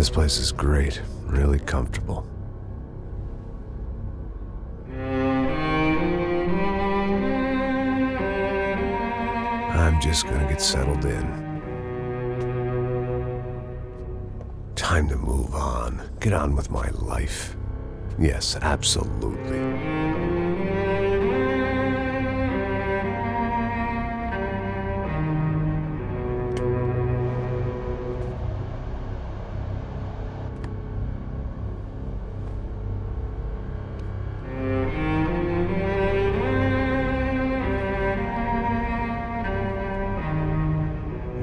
This place is great, really comfortable. I'm just gonna get settled in. Time to move on. Get on with my life. Yes, absolutely.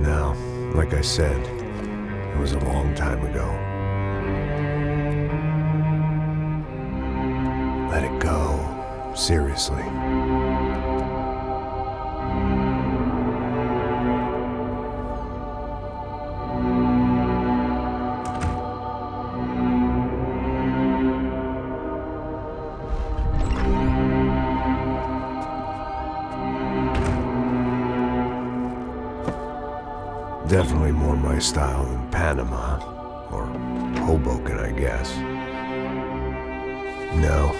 Now, like I said, it was a long time ago. Let it go. Seriously. Definitely more my style than Panama, or Hoboken, I guess. No,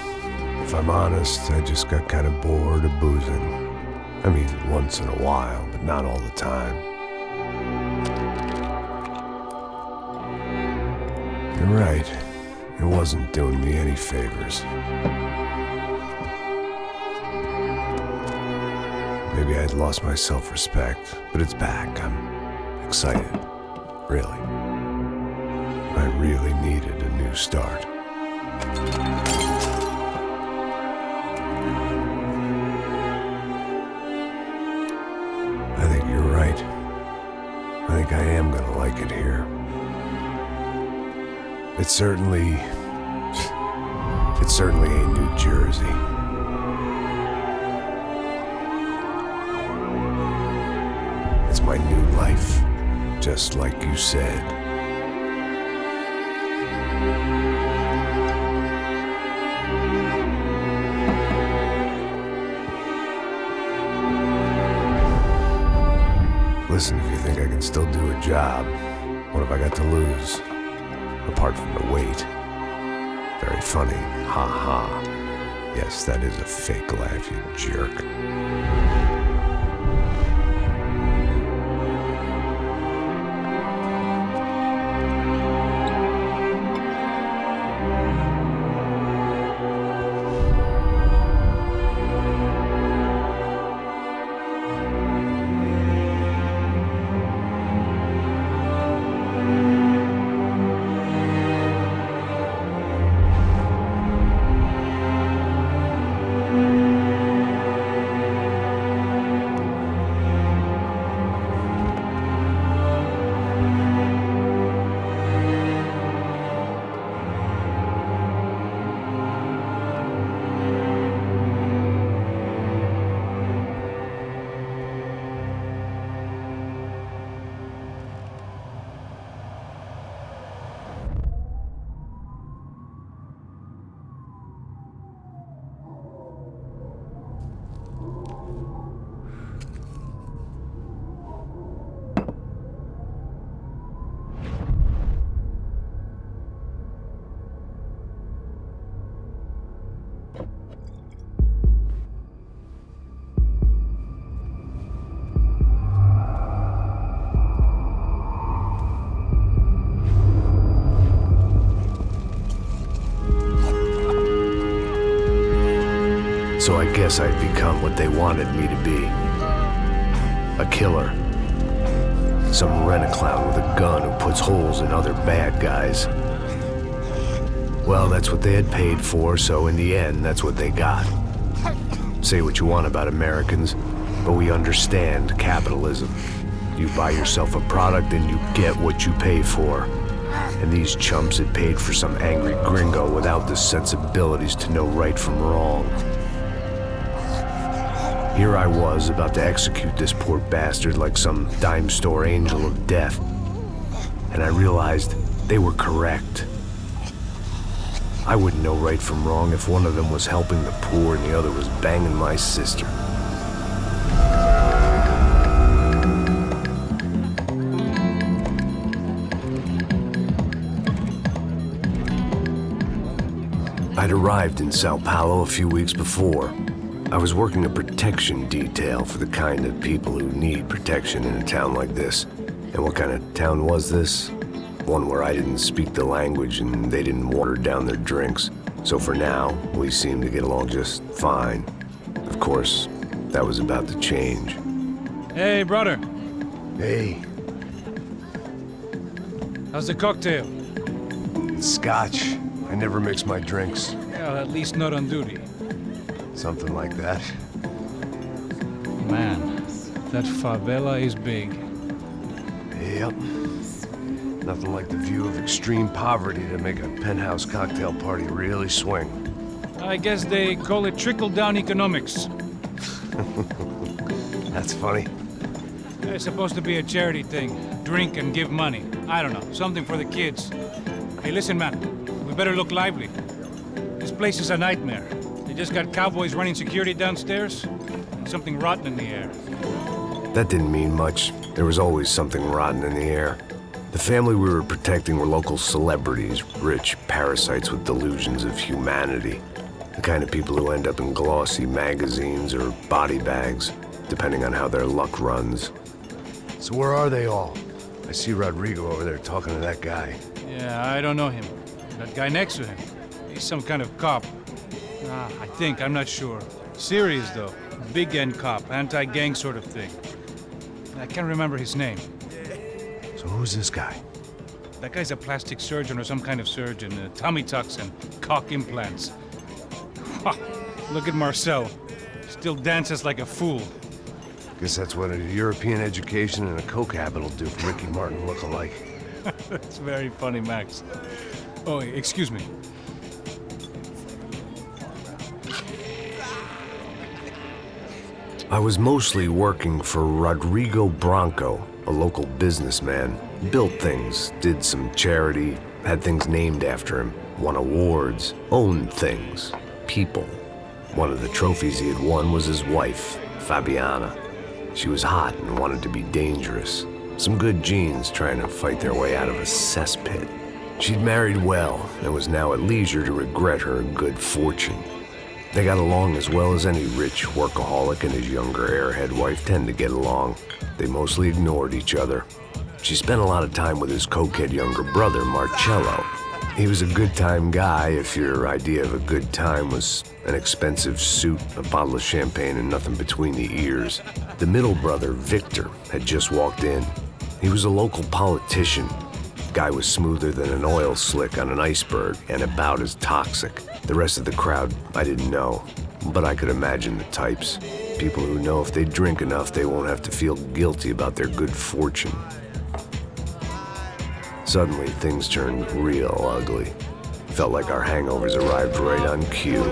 if I'm honest, I just got kind of bored of boozing. I mean, once in a while, but not all the time. You're right, it wasn't doing me any favors. Maybe I'd lost my self-respect, but it's back. I'm excited, really. I really needed a new start. I think you're right. I think I am gonna like it here. It certainly ain't New Jersey. It's my new life. Just like you said. Listen, if you think I can still do a job, what have I got to lose? Apart from the weight. Very funny. Ha ha. Yes, that is a fake laugh, you jerk. So I guess I'd become what they wanted me to be. A killer. Some rent-a-clown with a gun who puts holes in other bad guys. Well, that's what they had paid for, so in the end, that's what they got. Say what you want about Americans, but we understand capitalism. You buy yourself a product and you get what you pay for. And these chumps had paid for some angry gringo without the sensibilities to know right from wrong. Here I was, about to execute this poor bastard like some dime store angel of death. And I realized they were correct. I wouldn't know right from wrong if one of them was helping the poor and the other was banging my sister. I'd arrived in Sao Paulo a few weeks before. I was working a protection detail for the kind of people who need protection in a town like this. And what kind of town was this? One where I didn't speak the language and they didn't water down their drinks. So for now, we seemed to get along just fine. Of course, that was about to change. Hey, brother. Hey. How's the cocktail? It's scotch. I never mix my drinks. Well, at least not on duty. Something like that. Man, that favela is big. Yep. Nothing like the view of extreme poverty to make a penthouse cocktail party really swing. I guess they call it trickle-down economics. That's funny. It's supposed to be a charity thing. Drink and give money. I don't know, something for the kids. Hey, listen, man. We better look lively. This place is a nightmare. They just got cowboys running security downstairs, and something rotten in the air. That didn't mean much. There was always something rotten in the air. The family we were protecting were local celebrities, rich parasites with delusions of humanity. The kind of people who end up in glossy magazines or body bags, depending on how their luck runs. So where are they all? I see Rodrigo over there talking to that guy. Yeah, I don't know him. That guy next to him, he's some kind of cop. I think, I'm not sure. Serious, though. Big N cop, anti-gang sort of thing. I can't remember his name. So who's this guy? That guy's a plastic surgeon or some kind of surgeon. Tummy tucks and cock implants. Look at Marcel. Still dances like a fool. Guess that's what a European education and a coke habit will do for Ricky Martin look-alike. That's very funny, Max. Oh, excuse me. I was mostly working for Rodrigo Branco, a local businessman. Built things, did some charity, had things named after him, won awards, owned things, people. One of the trophies he had won was his wife, Fabiana. She was hot and wanted to be dangerous. Some good genes trying to fight their way out of a cesspit. She'd married well and was now at leisure to regret her good fortune. They got along as well as any rich workaholic and his younger airhead wife tend to get along. They mostly ignored each other. She spent a lot of time with his cokehead younger brother, Marcello. He was a good-time guy if your idea of a good time was an expensive suit, a bottle of champagne, and nothing between the ears. The middle brother, Victor, had just walked in. He was a local politician. Guy was smoother than an oil slick on an iceberg and about as toxic. The rest of the crowd, I didn't know, but I could imagine the types. People who know if they drink enough, they won't have to feel guilty about their good fortune. Suddenly, things turned real ugly. Felt like our hangovers arrived right on cue.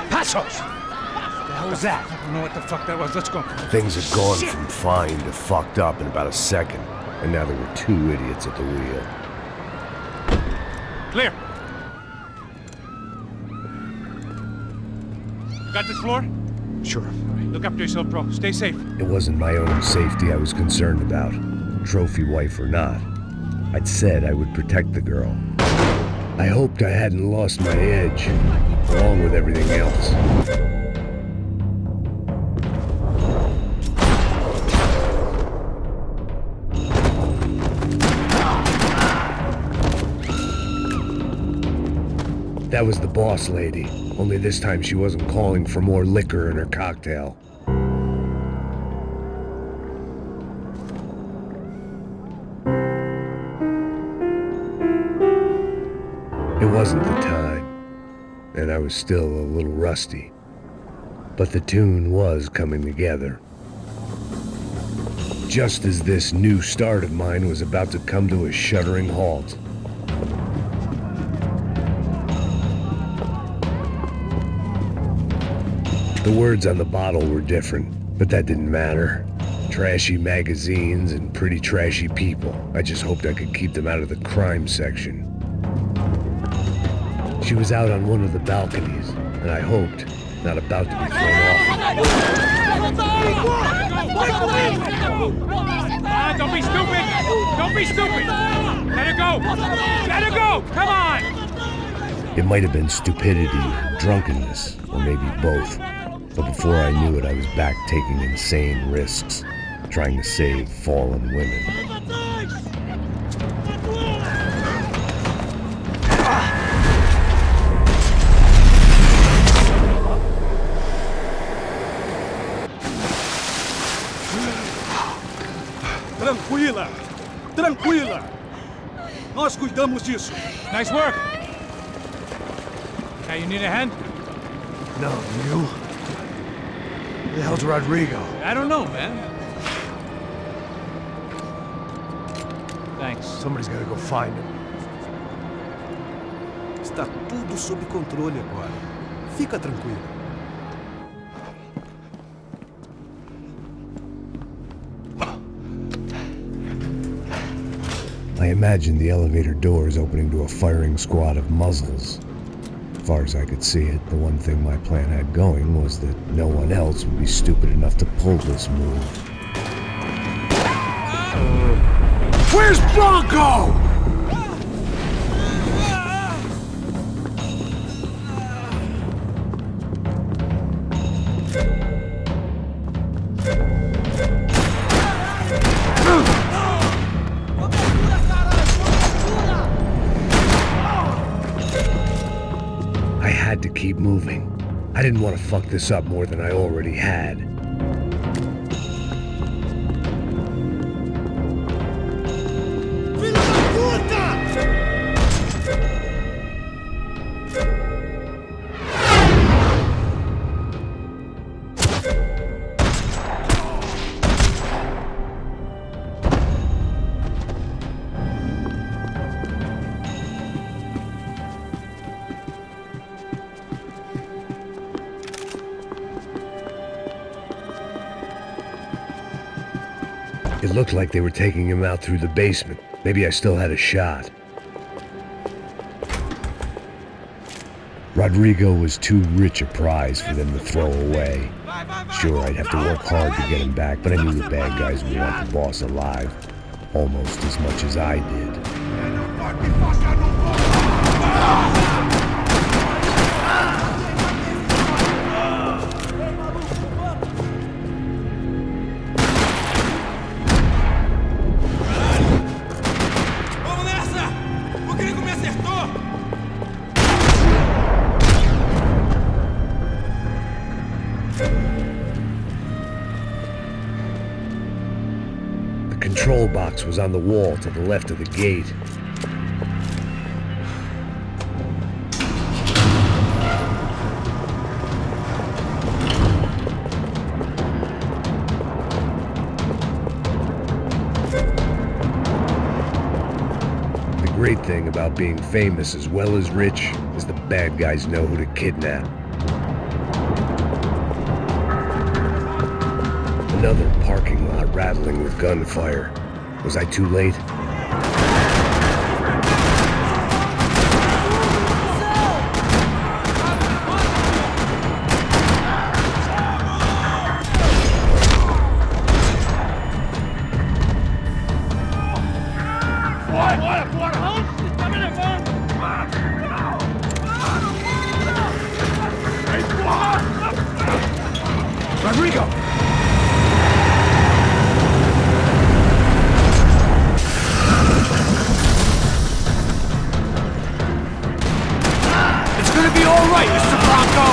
Passos! What was that? I don't know what the fuck that was. Let's go. Things had gone from fine to fucked up in about a second, and now there were two idiots at the wheel. Clear. Got this floor? Sure. All right, look after yourself, bro. Stay safe. It wasn't my own safety I was concerned about, trophy wife or not. I'd said I would protect the girl. I hoped I hadn't lost my edge, along with everything else. That was the boss lady, only this time she wasn't calling for more liquor in her cocktail. It wasn't the time, and I was still a little rusty, but the tune was coming together. Just as this new start of mine was about to come to a shuddering halt. The words on the bottle were different, but that didn't matter. Trashy magazines and pretty trashy people. I just hoped I could keep them out of the crime section. She was out on one of the balconies, and I hoped, not about to be thrown off. Don't be stupid! Don't be stupid! Let her go! Let her go! Come on! It might have been stupidity, drunkenness, or maybe both. But before I knew it, I was back taking insane risks, trying to save fallen women. Tranquila! Tranquila! Nós cuidamos disso. Nice work! Hey, you need a hand? No, you? Who the hell's Rodrigo? I don't know, man. Thanks. Somebody's gotta go find him. Está tudo sob controle agora. Fica tranquilo. I imagined the elevator doors opening to a firing squad of muzzles. As far as I could see it, the one thing my plan had going was that no one else would be stupid enough to pull this move. Where's Bronco? I had to keep moving. I didn't want to fuck this up more than I already had. It looked like they were taking him out through the basement. Maybe I still had a shot. Rodrigo was too rich a prize for them to throw away. Sure, I'd have to work hard to get him back, but I knew the bad guys would want the boss alive. Almost as much as I did. The control box was on the wall to the left of the gate. The great thing about being famous as well as rich is the bad guys know who to kidnap. Another parking lot rattling with gunfire. Was I too late? Rodrigo! All right, Mr. Bronco!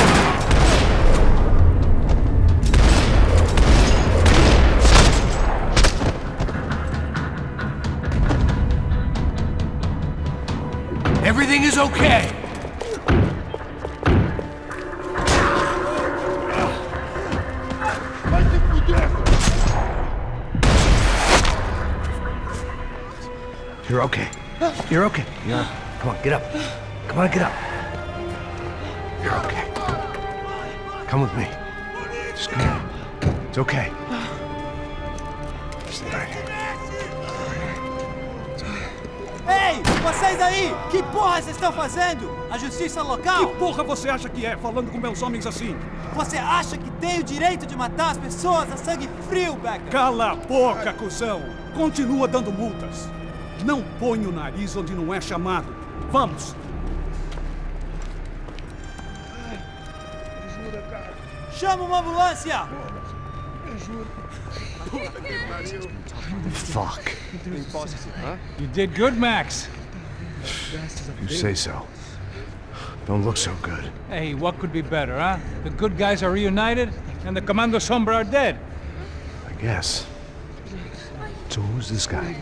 Everything is okay. You're okay. You're okay. Yeah. Come on, get up. Come on, get up. You're okay. Come with me. Just come on. It's okay. Ei, vocês aí! Que porra vocês estão fazendo? A justiça local? Que porra você acha que é, falando com meus homens assim? Você acha que tem o direito de matar as pessoas a sangue frio, Becker? Cala a boca, cuzão! Continua dando multas. Não põe o nariz onde não é chamado. Vamos! Chama uma ambulância! Fuck. You did good, Max. You say so. Don't look so good. Hey, what could be better, huh? The good guys are reunited, and the Commando Sombra are dead. I guess. So who's this guy?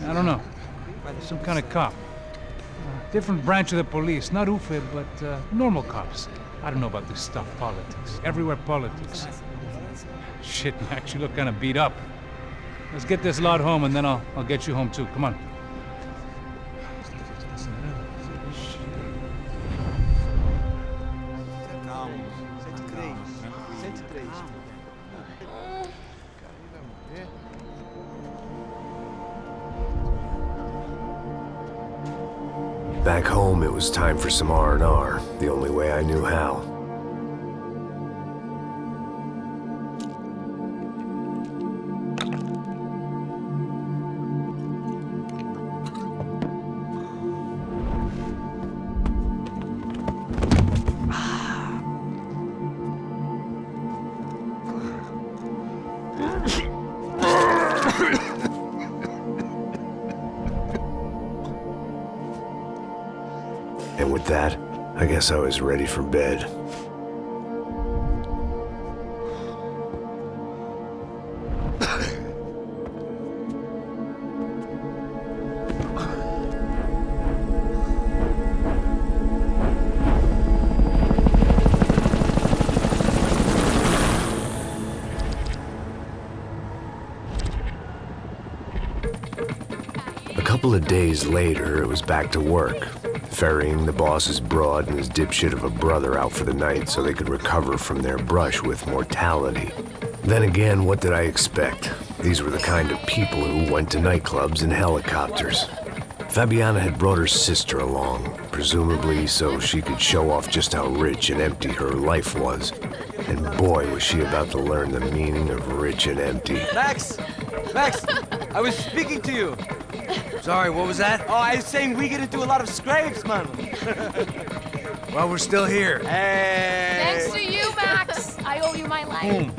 I don't know. Some kind of cop. Different branch of the police. Not UFE, but normal cops. I don't know about this stuff, politics. Everywhere politics. Shit, Max, you look kind of beat up. Let's get this lot home, and then I'll get you home too. Come on. Back home, it was time for some R&R, the only way I knew how. And with that, I guess I was ready for bed. A couple of days later, it was back to work. Ferrying the boss's broad and his dipshit of a brother out for the night so they could recover from their brush with mortality. Then again, what did I expect? These were the kind of people who went to nightclubs in helicopters. Fabiana had brought her sister along, presumably so she could show off just how rich and empty her life was. And boy, was she about to learn the meaning of rich and empty. Max! Max! I was speaking to you! Sorry, what was that? Oh, I was saying we get into a lot of scrapes, man. Well, we're still here. Hey! Thanks to you, Max. I owe you my life.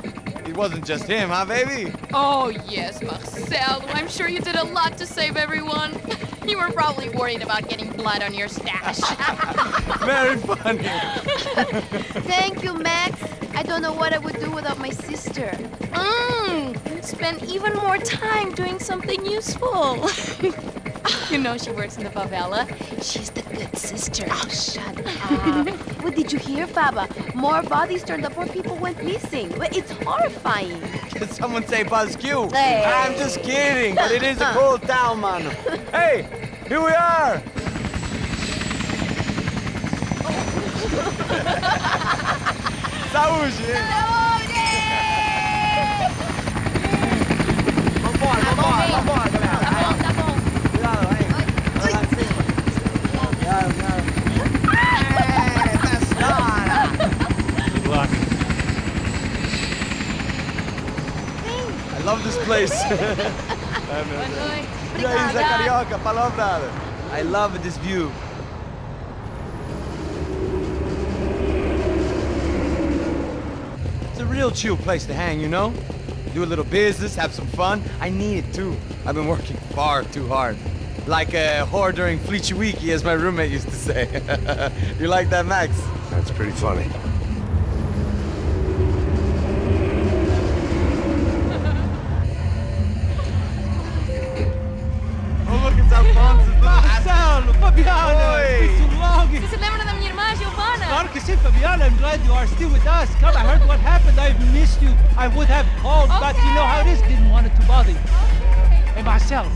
It wasn't just him, huh, baby? Oh, yes, Marcel. I'm sure you did a lot to save everyone. You were probably worried about getting blood on your stash. Very funny. Thank you, Max. I don't know what I would do without my sister. Spend even more time doing something useful. You know she works in the favela. She's the good sister. Oh, shut up. What did you hear, Faba? More bodies turned up where people went missing. It's horrifying. Did someone say Buzz Q? Hey. I'm just kidding, but it is a cool town, man. Hey, here we are. Saúde! Vambora, vambora, galera. Tá bom. Cuidado, hein? Vai lá em cima. Cuidado, cuidado. Essa hora. Good luck. I love this place. E aí, Zé Carioca, palavra. I love this view. It's a real chill place to hang, you know? Do a little business, have some fun. I need it too. I've been working far too hard. Like a whore during Fleechy Weeky, as my roommate used to say. You like that, Max? That's pretty funny. Oh, look, it's Alfonso's little Marcelo, Fabiana, Oi. it's too long. Você se lembra da minha irmã, Giovanna? Claro que sim, Fabiana. I'm glad you are still with us. Come, I heard what happened. I've missed you. I would have called, but you know how it is. Didn't want it to bother you. Hey, Marcelo,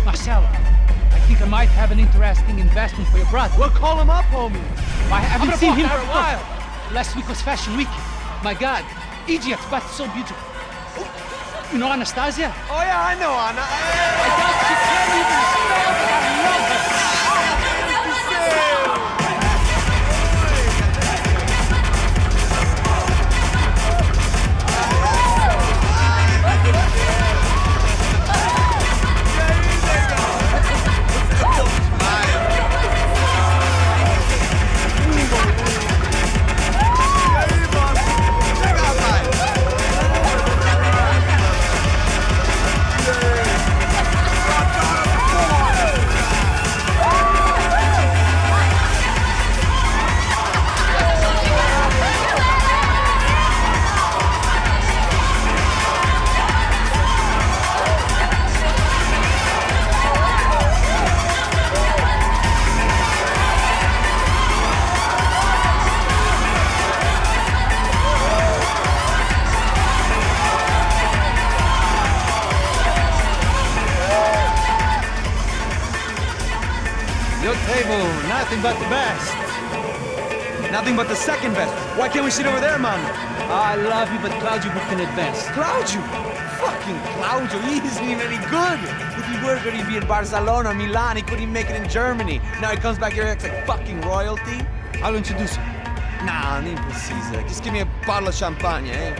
I think I might have an interesting investment for your brother. Well, call him up, homie. I haven't seen him for a while. Last week was Fashion Week. My God, Egypt, but so beautiful. You know Anastasia? Oh, yeah, I know Anna. I doubt she can't even spell, but I love her. Your table, nothing but the best. Nothing but the second best. Why can't we sit over there, man? I love you, but Claudio booked in advance. Claudio? Fucking Claudio, he isn't even any good. If he were good, he'd be in Barcelona, Milan, he couldn't even make it in Germany. Now he comes back here and acts like fucking royalty. I'll introduce you. Nah, nem precisa. Just give me a bottle of champagne, eh?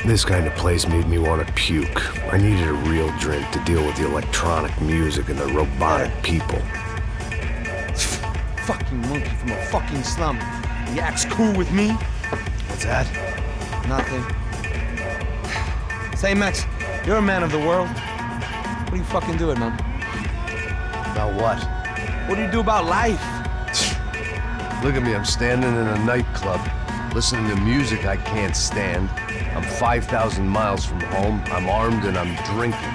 This kind of place made me want to puke. I needed a real drink to deal with the electronic music and the robotic people. Fucking monkey from a fucking slum. He acts cool with me. What's that? Nothing. Say, Max, you're a man of the world. What do you fucking do it, man? About what? What do you do about life? Look at me, I'm standing in a nightclub, listening to music I can't stand. I'm 5,000 miles from home, I'm armed, and I'm drinking.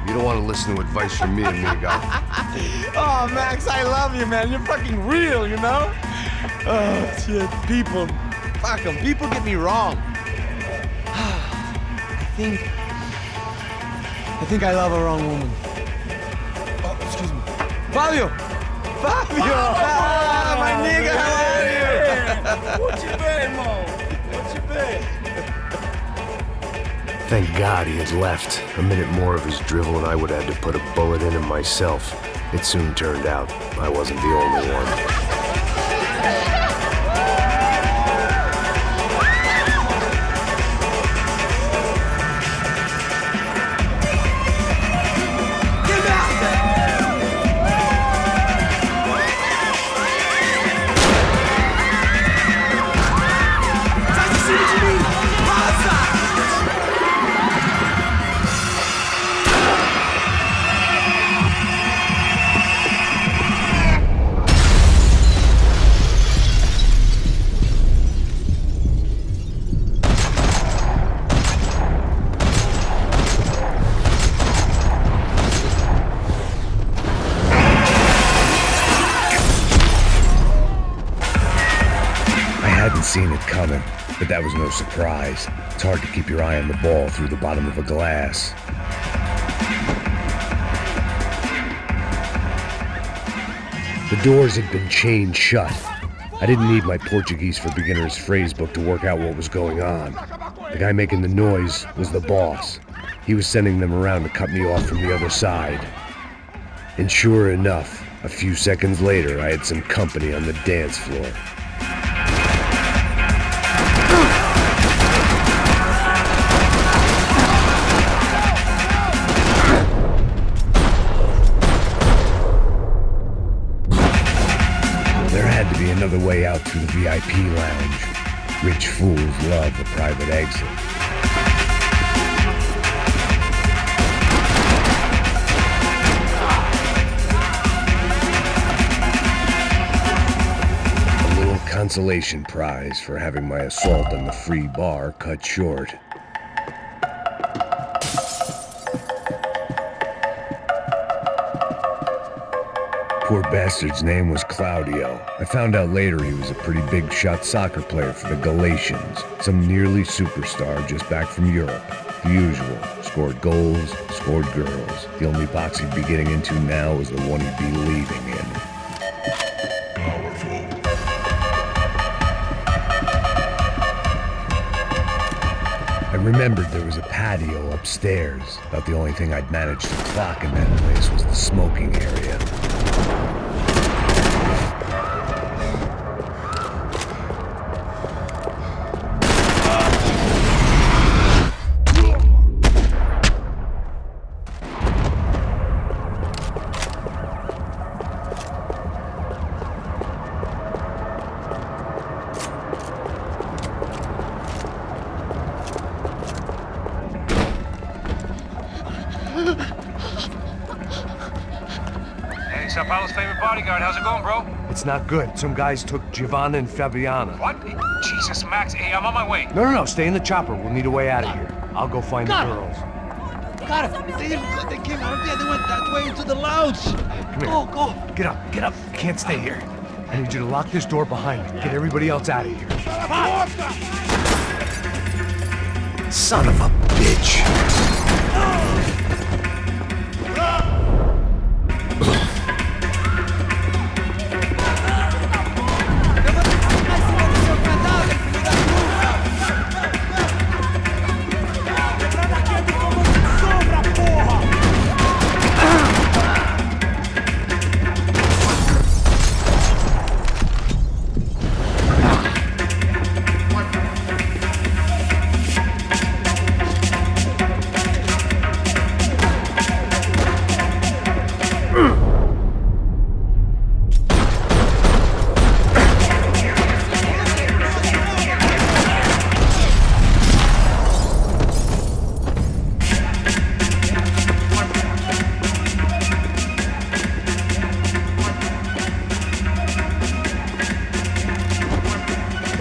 You don't want to listen to advice from me, amigo. Oh, Max, I love you, man. You're fucking real, you know? Oh, shit, people. Fuck 'em. People get me wrong. I think I love a wrong woman. Oh, excuse me. Fabio! Fabio! Ah, my nigga, how are you? What you been, Mo? What you been? Thank God he had left. A minute more of his drivel and I would have had to put a bullet in him myself. It soon turned out I wasn't the only one. Seen it coming, but that was no surprise. It's hard to keep your eye on the ball through the bottom of a glass. The doors had been chained shut. I didn't need my Portuguese for Beginners phrase book to work out what was going on. The guy making the noise was the boss. He was sending them around to cut me off from the other side. And sure enough, a few seconds later, I had some company on the dance floor. Another way out through the VIP lounge. Rich fools love a private exit. A little consolation prize for having my assault on the free bar cut short. Poor bastard's name was Claudio. I found out later he was a pretty big shot soccer player for the Galatians. Some nearly superstar just back from Europe. The usual. Scored goals, scored girls. The only box he'd be getting into now was the one he'd be leaving in. I remembered there was a patio upstairs. About the only thing I'd managed to clock in that place was the smoking area. Sao Paulo's favorite bodyguard. How's it going, bro? It's not good. Some guys took Giovanna and Fabiana. What? Jesus, Max. Hey, I'm on my way. No. Stay in the chopper. We'll need a way out of here. I'll go find the girls. Got it. They came out of there. They went that way into the lounge. Come here. Go. Get up. You can't stay here. I need you to lock this door behind me. Get everybody else out of here. Son of a bitch.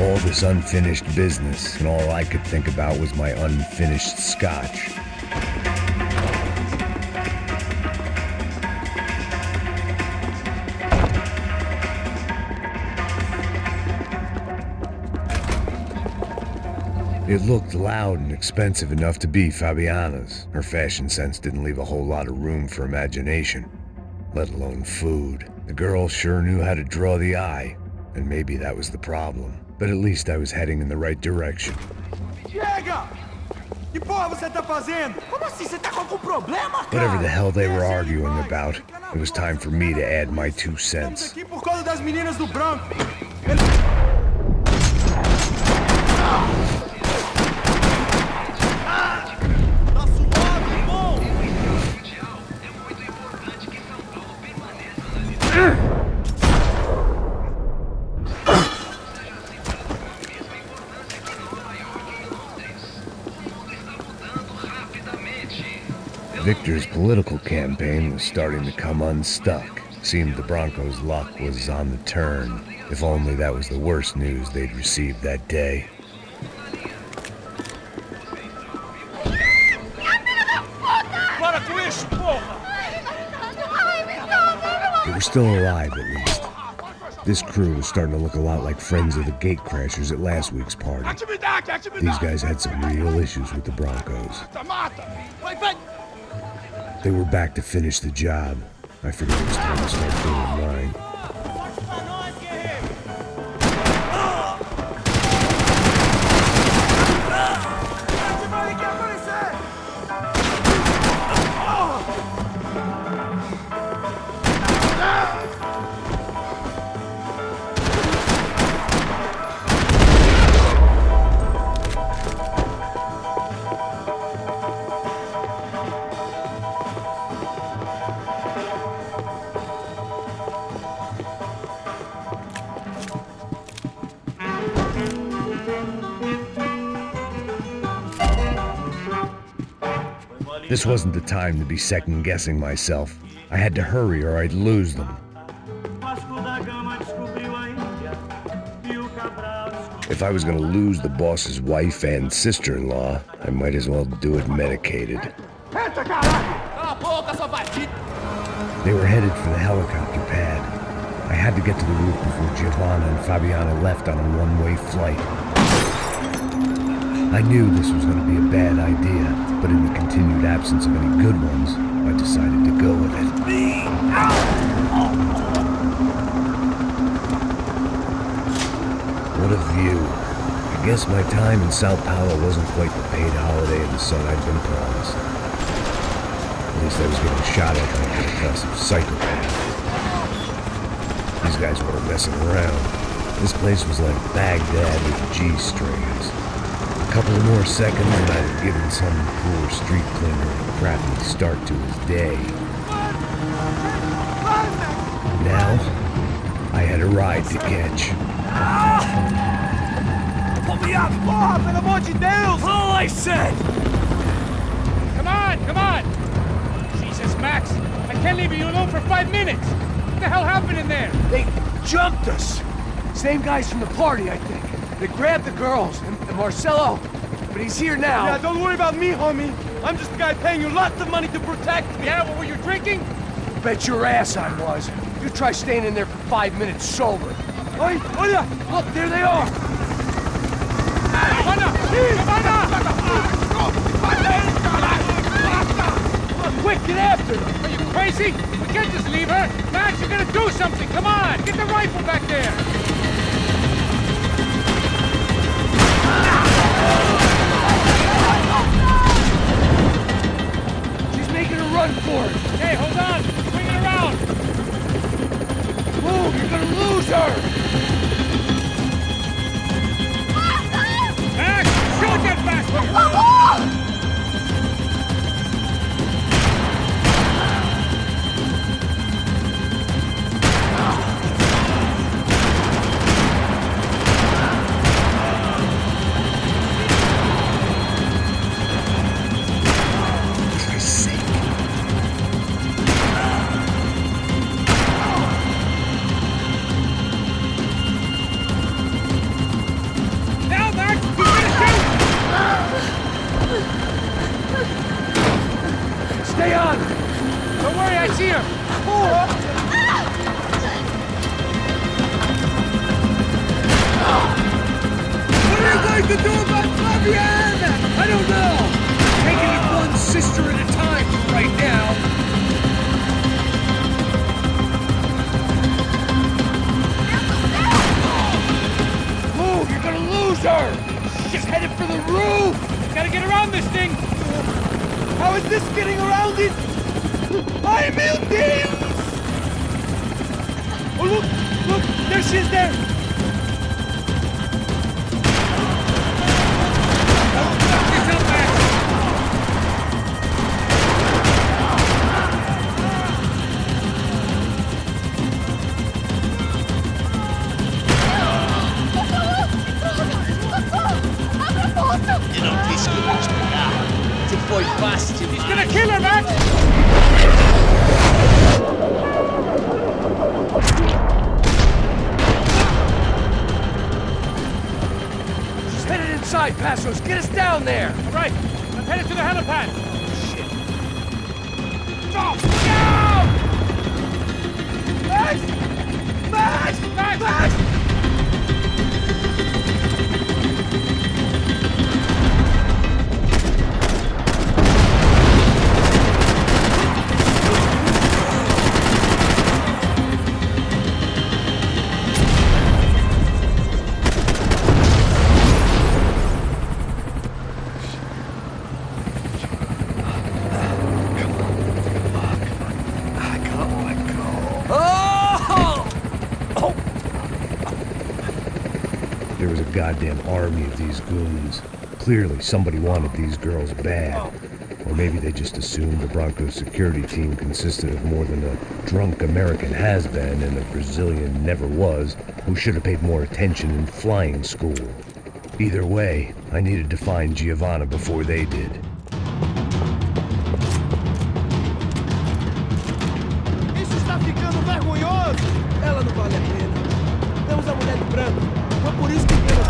All this unfinished business, and all I could think about was my unfinished scotch. It looked loud and expensive enough to be Fabiana's. Her fashion sense didn't leave a whole lot of room for imagination, let alone food. The girl sure knew how to draw the eye, and maybe that was the problem. But at least I was heading in the right direction. Chega! Que porra você tá fazendo? Como assim? Você tá com algum problema, cara? Whatever the hell they were arguing about, it was time for me to add my 2 cents. Aqui por causa das meninas do branco. Victor's political campaign was starting to come unstuck. Seemed the Broncos' luck was on the turn. If only that was the worst news they'd received that day. Para com isso, porra! They were still alive, at least. This crew was starting to look a lot like friends of the gatecrashers at last week's party. These guys had some real issues with the Broncos. They were back to finish the job. I figured it was time to start doing mine. This wasn't the time to be second-guessing myself. I had to hurry or I'd lose them. If I was gonna lose the boss's wife and sister-in-law, I might as well do it medicated. They were headed for the helicopter pad. I had to get to the roof before Giovanna and Fabiana left on a one-way flight. I knew this was going to be a bad idea, but in the continued absence of any good ones, I decided to go with it. What a view. I guess my time in Sao Paulo wasn't quite the paid holiday in the sun I'd been promised. At least I was getting shot at by a class of psychopaths. These guys weren't messing around. This place was like Baghdad with G-strings. A couple of more seconds and I'd have given some poor street cleaner a crappy start to his day. Now, I had a ride to catch. Pull me up! Porra, pelo amor de Deus! All I said! Come on! Jesus, Max, I can't leave you alone for 5 minutes. What the hell happened in there? They jumped us. Same guys from the party, I think. They grabbed the girls, and Marcelo, but he's here now. Yeah, don't worry about me, homie. I'm just the guy paying you lots of money to protect me. Yeah, what were you drinking? Bet your ass I was. You try staying in there for 5 minutes sober. Oi, olha! Look, there they are. Quick, get after her! Are you crazy? We can't just leave her! Max, you're gonna do something! Come on! Get the rifle back there! She's making a run for it. Hey, hold on! Bring it around! Move, you're gonna lose her! Max, shoot that bastard! Stay on! Don't worry, I see her! What are you going to do about Fabian? I don't know! Taking it one sister at a time right now. Move, you're gonna lose her! She's headed for the roof! Gotta get around this thing! How is this getting around it? Ai, meu Deus! Oh, look! There she is there! Get up, Max! Eu não disse que eu vou te pegar. Tu foi fácil demais. He's gonna kill her, Max! She's headed inside, Passos. Get us down there! All right, I'm headed to the helipad. Shit. Stop! No! Max! There was a goddamn army of these goons. Clearly, somebody wanted these girls bad. Or maybe they just assumed the Broncos security team consisted of more than a drunk American has-been and a Brazilian never was who should have paid more attention in flying school. Either way, I needed to find Giovanna before they did. Isso está ficando vergonhoso! Ela não vale a pena. Temos a mulher de branco. Foi por isso que viemos.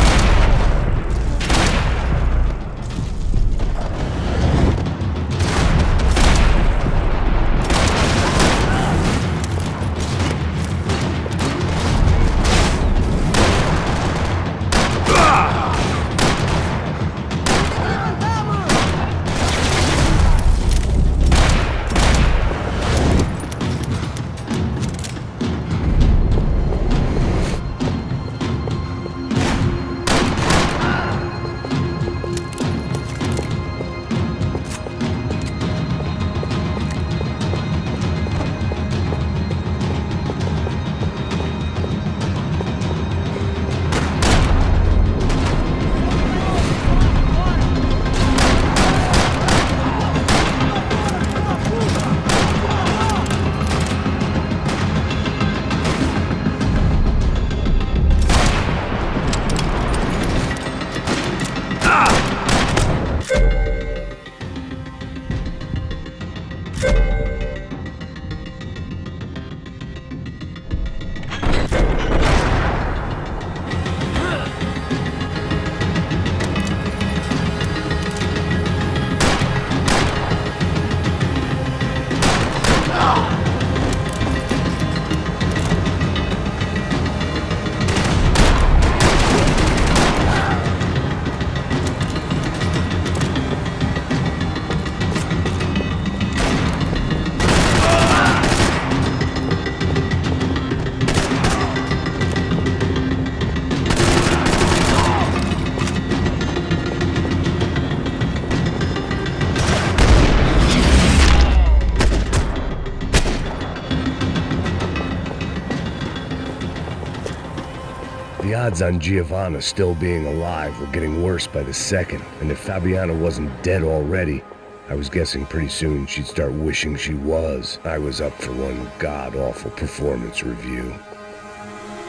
The odds on Giovanna still being alive were getting worse by the second, and if Fabiana wasn't dead already, I was guessing pretty soon she'd start wishing she was. I was up for one god-awful performance review.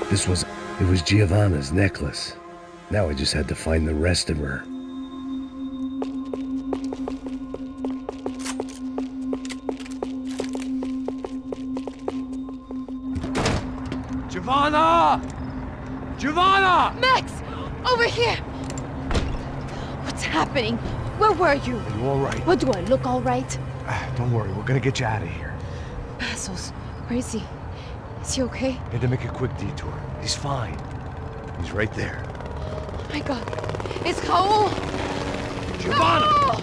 It was Giovanna's necklace. Now I just had to find the rest of her. Giovanna! Giovanna! Max! Over here! What's happening? Where were you? Are you all right? What, do I look all right? Don't worry, we're gonna get you out of here. Pesos. Where is he? Is he okay? Had to make a quick detour. He's fine. He's right there. Oh my god. It's Raul! Giovanna! Raul!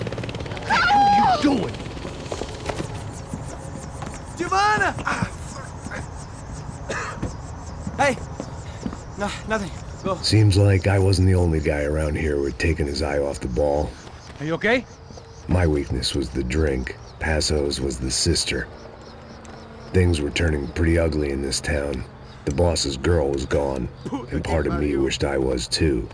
What are you doing? Giovanna! Hey! No, nothing. Go. Seems like I wasn't the only guy around here who had taken his eye off the ball. Are you okay? My weakness was the drink. Passo's was the sister. Things were turning pretty ugly in this town. The boss's girl was gone, and part of me wished I was too.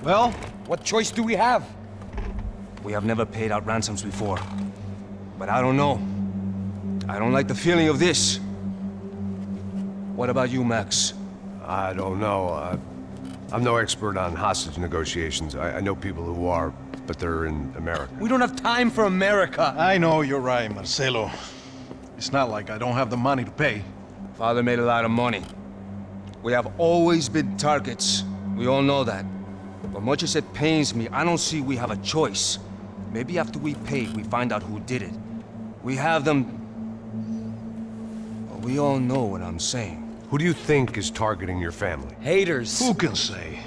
Well, what choice do we have? We have never paid out ransoms before. But I don't know. I don't like the feeling of this. What about you, Max? I don't know. I'm no expert on hostage negotiations. I know people who are, but they're in America. We don't have time for America. I know you're right, Marcelo. It's not like I don't have the money to pay. Father made a lot of money. We have always been targets. We all know that. But much as it pains me, I don't see we have a choice. Maybe after we pay, we find out who did it. We have them... Well, we all know what I'm saying. Who do you think is targeting your family? Haters. Who can say?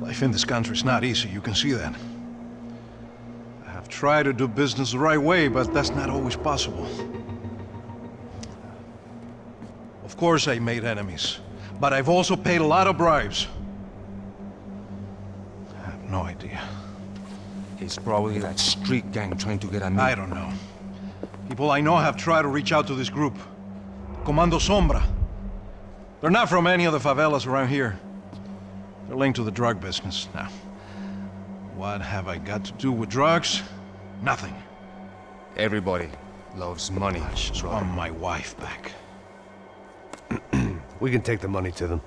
Life in this country is not easy, you can see that. I have tried to do business the right way, but that's not always possible. Of course I made enemies, but I've also paid a lot of bribes. I have no idea. It's probably that street gang trying to get at me. I don't know. People I know have tried to reach out to this group. Comando Sombra. They're not from any of the favelas around here. They're linked to the drug business. Now, what have I got to do with drugs? Nothing. Everybody loves money. I just want my wife back. We can take the money to them.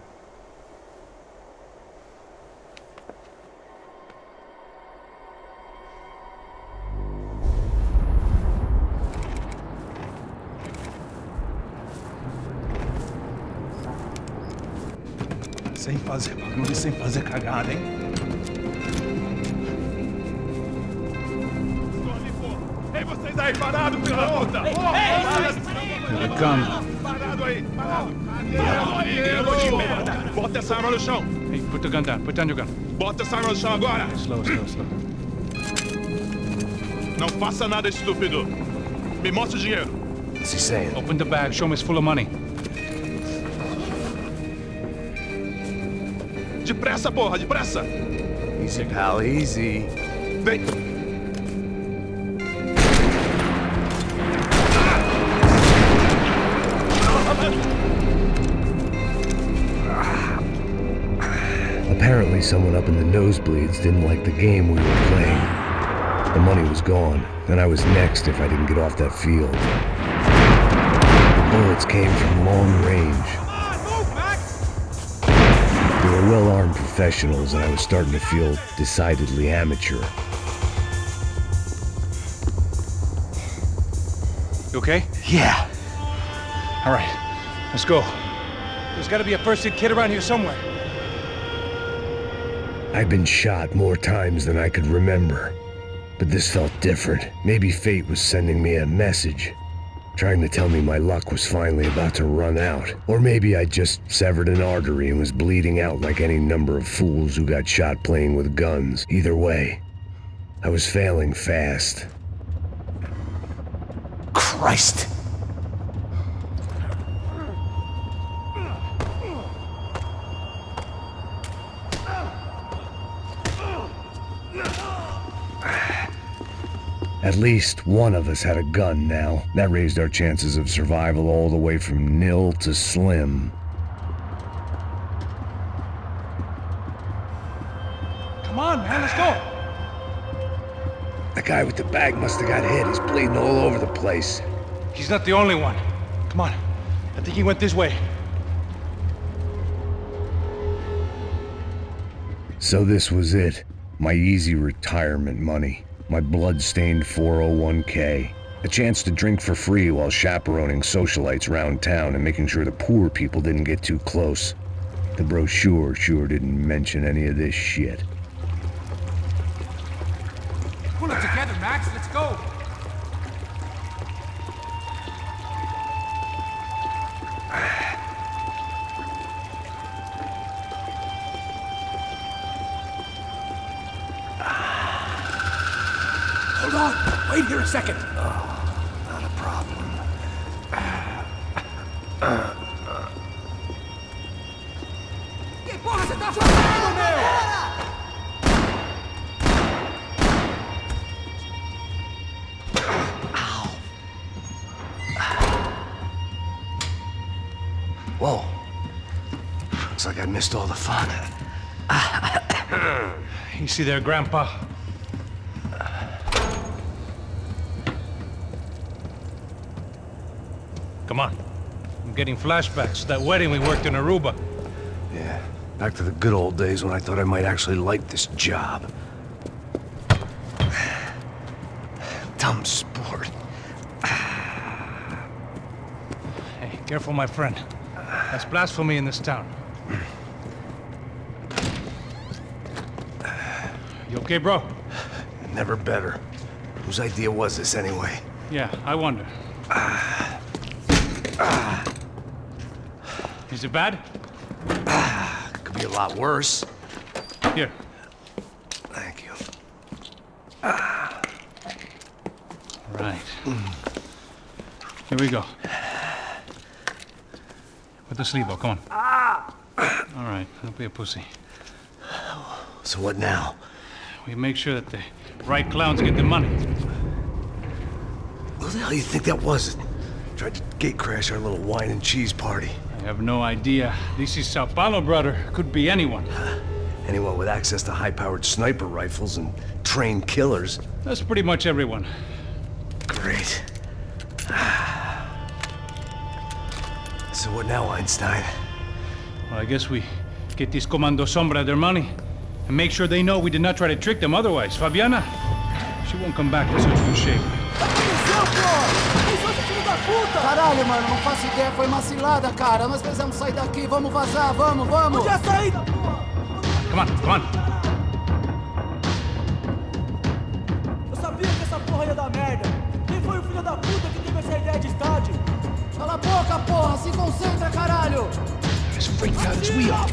Sem fazer barulho e sem fazer cagada, hein? Ei, vocês aí parados, filho da puta! Here they come. Parado aí, parado! Parado aí, de merda! Bota essa arma no chão! Hey, put the gun down. Put down your gun. Bota essa arma no chão agora! Slow. Não faça nada estúpido! Me mostra o dinheiro! What's he saying? Open the bag. Show me it's full of money. Depressa, porra, depressa! Easy, pal, easy. Vem! Apparently someone up in the nosebleeds didn't like the game we were playing. The money was gone, and I was next if I didn't get off that field. The bullets came from long range. They were well-armed professionals, and I was starting to feel decidedly amateur. You okay? Yeah. All right. Let's go. There's gotta be a first-aid kit around here somewhere. I've been shot more times than I could remember. But this felt different. Maybe fate was sending me a message, trying to tell me my luck was finally about to run out. Or maybe I just severed an artery and was bleeding out like any number of fools who got shot playing with guns. Either way, I was failing fast. Christ! At least one of us had a gun now. That raised our chances of survival all the way from nil to slim. Come on, man, let's go. The guy with the bag must have got hit. He's bleeding all over the place. He's not the only one. Come on. I think he went this way. So this was it. My easy retirement money. My blood-stained 401k. A chance to drink for free while chaperoning socialites around town and making sure the poor people didn't get too close. The brochure sure didn't mention any of this shit. Pull it together, Max. Let's go. Hold on! Wait here a second! Not a problem. Que porra você tá fazendo, meu? Whoa. Looks like I missed all the fun. You see there, Grandpa? Come on. I'm getting flashbacks to that wedding we worked in Aruba. Yeah, back to the good old days when I thought I might actually like this job. Dumb sport. Hey, careful, my friend. That's blasphemy in this town. You okay, bro? Never better. Whose idea was this anyway? Yeah, I wonder. Is it bad? Could be a lot worse. Here. Thank you. Right. Here we go. Put the sleeve on, come on. All right, don't be a pussy. So what now? We make sure that the right clowns get the money. Who the hell do you think that was? Tried to gatecrash our little wine and cheese party. I have no idea. This is Sao Paulo, brother. Could be anyone. Anyone with access to high-powered sniper rifles and trained killers. That's pretty much everyone. Great. So what now, Einstein? Well, I guess we get these Comando Sombra their money and make sure they know we did not try to trick them otherwise. Fabiana, she won't come back in such good shape. Caralho, mano, não faço ideia, foi uma cilada, cara. Nós precisamos sair daqui, vamos vazar, vamos! Onde é a saída, porra? Come on, come on. Eu sabia que essa porra ia dar merda. Quem foi o filho da puta que teve essa ideia de estádio? Cala a boca, porra! Se concentra, caralho! As freaked out as we are.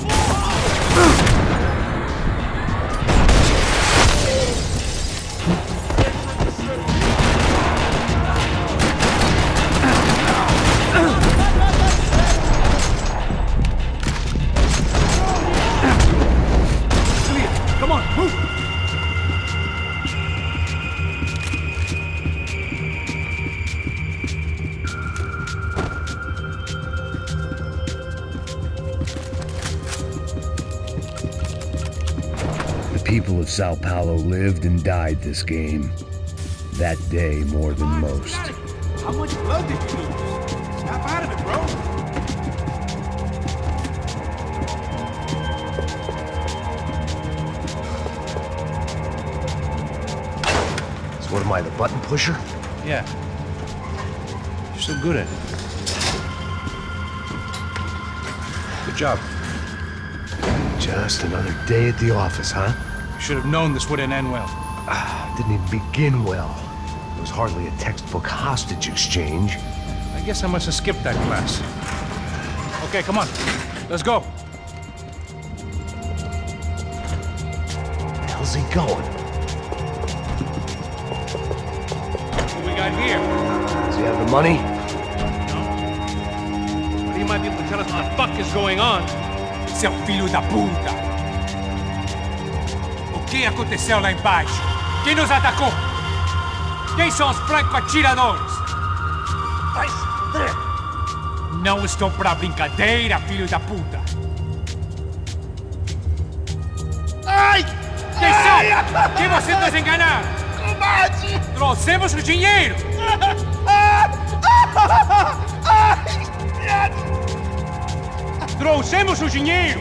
Come on, move! The people of Sao Paulo lived and died this game. That day more than most. How much blood did you lose? Snap out of it, bro! So what am I, the button pusher? Yeah. You're so good at it. Good job. Just another day at the office, huh? You should have known this wouldn't end well. Didn't even begin well. It was hardly a textbook hostage exchange. I guess I must have skipped that class. Okay, come on. Let's go. Where the hell's he going? What we got here? Does he have the money? No. But he might be able to tell us what the fuck is going on. Seu filho da puta! O que aconteceu lá embaixo? Quem nos atacou? Quem são os franco-atiradores? Não estou pra brincadeira, filho da puta! Ai! Quem são? Quem você nos enganar? Combate! Trouxemos o dinheiro! Trouxemos o dinheiro!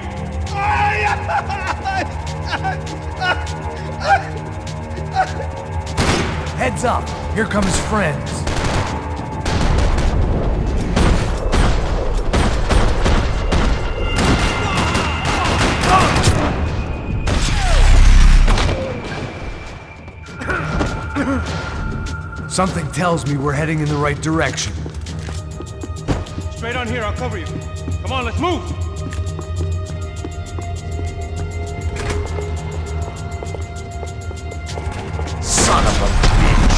Heads up! Here come his friends. Something tells me we're heading in the right direction. Straight on here, I'll cover you. Come on, let's move! Son of a bitch!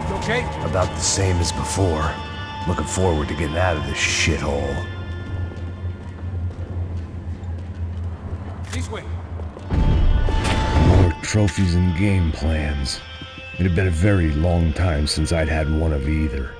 You okay? About the same as before. Looking forward to getting out of this shithole. This way. More trophies and game plans. It had been a very long time since I'd had one of either.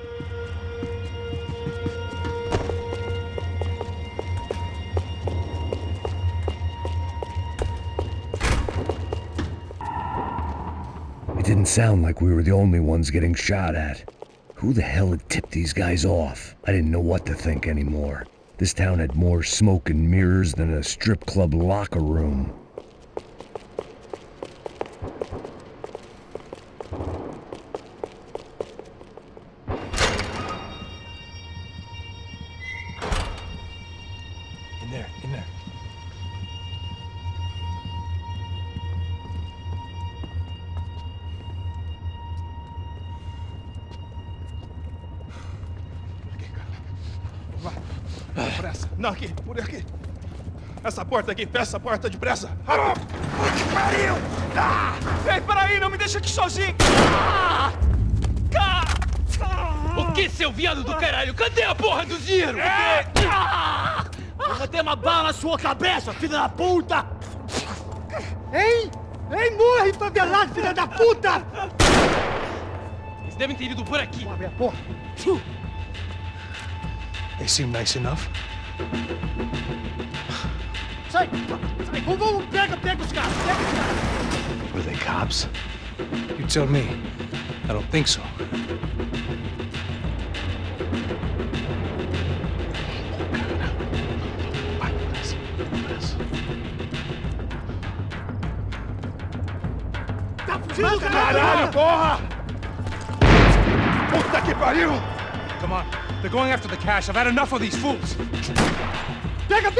It didn't sound like we were the only ones getting shot at. Who the hell had tipped these guys off? I didn't know what to think anymore. This town had more smoke and mirrors than a strip club locker room. In there. Pressa. Não, aqui, por aqui. Essa porta aqui, fecha essa porta depressa. Rápido! Que pariu! Ei, peraí, não me deixa aqui sozinho! O que, seu viado do caralho? Cadê a porra do dinheiro? Eu vou ter uma bala na sua cabeça, filha da puta! Hein? Hein, morre, favelado, filha da puta! Eles devem ter ido por aqui. Abre a porta. They seem nice enough. Sai! Sai! Vamos, pega os caras! Pega os caras! Were they cops? You tell me. I don't think so. Tá fugindo, Caralho, porra! Puta que pariu! Come on. They're going after the cash. I've had enough of these fools. Pega!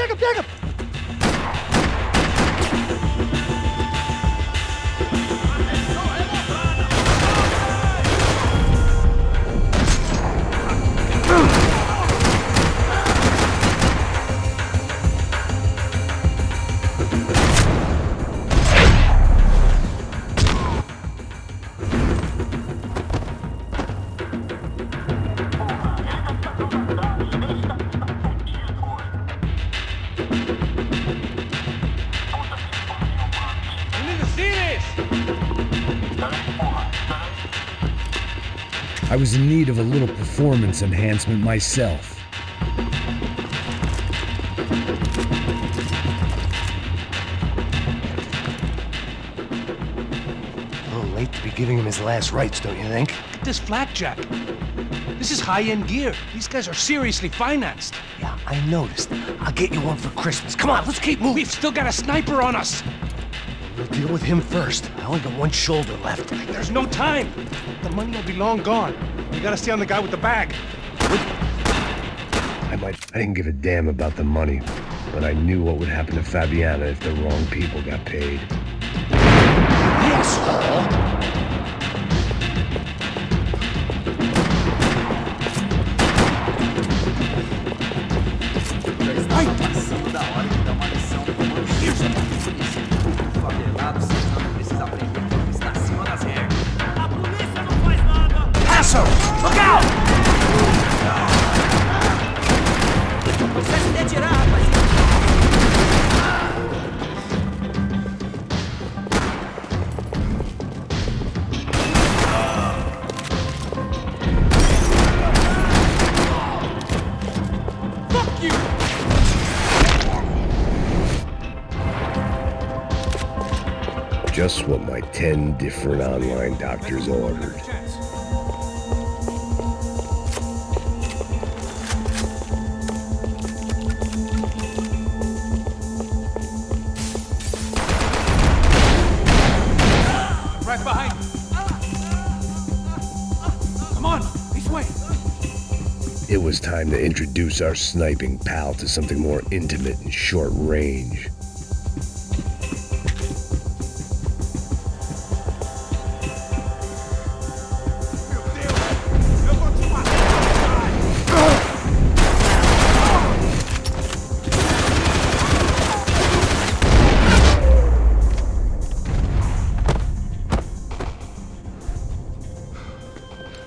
I was in need of a little performance enhancement myself. A little late to be giving him his last rites, don't you think? Look at this blackjack. This is high-end gear. These guys are seriously financed. Yeah, I noticed. I'll get you one for Christmas. Come on, let's keep moving. We've still got a sniper on us. We'll deal with him first. I only got one shoulder left. There's no time. The money will be long gone. We gotta stay on the guy with the bag. I didn't give a damn about the money, but I knew what would happen to Fabiana if the wrong people got paid. Passando da hora de dar uma lição pro mano. O favelado sertão precisa aprender que está acima das regras. A polícia não faz nada! Hassel! Look out! Você se retirar, rapaziada! Just what my 10 different online doctors ordered. Right behind you. Come on, this way. It was time to introduce our sniping pal to something more intimate and short range.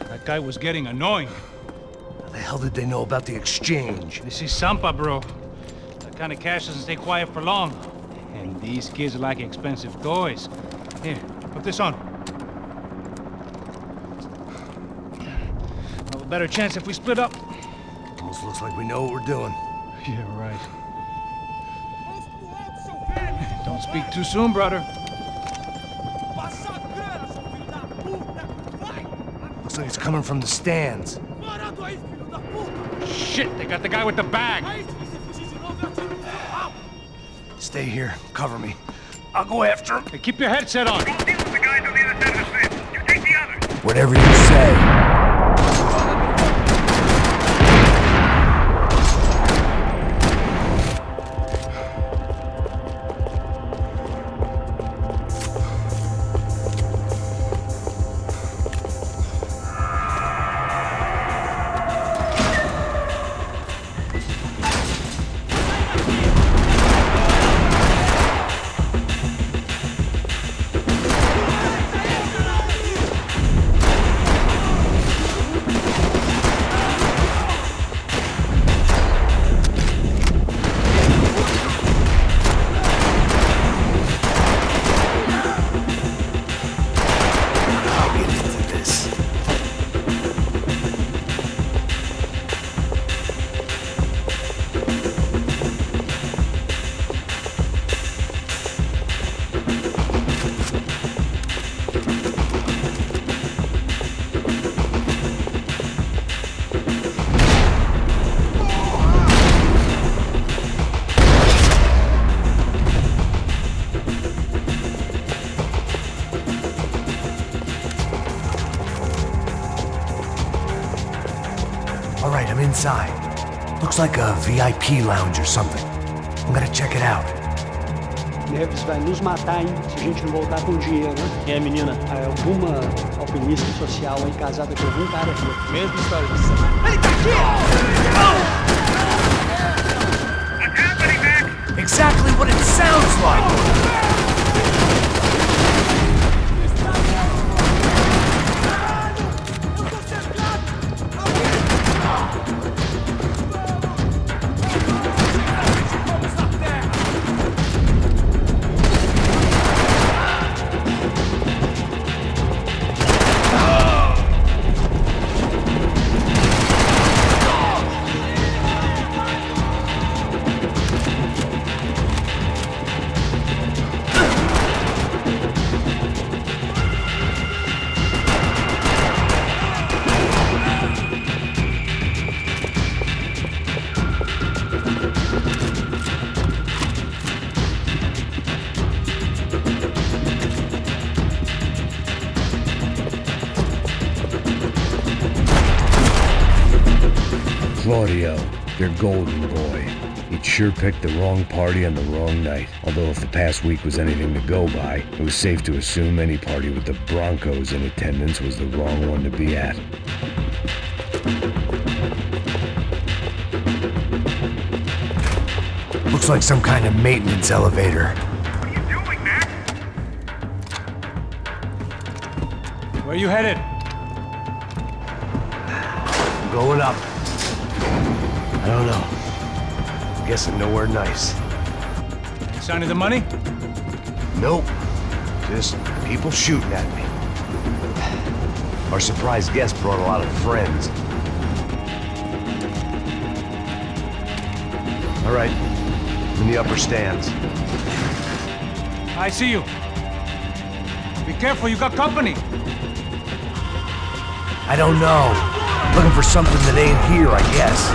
That guy was getting annoying. How the hell did they know about the exchange? This is Sampa, bro. That kind of cash doesn't stay quiet for long. And these kids like expensive toys. Here, put this on. Well, a better chance if we split up. Almost looks like we know what we're doing. Yeah, right. Don't speak too soon, brother. Looks like it's coming from the stands. Shit, they got the guy with the bag. Stay here, cover me. I'll go after him. Hey, keep your headset on. Whatever you say. All right, I'm inside. Looks like a VIP lounge or something. I'm gonna check it out. Neves vai nos matar, hein, se a gente não voltar com dinheiro, né? Quem é a menina? Alguma alpinista social aí casada com algum cara aqui. Mesma história de sempre. Ele tá aqui! What's happening, Max? Exactly what it sounds like! Claudio, They're golden, boy. He'd sure picked the wrong party on the wrong night. Although if the past week was anything to go by, it was safe to assume any party with the Broncos in attendance was the wrong one to be at. Looks like some kind of maintenance elevator. What are you doing, Max? Where are you headed? Going up. I don't know. Guessing nowhere nice. Sign of the money? Nope. Just people shooting at me. Our surprise guest brought a lot of friends. All right. In the upper stands. I see you. Be careful, you got company. I don't know. Looking for something that ain't here, I guess.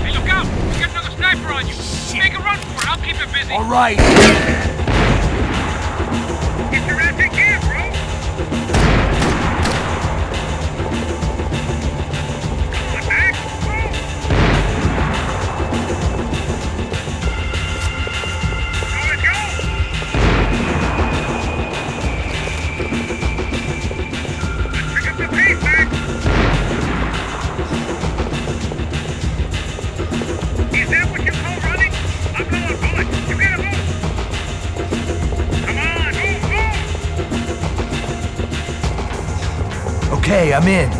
Hey, look out! We got another sniper on you. Make a run for it. I'll keep it busy. All right. Get your ass in gear, bro! Come on, Max! Move! Let's go! Let's pick up the pace, Max! Is that what you call running? I'm going bullet. You gotta move! Come on, move, move! Okay, I'm in.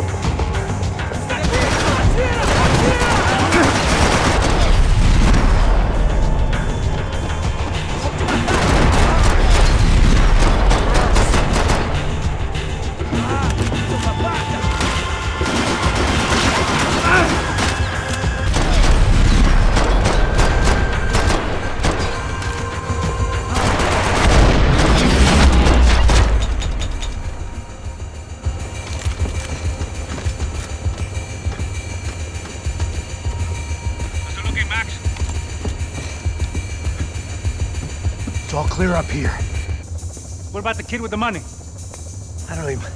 How's it looking, Max? It's all clear up here. What about the kid with the money? I don't even...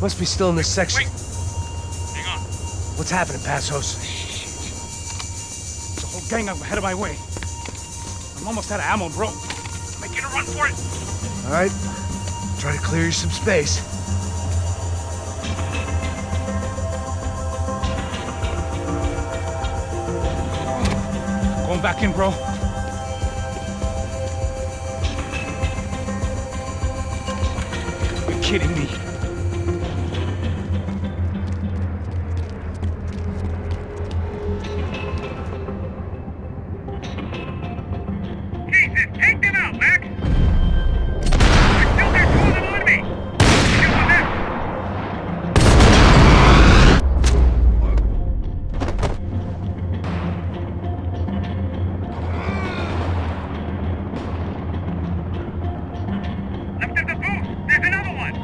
Must be still in this section. Wait. Hang on. What's happening, Passos? The whole gang up ahead of my way. I'm almost out of ammo, bro. Making a run for it. All right. Try to clear you some space. Going back in, bro. You're kidding me. Jesus, take them out, Max! There's still there, two of them on me! Shoot on them! Left of the booth! There's another one!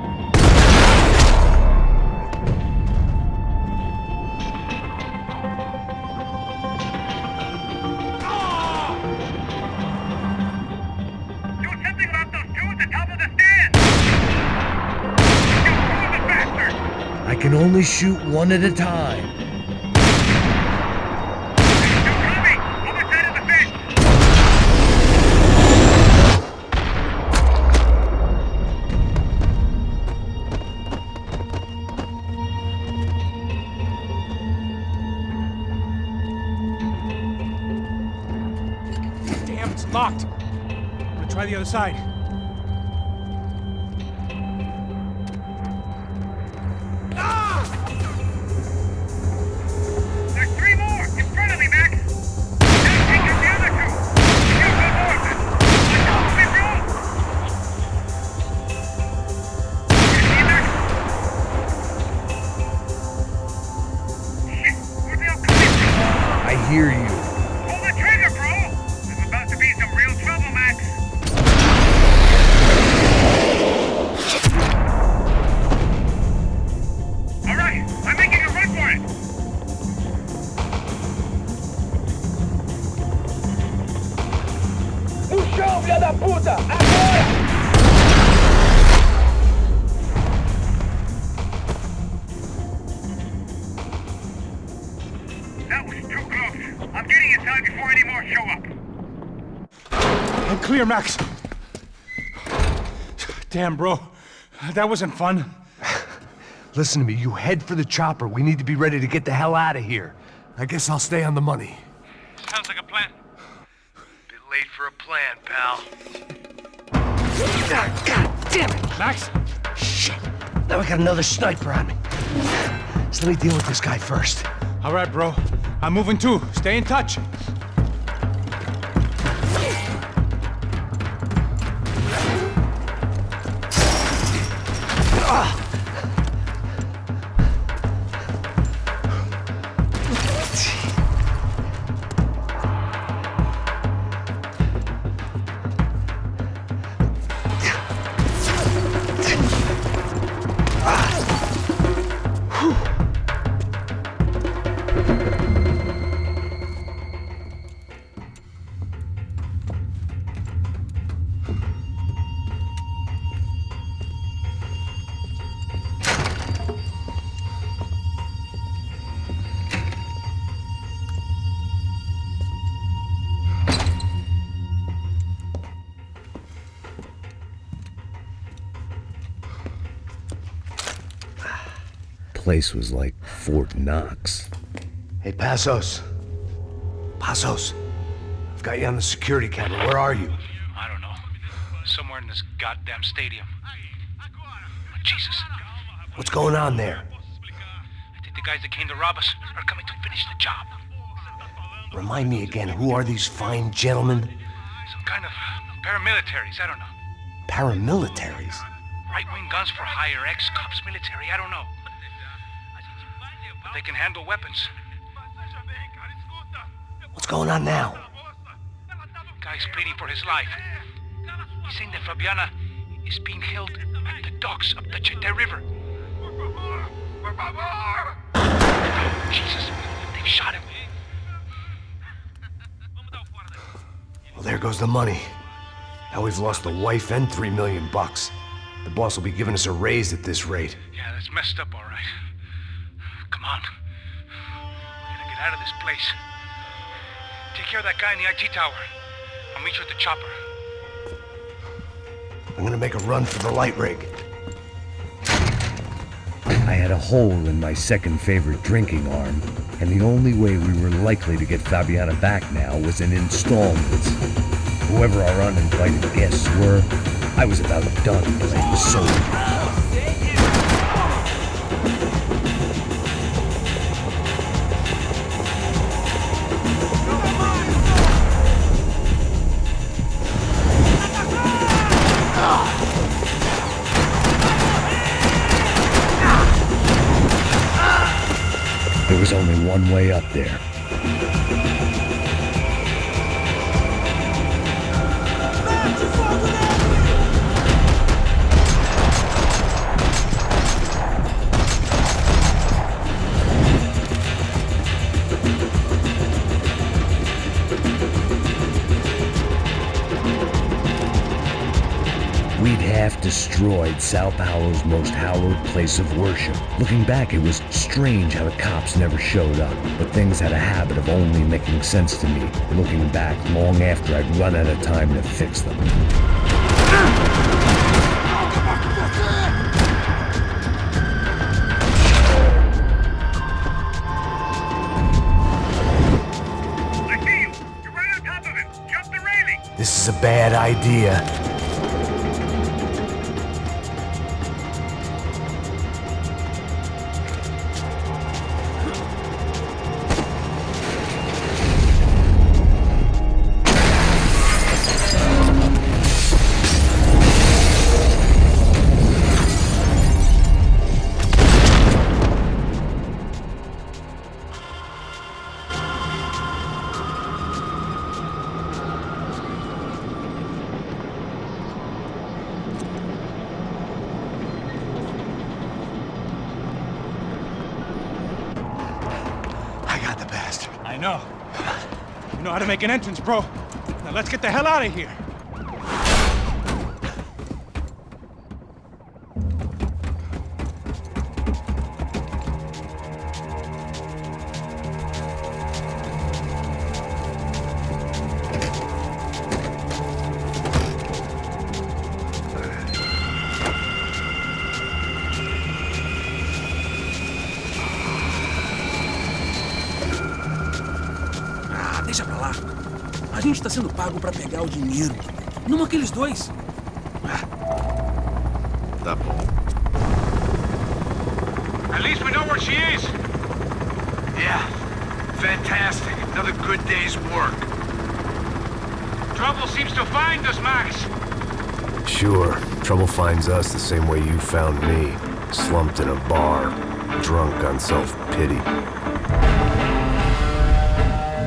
Do something about those two at the top of the stand! Shoot two of the bastards! I can only shoot one at a time. There's two coming! Other side of the fence! Damn, it's locked. I'm gonna try the other side. There's three more! In front of me, Max! Now take out the other two! Shoot the horses! Let go of me, bro! You see, Max? Shit! Where'd they all come from? I hear you. Pull the trigger, bro! There's about to be some real trouble, Max! Alright, I'm making a run for it! here, Max. Damn, bro. That wasn't fun. Listen to me, you head for the chopper. We need to be ready to get the hell out of here. I guess I'll stay on the money. Sounds like a plan. Bit late for a plan, pal. God damn it! Max? Shit. Now we got another sniper on me. So let me deal with this guy first. All right, bro. I'm moving too. Stay in touch. Place was like Fort Knox. Hey, Passos. Passos. I've got you on the security camera. Where are you? I don't know. Somewhere in this goddamn stadium. Jesus. What's going on there? I think the guys that came to rob us are coming to finish the job. Remind me again, who are these fine gentlemen? Some kind of paramilitaries, I don't know. Paramilitaries? Right-wing guns for hire, ex-cops, military, I don't know. But they can handle weapons. What's going on now? Guy's pleading for his life. He's saying that Fabiana is being held at the docks of the Chete River. Jesus, they've shot him. Well, there goes the money. Now we've lost the wife and $3 million. The boss will be giving us a raise at this rate. Yeah, that's messed up, all right. Come on. We gotta get out of this place. Take care of that guy in the IT tower. I'll meet you at the chopper. I'm gonna make a run for the light rig. I had a hole in my second favorite drinking arm, and the only way we were likely to get Fabiana back now was in installments. Whoever our uninvited guests were, I was about done playing soldier. There was only one way up there. We'd half destroyed Sao Paulo's most hallowed place of worship. Looking back, it was strange how the cops never showed up, but things had a habit of only making sense to me, looking back long after I'd run out of time to fix them. I see you! You're right on top of him! Jump the railing! This is a bad idea. I know. You know how to make an entrance, bro. Now let's get the hell out of here. A gente tá sendo pago pra pegar o dinheiro. Não aqueles dois. Tá bom. At least we know where she is. Yeah. Fantastic. Another good day's work. Trouble seems to find us, Max. Sure. Trouble finds us the same way you found me. Slumped in a bar. Drunk on self-pity.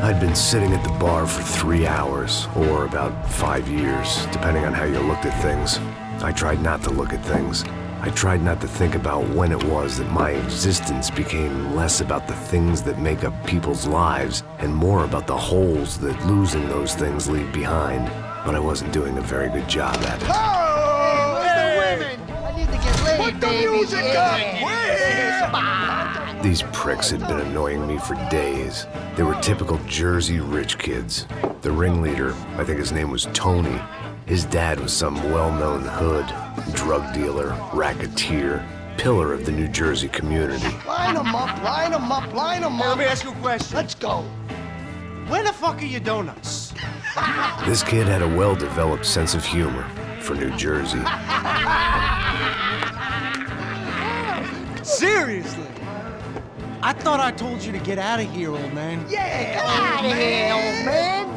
I'd been sitting at the bar for 3 hours, or about 5 years, depending on how you looked at things. I tried not to look at things. I tried not to think about when it was that my existence became less about the things that make up people's lives and more about the holes that losing those things leave behind. But I wasn't doing a very good job at it. Oh, where's the women? I need to get laid, Put the music up! These pricks had been annoying me for days. They were typical Jersey rich kids. The ringleader, I think his name was Tony. His dad was some well-known hood, drug dealer, racketeer, pillar of the New Jersey community. Line them up, line them up, line them up. Let me ask you a question. Let's go. Where the fuck are your donuts? This kid had a well-developed sense of humor for New Jersey. Seriously? I thought I told you to get out of here, old man. Yeah, get out of here, old man.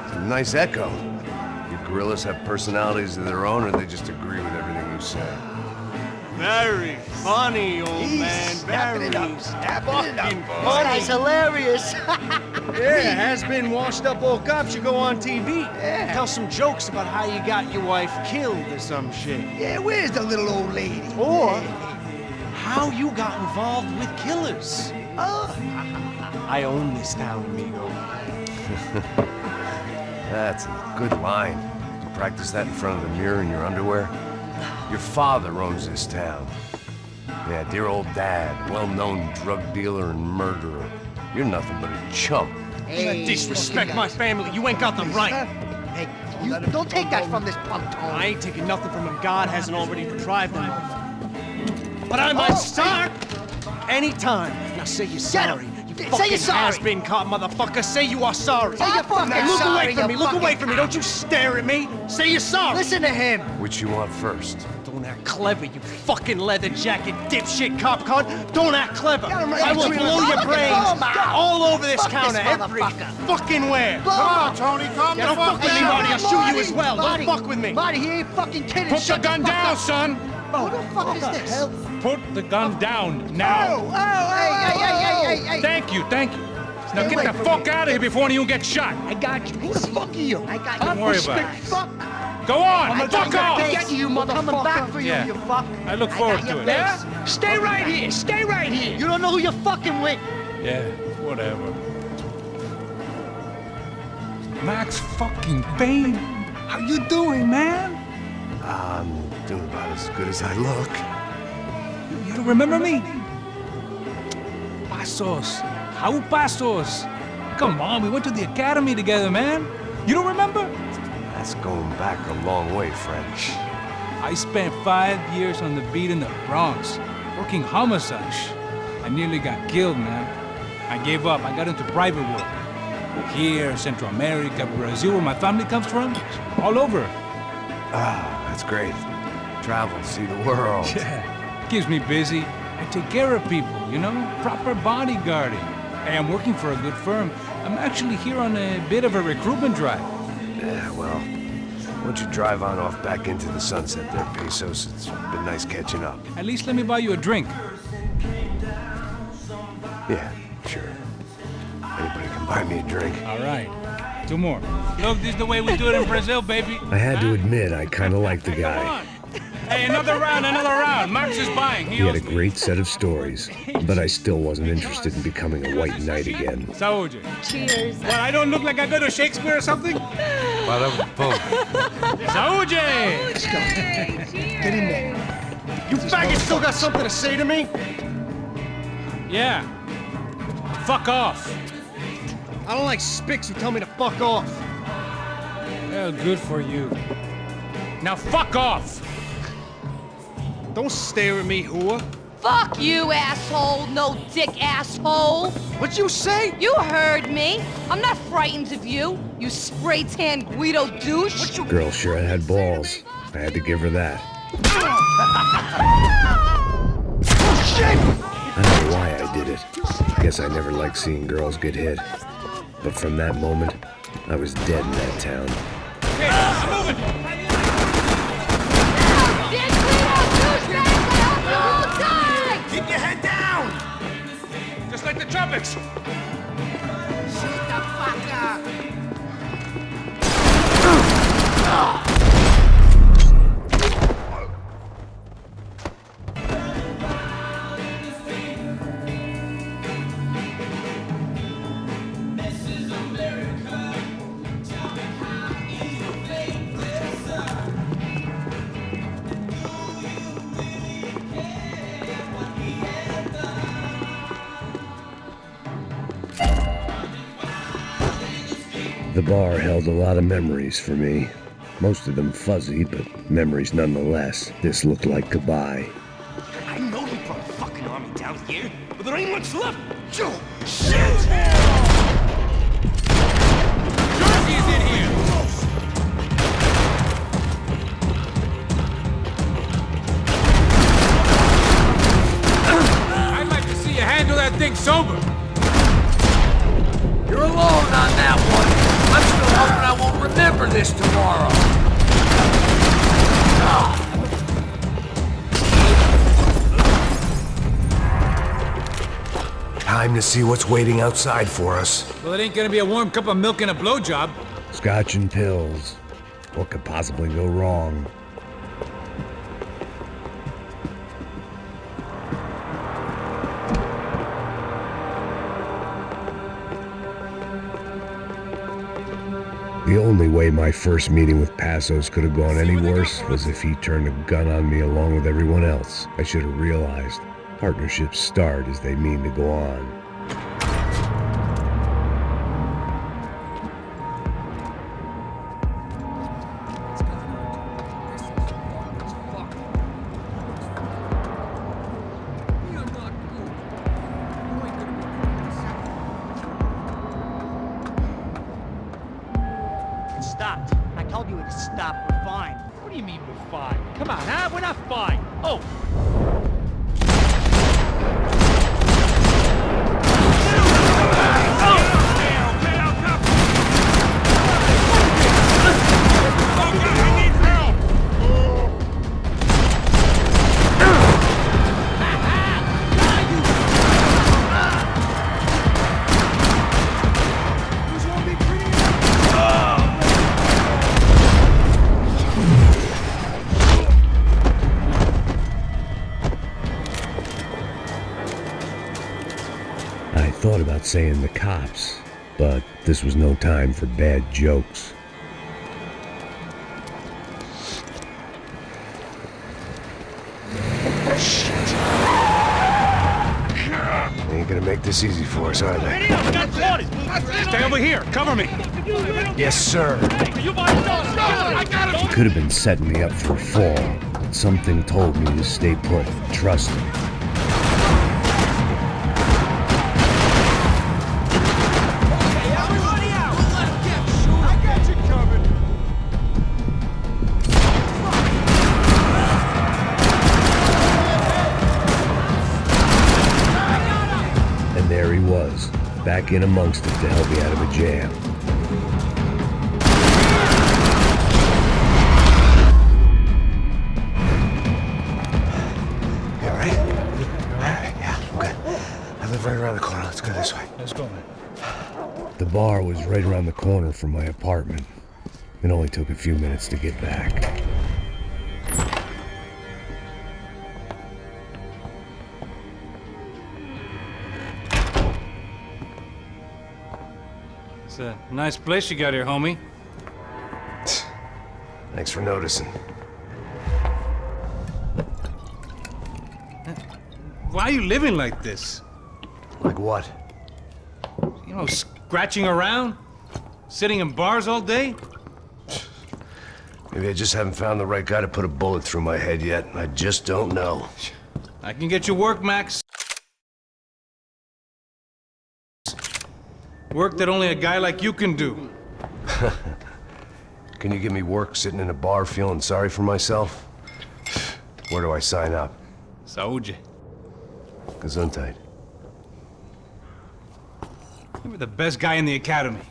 It's a nice echo. You gorillas have personalities of their own, or they just agree with everything you say? Very funny, old man. Very fucking This funny. guy's hilarious. Yeah, has-been washed-up old cop should go on TV. Yeah. Tell some jokes about how you got your wife killed or some shit. Yeah, where's the little old lady? Or how you got involved with killers. I own this town, amigo. That's a good line. You practice that in front of the mirror in your underwear? Your father owns this town. Yeah, dear old dad, well-known drug dealer and murderer. You're nothing but a chump. Hey, Disrespect my family. You ain't got the right. Hey, you don't take that from this punk Tony. I ain't taking nothing from him. God hasn't already deprived him of. But I might start anytime. Now say you're sorry. You Say fucking you're sorry. has-been caught, motherfucker. Say you are sorry. Say you're fucking Look sorry, away from me. you Look fucking- away from me. Don't you stare at me. Say you're sorry. Listen to him. Which you want first? Don't act clever, you fucking leather jacket dipshit cop cunt. Don't act clever. I will blow your brains all over this Fuck this counter every motherfucker. fucking where. Blow Come on, him. Tony, come Don't fuck with me, Marty. I'll shoot you as well. Don't fuck with me. Marty, he ain't fucking kidding. Put the Shut gun fuck down, up. son! Who the fuck is this? Put the gun down now! Hey. Thank you, thank you. Now Stay get away the from fuck me. out of here before you get shot! I got you. Who the fuck are you? I got you. Don't worry about it. Fuck. Go on! I'm Fuck off! get you, motherfucker. Coming back for you, Yeah. you fuck. I look forward got to your it. face. Yeah? Stay right here. Stay right here. You don't know who you're fucking with. Yeah, whatever. Max fucking Payne! How you doing, man? I'm doing about as good as I look. You don't remember me? Pasos. How Pasos? Come on, we went to the academy together, man. You don't remember? That's going back a long way, French. I spent 5 years on the beat in the Bronx, working homicide. I nearly got killed, man. I gave up. I got into private work. Here, Central America, Brazil, where my family comes from, all over. Ah, that's great. Travel, see the world. Yeah, keeps me busy. I take care of people, you know? Proper bodyguarding. Hey, I'm working for a good firm. I'm actually here on a bit of a recruitment drive. Yeah, well, why don't you drive on off back into the sunset there, Pesos? It's been nice catching up. At least let me buy you a drink. Yeah, sure. Anybody can buy me a drink. All right. 2 more. Look, this is the way we do it in Brazil, baby. I had to admit, I kind of liked the Come guy. on. Hey, another round, another round. Max is buying. He had a great set of stories, but I still wasn't interested in becoming a white knight again. Saúde. Cheers. What, I don't look like I go to Shakespeare or something? Saúde! Get in there. You faggot still got something to say to me? Yeah. Fuck off. I don't like spics who tell me to fuck off. Well, good for you. Now fuck off. Don't stare at me, whore. Fuck you, asshole! No dick asshole! What'd you say? You heard me! I'm not frightened of you, you spray-tan Guido douche! Girl sure had balls. I had to give her that. I don't know why I did it. I guess I never liked seeing girls get hit. But from that moment, I was dead in that town. Okay, I'm moving! Keep your head down! Just like the tropics! Shut the fuck up! The bar held a lot of memories for me. Most of them fuzzy, but memories nonetheless. This looked like goodbye. I know you brought a fucking army down here, but there ain't much left. Shit! Jersey's in here! I'd like to see you handle that thing sober. You're alone on that one. I'm still hoping I won't remember this tomorrow. Time to see what's waiting outside for us. Well, it ain't gonna be a warm cup of milk and a blowjob. Scotch and pills. What could possibly go wrong? The only way my first meeting with Passos could have gone any worse was if he turned a gun on me along with everyone else. I should have realized. Partnerships start as they mean to go on. Stopped. I told you to stop. We're fine. What do you mean we're fine? Come on, huh? We're not fine. Oh. I thought about saying the cops, but this was no time for bad jokes. They ain't gonna make this easy for us, are they? Stay over here. Cover me. Yes, sir. He could have been setting me up for a fall, but something told me to stay put. Trust me. And there he was, back in amongst it to help me out of a jam. You all right? All right, yeah, I'm good. I live right around the corner. Let's go this way. Let's go, man. The bar was right around the corner from my apartment. It only took a few minutes to get back. It's a nice place you got here, homie. Thanks for noticing. Why are you living like this? Like what? You know, scratching around? Sitting in bars all day? Maybe I just haven't found the right guy to put a bullet through my head yet. I just don't know. I can get you work, Max. Work that only a guy like you can do. Can you give me work sitting in a bar feeling sorry for myself? Where do I sign up? Saúde. Gesundheit. You were the best guy in the academy.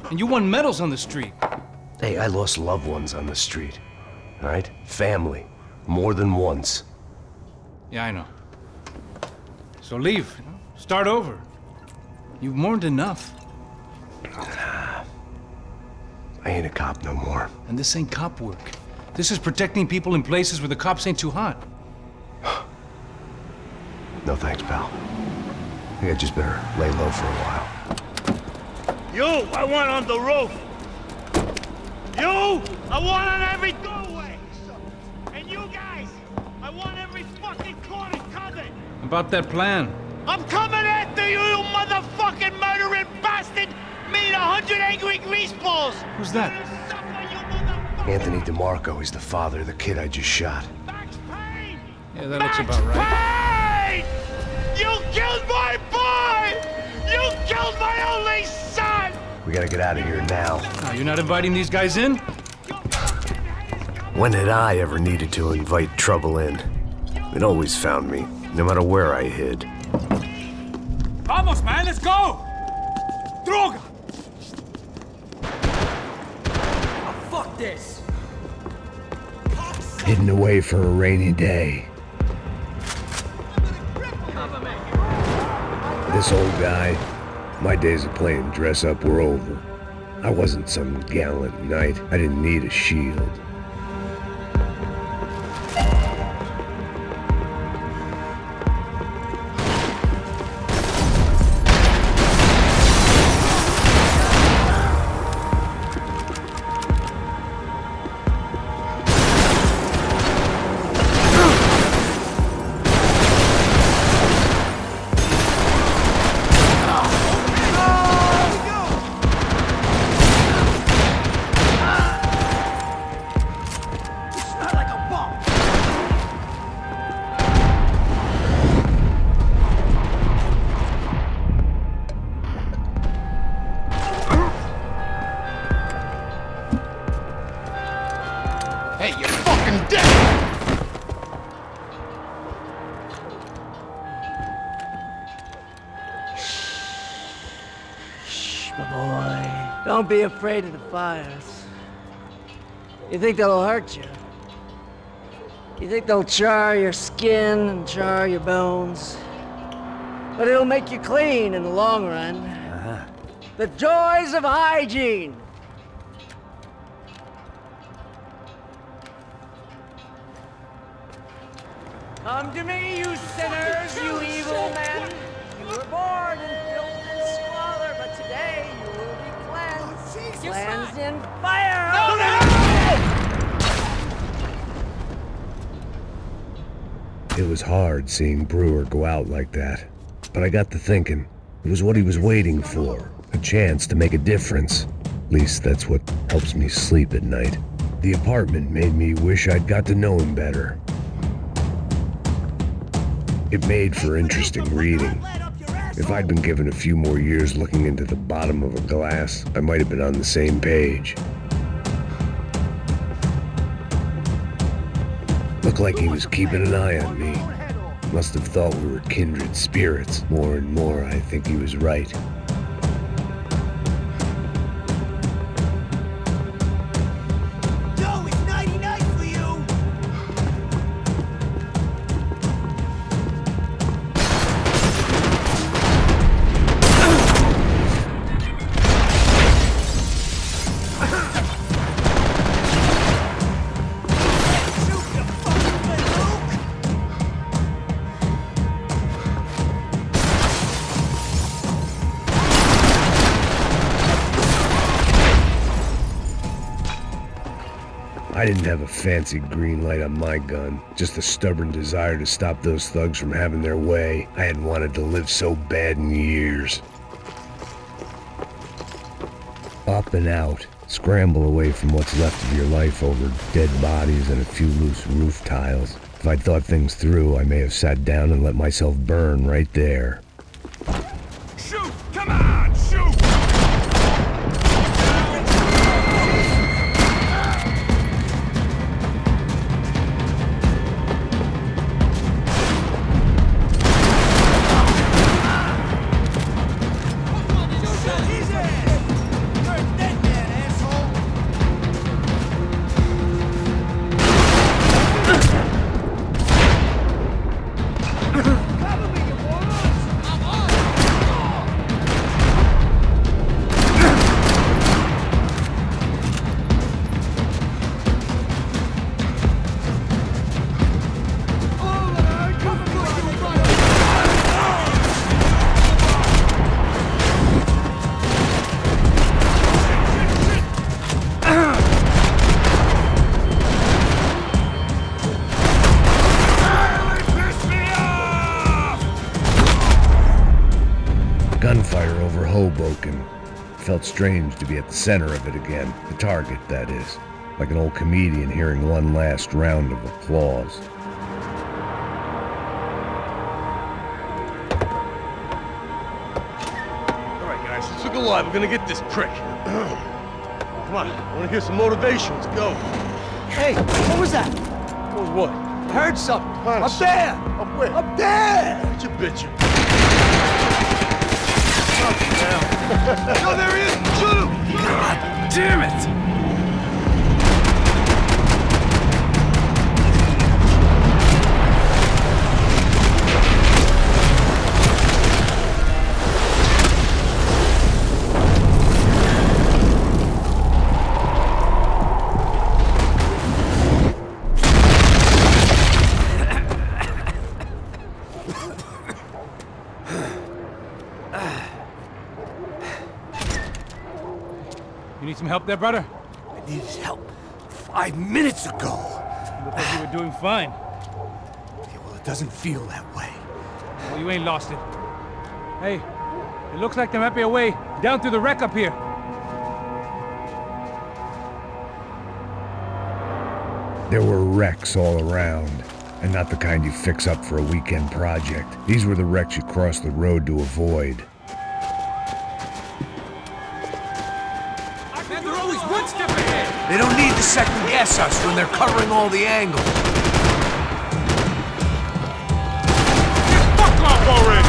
And you won medals on the street. Hey, I lost loved ones on the street. All right? Family. More than once. Yeah, I know. So leave. You know? Start over. You've mourned enough. I ain't a cop no more. And this ain't cop work. This is protecting people in places where the cops ain't too hot. No thanks, pal. I think I just better lay low for a while. You, I want on the roof. You, I want on every doorway. And you guys, I want every fucking corner covered. About that plan. I'm coming after you, you motherfucking murdering bastard! Me and 100 angry greaseballs! Who's that? Anthony DeMarco. He's the father of the kid I just shot. Max Payne! Yeah, that looks about right. Payne! You killed my boy! You killed my only son! We gotta get out of here now. Now, you're not inviting these guys in? When had I ever needed to invite trouble in? It always found me, no matter where I hid. Vamos, man, let's go! Droga! Oh, fuck this! Hidden away for a rainy day. This old guy, my days of playing dress up were over. I wasn't some gallant knight. I didn't need a shield. Hey, you're fucking dead! Shh, my boy. Don't be afraid of the fires. You think they'll hurt you? You think they'll char your skin and char your bones? But it'll make you clean in the long run. The joys of hygiene! Come to me, you sinners, you evil men! You were born in filth and squalor, but today you will be cleansed. Cleansed in fire! It was hard seeing Brewer go out like that. But I got to thinking, it was what he was waiting for. A chance to make a difference. At least that's what helps me sleep at night. The apartment made me wish I'd got to know him better. It made for interesting reading. If I'd been given a few more years looking into the bottom of a glass, I might have been on the same page. Looked like he was keeping an eye on me. Must have thought we were kindred spirits. More and more, I think he was right. I didn't have a fancy green light on my gun, just a stubborn desire to stop those thugs from having their way. I hadn't wanted to live so bad in years. Up and out, scramble away from what's left of your life over dead bodies and a few loose roof tiles. If I'd thought things through, I may have sat down and let myself burn right there. Shoot! Come on! Shoot! Gunfire over Hoboken. Felt strange to be at the center of it again. The target, that is. Like an old comedian hearing one last round of applause. Alright guys, let's look alive. We're gonna get this prick. Come on, I wanna hear some motivation. Let's go. Hey, what was that? What was what? I heard something. Up there! Up where? Up there! What you bitching? No, there he is! Shoot him! God damn it! You need some help there, brother? I needed help 5 minutes ago. You look like you were doing fine. Yeah, well, it doesn't feel that way. Well, you ain't lost it. Hey, it looks like there might be a way down through the wreck up here. There were wrecks all around, and not the kind you fix up for a weekend project. These were the wrecks you cross the road to avoid. They're always one step ahead. They don't need to second guess us when they're covering all the angles. Fuck off already!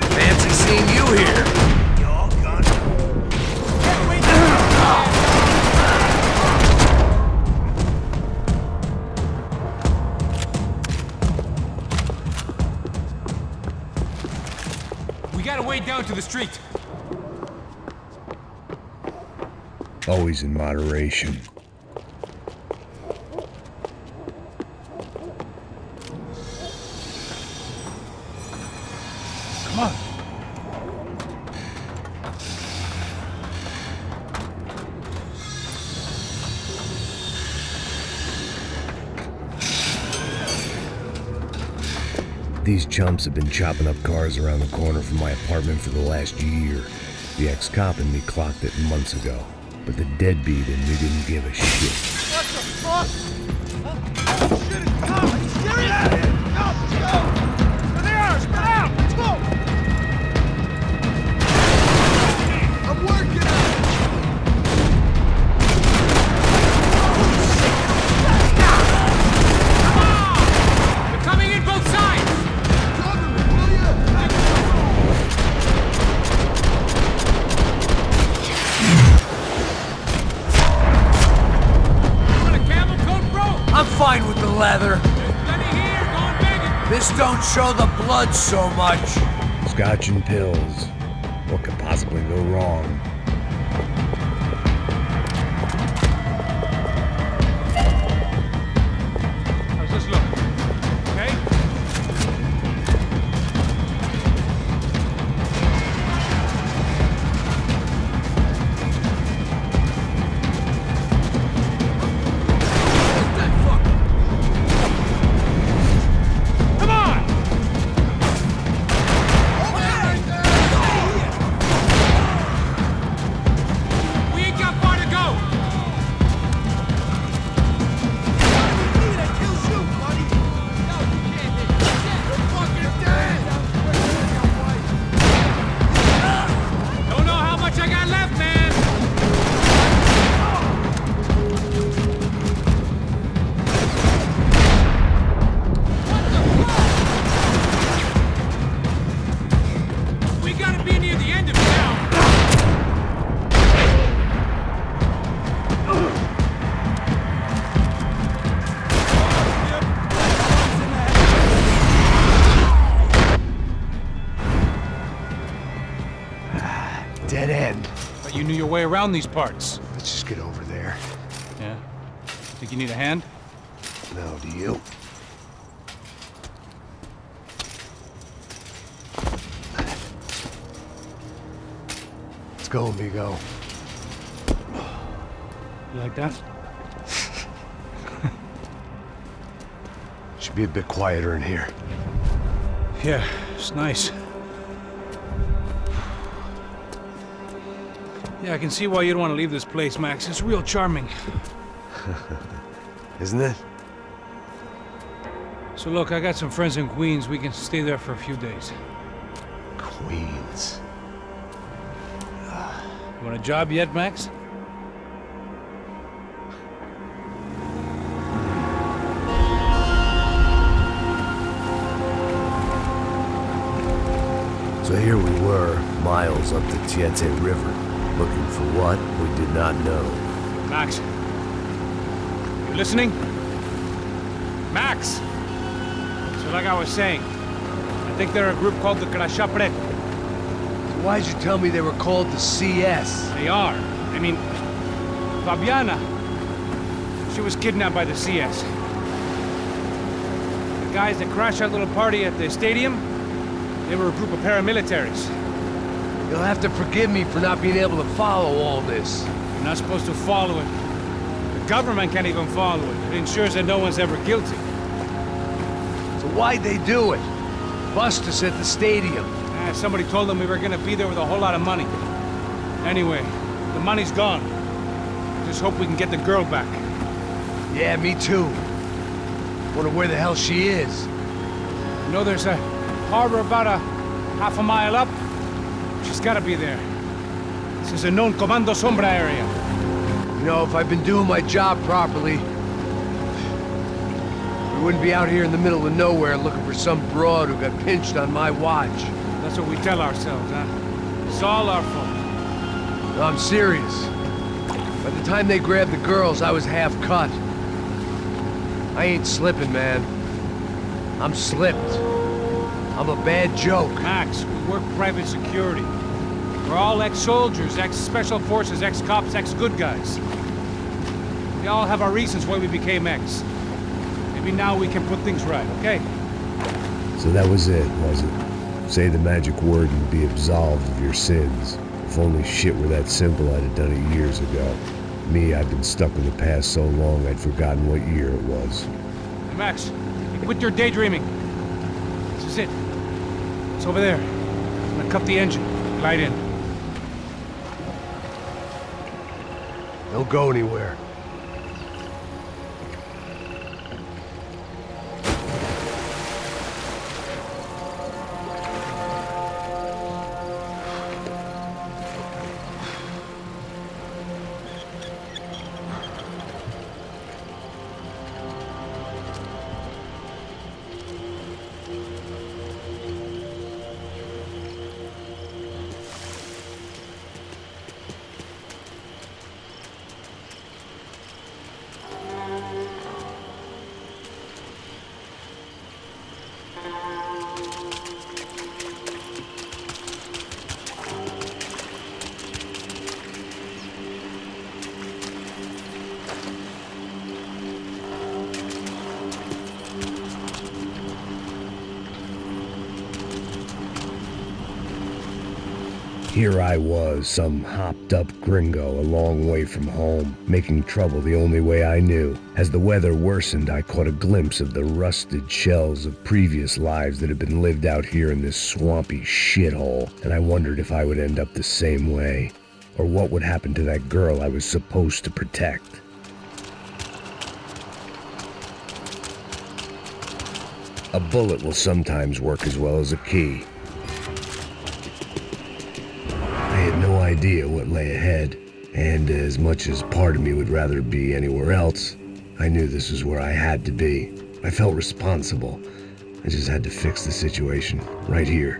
Fancy seeing you here. We gotta wade down to the street. Always in moderation. Come on. These chumps have been chopping up cars around the corner from my apartment for the last year. The ex-cop in me clocked it months ago, but the deadbeat in me didn't give a shit. What the fuck? Shit is coming! Are you serious? Go! Let's go! There they are! Spread out! Let's go! I'm working on it! Come on! They're coming in both sides! Cover me, will ya? fine with the leather. This don't show the blood so much. Scotch and pills. What could possibly go wrong? How's this look? Okay? Come on! We ain't got far to go! Don't know how much I got left, man! We gotta be near the end of it now! Dead end. But you knew your way around these parts. Let's just get over there. Yeah? Think you need a hand? No, do you? Let's go, amigo. You like that? Should be a bit quieter in here. Yeah, it's nice. Yeah, I can see why you'd want to leave this place, Max. It's real charming. Isn't it? So look, I got some friends in Queens. We can stay there for a few days. Queens. You want a job yet, Max? So here we were, miles up the Tiete River, looking for what we did not know. Max. You listening? Max! So like I was saying, I think they're a group called the Prepárate. Why'd you tell me they were called the CS? They are. I mean, Fabiana, she was kidnapped by the CS. The guys that crashed that little party at the stadium, they were a group of paramilitaries. You'll have to forgive me for not being able to follow all this. You're not supposed to follow it. The government can't even follow it. It ensures that no one's ever guilty. So why'd they do it? Bust us at the stadium. Somebody told them we were gonna be there with a whole lot of money. Anyway, the money's gone. Just hope we can get the girl back. Yeah, me too. Wonder where the hell she is. You know, there's a harbor about a half a mile up. She's gotta be there. This is a known Comando Sombra area. You know, if I'd been doing my job properly, we wouldn't be out here in the middle of nowhere looking for some broad who got pinched on my watch. That's what we tell ourselves, huh? It's all our fault. No, I'm serious. By the time they grabbed the girls, I was half cut. I ain't slipping, man. I'm slipped. I'm a bad joke. Max, we work private security. We're all ex-soldiers, ex-special forces, ex-cops, ex-good guys. We all have our reasons why we became ex. Maybe now we can put things right, okay? So that was it, was it? Say the magic word and be absolved of your sins. If only shit were that simple, I'd have done it years ago. Me, I've been stuck in the past so long I'd forgotten what year it was. Hey, Max, quit your daydreaming. This is it. It's over there. I'm gonna cut the engine. Glide in. Don't go anywhere. here I was, some hopped-up gringo a long way from home, making trouble the only way I knew. As the weather worsened, I caught a glimpse of the rusted shells of previous lives that had been lived out here in this swampy shithole, and I wondered if I would end up the same way, or what would happen to that girl I was supposed to protect. A bullet will sometimes work as well as a key. I had no idea what lay ahead, and as much as part of me would rather be anywhere else, I knew this was where I had to be. I felt responsible. I just had to fix the situation, right here.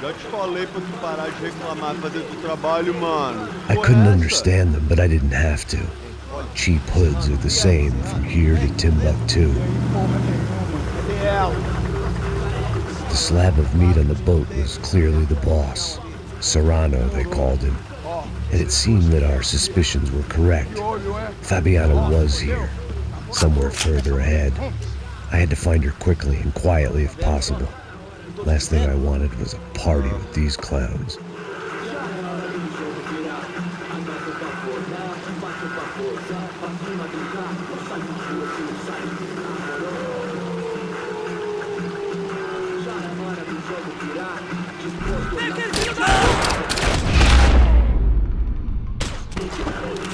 Já te falei pra tu parar de reclamar pra dentro do trabalho, mano. I couldn't understand them, but I didn't have to. Cheap hoods are the same from here to Timbuktu. The slab of meat on the boat was clearly the boss. Serrano, they called him. And it seemed that our suspicions were correct. Fabiana was here, somewhere further ahead. I had to find her quickly and quietly if possible. Last thing I wanted was a party with these clowns.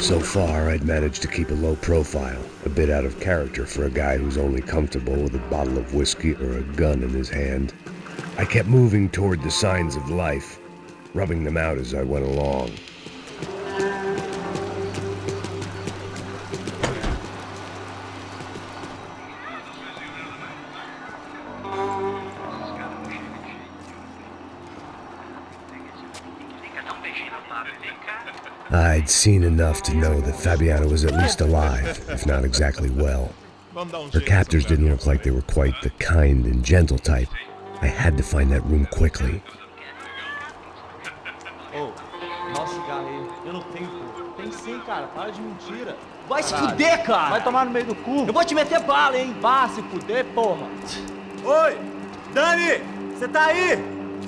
So far, I'd managed to keep a low profile, a bit out of character for a guy who's only comfortable with a bottle of whiskey or a gun in his hand. I kept moving toward the signs of life, rubbing them out as I went along. I'd seen enough to know that Fabiana was at least alive, if not exactly well. Her captors didn't look like they were quite the kind and gentle type. I had to find that room quickly. Oh, nossa, cigarro aí. Eu não tenho, pô. Tem sim, cara. Para de mentira. Vai se fuder, cara! Vai tomar no meio do cu. Eu vou te meter bala, hein? Vá se fuder, porra. Oi! Dani! Você tá aí?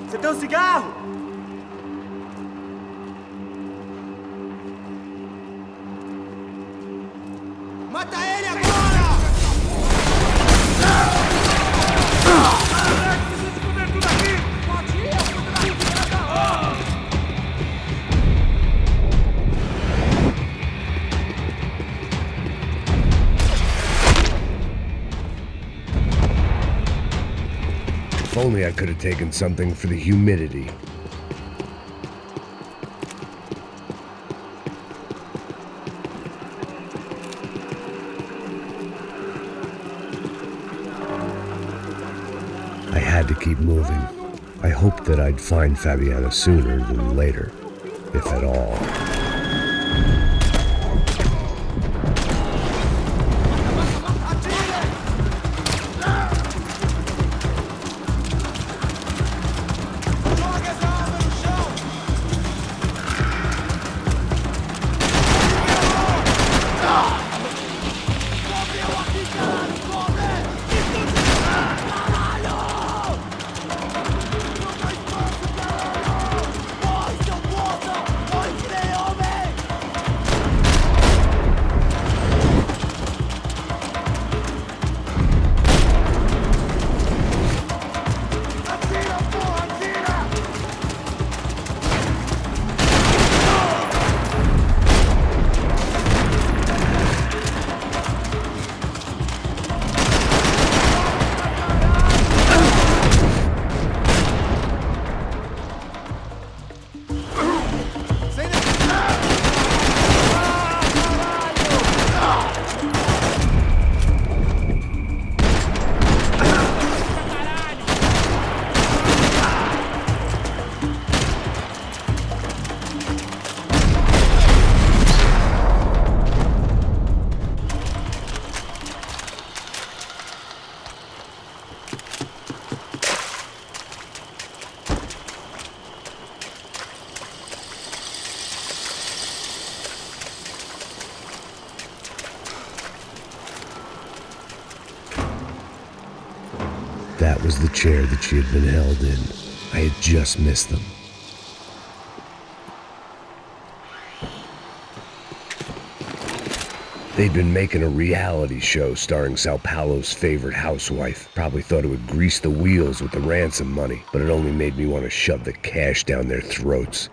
Você tem um cigarro? Mata ele agora! If only I could have taken something for the humidity. I had to keep moving. I hoped that I'd find Fabiana sooner than later, if at all. was the chair that she had been held in. I had just missed them. They'd been making a reality show starring Sao Paulo's favorite housewife. Probably thought it would grease the wheels with the ransom money, but it only made me want to shove the cash down their throats.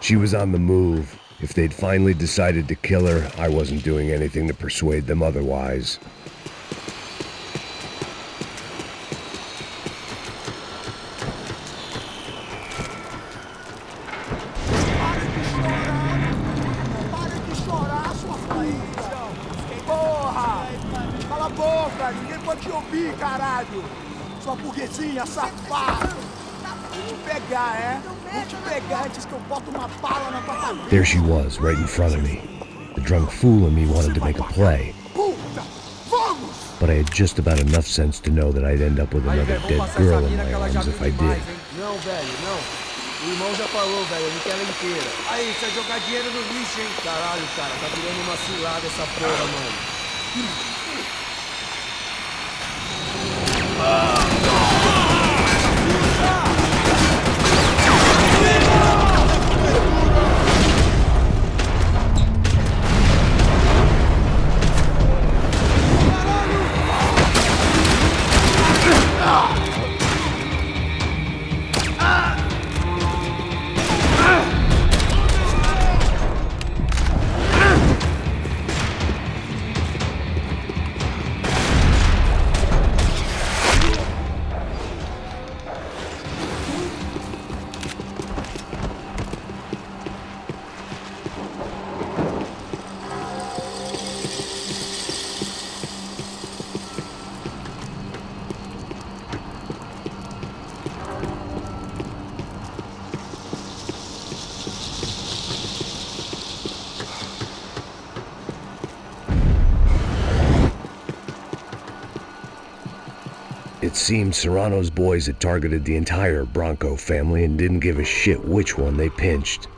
She was on the move. If they'd finally decided to kill her, I wasn't doing anything to persuade them otherwise. Caralho! Sua burguesinha safada! Vou te pegar, é? Vou te pegar antes que eu boto uma bala na tua cabeça. There she was, right in front of me. The drunk fool in me wanted to make a play. But I had just about enough sense to know that I'd end up with another dead girl in my arms if I did. Não, velho, não. O irmão já falou, velho, eu não quero ela inteira. Aí, você vai jogar dinheiro no lixo, hein? Caralho, cara, tá virando uma cilada essa porra, mano. It seemed Serrano's boys had targeted the entire Bronco family and didn't give a shit which one they pinched.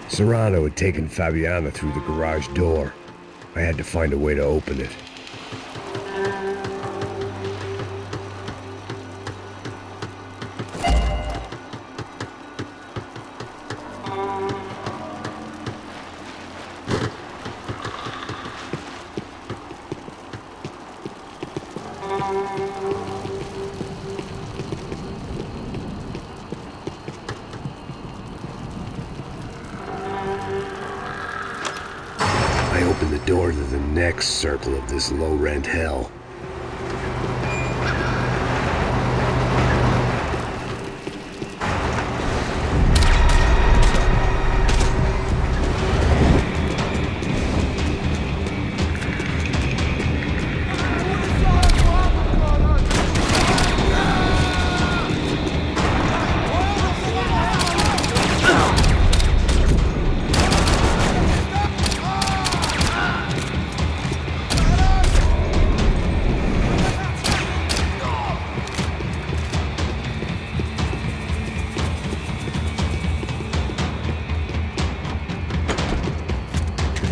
Serrano had taken Fabiana through the garage door. I had to find a way to open it. I opened the door to the next circle of this low-rent hell.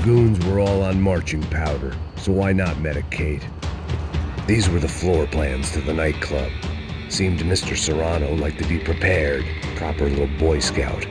Goons were all on marching powder, so why not medicate? These were the floor plans to the nightclub. Seemed to Mr. Serrano like to be prepared, proper little Boy Scout.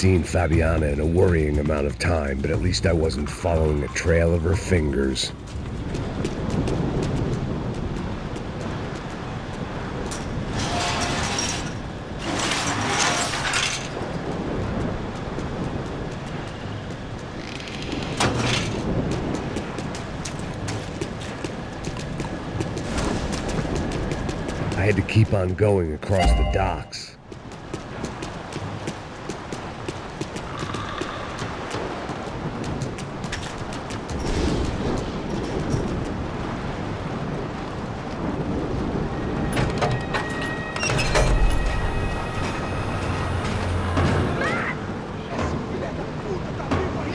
seen Fabiana in a worrying amount of time, but at least I wasn't following a trail of her fingers. I had to keep on going across the docks.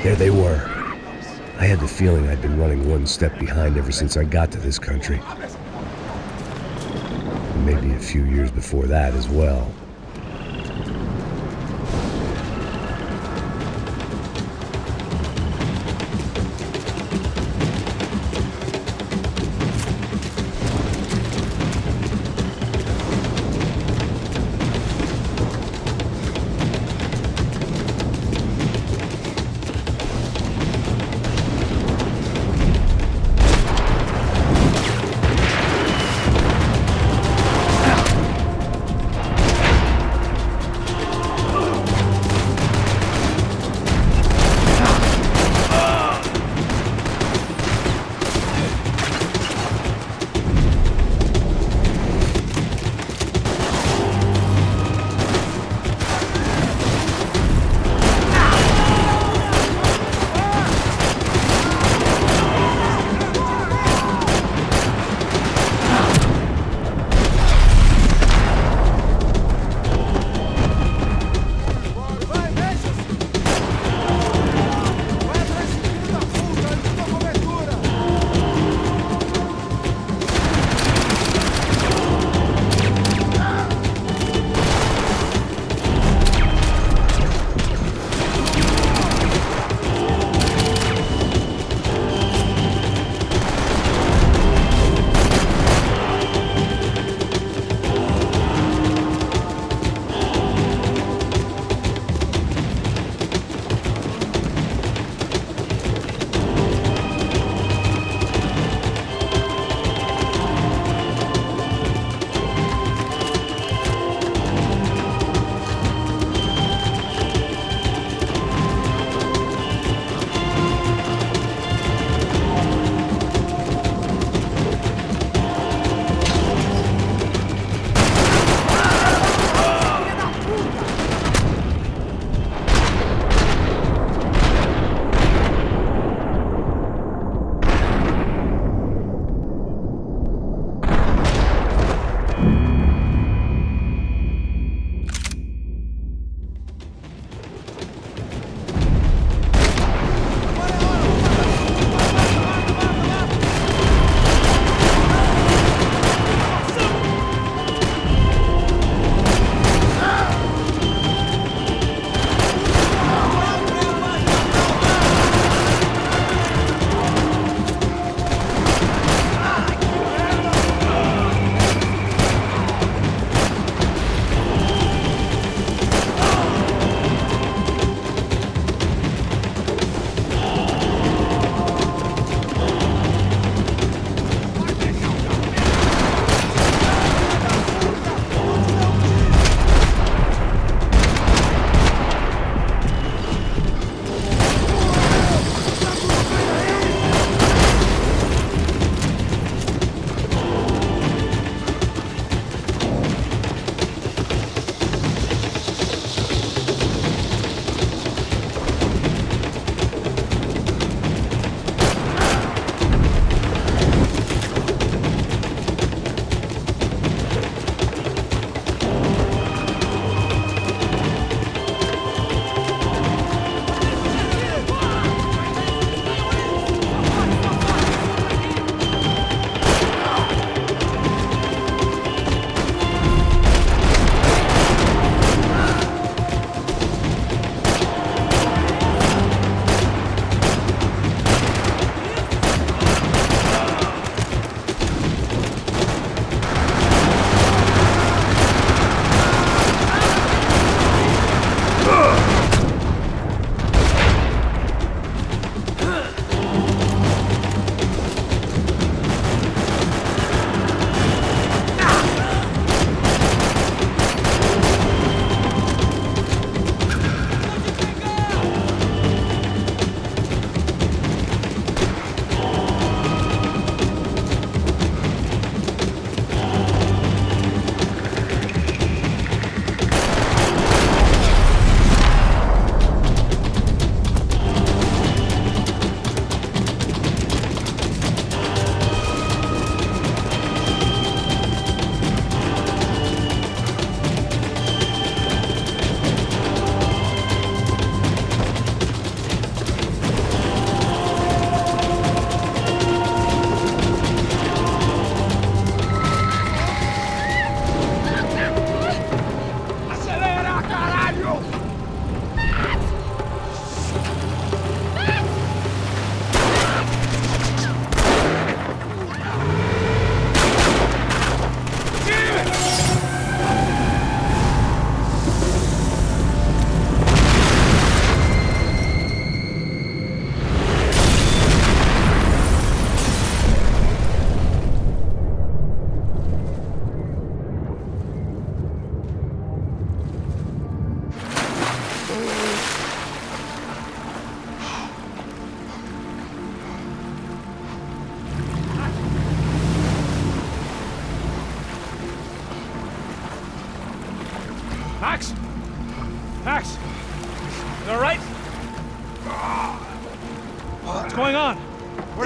There they were. I had the feeling I'd been running one step behind ever since I got to this country. Maybe a few years before that as well.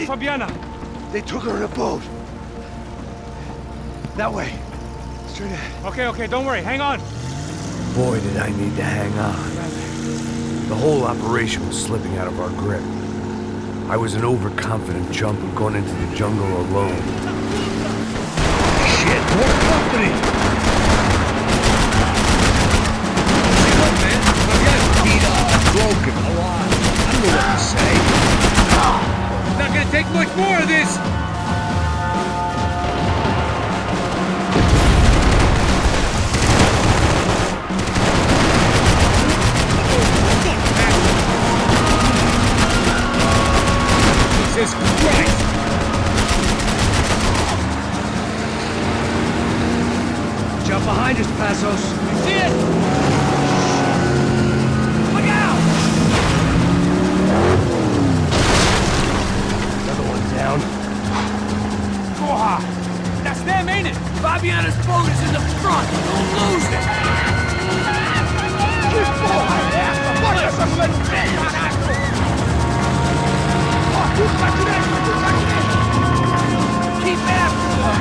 Where's Fabiana? They took her in a boat. That way. Straight ahead. Okay, don't worry. Hang on. Boy, did I need to hang on. The whole operation was slipping out of our grip. I was an overconfident chump who'd gone into the jungle alone. Shit, more company! See what, man? Fabiana's beat up, broken, alive. I don't know what to say. It's not gonna take much more of this. Jesus Christ! Jump behind us, Passos. I see it! Look out! Another one down. Porra! That's them, ain't it? Fabiana's boat is in the front. Don't lose it. Que porra é essa? Bota essa sua caralho! Puxa direito! Keep after them!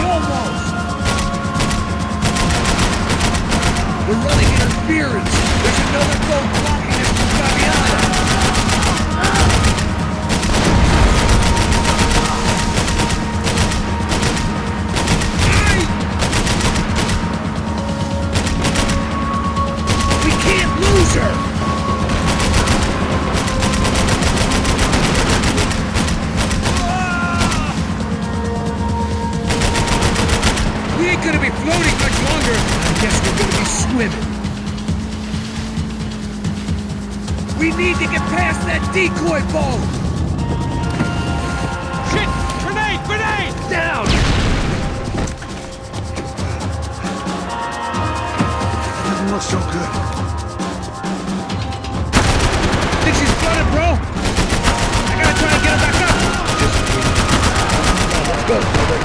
Almost! We're running interference! There's another boat blocking us from Fabiana! We can't lose her! We ain't gonna be floating much longer. I guess we're gonna be swimming. We need to get past that decoy boat! Shit! Grenade! Grenade! Down! Doesn't look so good. Think she's flooded, bro? I gotta try to get her back up. Let's go, brother.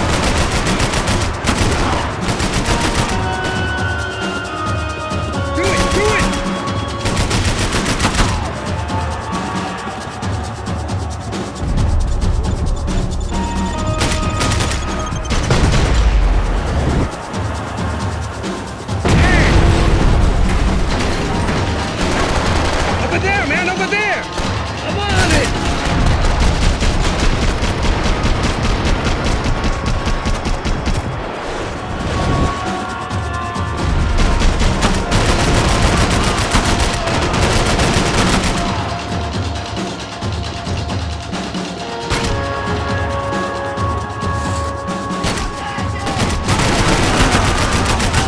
Do it! Do it! Over there, man! Over there! I'm on it!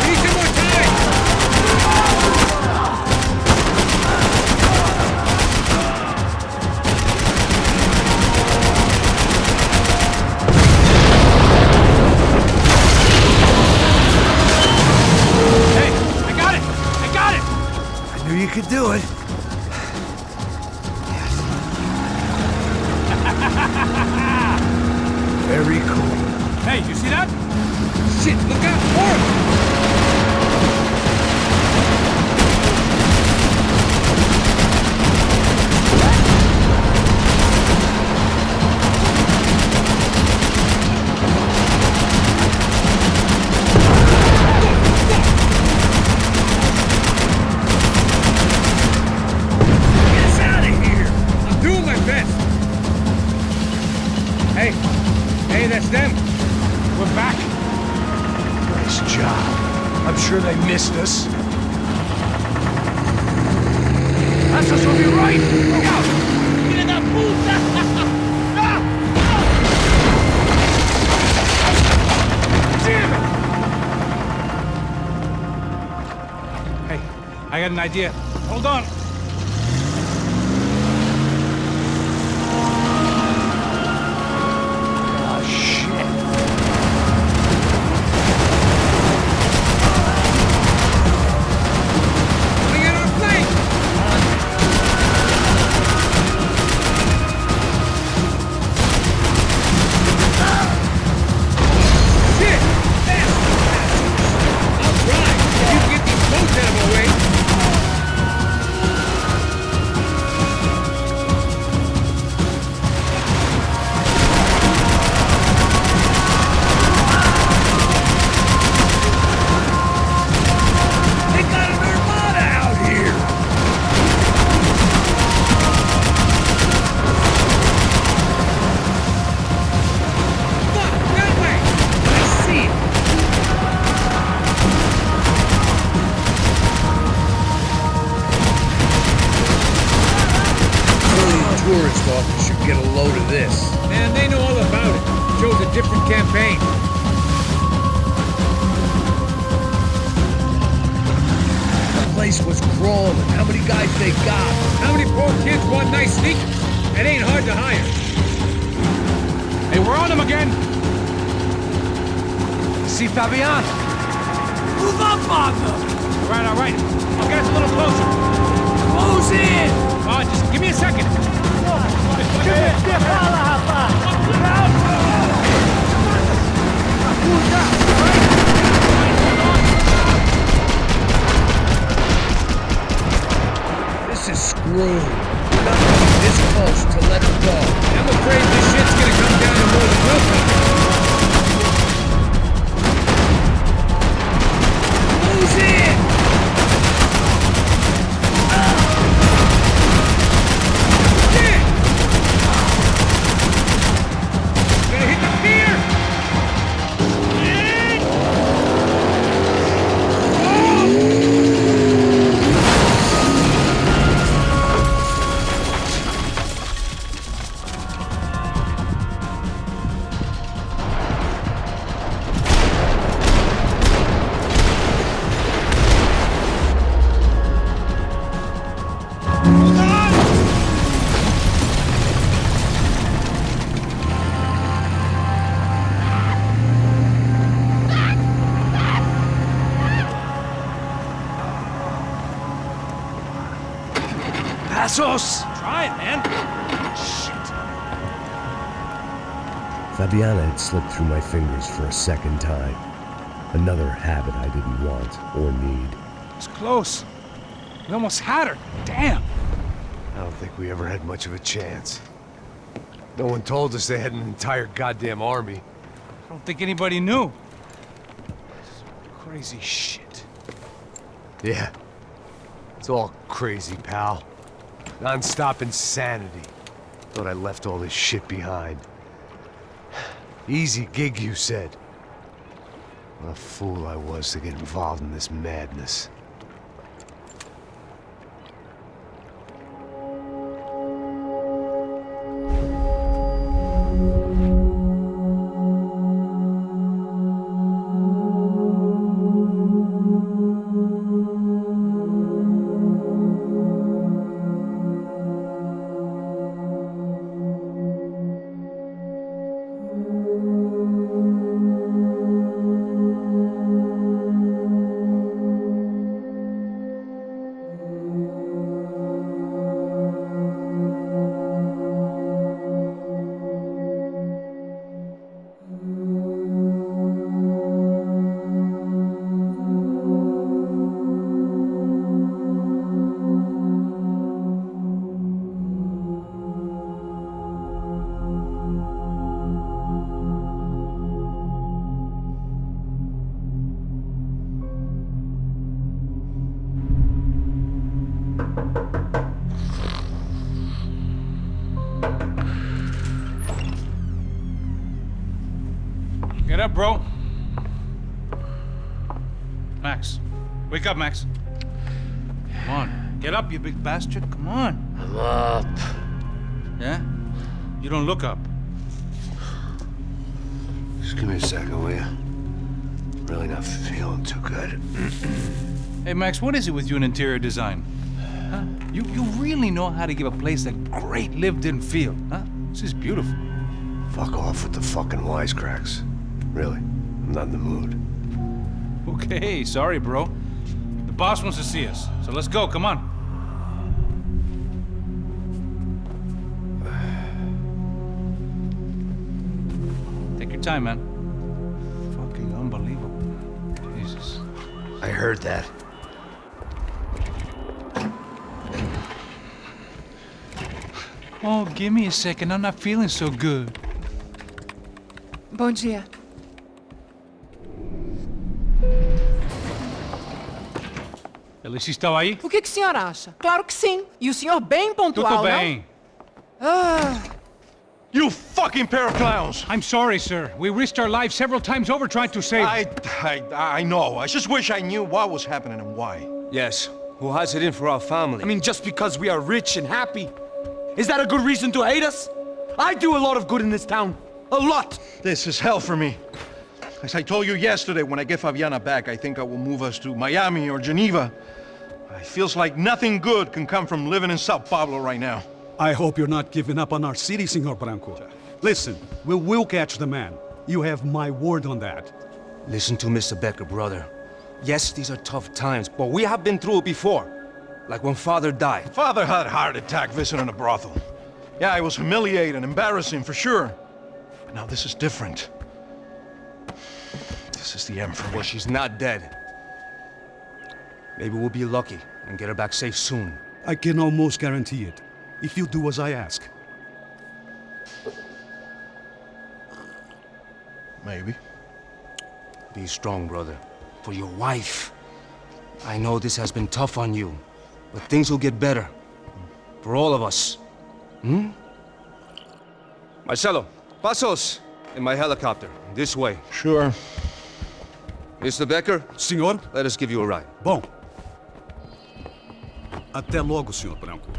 We need some more time! Hey, I got it! I got it! I knew you could do it. Very cool. Hey, you see that? Shit, look out! More! Get us out of here! I'm doing my best. Hey, that's them. We're back. Nice job. I'm sure they missed us. Passos will be right! Look out! Get in that puta! Damn it! Hey, I got an idea. Hold on. Oh, shit. Bring in our plane! Shit! Fast! All right, if you can get these boats out of our way. thought you should get a load of this. Man, they know all about it. Shows a different campaign. The place was crawling. How many guys they got? How many poor kids want nice sneakers? It ain't hard to hire. Hey, we're on them again. See Fabian? Move up, Father! All right. I'll get us a little closer. Close in! Just give me a second. This is screwed. We're not coming this close to let her go. I'm afraid this shit's gonna come down to more than we'll come. Close in! Passos! Try it, man. Shit. Fabiana had slipped through my fingers for a second time. Another habit I didn't want or need. It's close. We almost had her. Damn. I don't think we ever had much of a chance. No one told us they had an entire goddamn army. I don't think anybody knew. Crazy shit. Yeah. It's all crazy, pal. Non-stop insanity. Thought I left all this shit behind. Easy gig, you said. What a fool I was to get involved in this madness. Get up, bro. Max. Wake up, Max. Come on. Get up, you big bastard. Come on. I'm up. Yeah? You don't look up. Just give me a second, will you? Really not feeling too good. Hey, Max, what is it with you and interior design? Huh? You really know how to give a place a great lived-in feel, huh? This is beautiful. Fuck off with the fucking wisecracks. Really, I'm not in the mood. Okay, sorry, bro. The boss wants to see us, so let's go, come on. Take your time, man. Fucking unbelievable. Jesus. I heard that. Oh, give me a second. I'm not feeling so good. Bom dia. Alice estava aí? O que o senhor acha? Claro que sim. E o senhor bem pontual, Tudo bem. não? Ah. You fucking pair of clowns! I'm sorry, sir. We risked our lives several times over trying to save... I know. I just wish I knew what was happening and why. Yes. Who has it in for our family? I mean, just because we are rich and happy, Is that a good reason to hate us? I do a lot of good in this town. A lot! This is hell for me. As I told you yesterday, when I get Fabiana back, I think I will move us to Miami or Geneva. It feels like nothing good can come from living in Sao Paulo right now. I hope you're not giving up on our city, Senor Branco. Listen, we will catch the man. You have my word on that. Listen to Mr. Becker, brother. Yes, these are tough times, but we have been through it before. Like when Father died. Father had a heart attack visiting a brothel. Yeah, it was humiliating, embarrassing, for sure. But now this is different. This is the end for me. Well, she's not dead. Maybe we'll be lucky and get her back safe soon. I can almost guarantee it, if you do as I ask. Maybe. Be strong, brother. For your wife. I know this has been tough on you, but things will get better. For all of us. Hmm? Marcelo, pasos in my helicopter. This way. Sure. Mr. Becker? Senhor? Let us give you a ride. Bom. Até logo, Senhor Branco.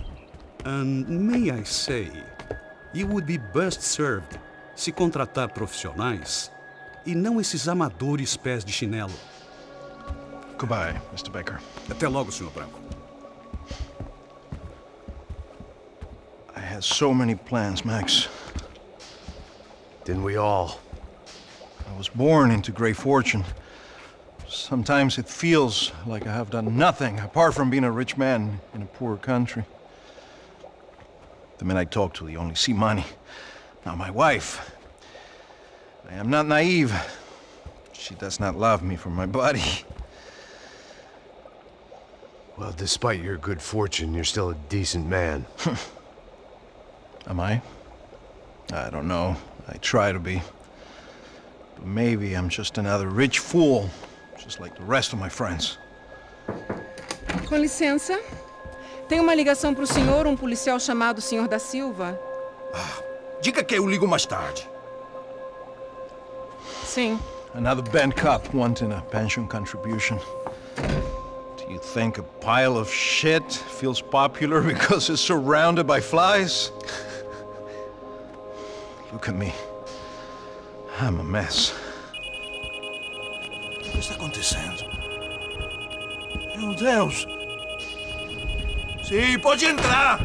And may I say, you would be best served se contratar profissionais e não esses amadores pés de chinelo. Goodbye, Mr. Becker. Até logo, Senhor Branco. I had so many plans, Max. Didn't we all? I was born into great fortune. Sometimes it feels like I have done nothing apart from being a rich man in a poor country. The men I talk to, they only see money. Now my wife, I am not naive. She does not love me for my body. Well, despite your good fortune, you're still a decent man. Am I? I don't know. I try to be. But maybe I'm just another rich fool, just like the rest of my friends. Com licença. Tem uma ligação para o senhor, um policial chamado Senhor da Silva. Diga que eu ligo mais tarde. Sim. Another bent cop wanting a pension contribution. Do you think a pile of shit feels popular because it's surrounded by flies? Look at me. I'm a mess. O que está acontecendo? Meu Deus! Sim, pode entrar!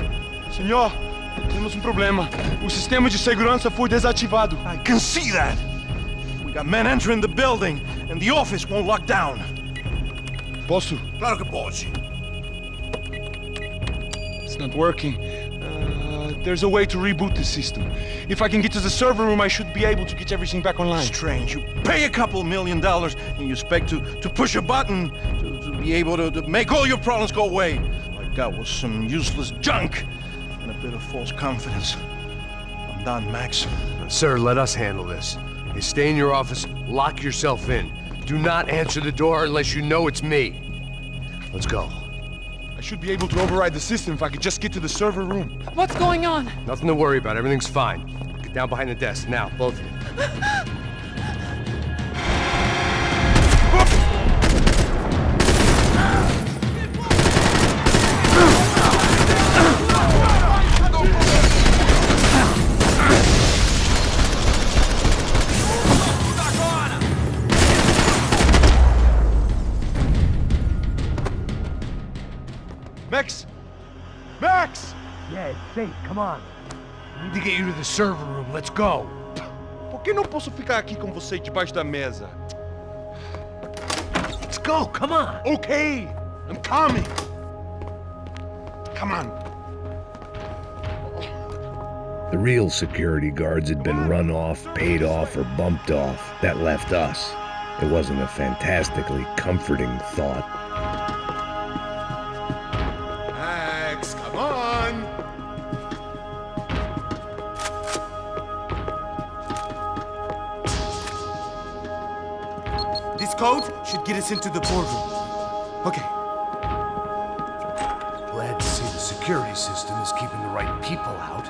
Senhor, temos um problema. O sistema de segurança foi desativado. I can see that! We got men entering the building, and the office won't lock down. Posso? Claro que pode. It's not working. There's a way to reboot the system. If I can get to the server room, I should be able to get everything back online. Strange. You pay a couple $1 million, and you expect to push a button to be able to make all your problems go away. All I got was some useless junk and a bit of false confidence. I'm done, Max. Sir, let us handle this. You stay in your office, lock yourself in. Do not answer the door unless you know it's me. Let's go. I should be able to override the system if I could just get to the server room. What's going on? Nothing to worry about. Everything's fine. Get down behind the desk. Now, both of you. Max! Max! Yeah, it's safe. Come on. We need to get you to the server room. Let's go. Por que não posso ficar aqui com você debaixo da mesa? Let's go. Come on. Okay, I'm coming. Come on. The real security guards had been run off, paid off, or bumped off. That left us. It wasn't a fantastically comforting thought. Max, come on! This code should get us into the boardroom. Okay. Glad to see the security system is keeping the right people out.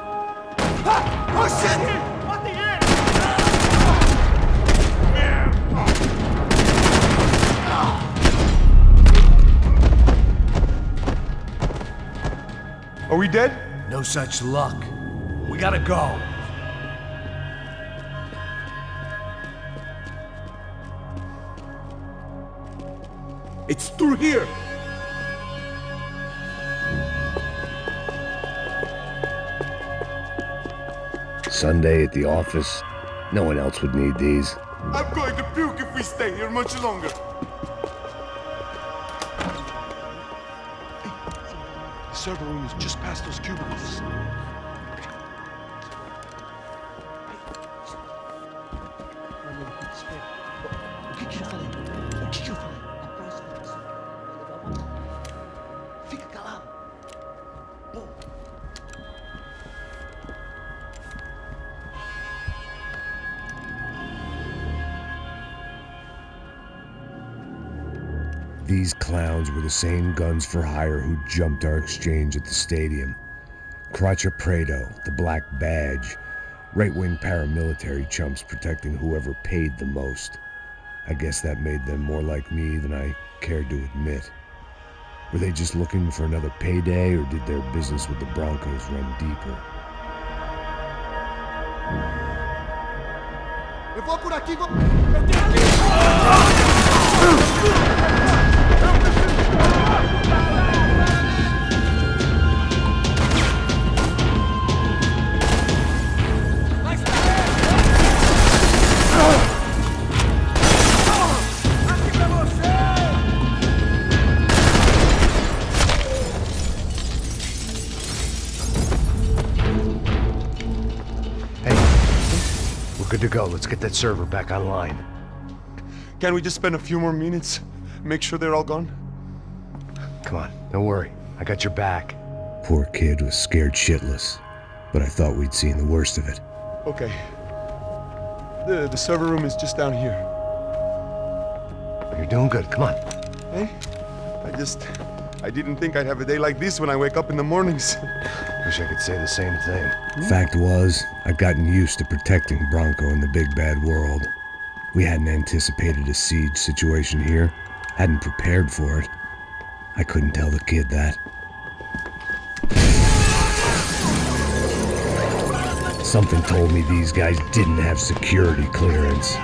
Oh shit! What the heck? Are we dead? No such luck. We gotta go. It's through here! Sunday at the office. No one else would need these. I'm going to puke if we stay here much longer. The server room is just past those cubicles. O que eu falei? O que eu falei? A próxima pessoa vai levar uma... Fica calado. Pô. These clowns were the same guns for hire who jumped our exchange at the stadium. Crotcha Prado, the Black Badge, right-wing paramilitary chumps protecting whoever paid the most. I guess that made them more like me than I cared to admit. Were they just looking for another payday, or did their business with the Broncos run deeper? Eu vou por aqui, vou... Good to go. Let's get that server back online. Can't we just spend a few more minutes? Make sure they're all gone? Come on, don't worry. I got your back. Poor kid was scared shitless, but I thought we'd seen the worst of it. Okay. The server room is just down here. You're doing good. Come on. Hey? I didn't think I'd have a day like this when I wake up in the mornings. Wish I could say the same thing. Fact was, I'd gotten used to protecting Bronco in the big bad world. We hadn't anticipated a siege situation here, hadn't prepared for it. I couldn't tell the kid that. Something told me these guys didn't have security clearance.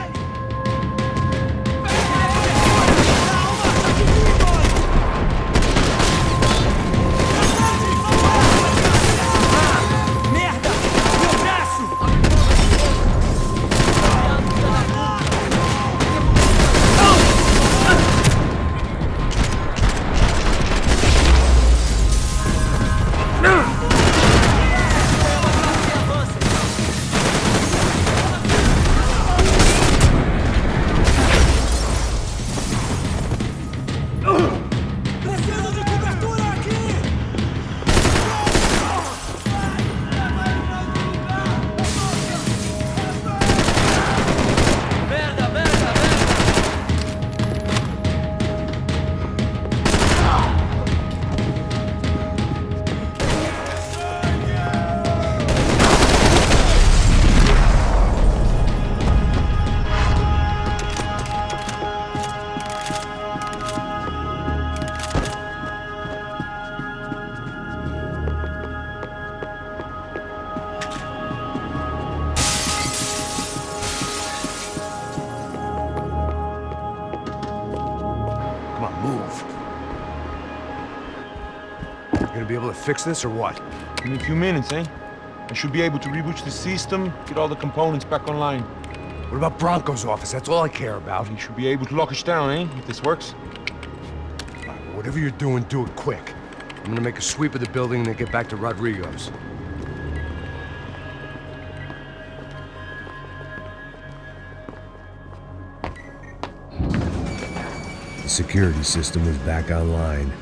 Be able to fix this or what? In a few minutes, eh? I should be able to reboot the system, get all the components back online. What about Bronco's office? That's all I care about. You should be able to lock us down, eh? If this works. Whatever you're doing, do it quick. I'm gonna make a sweep of the building and then get back to Rodrigo's. The security system was back online.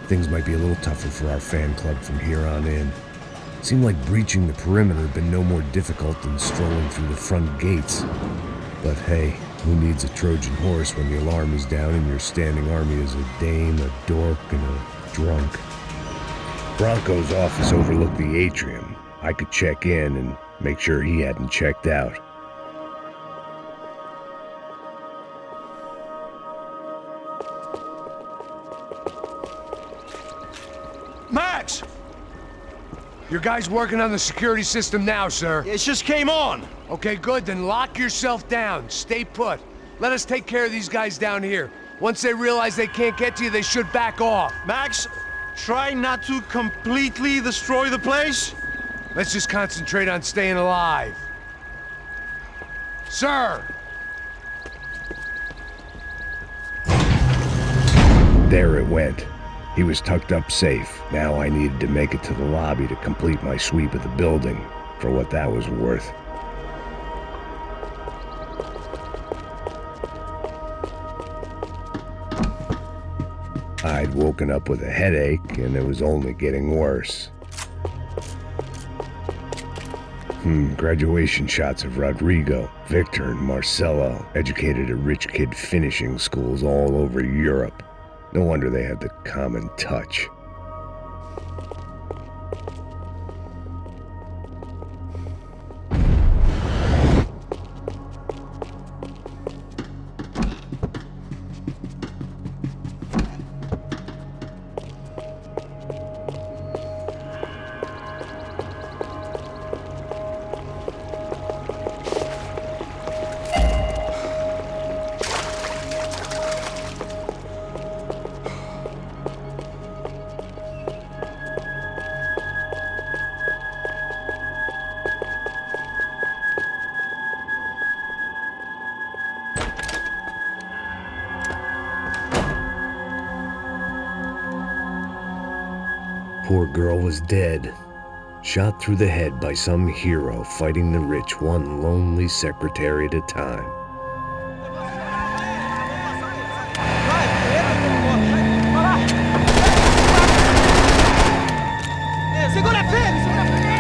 Things might be a little tougher for our fan club from here on in. It seemed like breaching the perimeter had been no more difficult than strolling through the front gates. But hey, who needs a Trojan horse when the alarm is down and your standing army is a dame, a dork, and a drunk? Bronco's office overlooked the atrium. I could check in and make sure he hadn't checked out. Max! Your guy's working on the security system now, sir. It just came on. Okay, good. Then lock yourself down. Stay put. Let us take care of these guys down here. Once they realize they can't get to you, they should back off. Max, try not to completely destroy the place. Let's just concentrate on staying alive. Sir! There it went. He was tucked up safe. Now I needed to make it to the lobby to complete my sweep of the building, for what that was worth. I'd woken up with a headache, and it was only getting worse. Graduation shots of Rodrigo, Victor, and Marcelo, educated at rich kid finishing schools all over Europe. No wonder they had the common touch. Poor girl was dead, shot through the head by some hero fighting the rich one lonely secretary at a time. Segura firme, segura firme!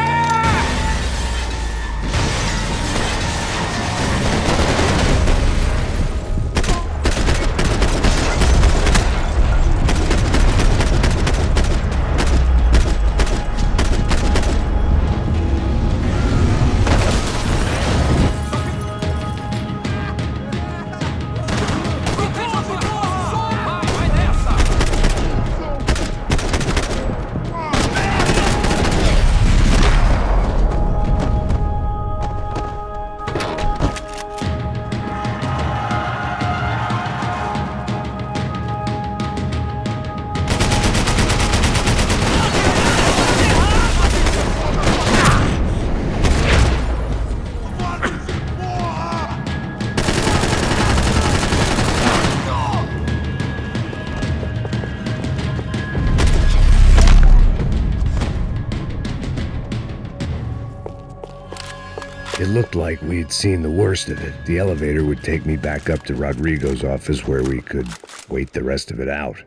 It looked like we'd seen the worst of it. The elevator would take me back up to Rodrigo's office where we could wait the rest of it out.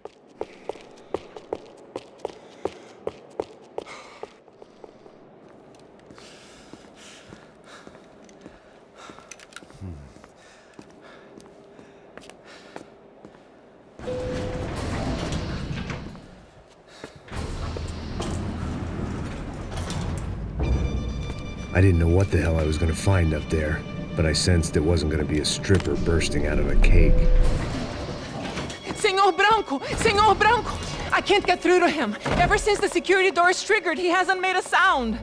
I didn't know what the hell I was going to find up there, but I sensed it wasn't going to be a stripper bursting out of a cake. Senor Branco! I can't get through to him. Ever since the security door is triggered, he hasn't made a sound.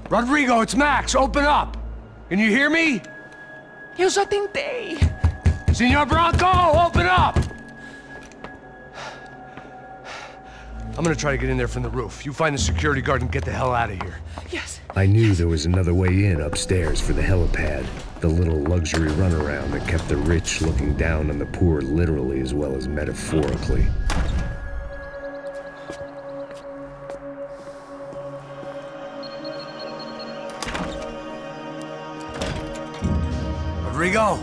Rodrigo, it's Max. Open up. Can you hear me? Eu já tentei. Senor Branco, open up! I'm gonna try to get in there from the roof. You find the security guard and get the hell out of here. Yes. I knew there was another way in upstairs for the helipad, the little luxury runaround that kept the rich looking down on the poor literally as well as metaphorically. Rodrigo!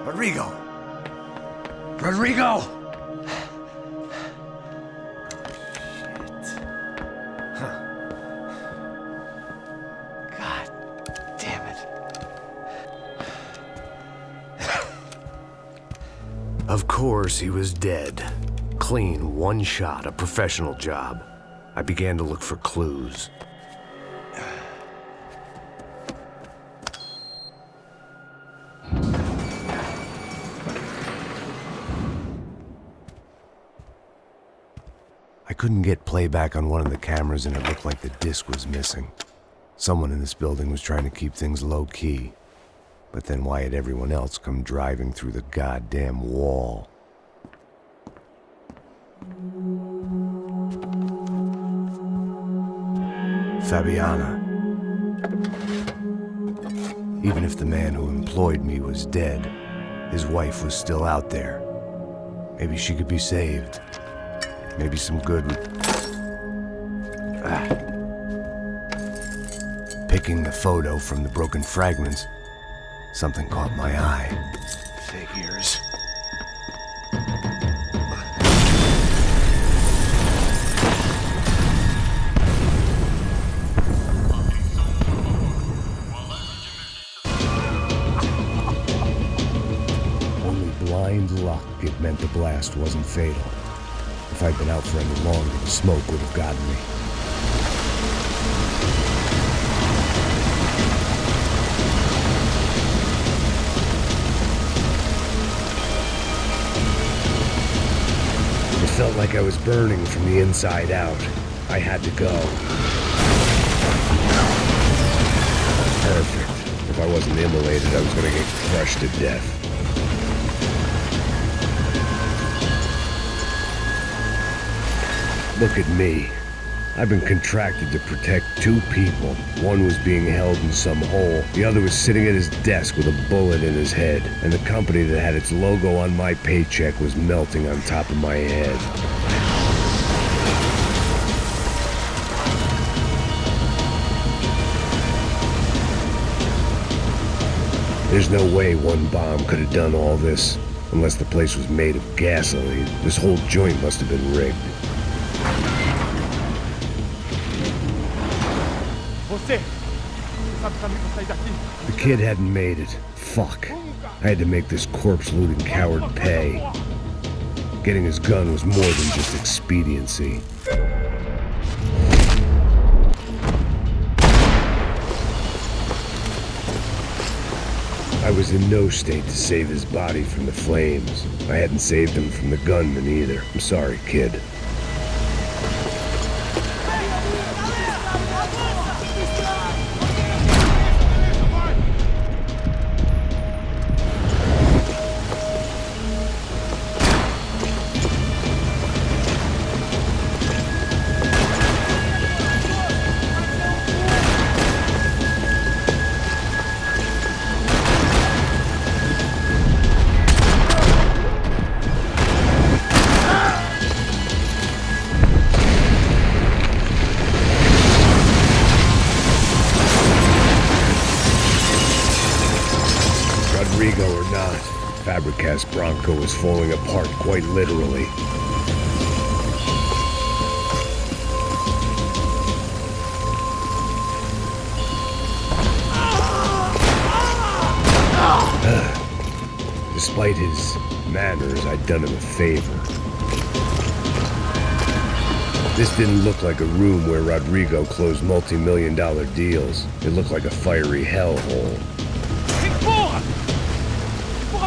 Rodrigo! Of course, he was dead. Clean, one shot, a professional job. I began to look for clues. I couldn't get playback on one of the cameras and it looked like the disc was missing. Someone in this building was trying to keep things low-key. But then why had everyone else come driving through the goddamn wall? Fabiana. Even if the man who employed me was dead, his wife was still out there. Maybe she could be saved. Maybe some good Picking the photo from the broken fragments, something caught my eye. Figures. Only blind luck it meant the blast wasn't fatal. If I'd been out for any longer, the smoke would have gotten me. It felt like I was burning from the inside out. I had to go. Perfect. If I wasn't immolated, I was going to get crushed to death. Look at me. I've been contracted to protect two people. One was being held in some hole. The other was sitting at his desk with a bullet in his head. And the company that had its logo on my paycheck was melting on top of my head. There's no way one bomb could have done all this. Unless the place was made of gasoline. This whole joint must have been rigged. The kid hadn't made it. Fuck. I had to make this corpse-looting coward pay. Getting his gun was more than just expediency. I was in no state to save his body from the flames. I hadn't saved him from the gunman either. I'm sorry, kid. Bronco was falling apart quite literally. Despite his manners, I'd done him a favor. This didn't look like a room where Rodrigo closed multi-million-dollar deals. It looked like a fiery hellhole.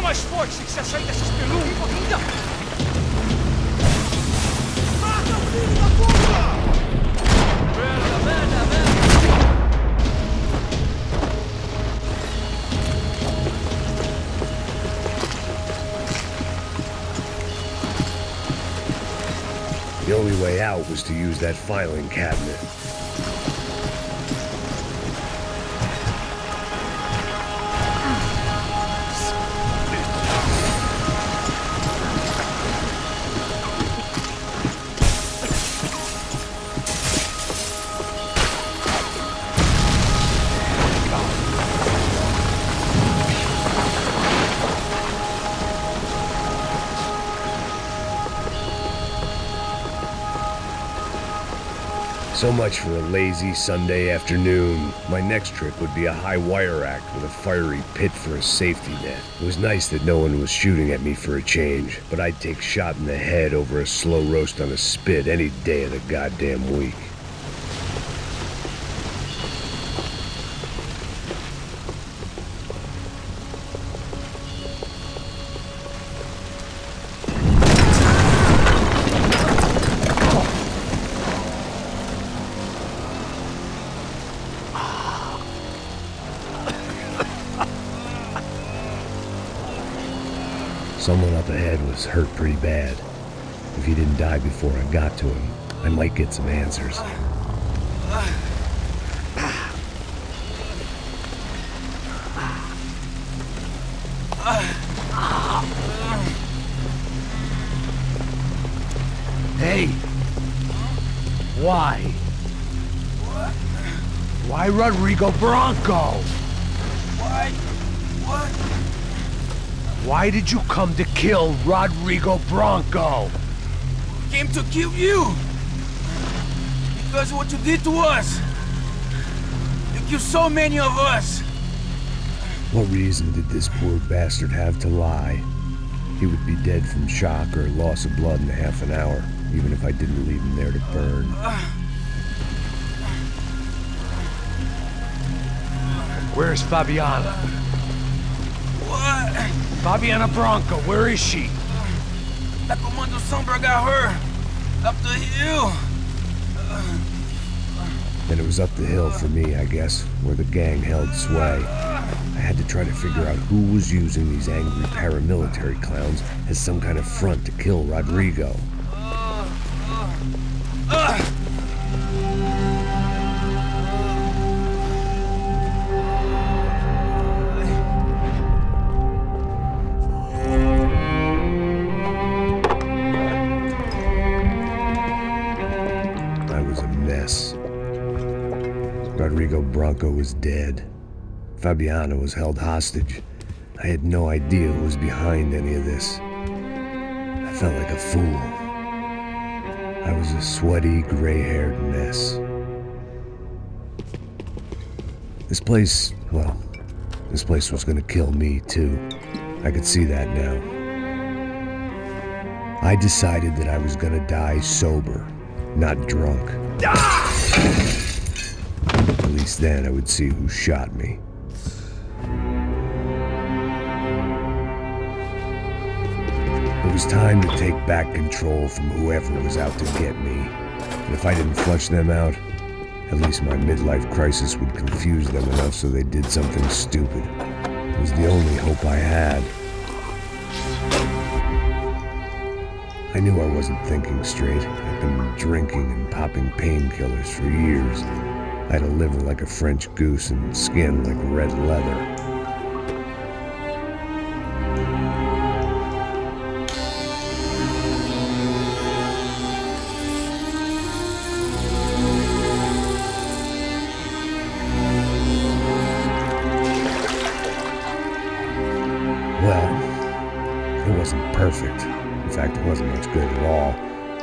Mais forte se quiser sair dessas peludas ainda! Mata o filho da puta! Merda! The only way out was to use that filing cabinet. So much for a lazy Sunday afternoon. My next trip would be a high wire act with a fiery pit for a safety net. It was nice that no one was shooting at me for a change, but I'd take shot in the head over a slow roast on a spit any day of the goddamn week. Someone up ahead was hurt pretty bad. If he didn't die before I got to him, I might get some answers. Hey! Why? Why Rodrigo Bronco? Why? What? Why did you come to kill Rodrigo Bronco? Came to kill you! Because of what you did to us! You killed so many of us! What reason did this poor bastard have to lie? He would be dead from shock or loss of blood in half an hour, even if I didn't leave him there to burn. Where's Fabiana? What? Fabiana Bronco, where is she? That Comando Sombra got her! Up the hill! Then it was up the hill for me, I guess, where the gang held sway. I had to try to figure out who was using these angry paramilitary clowns as some kind of front to kill Rodrigo. I was a mess. Rodrigo Bronco was dead. Fabiana was held hostage. I had no idea who was behind any of this. I felt like a fool. I was a sweaty, gray-haired mess. This place was gonna kill me too. I could see that now. I decided that I was gonna die sober, not drunk. At least then I would see who shot me. It was time to take back control from whoever was out to get me. And if I didn't flush them out, at least my midlife crisis would confuse them enough so they did something stupid. It was the only hope I had. I knew I wasn't thinking straight. I'd been drinking and popping painkillers for years. I had a liver like a French goose and skin like red leather. Well, it wasn't perfect. In fact, it wasn't much good at all,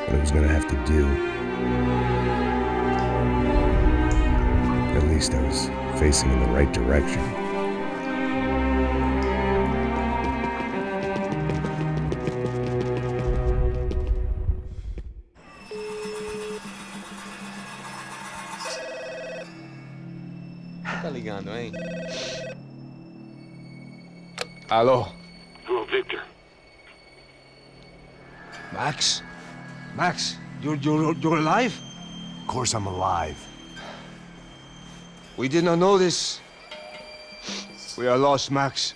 but it was gonna have to do. At least I was facing in the right direction. Tá ligando, hein? Hello. Hello, Victor. Max? Max, you're alive? Of course I'm alive. We did not know this. We are lost, Max.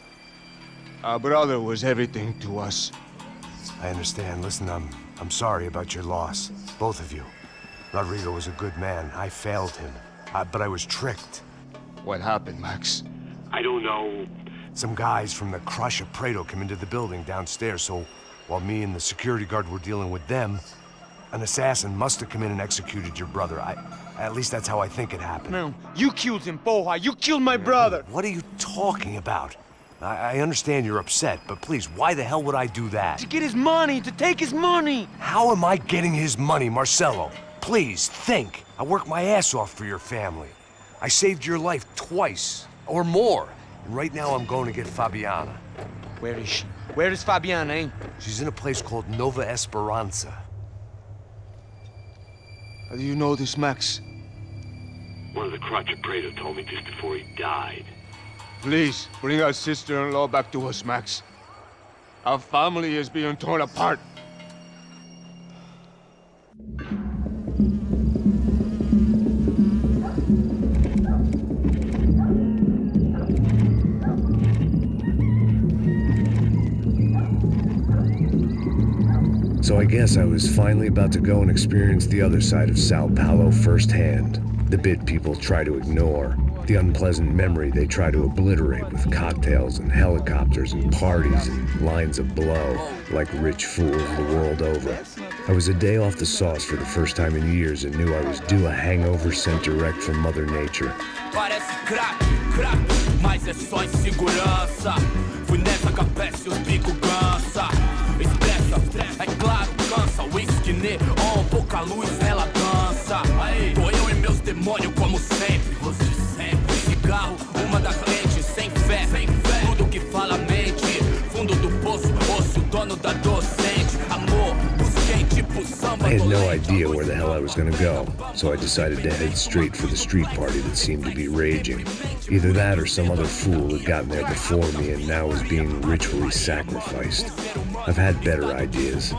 Our brother was everything to us. I understand. Listen, I'm sorry about your loss. Both of you. Rodrigo was a good man. I failed him. But I was tricked. What happened, Max? I don't know. Some guys from the Crush of Prado came into the building downstairs, so while me and the security guard were dealing with them, an assassin must have come in and executed your brother. At least that's how I think it happened. No, you killed him, Porra. You killed my brother. What are you talking about? I understand you're upset, but please, why the hell would I do that? To get his money, to take his money. How am I getting his money, Marcelo? Please, think. I worked my ass off for your family. I saved your life twice, or more. And right now I'm going to get Fabiana. Where is she? Where is Fabiana, eh? She's in a place called Nova Esperanza. How do you know this, Max? One of the Crotch of Prado told me just before he died. Please, bring our sister-in-law back to us, Max. Our family is being torn apart. So I guess I was finally about to go and experience the other side of Sao Paulo firsthand. The bit people try to ignore. The unpleasant memory they try to obliterate with cocktails and helicopters and parties and lines of blow, like rich fools the world over. I was a day off the sauce for the first time in years and knew I was due a hangover sent direct from Mother Nature. Parece crack, mas é só insegurança. Fui nessa capeste, os bico cansa. Estressa, é claro, cansa. Whisky, neon, pouca luz, ela dança. Tô eu e meus demônios como sempre. Você sempre. Cigarro, uma da frente, sem fé. Tudo que fala mente. Fundo do poço, osso, dono da docente. Amor, busquei tipo samba. I had no idea where the hell I was gonna go, so I decided to head straight for the street party that seemed to be raging. Either that or some other fool had gotten there before me and now was being ritually sacrificed. I've had better ideas,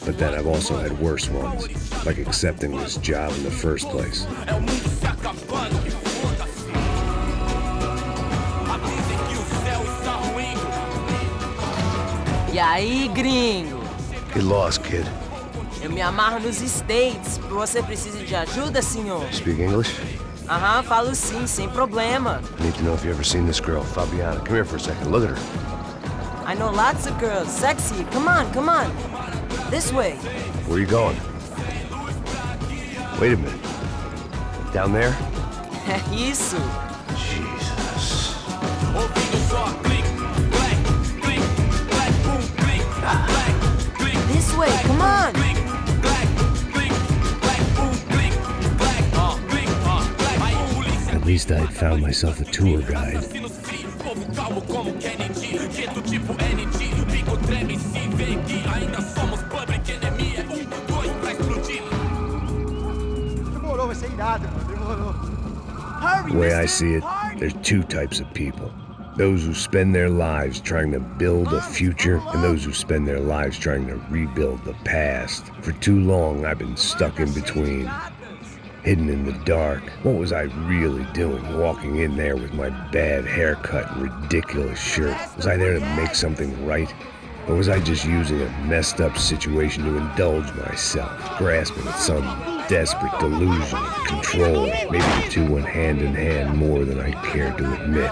but then I've also had worse ones, like accepting this job in the first place. E aí, gringo? Get lost, kid. Eu me amarro nos States. Você precisa de ajuda, senhor? Speak English? Aham, falo sim, sem problema. I need to know if you've ever seen this girl, Fabiana. Come here for a second. Look at her. I know lots of girls. Sexy. Come on, come on. This way. Where are you going? Wait a minute. Down there? Isso. Jesus. This way, come on. At least I'd found myself a tour guide. The way I see it, there's two types of people. Those who spend their lives trying to build a future, and those who spend their lives trying to rebuild the past. For too long, I've been stuck in between. Hidden in the dark. What was I really doing walking in there with my bad haircut and ridiculous shirt? Was I there to make something right? Or was I just using a messed up situation to indulge myself, grasping at some desperate delusion of control? Maybe the two went hand in hand more than I cared to admit.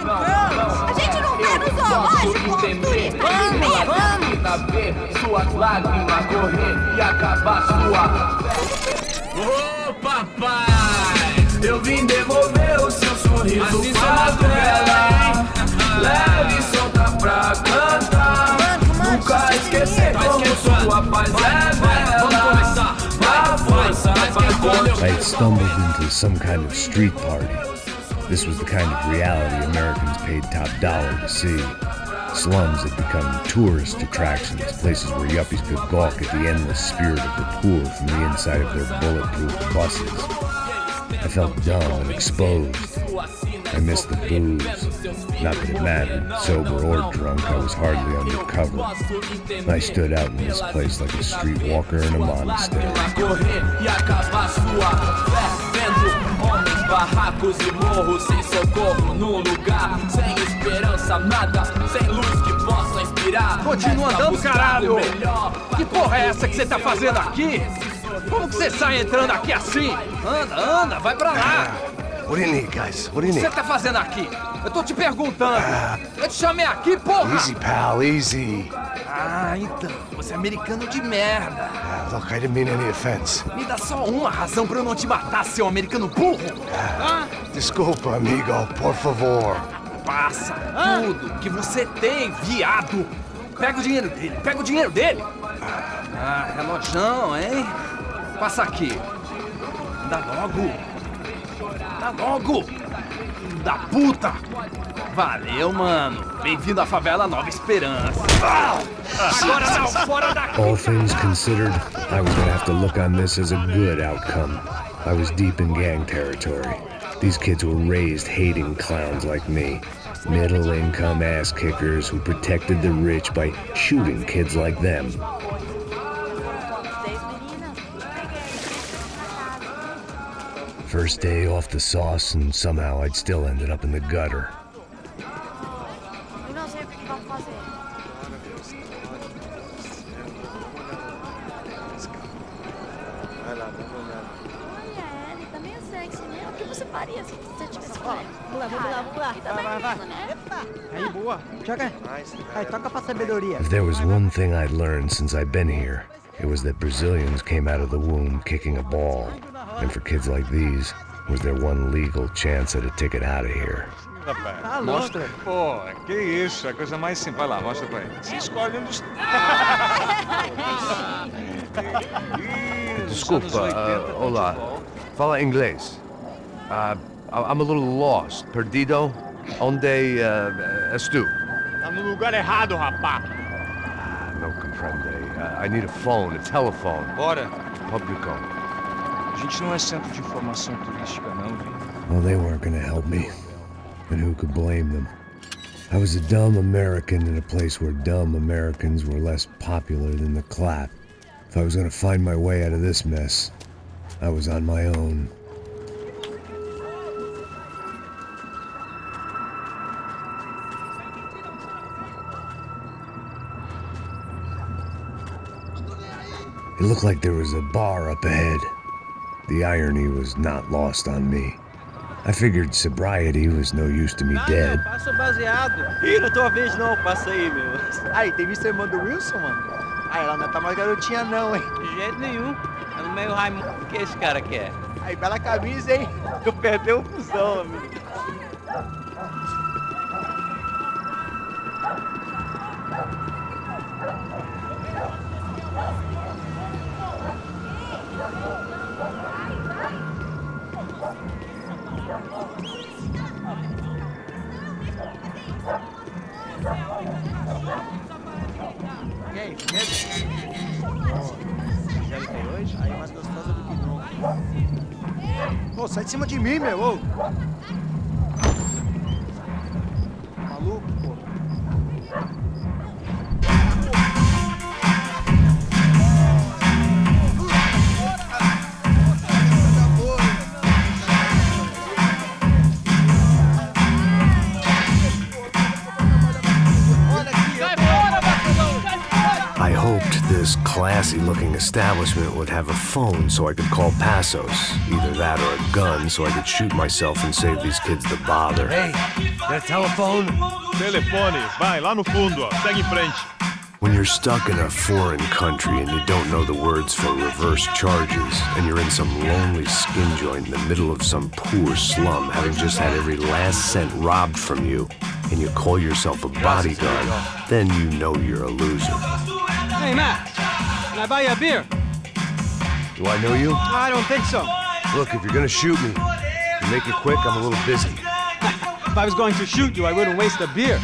A gente não tá no zoológico, turista. Vamos! Suas lágrimas correr e acabar sua... Ô papai, eu vim devolver o seu sorriso pra ela. Leve e solta pra cantar. Nunca esquecer como sua paz é bela. Vai força, vai. I had stumbled into some kind of street party. This was the kind of reality Americans paid top dollar to see. Slums had become tourist attractions, places where yuppies could gawk at the endless spirit of the poor from the inside of their bulletproof buses. I felt dumb and exposed. I missed the booze. Not that it mattered, sober or drunk, I was hardly undercover. I stood out in this place like a streetwalker in a monastery. Barracos e morros sem socorro num lugar sem esperança, nada, sem luz que possa inspirar. Continua andando, caralho! Que porra é essa que você tá fazendo aqui? Como que você sai entrando aqui assim? Anda, vai pra lá! What do you need, guys? What do you O que need? você tá fazendo aqui? Eu tô te perguntando. Eu te chamei aqui, porra! Easy, pal, easy. Ah, então. Você é americano de merda. Look, I didn't mean any offense. Me dá só uma razão pra eu não te matar, seu americano burro. Desculpa, amigo, por favor. Passa tudo que você tem, viado. Pega o dinheiro dele. Ah, relojão, hein? Passa aqui. Dá logo. Da puta. Valeu, mano. Bem-vindo à favela Nova Esperança. Agora não, fora daqui. All things considered, I was gonna have to look on this as a good outcome. I was deep in gang territory. These kids were raised hating clowns like me. Middle-income ass-kickers who protected the rich by shooting kids like them. First day off the sauce, and somehow I'd still ended up in the gutter. Você faria se você tivesse falado? Vamos lá. Aí, boa. Joga. Aí, toca pra sabedoria. If there was one thing I'd learned since I've been here, it was that Brazilians came out of the womb kicking a ball. And for kids like these, was their one legal chance at a ticket out of here. Rapaz, mostra. Pô, que isso, a coisa mais simples. Vai lá, mostra pra ele. Você escolhe um dos... Desculpa, olá. Fala inglês. I'm a little lost. Perdido? Onde és tu? Tá no lugar errado, rapá. Não compreende. I need a phone, a telephone. Bora. Público. A gente não é centro de informação turística, não, velho. Well, they weren't gonna help me. And who could blame them? I was a dumb American in a place where dumb Americans were less popular than the clap. If I was gonna find my way out of this mess, I was on my own. It looked like there was a bar up ahead. The irony was not lost on me. I figured sobriety was no use to me dead. Não, passo baseado. Ih, não tô a vez não, passa aí, meu. Aí, tem visto a irmã do Wilson, mano? Aí, ela não tá mais garotinha não, hein? De jeito nenhum. É no meio Raimundo. O que esse cara quer? Aí, bela camisa, hein? Tu perdeu o fusão, amigo. E aí, beleza? Já tem hoje? Aí é mais gostosa do que não. Ô, sai de cima de mim, meu! Ô. Maluco, pô. I hoped this classy-looking establishment would have a phone so I could call Passos. Either that or a gun so I could shoot myself and save these kids the bother. Hey, got a telephone? Telefone, vai, lá no fundo, ó. Segue em frente. When you're stuck in a foreign country and you don't know the words for reverse charges, and you're in some lonely skin joint in the middle of some poor slum, having just had every last cent robbed from you, and you call yourself a bodyguard, then you know you're a loser. Hey, Max, can I buy you a beer? Do I know you? I don't think so. Look, if you're gonna shoot me, you make it quick, I'm a little busy. If I was going to shoot you, I wouldn't waste a beer.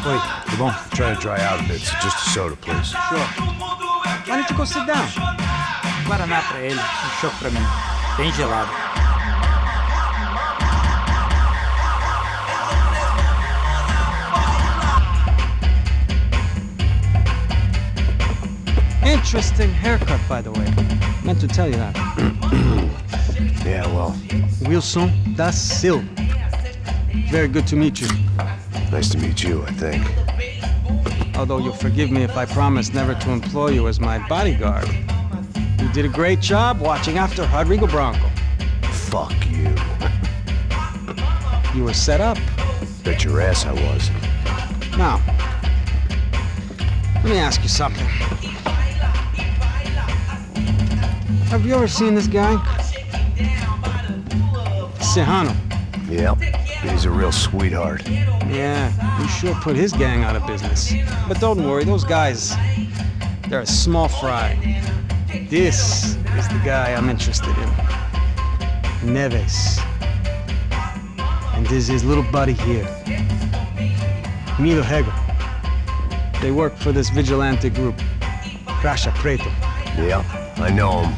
Wait, come on. I'm trying to dry out a bit, so just a soda, please. Sure. Why don't you go sit down? Guaraná pra ele, choque pra mim. Bem gelado. Interesting haircut, by the way. Meant to tell you that. Yeah, well. Wilson da Silva. Very good to meet you. Nice to meet you, I think. Although you'll forgive me if I promise never to employ you as my bodyguard. You did a great job watching after Rodrigo Branco. Fuck you. You were set up. Bet your ass I was. Now, let me ask you something. Have you ever seen this guy? Serrano. Yep, he's a real sweetheart. Yeah, he sure put his gang out of business. But don't worry, those guys, they're a small fry. This is the guy I'm interested in. Neves. And this is his little buddy here. Milo Hegel. They work for this vigilante group, Caixa Preto. Yeah, I know him.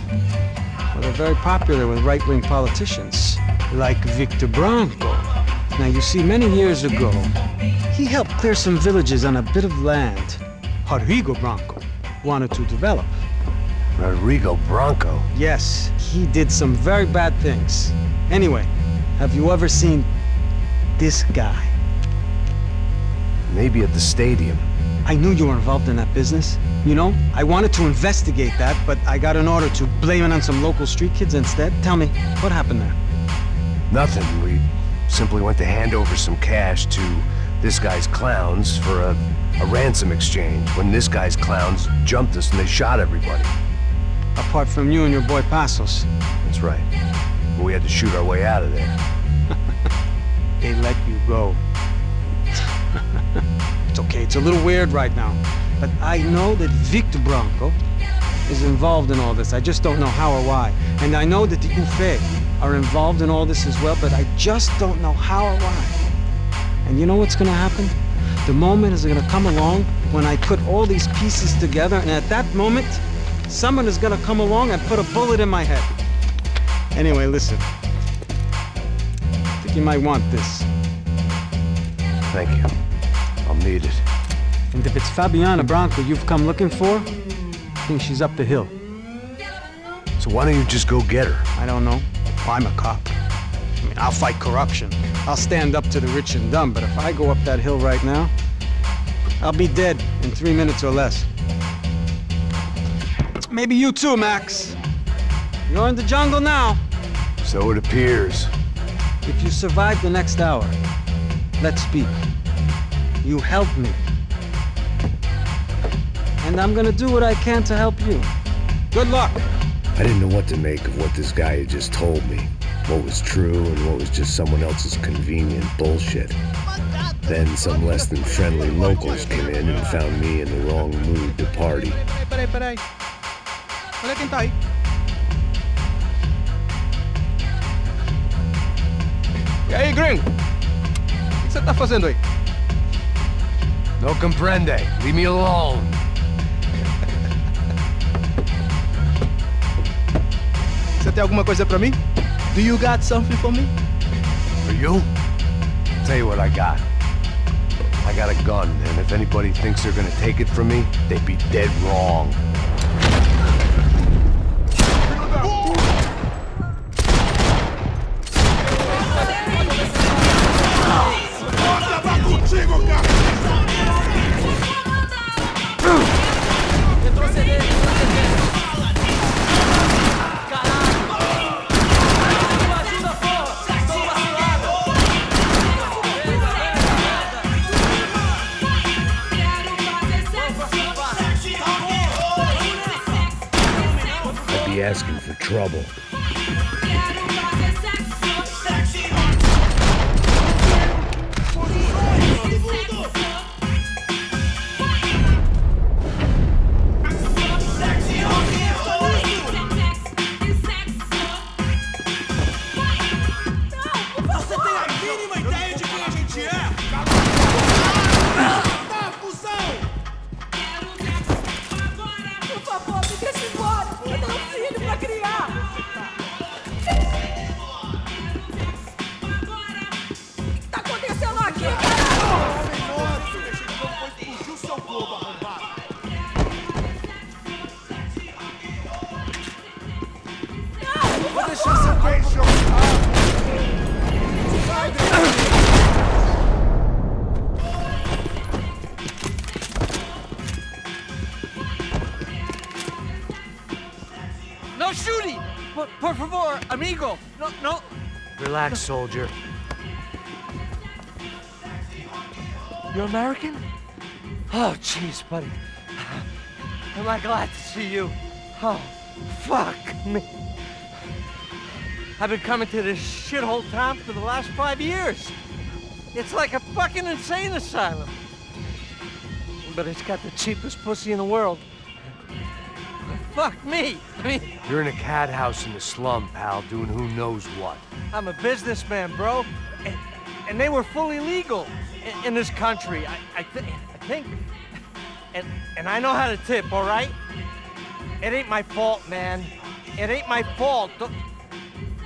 Well, they're very popular with right-wing politicians, like Victor Branco. Now, you see, many years ago, he helped clear some villages on a bit of land Rodrigo Branco wanted to develop. Rodrigo Branco? Yes, he did some very bad things. Anyway, have you ever seen this guy? Maybe at the stadium. I knew you were involved in that business. You know, I wanted to investigate that, but I got an order to blame it on some local street kids instead. Tell me, what happened there? Nothing. We simply went to hand over some cash to this guy's clowns for a ransom exchange when this guy's clowns jumped us and they shot everybody. Apart from you and your boy Passos. That's right. But we had to shoot our way out of there. They let you go. It's okay, it's a little weird right now. But I know that Victor Branco is involved in all this. I just don't know how or why. And I know that the Ufe are involved in all this as well, but I just don't know how or why. And you know what's gonna happen? The moment is gonna come along when I put all these pieces together, and at that moment, someone is gonna come along and put a bullet in my head. Anyway, listen. I think you might want this. Thank you. I'll need it. And if it's Fabiana Branco you've come looking for, I think she's up the hill. So why don't you just go get her? I don't know. I'm a cop. I mean, I'll fight corruption. I'll stand up to the rich and dumb, but if I go up that hill right now, I'll be dead in 3 minutes or less. Maybe you too, Max. You're in the jungle now. So it appears. If you survive the next hour, let's speak. You help me. And I'm gonna do what I can to help you. Good luck. I didn't know what to make of what this guy had just told me. What was true and what was just someone else's convenient bullshit. Then some less than friendly locals came in and found me in the wrong mood to party. Peraí. Olha quem tá aí. E aí, gringo? O que você tá fazendo aí? No comprende. Leave me alone. Você tem alguma coisa pra mim? Do you got something for me? For you? Tell you what I got. I got a gun, and if anybody thinks they're gonna take it from me, they'd be dead wrong. Asking for trouble. Você tem a mínima ideia de quem a gente é? Tá, cuzão! Por favor, me deixa embora. Eu tenho um filho pra criar. O que tá acontecendo aqui, Fugiu seu bobo arrombado! Vou deixar seu corpo. No shooting! Por favor, amigo! No. Relax, soldier. You're American? Oh, jeez, buddy. Am I glad to see you? Oh, fuck me. I've been coming to this shithole town for the last 5 years. It's like a fucking insane asylum. But it's got the cheapest pussy in the world. Fuck me. I mean, You're in a cat house in the slum, pal, doing who knows what. I'm a businessman, bro. And they were fully legal in this country. I think. And I know how to tip, all right? It ain't my fault, man. It ain't my fault.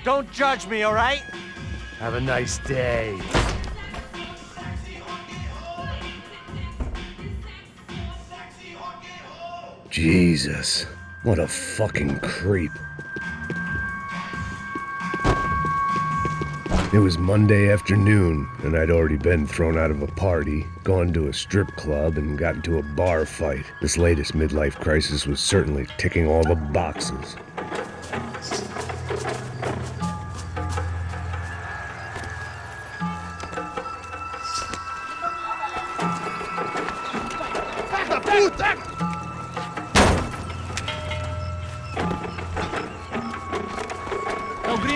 Don't judge me, all right? Have a nice day. Jesus, what a fucking creep. It was Monday afternoon, and I'd already been thrown out of a party, gone to a strip club, and got into a bar fight. This latest midlife crisis was certainly ticking all the boxes.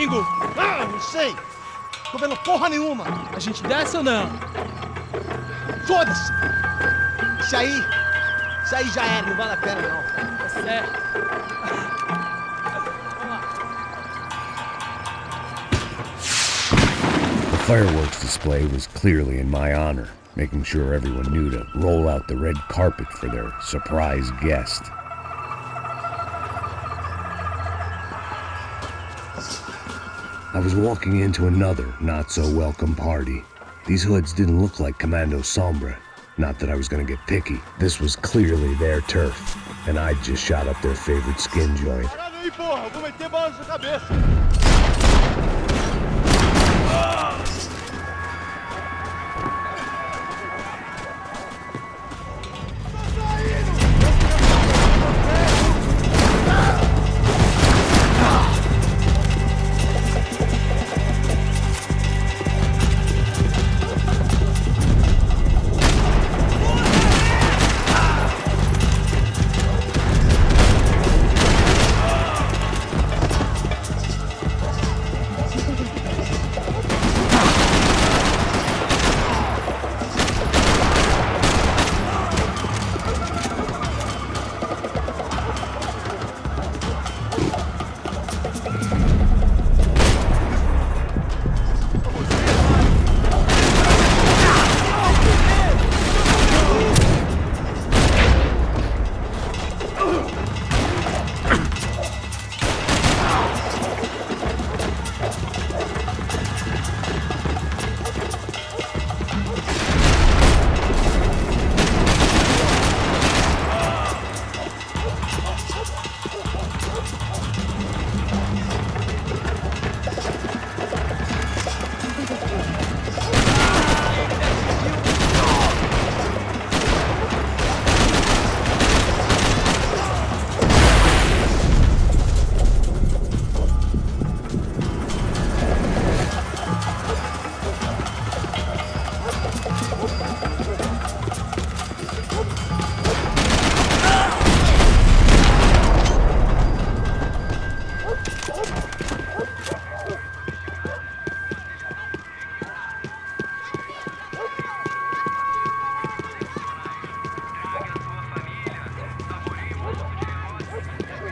gringo? Ah, não sei. Tô vendo porra nenhuma. A gente desce ou não? Foda-se. Isso aí já era, não vale a pena não. Tá certo. The fireworks display was clearly in my honor, making sure everyone knew to roll out the red carpet for their surprise guest. I was walking into another not-so-welcome party. These hoods didn't look like Commando Sombra. Not that I was gonna get picky. This was clearly their turf, and I'd just shot up their favorite skin joint. Parada aí, porra. Vou meter bala na sua cabeça.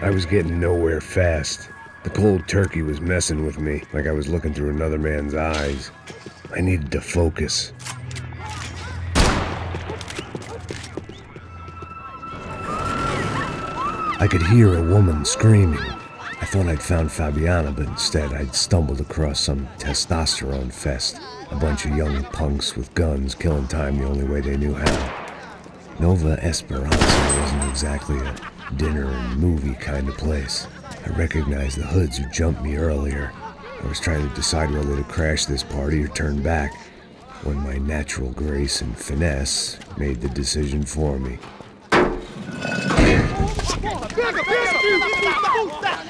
I was getting nowhere fast. The cold turkey was messing with me, like I was looking through another man's eyes. I needed to focus. I could hear a woman screaming. I thought I'd found Fabiana, but instead I'd stumbled across some testosterone fest. A bunch of young punks with guns killing time the only way they knew how. Nova Esperanza wasn't exactly a dinner and movie kind of place. I recognized the hoods who jumped me earlier. I was trying to decide whether to crash this party or turn back, when my natural grace and finesse made the decision for me. Pega, filho da puta!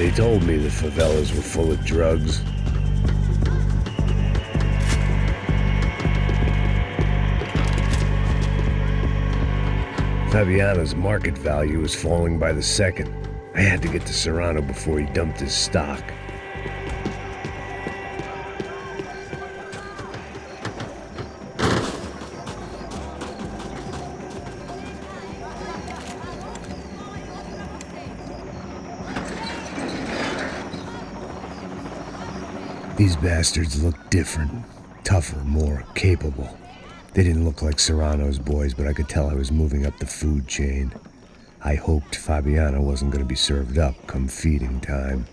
They told me the favelas were full of drugs. Fabiana's market value was falling by the second. I had to get to Serrano before he dumped his stock. These bastards looked different, tougher, more capable. They didn't look like Serrano's boys, but I could tell I was moving up the food chain. I hoped Fabiana wasn't going to be served up come feeding time.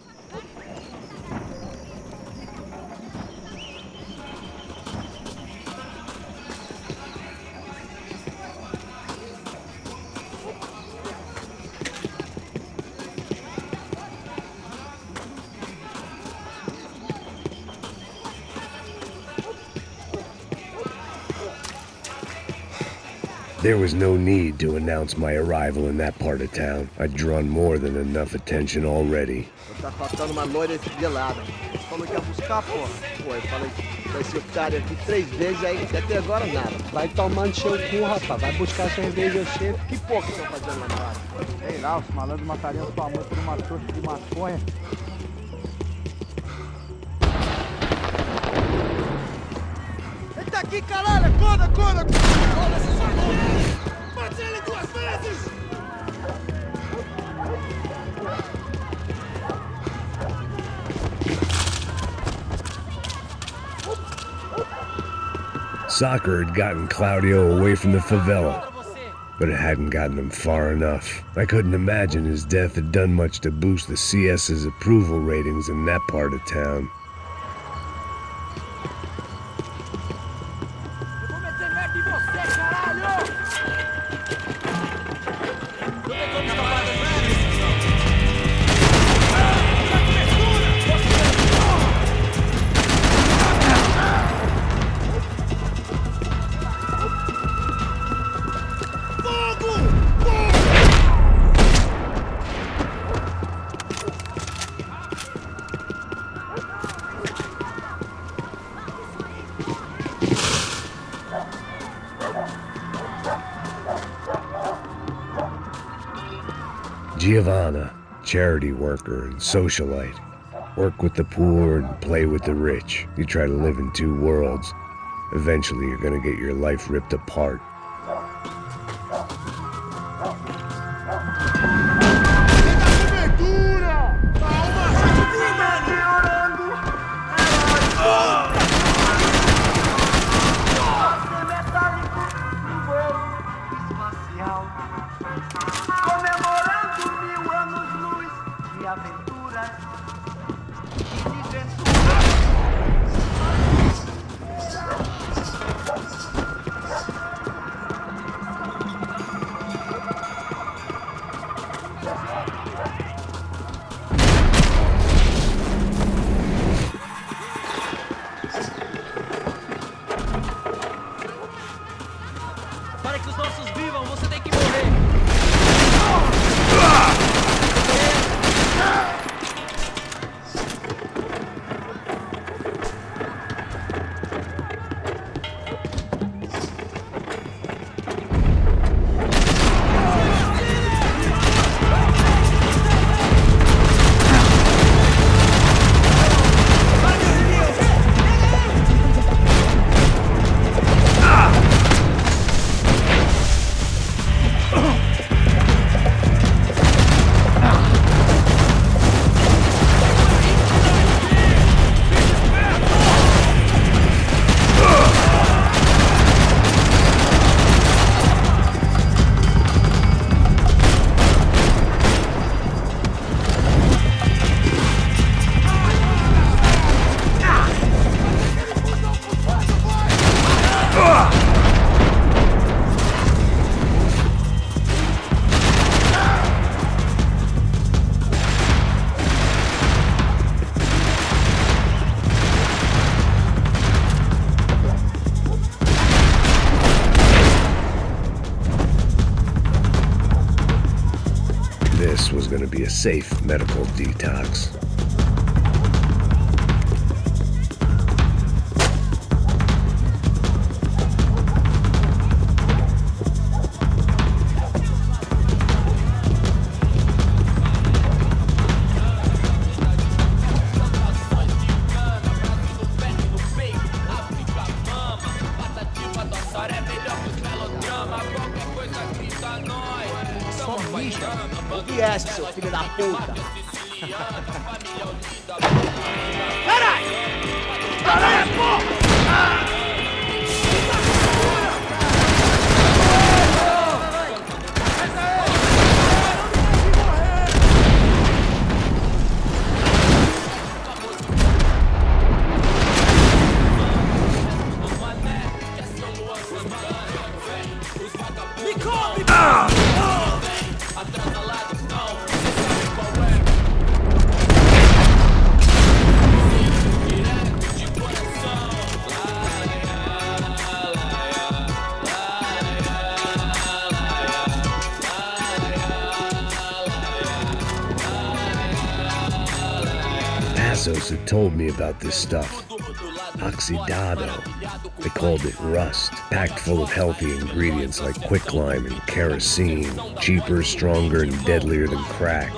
There was no need to announce my arrival in that part of town. I'd drawn more than enough attention already. Tá faltando uma loira gelada. Você falou que ia buscar, porra. Pô, eu falei que vai ser ficado aqui 3 vezes aí, até agora nada. Vai tomando seu cu, rapaz. Vai buscar cerveja cheia. Que porra que estão fazendo lá embaixo? Sei lá, os malandros matariam sua mãe por uma trouxa de maconha. Ele tá aqui, caralho! Acorda, acorda! Olha essa sua mão! Bate ele 2 vezes! Soccer had gotten Claudio away from the favela, but it hadn't gotten him far enough. I couldn't imagine his death had done much to boost the CS's approval ratings in that part of town. Giovanna, charity worker and socialite. Work with the poor and play with the rich. You try to live in 2 worlds. Eventually you're gonna get your life ripped apart. gonna be a safe medical detox. Este, seu filho da puta. Caralho! Caralho, porra! Had told me about this stuff. Oxidado. They called it rust, packed full of healthy ingredients like quicklime and kerosene, cheaper, stronger, and deadlier than crack.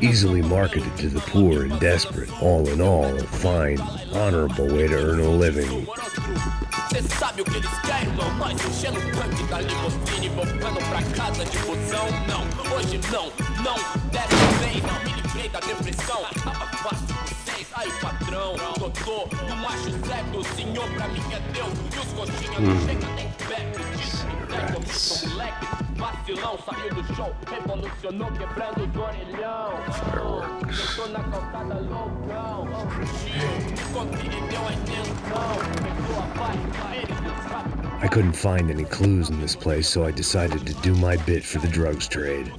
Easily marketed to the poor and desperate. All in all, a fine, honorable way to earn a living. Cê sabe o que eles querem, irmão? Nós enchendo o tanque da limusine, voltando pra casa de busão. Não, hoje não, dessa vez não me livrei da depressão. Tava fácil com vocês, aí patrão, doutor, não acho certo, o senhor pra mim é Deus. E os coxinhas não chegam nem perto disso. Eu sou moleque, vacilão, saiu do show, revolucionou, quebrando os orelhão. Eu tô na calçada loucão, confere deu a intenção, pegou a paz. I couldn't find any clues in this place, so I decided to do my bit for the drugs trade.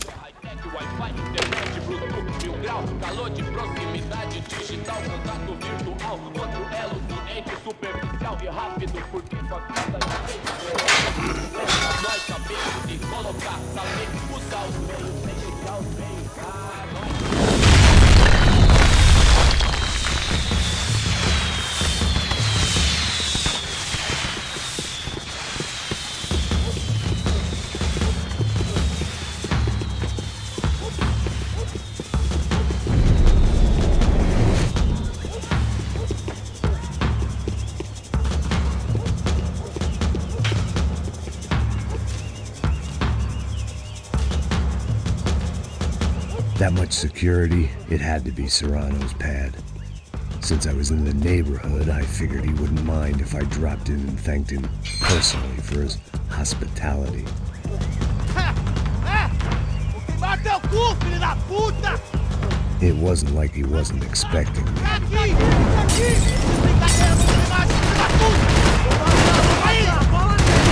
That much security, it had to be Serrano's pad. Since I was in the neighborhood, I figured he wouldn't mind if I dropped in and thanked him personally for his hospitality. Bateu o cu, filho da puta! It wasn't like he wasn't expecting me. Aqui! Brincadeira, não tem mais, filho da puta! Aí! Bola nele!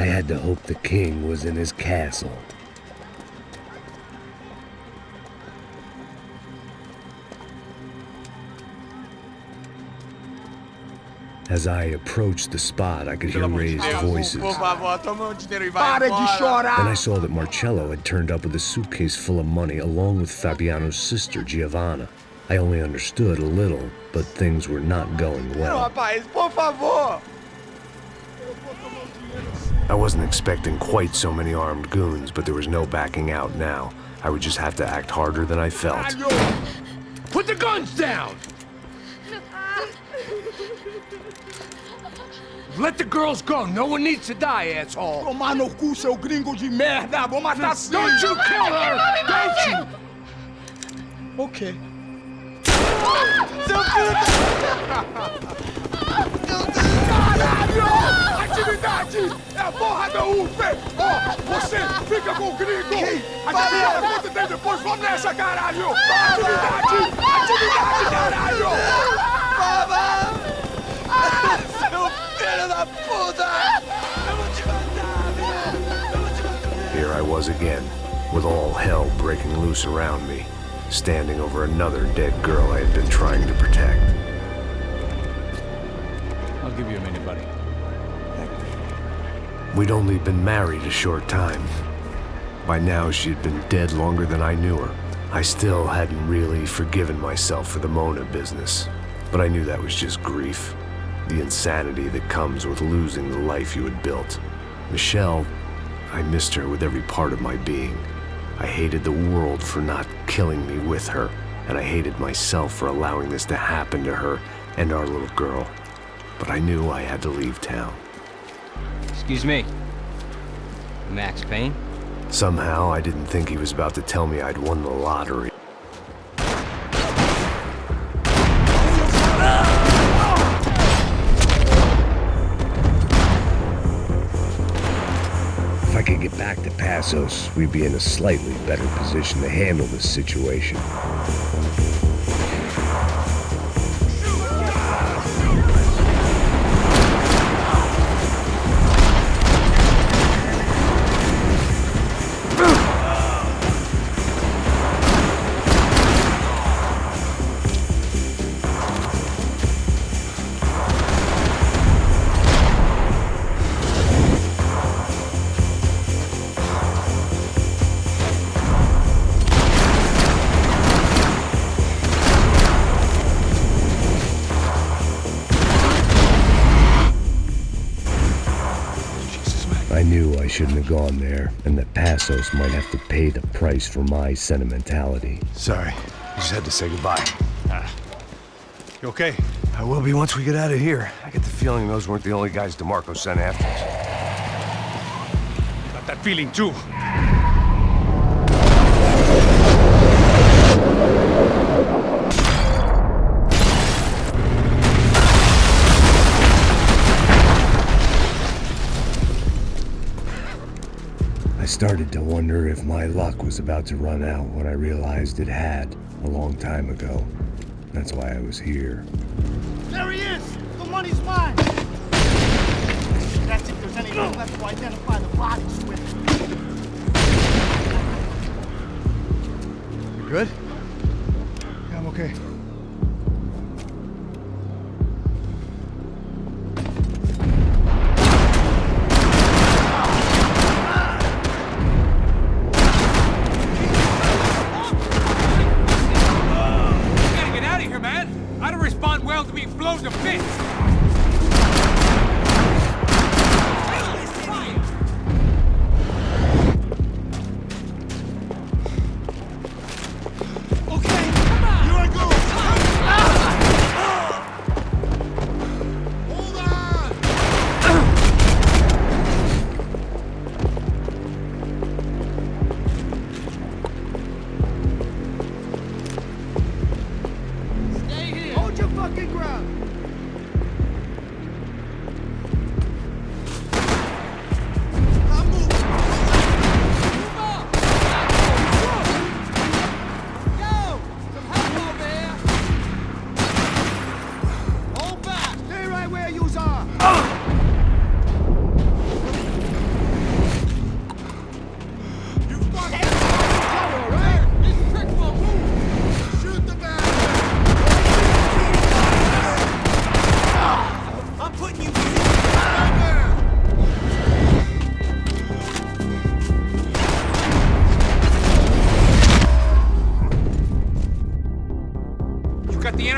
I had to hope the king was in his castle. As I approached the spot, I could hear raised voices. Then I saw that Marcello had turned up with a suitcase full of money along with Fabiano's sister, Giovanna. I only understood a little, but things were not going well. I wasn't expecting quite so many armed goons, but there was no backing out now. I would just have to act harder than I felt. Put the guns down! Let the girls go. No one needs to die, asshole. Tomar no cu, seu gringo de merda. Vou matar sim. Don't you kill her! Don't you? Ok. Seu filho Caralho! Atividade! É a porra da UF! Ó, você fica com o gringo! Adivinha quanto tem depois? Vamos nessa, caralho! Atividade! Atividade, caralho! Baba! Seu filho da puta! Eu vou te matar, meu! Here I was again, with all hell breaking loose around me, standing over another dead girl I had been trying to protect. I'll give you a minute, buddy. We'd only been married a short time. By now, she had been dead longer than I knew her. I still hadn't really forgiven myself for the Mona business, but I knew that was just grief. The insanity that comes with losing the life you had built. Michelle, I missed her with every part of my being. I hated the world for not killing me with her, and I hated myself for allowing this to happen to her and our little girl. But I knew I had to leave town. Excuse me. Max Payne? Somehow, I didn't think he was about to tell me I'd won the lottery. If I could get back to Passos, we'd be in a slightly better position to handle this situation. I knew I shouldn't have gone there, and that Passos might have to pay the price for my sentimentality. Sorry, I just had to say goodbye. You okay? I will be once we get out of here. I get the feeling those weren't the only guys DeMarco sent after us. Got that feeling too. I started to wonder if my luck was about to run out when I realized it had a long time ago. That's why I was here. There he is! The money's mine! That's if there's anything left to identify the bodies with. You good? Yeah, I'm okay. Okay, you're a go!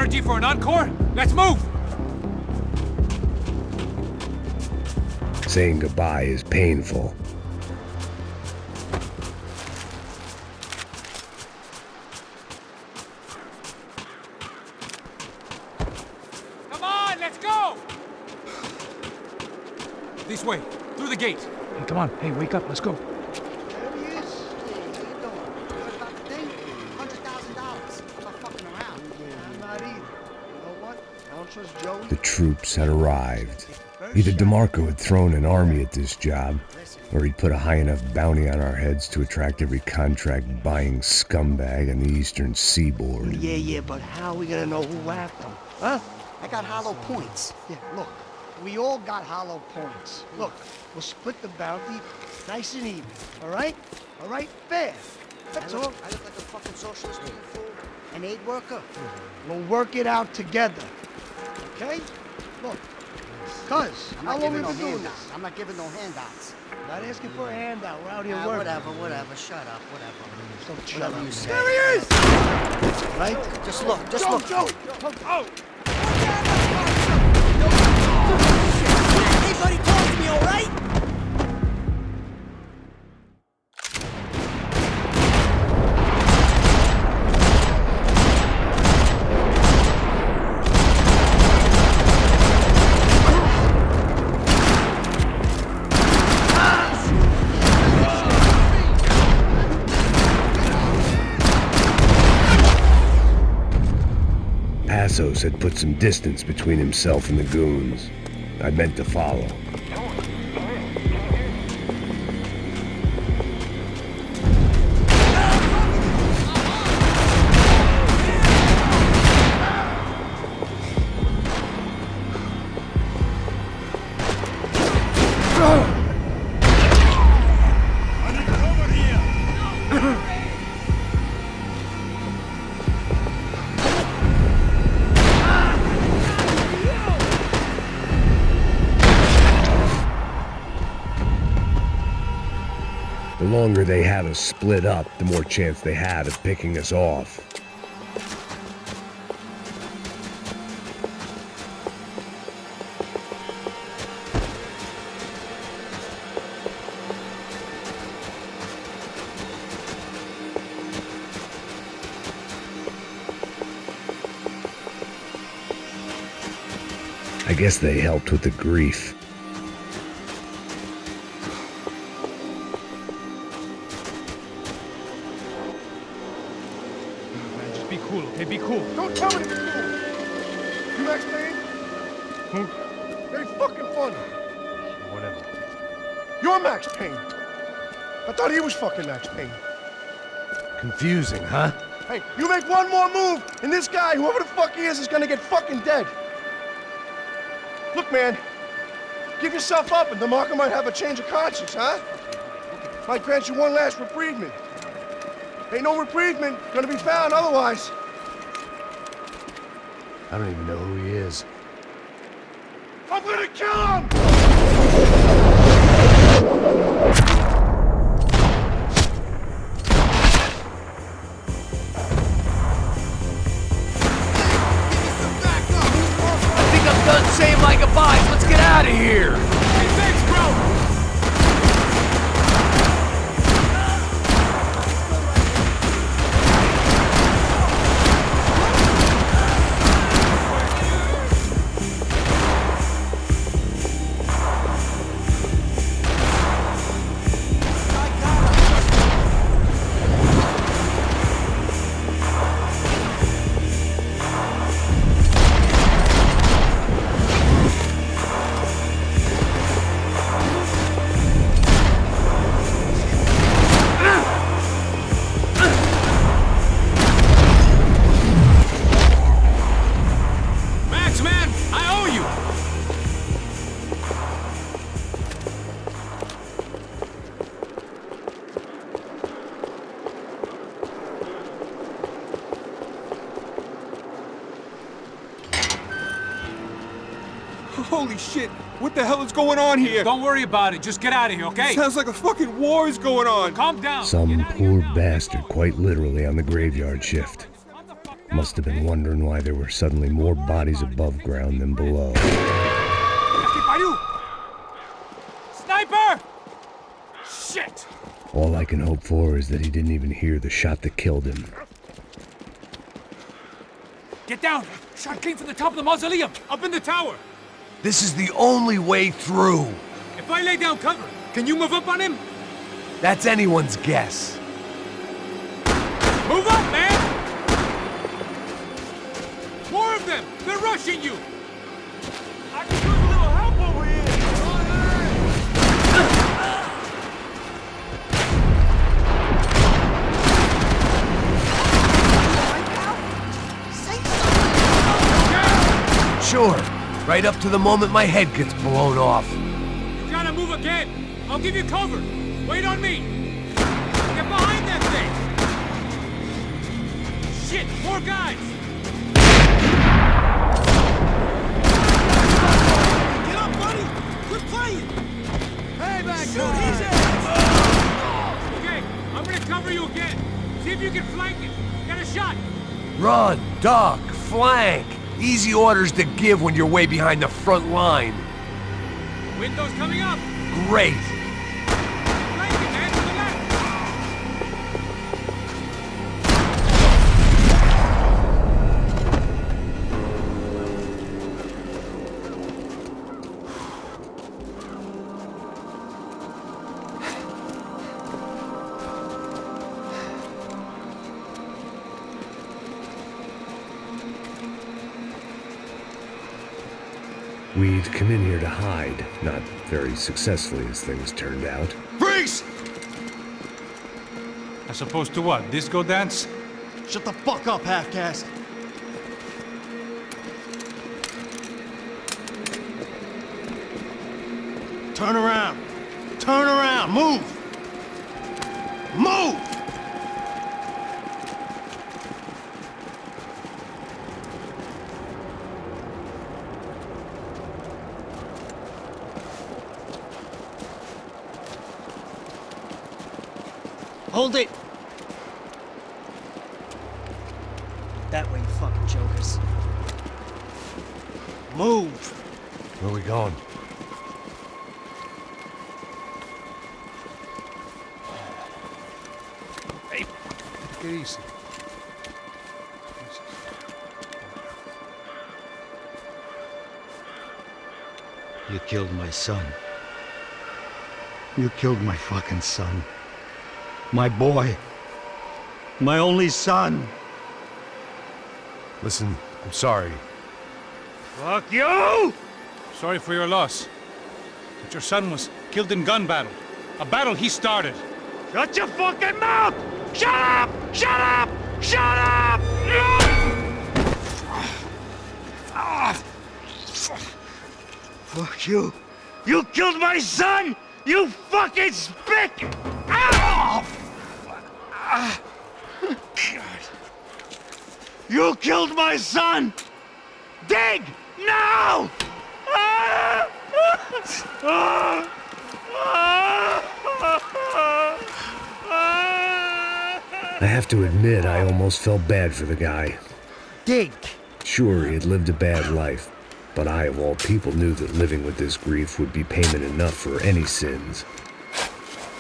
energy for an encore? Let's move! Saying goodbye is painful. Come on, let's go! This way, through the gate. Hey, come on. Hey, wake up. Let's go. There he is. Hey, how you doing? You heard about the thing? $100,000. I'm not fucking around. I'm not either. You know what? I don't trust Joey. The troops had arrived. Either DeMarco had thrown an army at this job, or he'd put a high enough bounty on our heads to attract every contract-buying scumbag on the eastern seaboard. Yeah, but how are we gonna know who whacked them? Huh? I got hollow points. Yeah, look. We all got hollow points. Look, we'll split the bounty nice and even. All right? All right? Fair. That's all. I look like a fucking socialist fool. An aid worker. We'll work it out together. Okay? Look. Cuz, how long have we been doing this? I'm not giving no handouts. Not asking for a handout. We're out here working. Whatever. Shut up. Whatever. Don't shut up. You say. There he is! Right? Just look. Look. Oh! Hey, buddy, talk to me, all right? Passos had put some distance between himself and the goons. I meant to follow. The longer they had us split up, the more chance they had of picking us off. I guess they helped with the grief. Hey, be cool. Don't tell me to be cool. You Max Payne? Who? They fucking funny. Whatever. You're Max Payne. I thought he was fucking Max Payne. Confusing, huh? Hey, you make one more move, and this guy, whoever the fuck he is gonna get fucking dead. Look, man, give yourself up, and DeMarco might have a change of conscience, huh? Might grant you one last reprievement. Ain't no reprievement gonna be found otherwise. I don't even know who he is. I'm gonna kill him! I think I'm done saying my goodbyes. Let's get out of here. Hey, thanks, bro! Holy shit! What the hell is going on here? Don't worry about it. Just get out of here, okay? Sounds like a fucking war is going on. Calm down. Some poor bastard quite literally on the graveyard shift. Must have been wondering why there were suddenly more bodies above ground than below. Sniper! Shit! All I can hope for is that he didn't even hear the shot that killed him. Get down! Shot came from the top of the mausoleum! Up in the tower! This is the only way through. If I lay down cover, can you move up on him? That's anyone's guess. Move up, man! More of them! They're rushing you! I can use a little help over here! Sure. Right up to the moment my head gets blown off. You gotta move again! I'll give you cover! Wait on me! Get behind that thing! Shit! More guys! Get up, buddy! Quit playing! Hey, back! Shoot his ass! Okay, I'm gonna cover you again. See if you can flank it. Get a shot! Run, duck, flank. Easy orders to give when you're way behind the front line. Window's coming up! Great. Flank it, man, to the left! We'd come in here to hide, not very successfully as things turned out. Freeze! As opposed to what? Disco dance? Shut the fuck up, half-caste. Turn around. Turn around. Move. Move! Hold it! That way, you fucking jokers. Move! Where are we going? Hey, take it easy. You killed my son. You killed my fucking son. My boy. My only son. Listen, I'm sorry. Fuck you! Sorry for your loss. But your son was killed in gun battle. A battle he started. Shut your fucking mouth! Shut up! Shut up! Shut up! Fuck you. You killed my son! You fucking spick! Ow! You killed my son! Dig! Now! I have to admit, I almost felt bad for the guy. Dig! Sure, he had lived a bad life, but I, of all people, knew that living with this grief would be payment enough for any sins.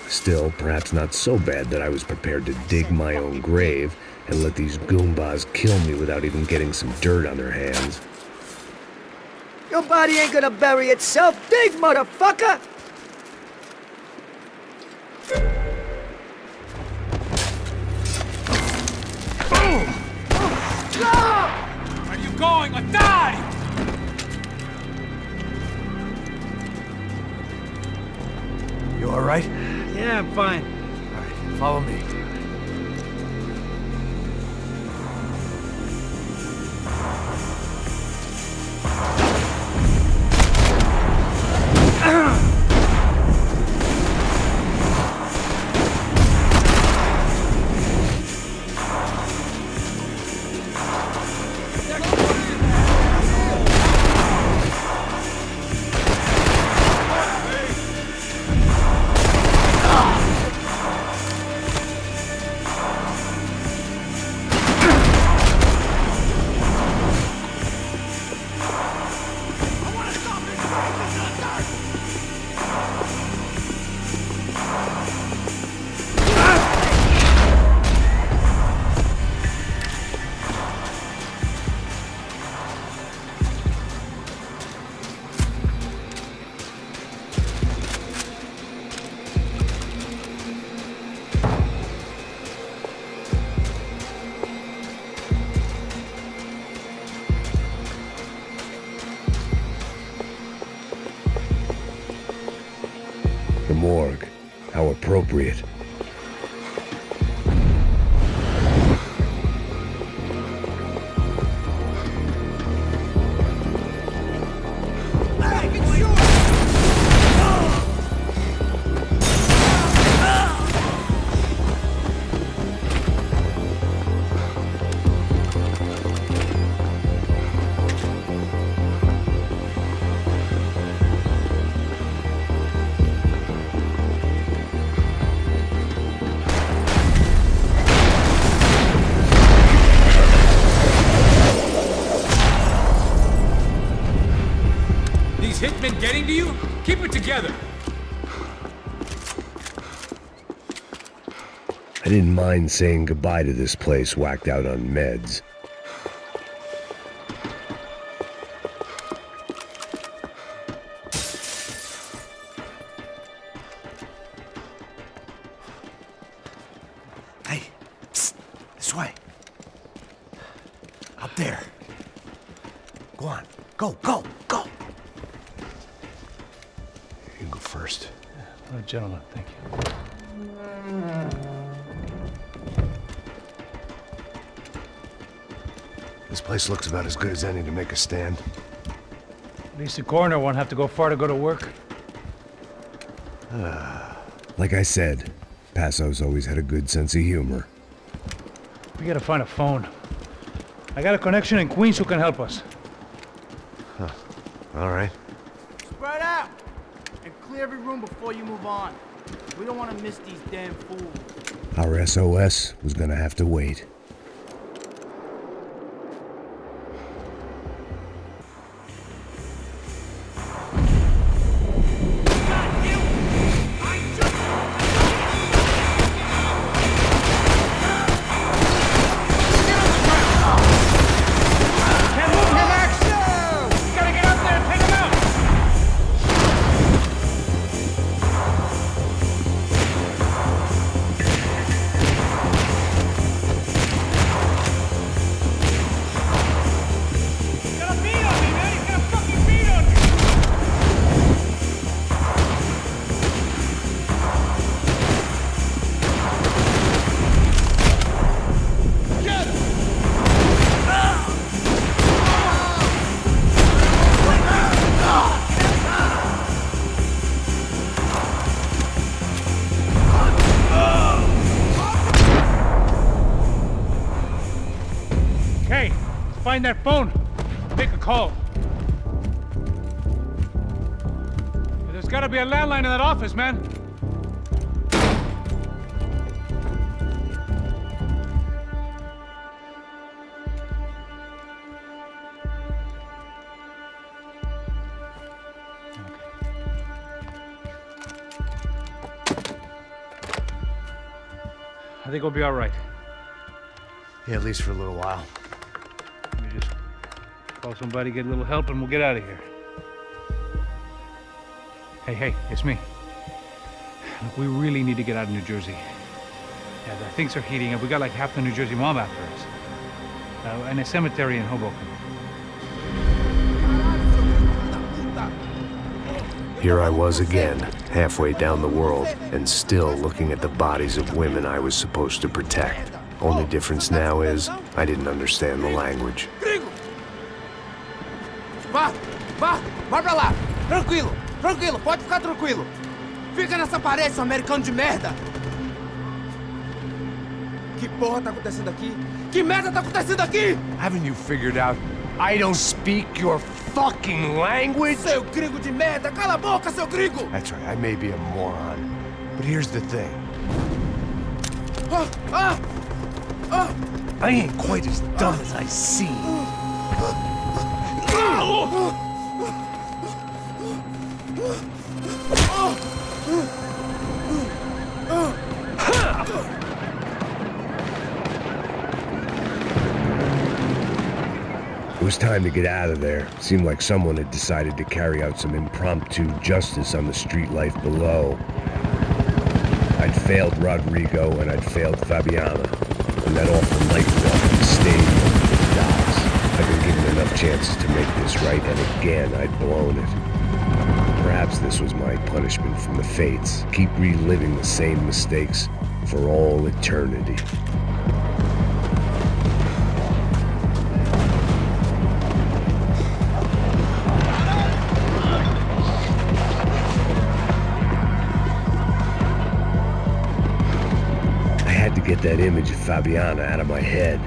Still, perhaps not so bad that I was prepared to dig my own grave and let these goombas kill me without even getting some dirt on their hands. Your body ain't gonna bury itself. Dig, motherfucker! Where are you going? I die! You all right? Yeah, I'm fine. All right, follow me. appropriate. Hitmen getting to you? Keep it together. I didn't mind saying goodbye to this place whacked out on meds. Hey, psst, this way. Up there. Go on, go, go, go. You can go first. Oh, gentlemen, thank you. This place looks about as good as any to make a stand. At least the coroner won't have to go far to go to work. Like I said, Passo's always had a good sense of humor. We gotta find a phone. I got a connection in Queens who can help us. Huh. All right. Spread out! And clear every room before you move on. We don't want to miss these damn fools. Our SOS was gonna have to wait. Find that phone. Make a call. There's gotta be a landline in that office, man. I think we'll be all right. Yeah, at least for a little while. Call somebody, get a little help, and we'll get out of here. Hey, it's me. Look, we really need to get out of New Jersey. Yeah, things are heating up. We got like half the New Jersey mob after us. And a cemetery in Hoboken. Here I was again, halfway down the world, and still looking at the bodies of women I was supposed to protect. Only difference now is, I didn't understand the language. Vai pra lá! Tranquilo, pode ficar tranquilo! Fica nessa parede, seu americano de merda! Que porra tá acontecendo aqui? Que merda tá acontecendo aqui? Haven't you figured out I don't speak your fucking language? Seu gringo de merda! Cala a boca, seu gringo! That's right, I may be a moron, but here's the thing. I ain't quite as dumb as I seem. It was time to get out of there. Seemed like someone had decided to carry out some impromptu justice on the street life below. I'd failed Rodrigo and I'd failed Fabiana. And that awful night walk to the stadium to the docks. I'd been given enough chances to make this right, and again I'd blown it. Perhaps this was my punishment from the fates. Keep reliving the same mistakes for all eternity. I had to get that image of Fabiana out of my head.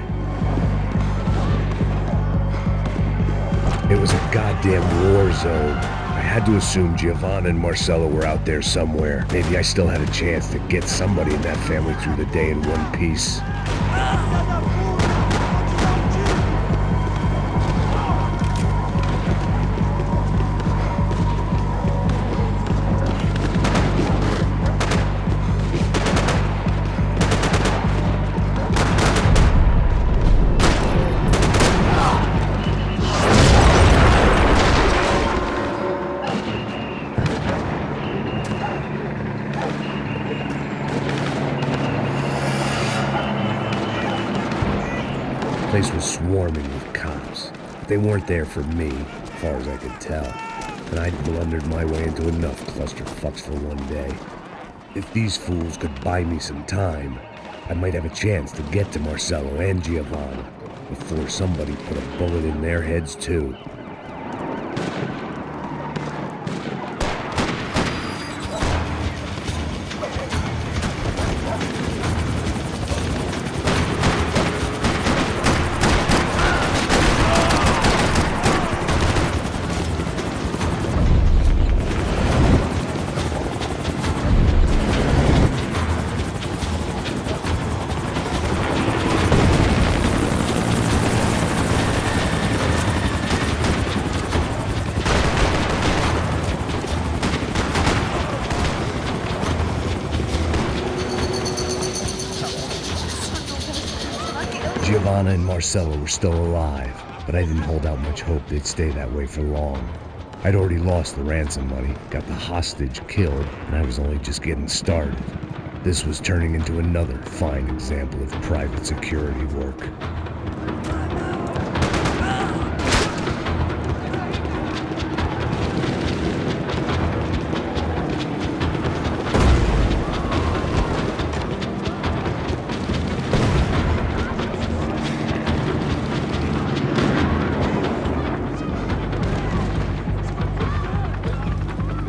It was a goddamn war zone. I had to assume Giovanna and Marcello were out there somewhere. Maybe I still had a chance to get somebody in that family through the day in one piece. The place was swarming with cops. They weren't there for me, as far as I could tell, and I'd blundered my way into enough clusterfucks for one day. If these fools could buy me some time, I might have a chance to get to Marcello and Giovanna before somebody put a bullet in their heads too. Giovanna and Marcello were still alive, but I didn't hold out much hope they'd stay that way for long. I'd already lost the ransom money, got the hostage killed, and I was only just getting started. This was turning into another fine example of private security work.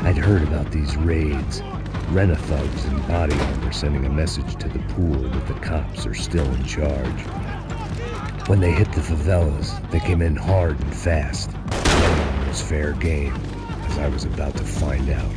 I'd heard about these raids. Rent-a-thugs in body armor sending a message to the pool that the cops are still in charge. When they hit the favelas, they came in hard and fast. It was fair game, as I was about to find out.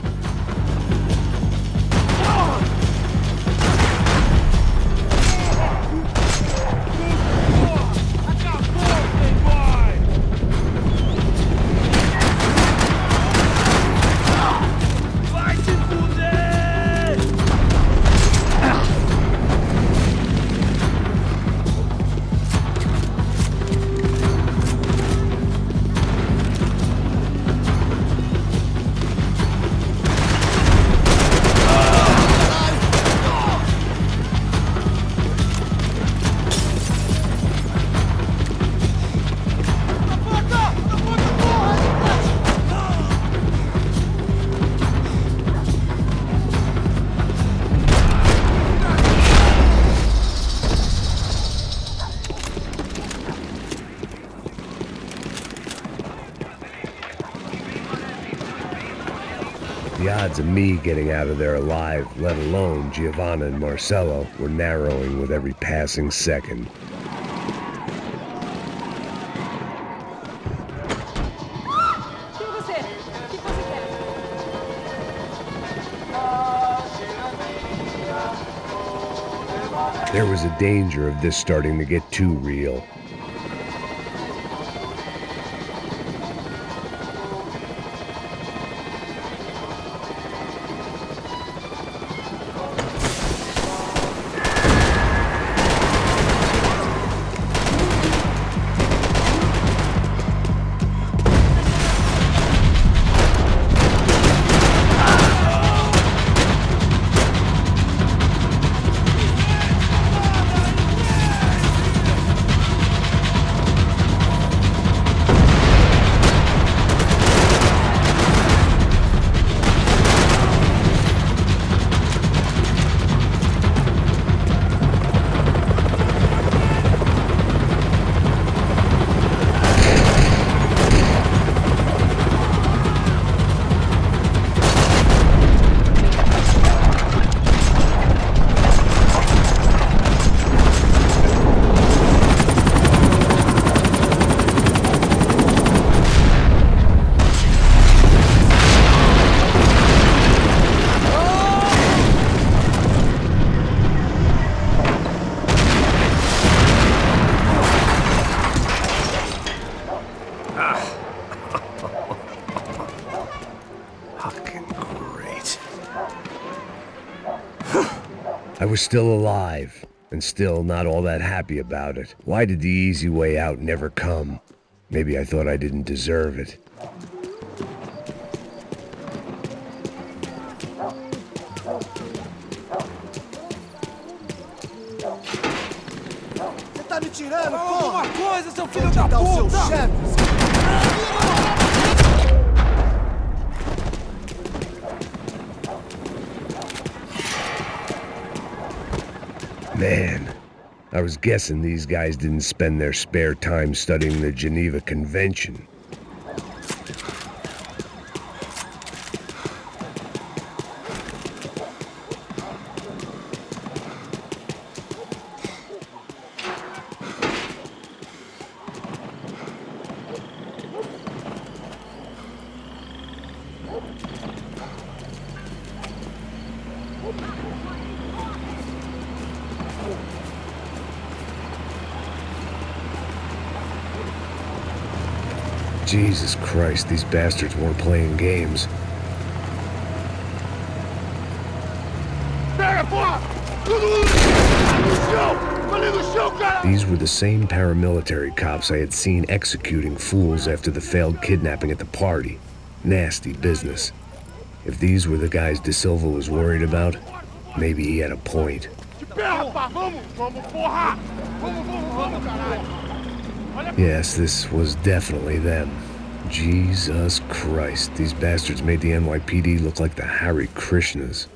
The odds of me getting out of there alive, let alone Giovanna and Marcello, were narrowing with every passing second. There was a danger of this starting to get too real. I was still alive, and still not all that happy about it. Why did the easy way out never come? Maybe I thought I didn't deserve it. Você tá me tirando, Fala porra? alguma coisa, seu filho Onde da tá o seu puta! chefe? Man, I was guessing these guys didn't spend their spare time studying the Geneva Convention. Jesus Christ, these bastards weren't playing games. Pega, porra! No chão! Ali no chão, cara! These were the same paramilitary cops I had seen executing fools after the failed kidnapping at the party. Nasty business. If these were the guys De Silva was worried about, maybe he had a point. De pé, rapaz! Vamos, porra! Vamos, caralho! Yes, this was definitely them. Jesus Christ, these bastards made the NYPD look like the Hare Krishnas.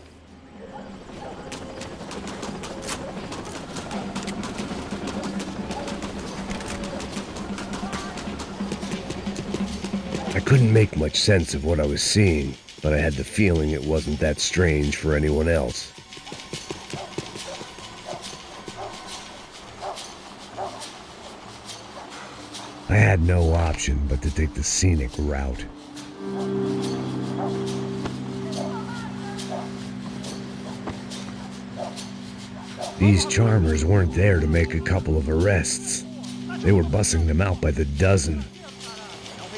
I couldn't make much sense of what I was seeing, but I had the feeling it wasn't that strange for anyone else. I had no option but to take the scenic route. These charmers weren't there to make a couple of arrests. They were bussing them out by the dozen.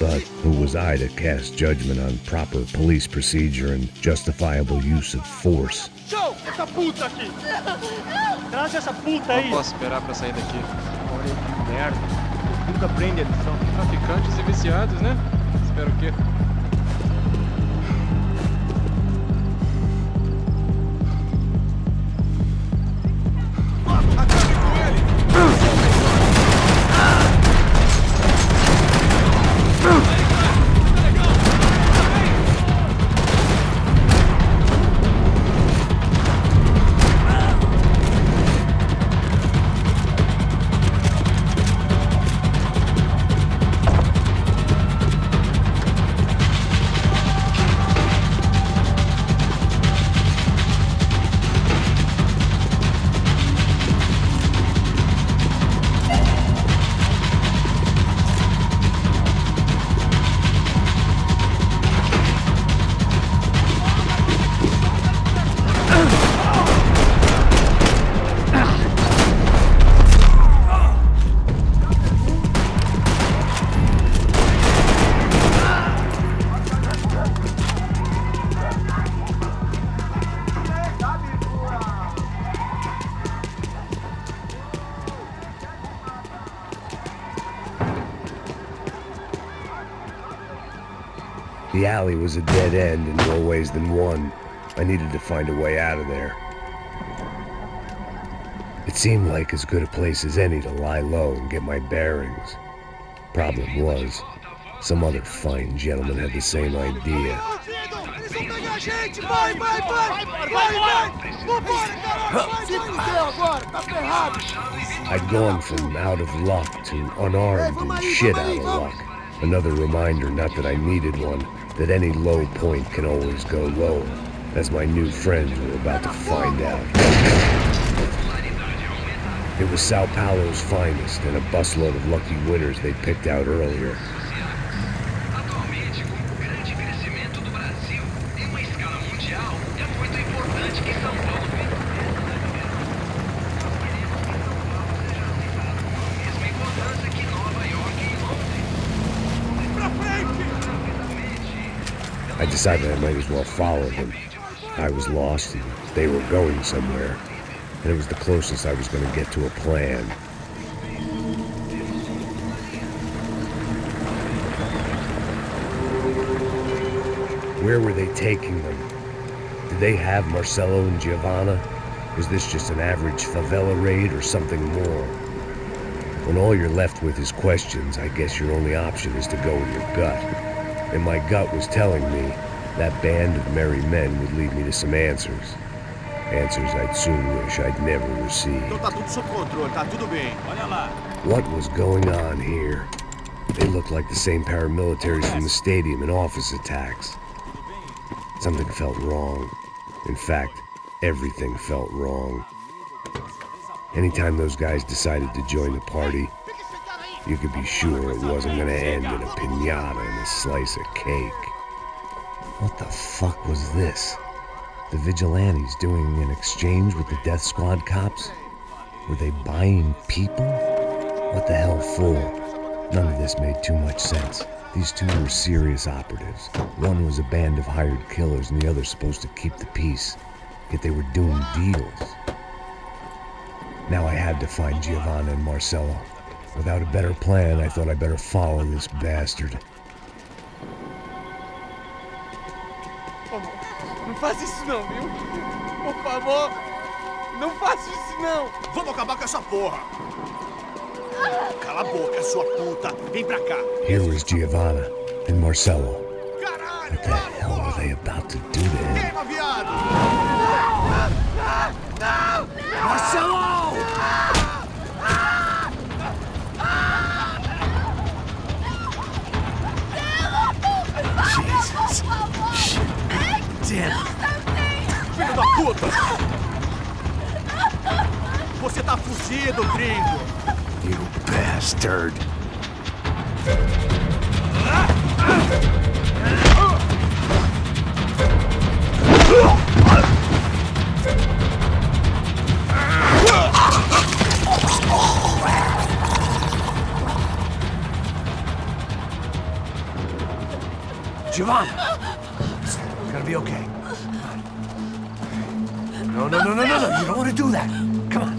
But who was I to cast judgment on proper police procedure and justifiable use of force? Show! Essa puta aqui! Traz essa puta aí! Não posso esperar pra sair daqui. Olha que merda. Nunca prende eles, são traficantes e viciados, né? Espero o quê? The alley was a dead end in more ways than one. I needed to find a way out of there. It seemed like as good a place as any to lie low and get my bearings. Problem was, some other fine gentleman had the same idea. I'd gone from out of luck to unarmed and shit out of luck. Another reminder, not that I needed one, that any low point can always go lower, as my new friends were about to find out. It was Sao Paulo's finest and a busload of lucky winners they picked out earlier. I decided I might as well follow them. I was lost and they were going somewhere. and it was the closest I was going to get to a plan. Where were they taking them? Did they have Marcelo and Giovanna? Was this just an average favela raid or something more? When all you're left with is questions, I guess your only option is to go with your gut. And my gut was telling me that band of merry men would lead me to some answers. Answers I'd soon wish I'd never received. Então tá tudo sob controle, tá tudo bem. Olha lá. What was going on here? They looked like the same paramilitaries from the stadium in office attacks. Something felt wrong. In fact, everything felt wrong. Anytime those guys decided to join the party, you could be sure it wasn't gonna end in a piñata and a slice of cake. What the fuck was this? The vigilantes doing an exchange with the death squad cops? Were they buying people? What the hell for? None of this made too much sense. These two were serious operatives. One was a band of hired killers and the other supposed to keep the peace. Yet they were doing deals. Now I had to find Giovanna and Marcelo. Without a better plan, I thought I'd better follow this bastard. Não faz isso não, viu? Por favor, não faça isso não. Vamos acabar com essa porra. Cala a boca, sua puta. Vem pra cá. Here was Giovanna and Marcelo. What the hell were they about to do to him? Queima, viado! Marcelo! Jesus. Shit. Damn. Filho da puta! Você tá fugido, gringo! You bastard! Giovanna! It's gonna be okay. No. You don't want to do that. Come on.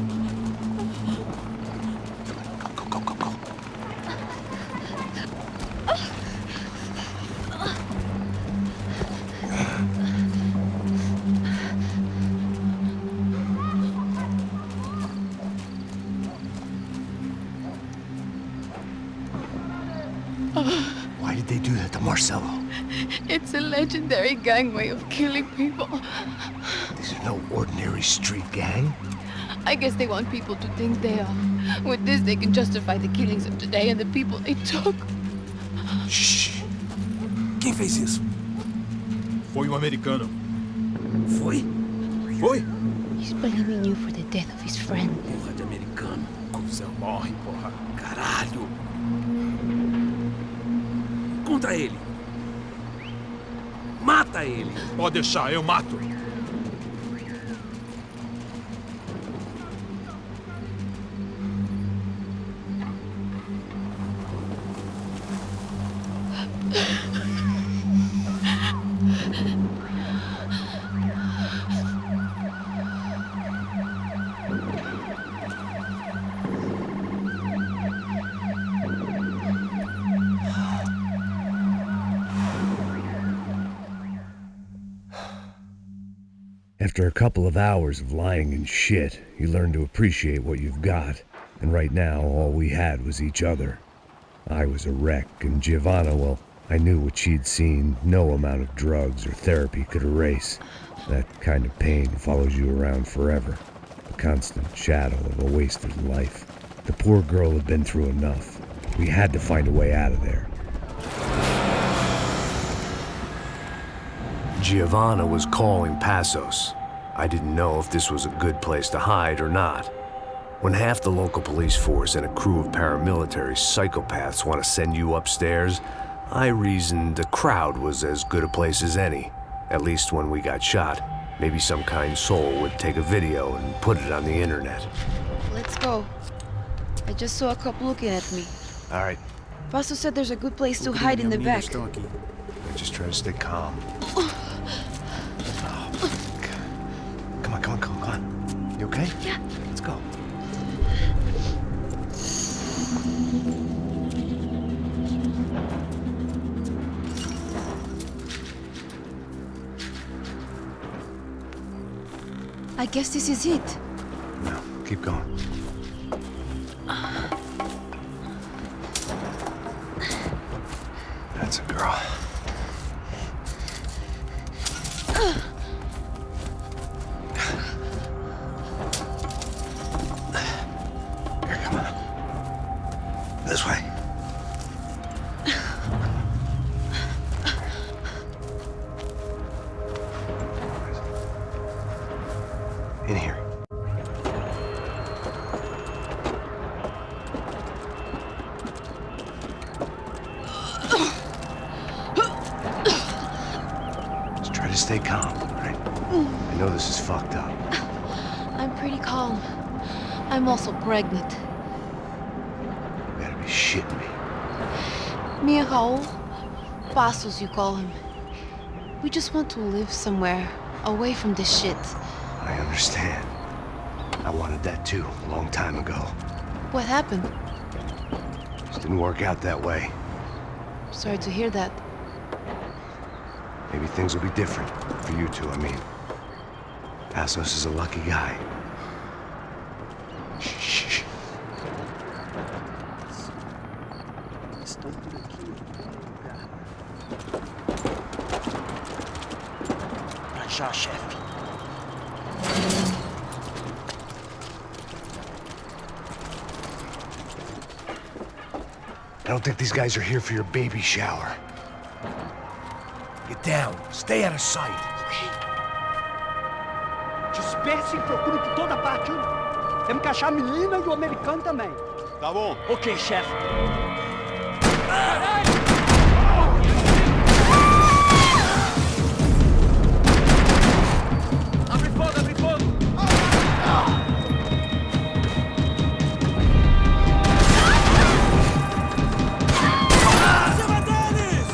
Go. Why did they do that to Marcelo? It's a legendary gang way of killing people. These are no ordinary street gang. I guess they want people to think they are. With this, they can justify the killings of today and the people they took. Shh. Quem fez isso? Foi um americano. Foi? He's blaming you for the death of his friend. Porra de americano. Cusão morre, porra. Caralho. Contra ele. Mata ele. Pode deixar, eu mato. After a couple of hours of lying in shit, you learn to appreciate what you've got. And right now, all we had was each other. I was a wreck, and Giovanna, well, I knew what she'd seen no amount of drugs or therapy could erase. That kind of pain follows you around forever. The constant shadow of a wasted life. The poor girl had been through enough. We had to find a way out of there. Giovanna was calling Passos. I didn't know if this was a good place to hide or not. When half the local police force and a crew of paramilitary psychopaths want to send you upstairs, I reasoned the crowd was as good a place as any. At least when we got shot. Maybe some kind soul would take a video and put it on the internet. Let's go. I just saw a couple looking at me. All right. Passo said there's a good place to hide in the back. Just try to stay calm. Come on. You okay? okay? Yeah. Let's go. I guess this is it. No, keep going. That's a girl. Here, come on. This way. In here. Just try to stay calm, all right? I know this is fucked up. I'm pretty calm. I'm also pregnant. You gotta be shitting me. Me and Raul, Passos you call him. We just want to live somewhere, away from this shit. I understand. I wanted that too, a long time ago. What happened? Just didn't work out that way. Sorry to hear that. Maybe things will be different. For you two, I mean. Passos is a lucky guy. Shh. Pra já, chefe. I don't think these guys are here for your baby shower. Get down. Stay out of sight. Disperse e procure por toda parte. Temos que achar a menina e o americano também. Tá bom. Ok, chefe. Abre fogo, abre fogo! Acima deles!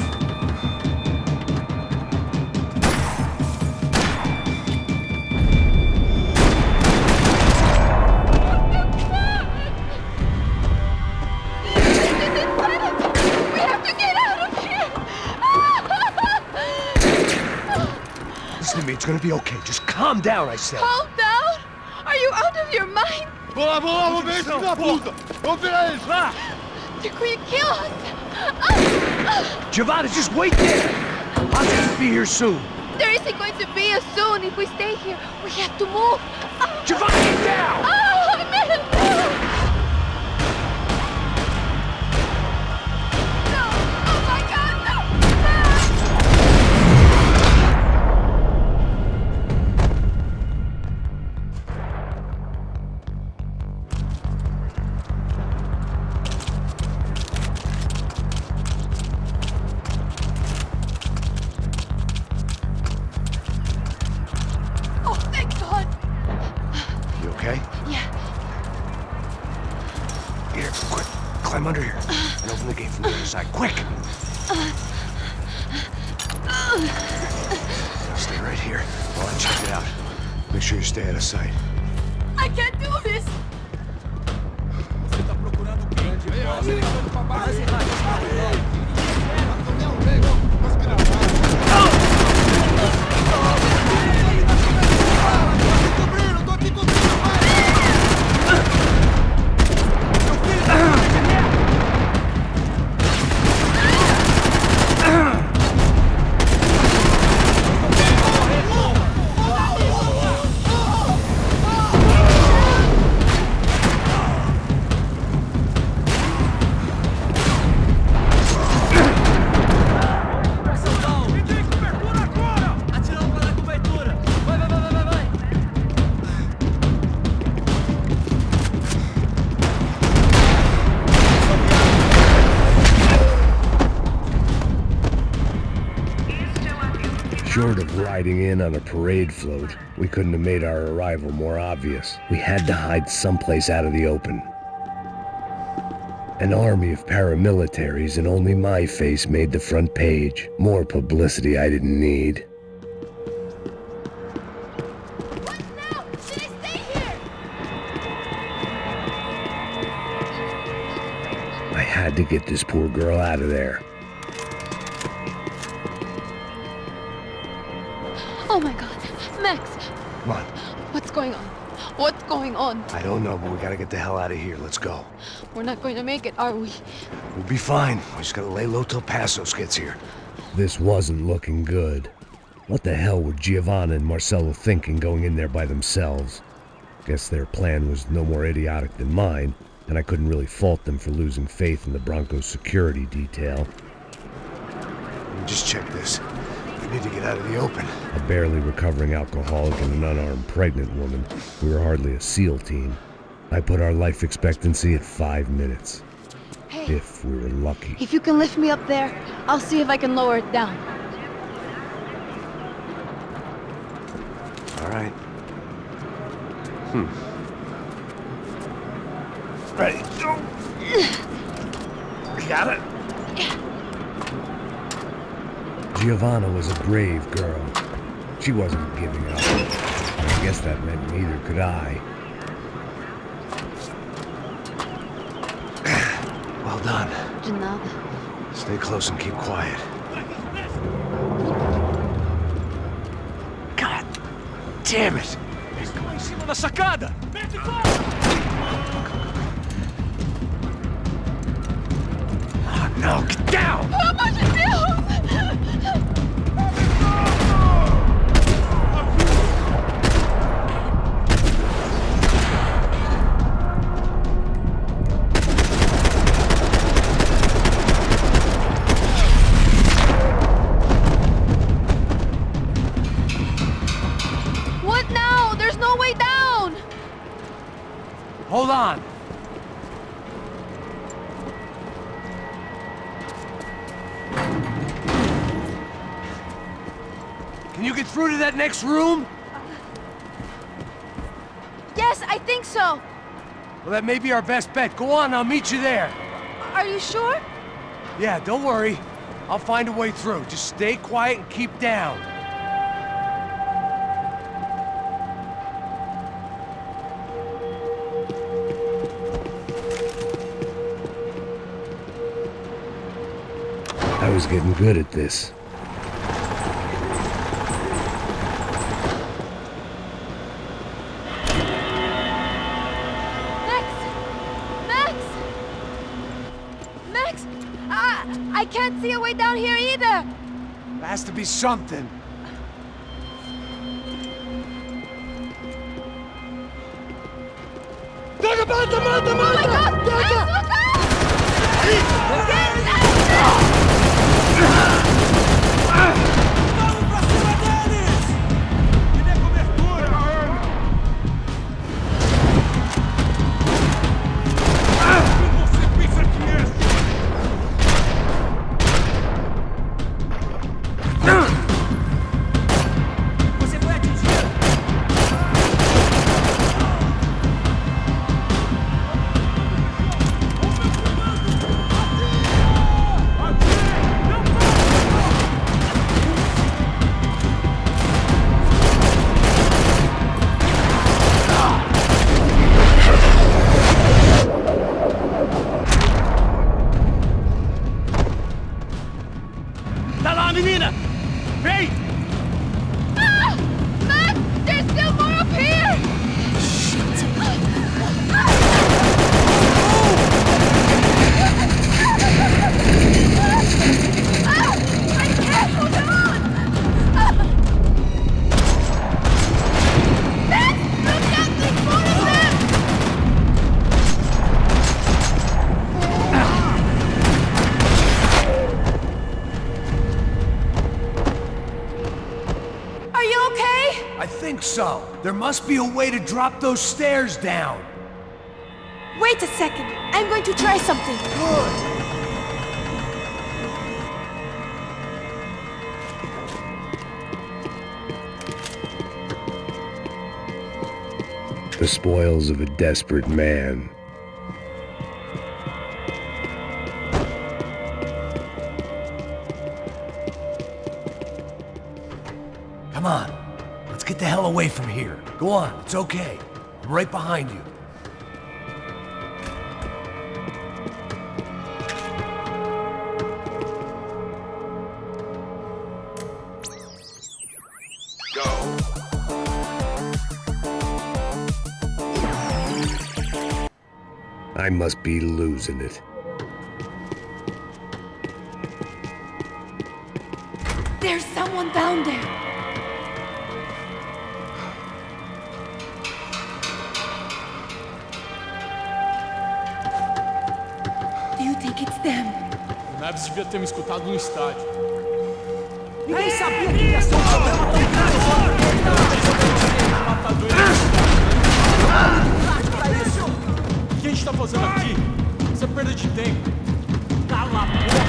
We have to get out of here! Listen to me, it's gonna be okay. Just calm down, I said. Calm down? Are you out of your mind? Vamos ver esse filho da puta! Vamos virar eles, lá! They're going to kill us! Giovanna, just wait there! I'll just be here soon. There isn't going to be a soon if we stay here. We have to move. Giovanna, get down! Oh, man! No! Oh my God, no! Oh, thank God! You okay? Yeah. Here, quick. Climb under here. And open the gate from the other side. Quick! Now stay right here while I check it out. Make sure you stay out of sight. I can't do this! Você tá procurando o quê? Americano pra baixo! Tô aqui cobrindo, Short of riding in on a parade float, we couldn't have made our arrival more obvious. We had to hide someplace out of the open. An army of paramilitaries and only my face made the front page. More publicity I didn't need. had to get this poor girl out of there. Oh my God. Max, Come on. what's going on? What's going on? I don't know, but we gotta get the hell out of here. Let's go. We're not going to make it, are we? We'll be fine. We just gotta lay low till Passos gets here. This wasn't looking good. What the hell were Giovanna and Marcello thinking going in there by themselves? Guess their plan was no more idiotic than mine, and I couldn't really fault them for losing faith in the Broncos security detail. Just check this. We need to get out of the open. A barely recovering alcoholic and an unarmed pregnant woman. We were hardly a SEAL team. I put our life expectancy at 5 minutes. Hey. If we were lucky. If you can lift me up there, I'll see if I can lower it down. All right. Ready, go! Got it? Giovanna was a brave girl. She wasn't giving up. And I guess that meant neither could I. Well done. De nada. Stay close and keep quiet. God damn it! Estão em cima da sacada! Oh no, get down! Pelo amor de Deus! What now? There's no way down! Hold on. Can you get through to that next room? Yes, I think so. Well, that may be our best bet. Go on, I'll meet you there. Are you sure? Yeah, don't worry. I'll find a way through. Just stay quiet and keep down. I was getting good at this. Max! I can't see a way down here either! There has to be something. Oh my God! Max, look Você foi atingido! Tá lá, menina! Vem! Ah! Max! There's still more up here! I can't hold on! Max! Look out! There's more of them! Are you okay? I think so. There must be a way to drop those stairs down. Wait a second. I'm going to try something. Good. The spoils of a desperate man. Come on. Let's get the hell away from here. Go on, it's okay. I'm right behind you. I must be losing it. There's someone down there. Do you think it's them? O Neves devia ter me escutado no estádio. Ninguém sabia que ia ser um problema tão grave O que a gente tá fazendo aqui? Isso é perda de tempo. Cala a boca!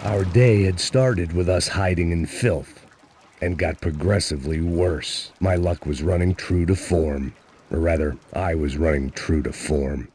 Our day had started with us hiding in filth, and got progressively worse. My luck was running true to form. Or rather, I was running true to form.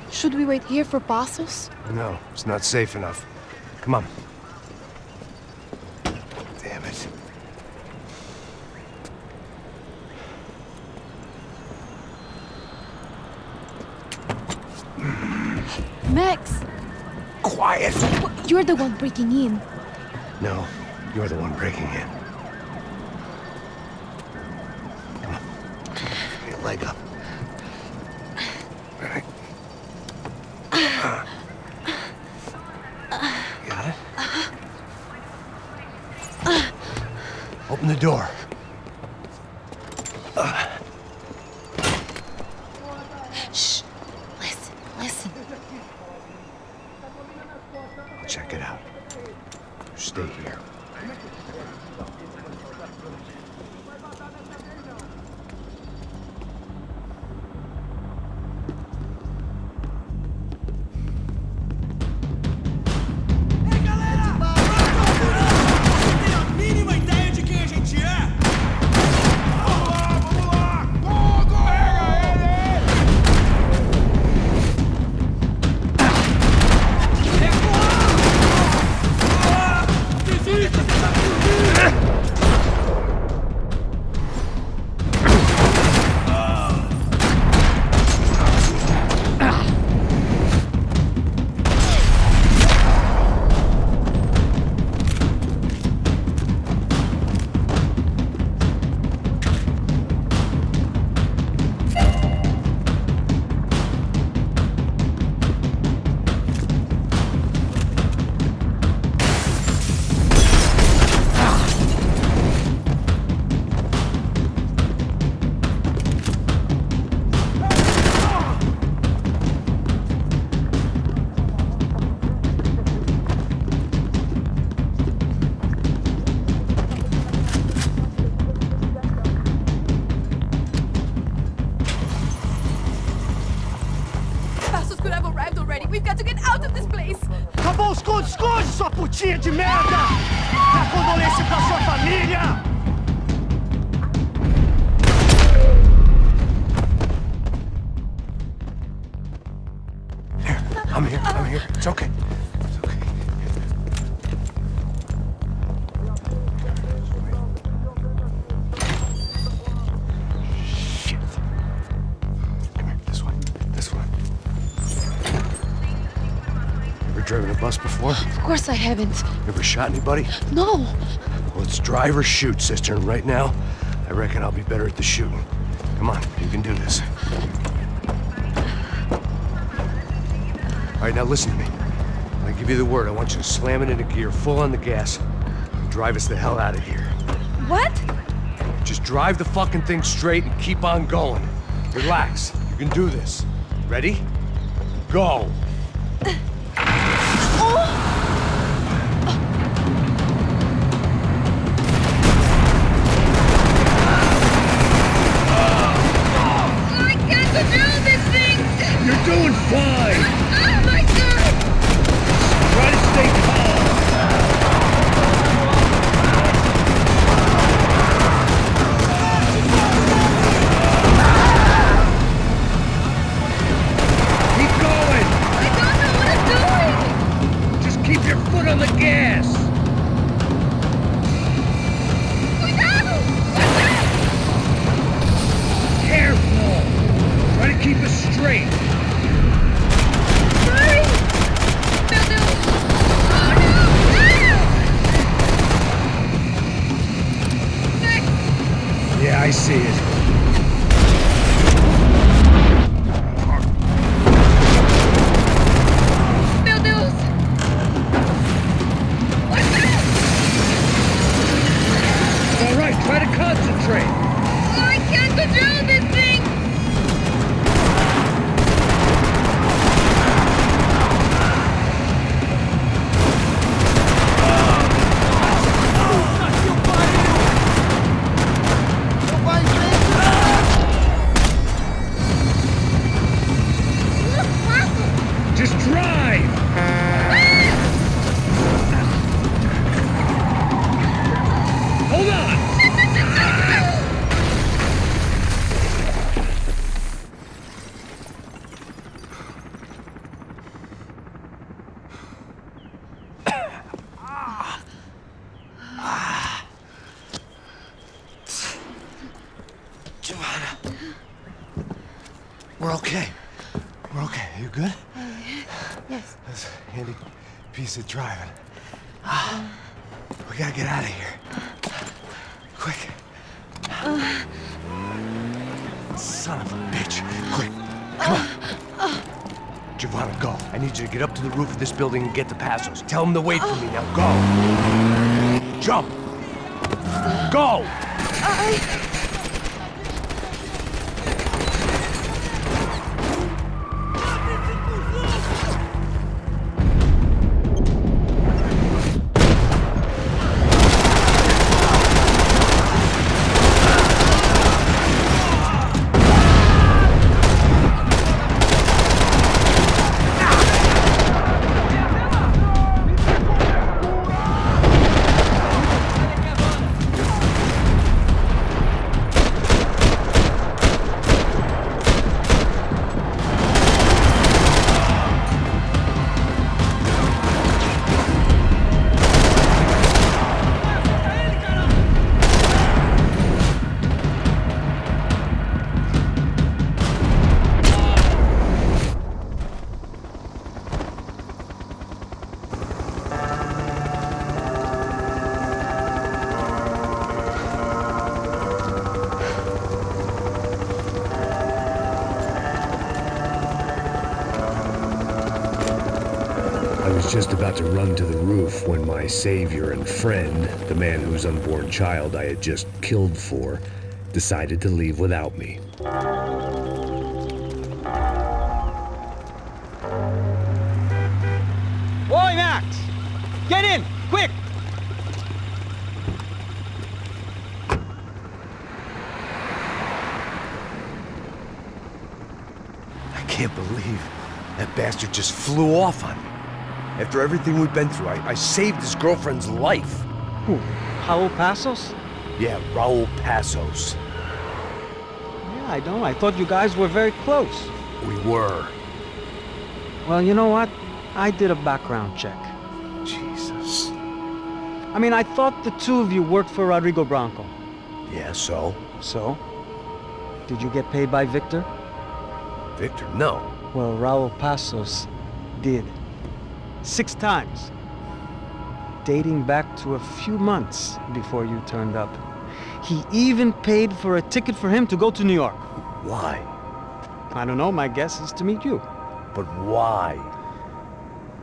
Should we wait here for Passos? No, it's not safe enough. Come on. Damn it. Max! Quiet! You're the one breaking in. No, you're the one breaking in. Come on. Get your leg up. All right. Got it? Open the door. Shh. Listen, listen. Check it out. Stay here. Acabou os esconde-esconde, sua putinha de merda! Dá condolência pra sua família! Here, I'm here. It's okay. It's okay. Shit. Come here, this way. This way. Ever driven a bus before? Of course I haven't. Ever shot anybody? No. Well, it's drive or shoot, sister, and right now, I reckon I'll be better at the shooting. Come on, you can do this. All right, now listen to me. When I give you the word, I want you to slam it into gear, full on the gas, and drive us the hell out of here. What? Just drive the fucking thing straight and keep on going. Relax. You can do this. Ready? Go! You're doing fine! Oh my god! Try to stay calm! Keep going! I don't know what I'm doing! Just keep your foot on the gas! Careful! Try to keep us straight! Yeah, I see it. Meu Deus! All right, try to concentrate. I can't control this thing! Just drive! Hold on! Joanna. We're okay. We're okay. You good? Yes. That's a handy piece of driving. We gotta get out of here. Quick. Son of a bitch. Quick. Come on. Giovanna, go. I need you to get up to the roof of this building and get the Passos. Tell them to wait for me. Now go. Jump. Go. I was just about to run to the roof when my savior and friend, the man whose unborn child I had just killed for, decided to leave without me. Boy, Max! Get in! Quick! I can't believe that bastard just flew off on me. After everything we've been through, I saved his girlfriend's life. Who? Raul Passos? Yeah, Raul Passos. Yeah, I know. I thought you guys were very close. We were. Well, you know what? I did a background check. Jesus. I mean, I thought the two of you worked for Rodrigo Branco. Yeah, so? So? Did you get paid by Victor? Victor, no. Well, Raul Passos did. 6 times. Dating back to a few months before you turned up. He even paid for a ticket for him to go to New York. Why? I don't know, my guess is to meet you. But why?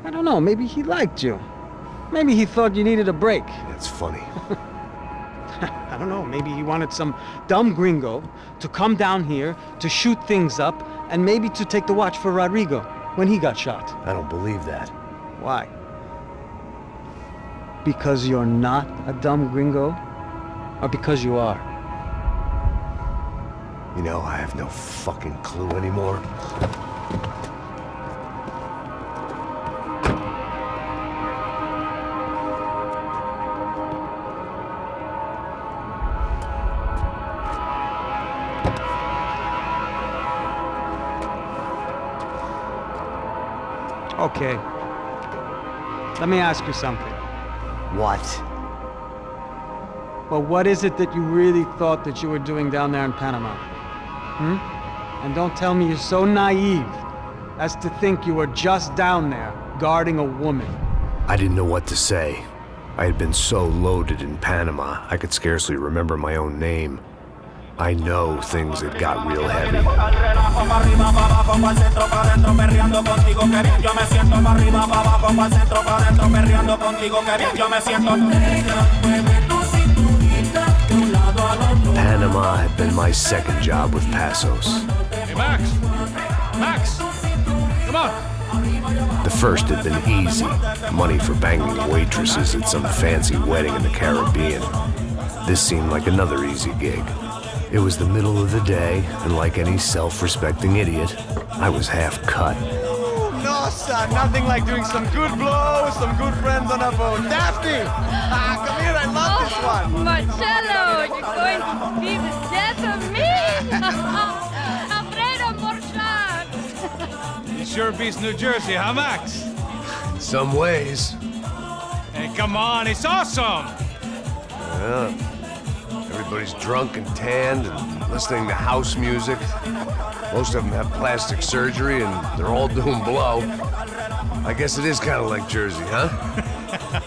I don't know, maybe he liked you. Maybe he thought you needed a break. That's funny. I don't know, maybe he wanted some dumb gringo to come down here to shoot things up and maybe to take the watch for Rodrigo when he got shot. I don't believe that. Why? Because you're not a dumb gringo? Or because you are? You know, I have no fucking clue anymore. Okay. Let me ask you something. What? Well, what is it that you really thought that you were doing down there in Panama? And don't tell me you're so naive as to think you were just down there guarding a woman. I didn't know what to say. I had been so loaded in Panama, I could scarcely remember my own name. I know things had got real heavy. Panama had been my second job with Passos. Hey, Max! Max! Come on! The first had been easy. Money for banging waitresses at some fancy wedding in the Caribbean. This seemed like another easy gig. It was the middle of the day, and like any self-respecting idiot, I was half cut. No, son, nothing like doing some good blows, some good friends on a boat. Daphne! Come here, I love this one. Marcello, you're going to be the death of me? Alfredo Morchat. It sure beats New Jersey, huh, Max? In some ways. Hey, come on, it's awesome! Yeah. Everybody's drunk and tanned and listening to house music. Most of them have plastic surgery and they're all doing blow. I guess it is kind of like Jersey, huh?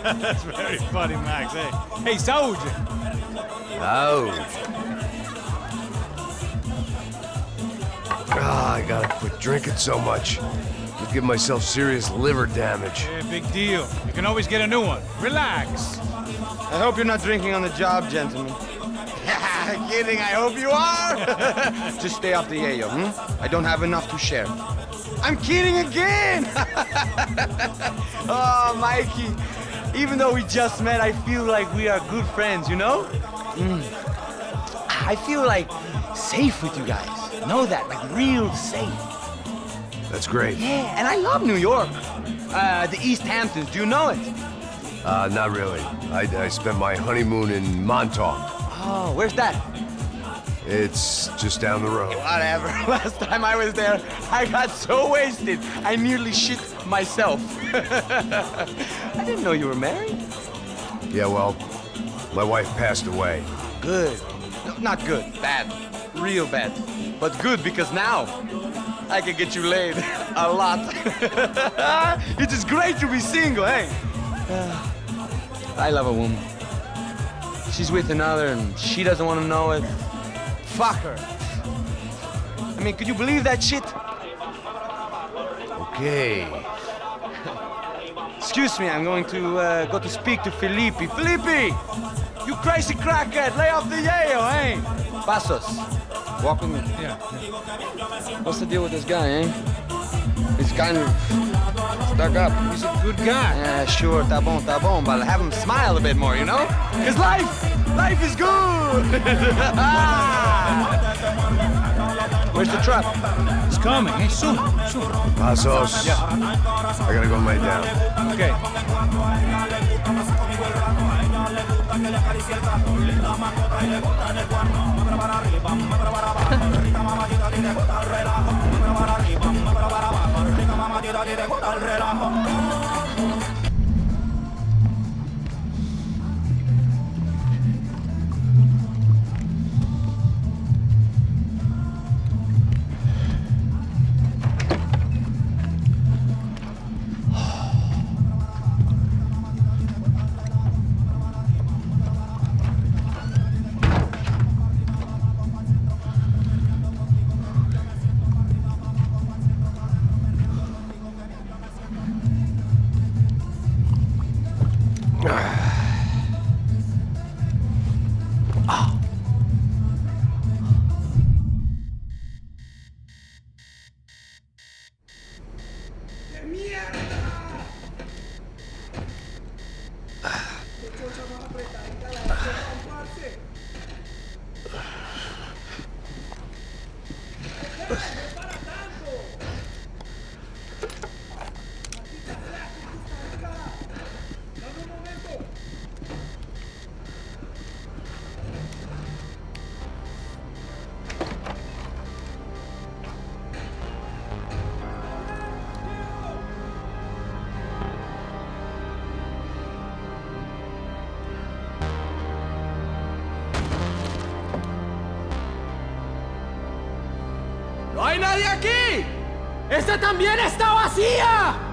That's very funny, Max. Hey, Saúde! Saúde. I gotta quit drinking so much. I'll give myself serious liver damage. Yeah, big deal. You can always get a new one. Relax. I hope you're not drinking on the job, gentlemen. Kidding, I hope you are. Just stay off the yayo, I don't have enough to share. I'm kidding again! Oh, Mikey, even though we just met, I feel like we are good friends, you know? I feel like safe with you guys. Know that, like real safe. That's great. Yeah, and I love New York. The East Hamptons, do you know it? Not really. I spent my honeymoon in Montauk. Oh, where's that? It's just down the road. Whatever. Last time I was there, I got so wasted, I nearly shit myself. I didn't know you were married. Yeah, well, my wife passed away. Good. No, not good. Bad. Real bad. But good because now I can get you laid a lot. It is great to be single, hey? I love a woman. She's with another and she doesn't want to know it. Fuck her. I mean, could you believe that shit? Okay. Excuse me, I'm going to go to speak to Felipe. Felipe! You crazy crackhead, lay off the yayo, eh? Passos, walk with me. Yeah. What's the deal with this guy, eh? He's kind of stuck up. He's a good guy. Yeah, sure, tá bom, but have him smile a bit more, you know? Because life is good! Where's the truck? It's coming, eh? Soon. Passos. Yeah. I gotta go lay down. Okay. hay nadie aquí! ¡Esta también está vacía!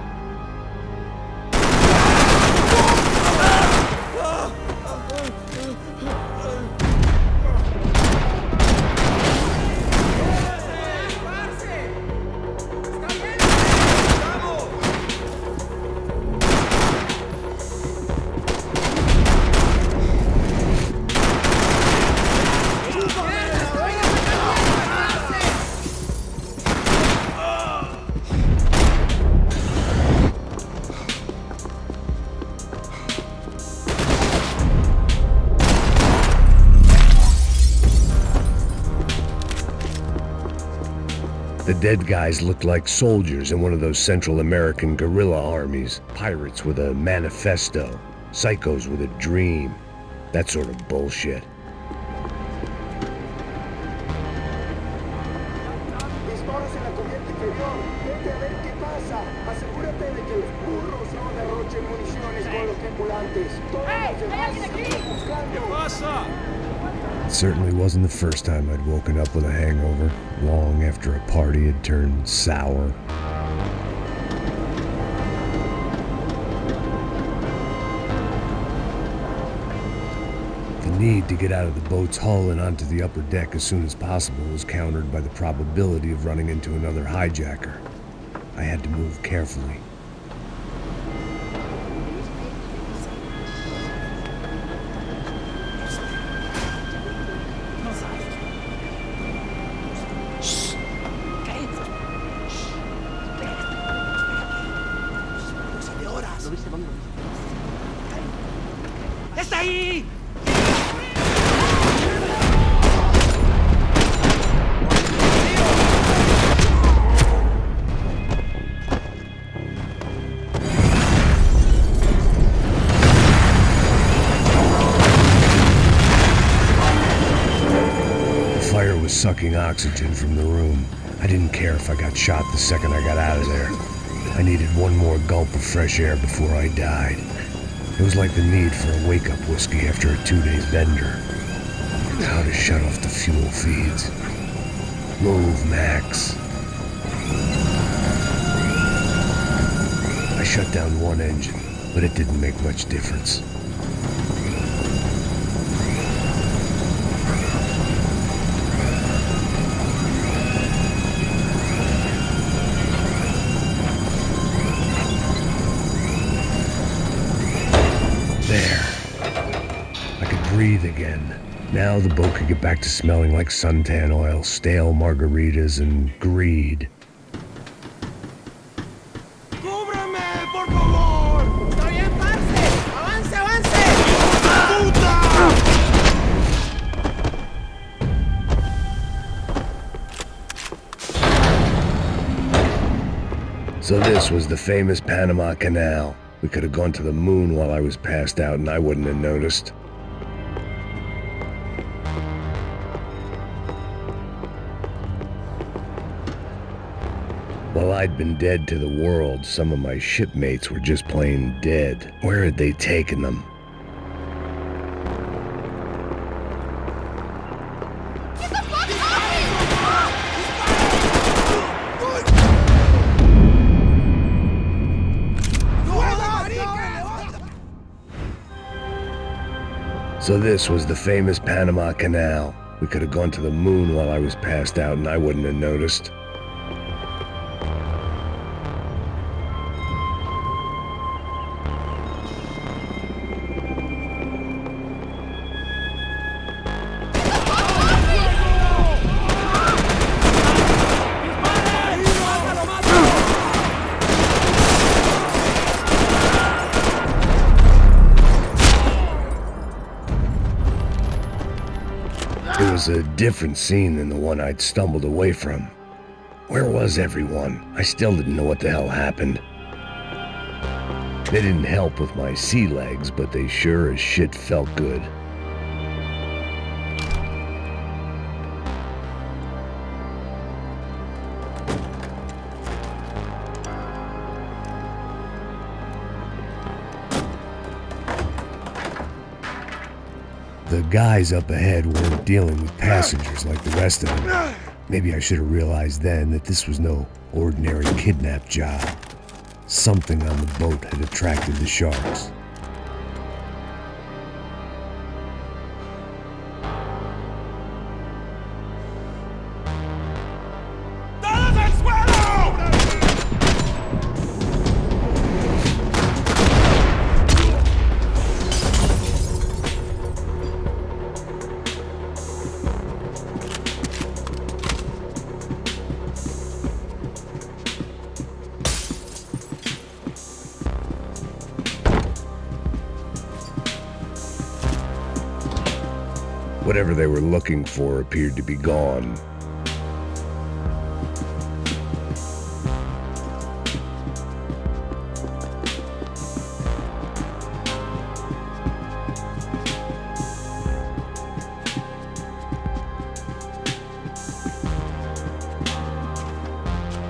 The dead guys looked like soldiers in one of those Central American guerrilla armies. Pirates with a manifesto. Psychos with a dream. That sort of bullshit. Disparos en la cubierta inferior. Vete a ver qué pasa. Asegúrate de que los burros no derrochen municiones con los tripulantes. Todos los demás están buscando. ¿Qué pasa? It certainly wasn't the first time I'd woken up with a hangover, long after a party had turned sour. The need to get out of the boat's hull and onto the upper deck as soon as possible was countered by the probability of running into another hijacker. I had to move carefully. ¡Está ahí! The fire was sucking oxygen from the room. I didn't care if I got shot the second I got out of there. I needed one more gulp of fresh air before I died. It was like the need for a wake-up whiskey after a 2-day bender. How to shut off the fuel feeds. Move, Max. I shut down one engine, but it didn't make much difference. Breathe again. Now the boat could get back to smelling like suntan oil, stale margaritas, and greed. ¡Cúbreme, por favor! ¡Está bien, parce! ¡Avance, avance! So this was the famous Panama Canal. We could have gone to the moon while I was passed out and I wouldn't have noticed. While I'd been dead to the world, some of my shipmates were just plain dead. Where had they taken them? Get the fuck out of here! So this was the famous Panama Canal. We could have gone to the moon while I was passed out and I wouldn't have noticed. It was a different scene than the one I'd stumbled away from. Where was everyone? I still didn't know what the hell happened. They didn't help with my sea legs, but they sure as shit felt good. The guys up ahead weren't dealing with passengers like the rest of them. Maybe I should have realized then that this was no ordinary kidnap job. Something on the boat had attracted the sharks. Whatever they were looking for appeared to be gone.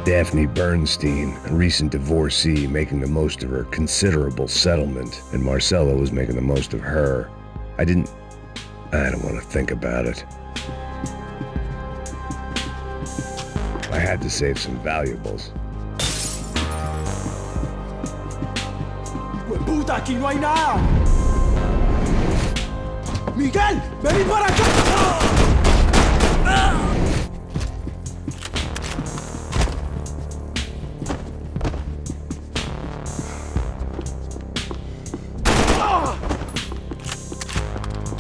Daphne Bernstein, a recent divorcee, making the most of her considerable settlement, and Marcella was making the most of her. I don't want to think about it. I had to save some valuables. ¡Puta, aquí no hay nada! ¡Miguel, vení para acá!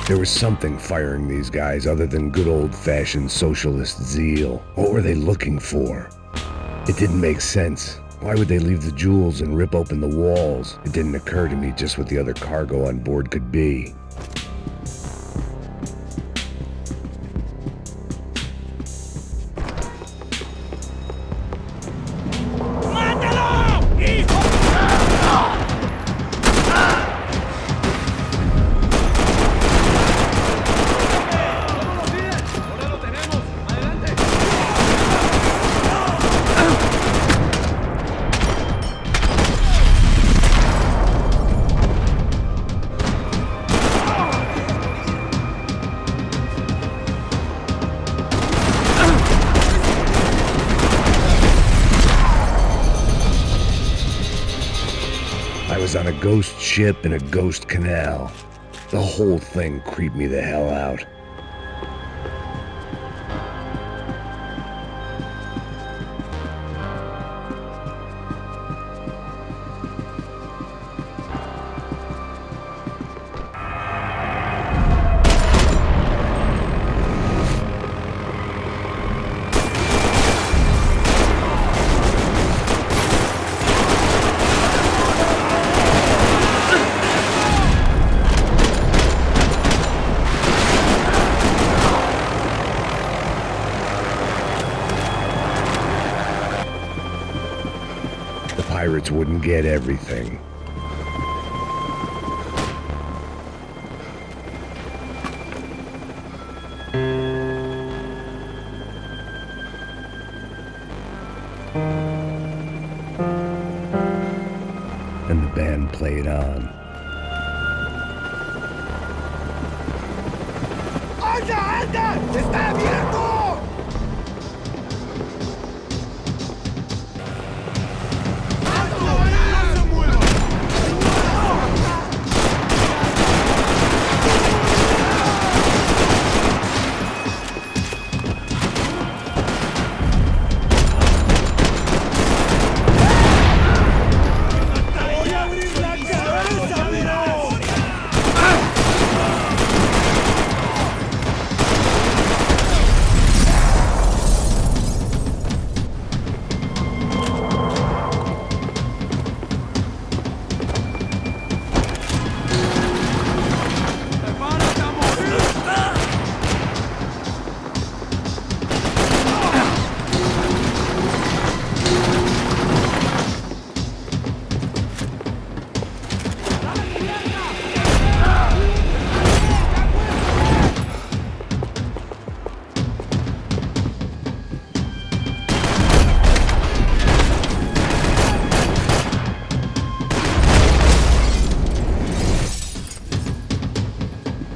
There was something firing these guys other than good old-fashioned socialist zeal. What were they looking for? It didn't make sense. Why would they leave the jewels and rip open the walls? It didn't occur to me just what the other cargo on board could be. On a ghost ship in a ghost canal. The whole thing creeped me the hell out. Pirates wouldn't get everything. And the band played on. ¡Anda, anda! ¡Está abierto!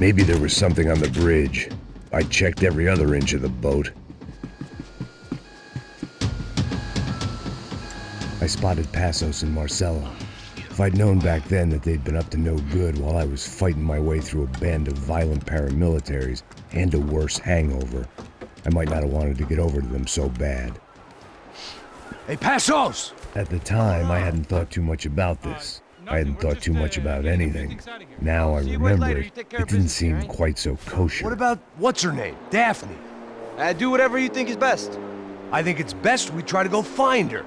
Maybe there was something on the bridge. I checked every other inch of the boat. I spotted Passos and Marcelo. If I'd known back then that they'd been up to no good while I was fighting my way through a band of violent paramilitaries and a worse hangover, I might not have wanted to get over to them so bad. Hey, Passos! At the time, I hadn't thought too much about this. I hadn't thought too much about anything. Now I remember it, it didn't seem quite so kosher. What about, what's her name? Daphne? Do whatever you think is best. I think it's best we try to go find her.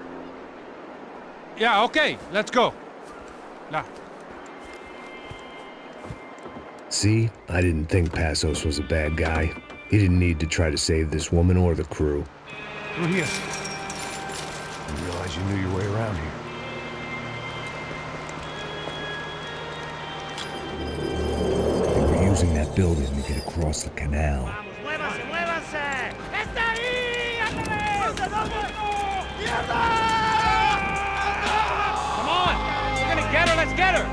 Yeah, okay, let's go. Now. See, I didn't think Passos was a bad guy. He didn't need to try to save this woman or the crew. Through here. You realize you knew your way around here. They were using that building to get across the canal. ¡Muévanse, muévanse! ¡Está ahí! ¡Ándale! Come on! We're gonna get her, let's get her!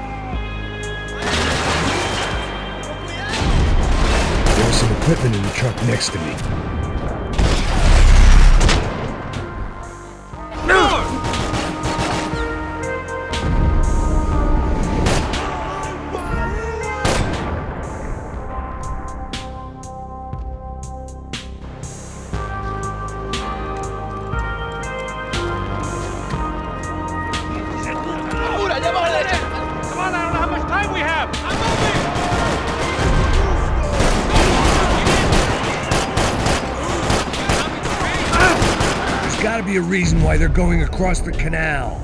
There was some equipment in the truck next to me. Come on, I don't know how much time we have! I'm moving! There's gotta be a reason why they're going across the canal.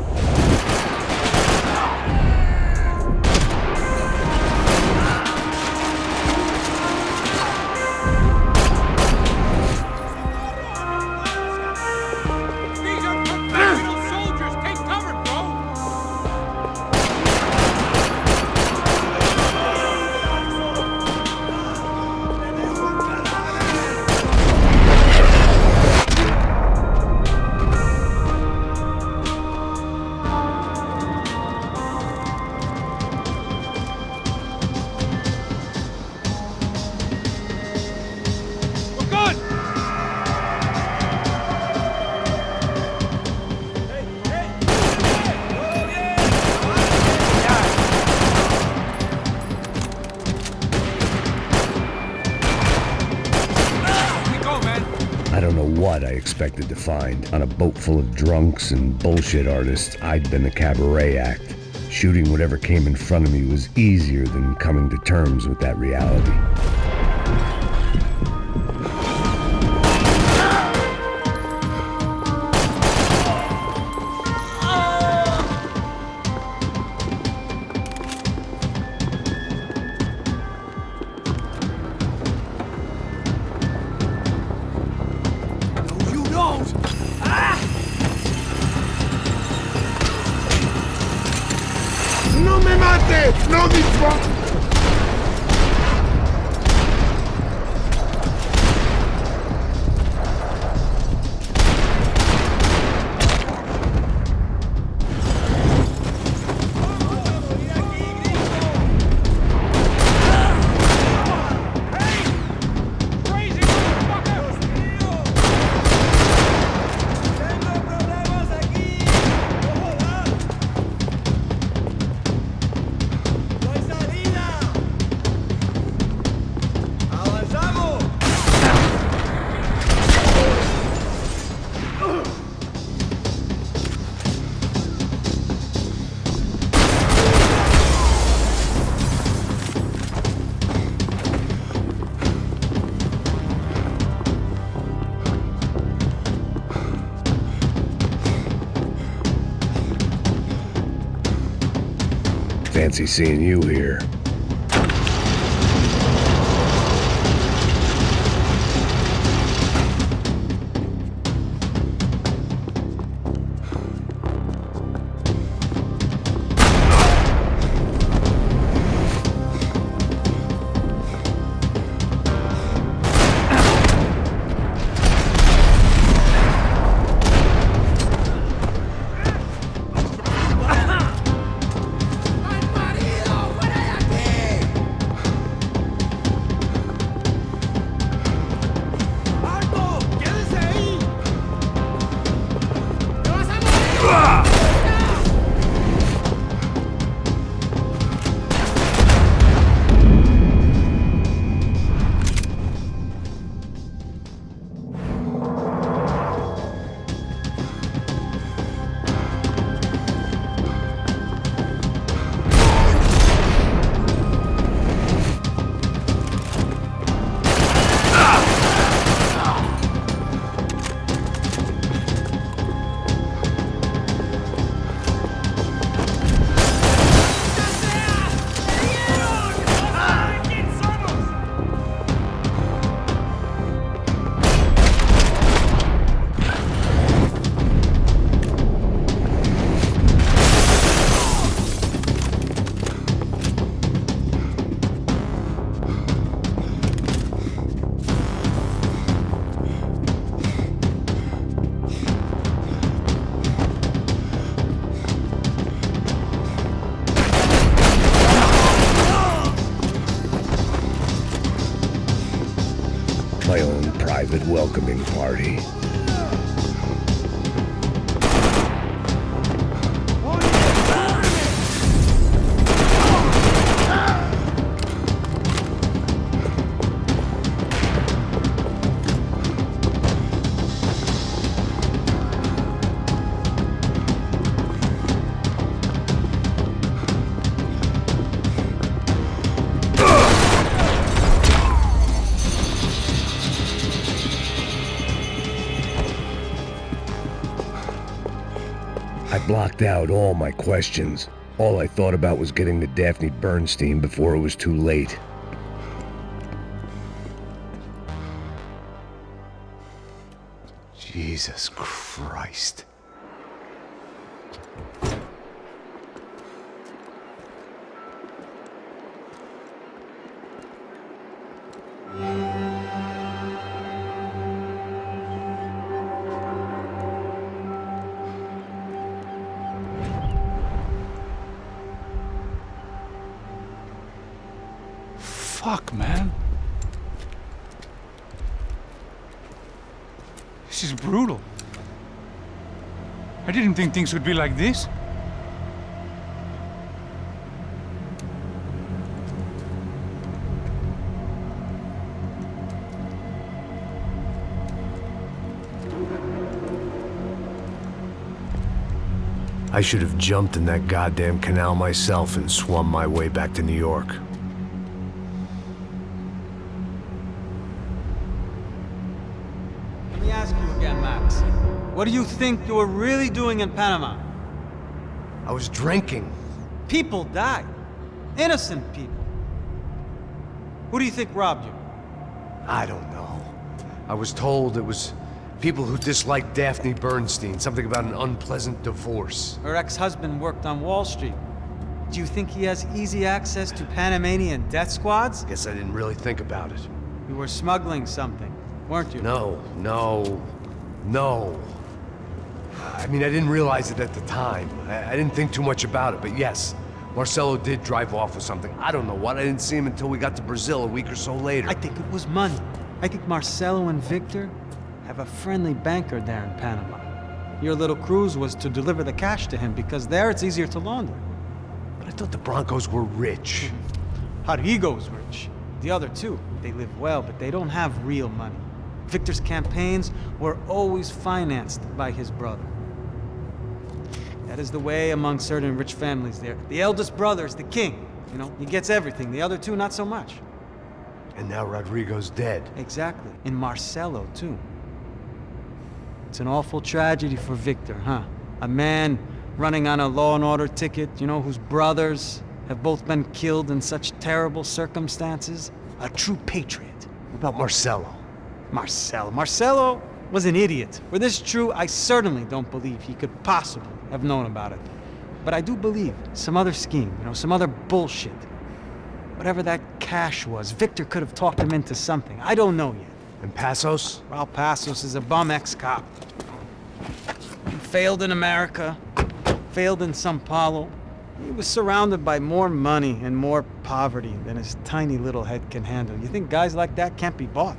I don't know what I expected to find. On a boat full of drunks and bullshit artists, I'd been a cabaret act. Shooting whatever came in front of me was easier than coming to terms with that reality. ¡No me mate! ¡No dispare! Fancy seeing you here. private welcoming party. I blocked out all my questions. All I thought about was getting to Daphne Bernstein before it was too late. Jesus Christ. Fuck, man. This is brutal. I didn't think things would be like this. I should have jumped in that goddamn canal myself and swum my way back to New York. Let me ask you again, Max. What do you think you were really doing in Panama? I was drinking. People died. Innocent people. Who do you think robbed you? I don't know. I was told it was people who disliked Daphne Bernstein, something about an unpleasant divorce. Her ex-husband worked on Wall Street. Do you think he has easy access to Panamanian death squads? Guess I didn't really think about it. You were smuggling something, weren't you? No. I mean, I didn't realize it at the time. I didn't think too much about it, but yes, Marcelo did drive off with something. I don't know what. I didn't see him until we got to Brazil a week or so later. I think it was money. I think Marcelo and Victor have a friendly banker there in Panama. Your little cruise was to deliver the cash to him because there it's easier to launder. But I thought the Broncos were rich. Rodrigo's rich. The other two, they live well, but they don't have real money. Victor's campaigns were always financed by his brother. That is the way among certain rich families there. The eldest brother is the king. You know, he gets everything. The other two, not so much. And now Rodrigo's dead. Exactly. And Marcelo, too. It's an awful tragedy for Victor, huh? A man running on a law and order ticket, you know, whose brothers have both been killed in such terrible circumstances. A true patriot. What about Marcelo? Marcelo was an idiot. Were this true, I certainly don't believe he could possibly have known about it. But I do believe some other scheme, you know, some other bullshit. Whatever that cash was, Victor could have talked him into something. I don't know yet. And Passos? Well, Passos is a bum ex-cop. He failed in America, failed in Sao Paulo. He was surrounded by more money and more poverty than his tiny little head can handle. You think guys like that can't be bought?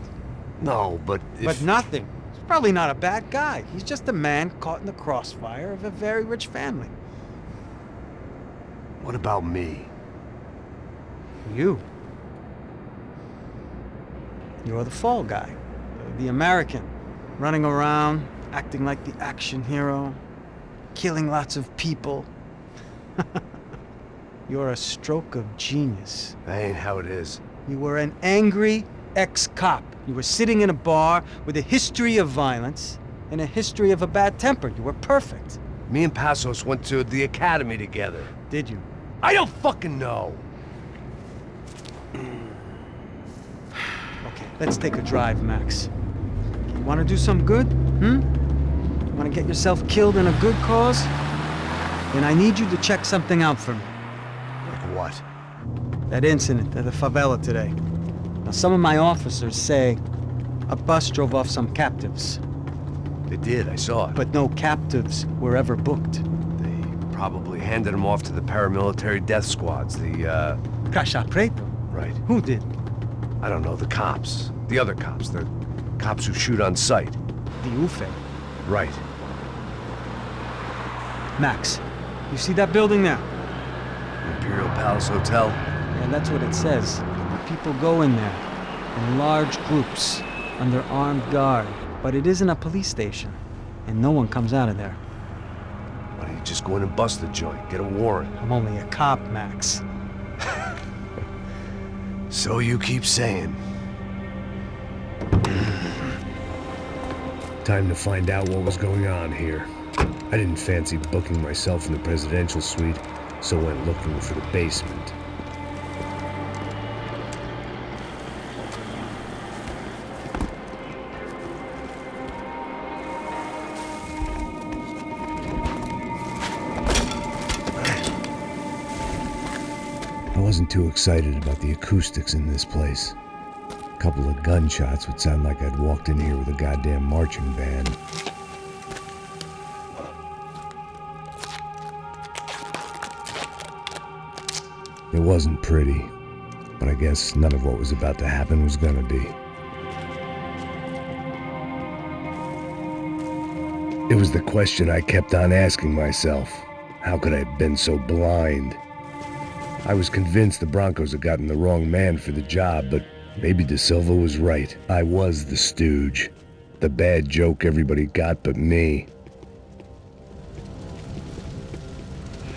No, but if... But nothing. He's probably not a bad guy. He's just a man caught in the crossfire of a very rich family. What about me? You. You're the fall guy. The American. Running around, acting like the action hero. Killing lots of people. You're a stroke of genius. That ain't how it is. You were an angry ex-cop. You were sitting in a bar with a history of violence and a history of a bad temper. You were perfect. Me and Passos went to the academy together. Did you? I don't fucking know. Okay, let's take a drive, Max. You want to do some good? Want to get yourself killed in a good cause? Then I need you to check something out for me. Like what? That incident at the favela today. Now, some of my officers say a bus drove off some captives. They did, I saw it. But no captives were ever booked. They probably handed them off to the paramilitary death squads, the, Caixa Preto? Right. Who did? I don't know, the cops. The other cops, the cops who shoot on sight. The UFE. Right. Max, you see that building there? Imperial Palace Hotel? Yeah, that's what it says. People go in there in large groups under armed guard. But it isn't a police station, and no one comes out of there. Why don't you just go in and bust the joint? Get a warrant. I'm only a cop, Max. So you keep saying. Time to find out what was going on here. I didn't fancy booking myself in the presidential suite, so went looking for the basement. I wasn't too excited about the acoustics in this place. A couple of gunshots would sound like I'd walked in here with a goddamn marching band. It wasn't pretty, but I guess none of what was about to happen was gonna be. It was the question I kept on asking myself. How could I have been so blind? I was convinced the Broncos had gotten the wrong man for the job, but maybe De Silva was right. I was the stooge. The bad joke everybody got but me.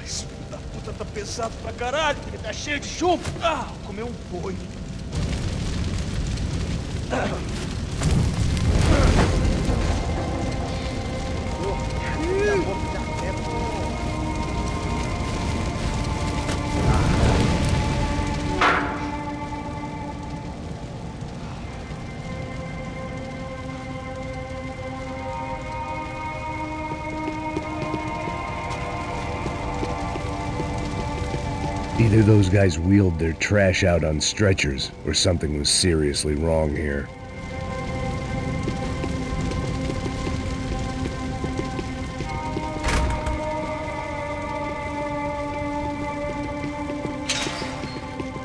Esse filho da puta tá pesado pra caralho, ele tá cheio de chumbo. Ah, comeu boi. Either those guys wheeled their trash out on stretchers, or something was seriously wrong here.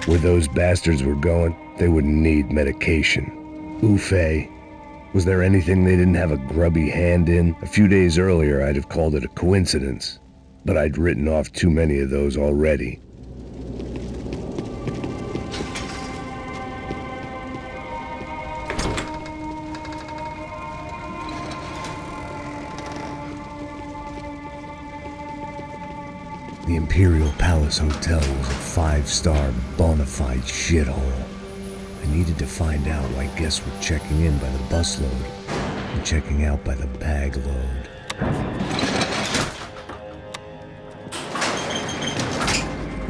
Where those bastards were going, they wouldn't need medication. Ufe. Was there anything they didn't have a grubby hand in? A few days earlier, I'd have called it a coincidence, but I'd written off too many of those already. The Imperial Palace Hotel was a 5-star, bona fide shithole. I needed to find out why guests were checking in by the busload and checking out by the bag load.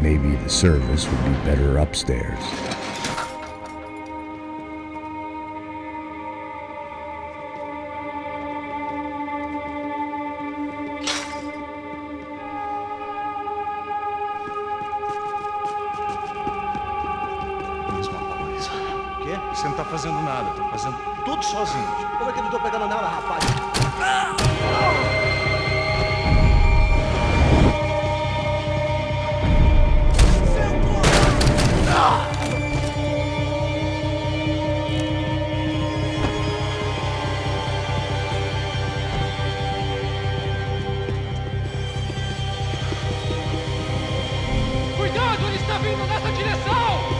Maybe the service would be better upstairs. Você não tá fazendo nada, tá fazendo tudo sozinho. Como é que eu não tô pegando nada, rapaz? Cuidado, ele está vindo nessa direção!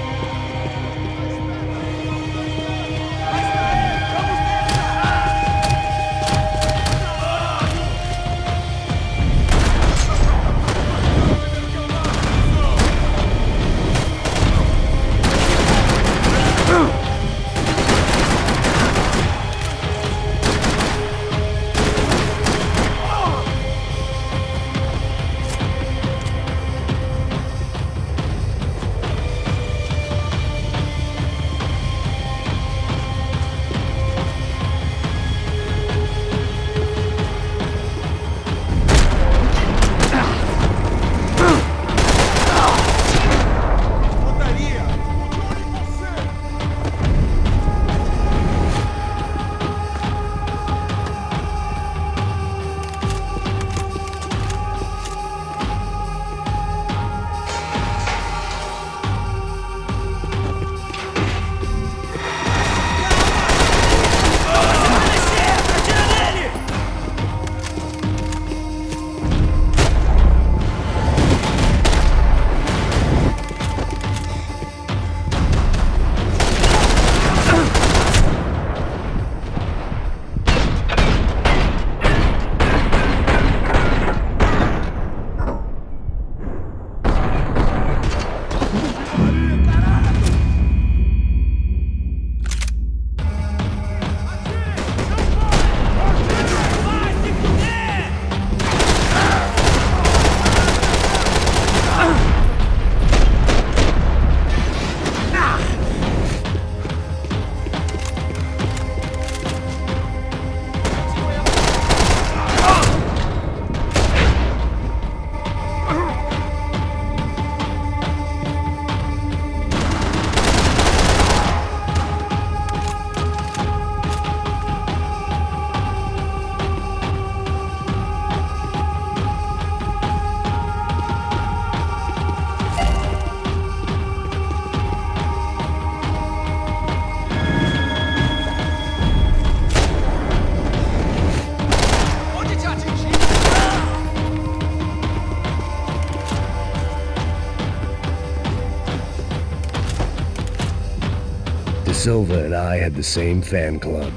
Silva and I had the same fan club.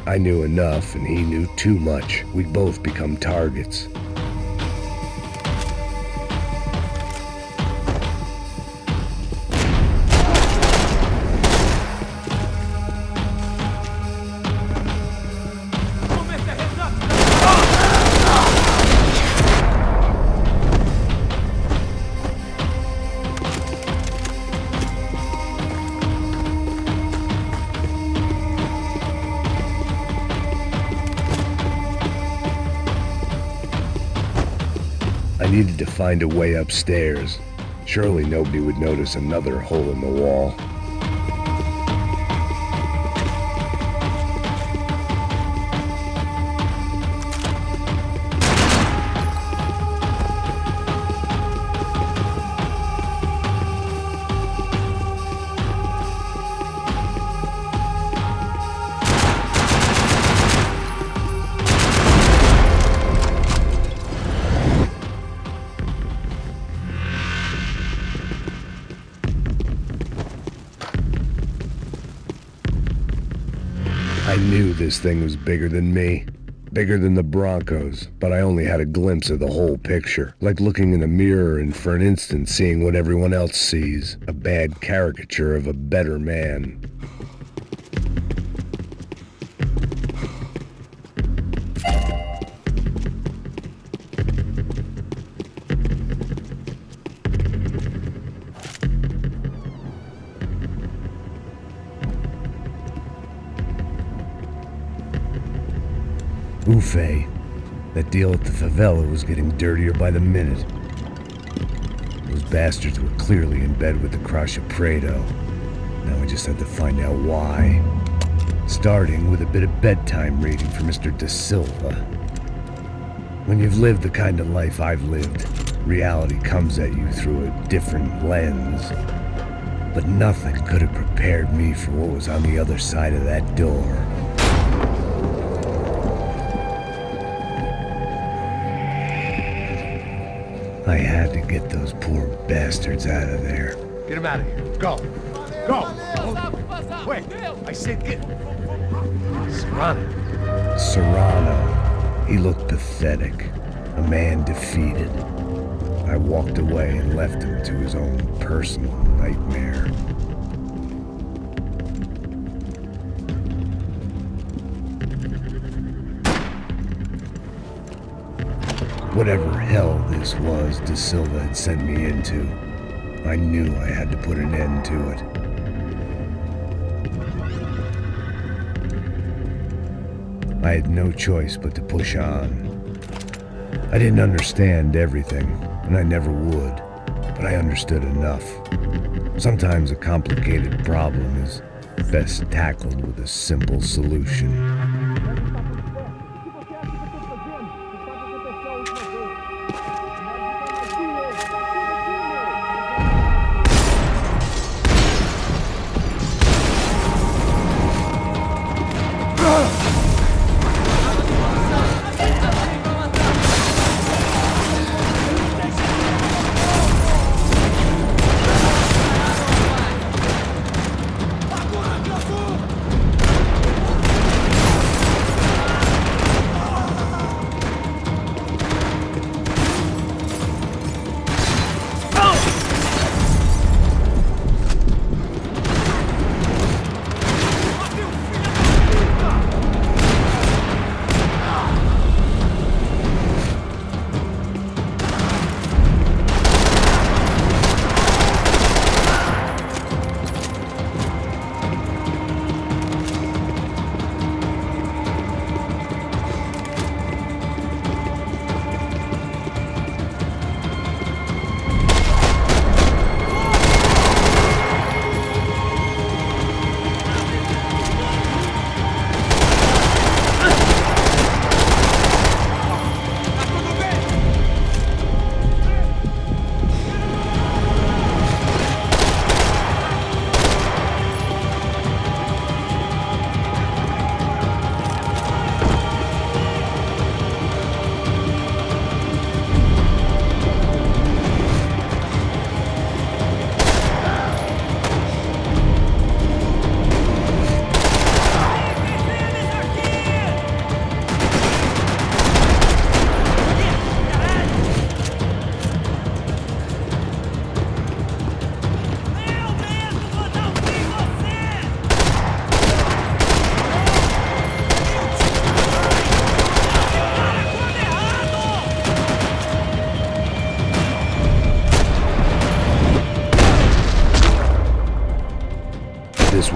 I knew enough and he knew too much. We'd both become targets. I needed to find a way upstairs. Surely nobody would notice another hole in the wall. I knew this thing was bigger than me, bigger than the Broncos, but I only had a glimpse of the whole picture, like looking in a mirror and for an instant seeing what everyone else sees, a bad caricature of a better man. Ufe, that deal at the favela was getting dirtier by the minute. Those bastards were clearly in bed with the Crusher Prado. Now I just had to find out why. Starting with a bit of bedtime reading for Mr. Da Silva. When you've lived the kind of life I've lived, reality comes at you through a different lens. But nothing could have prepared me for what was on the other side of that door. I had to get those poor bastards out of there. Get him out of here. Go. Go. Wait. I said get... Serrano. Serrano. He looked pathetic. A man defeated. I walked away and left him to his own personal nightmare. Whatever hell this was Da Silva had sent me into, I knew I had to put an end to it. I had no choice but to push on. I didn't understand everything, and I never would, but I understood enough. Sometimes a complicated problem is best tackled with a simple solution.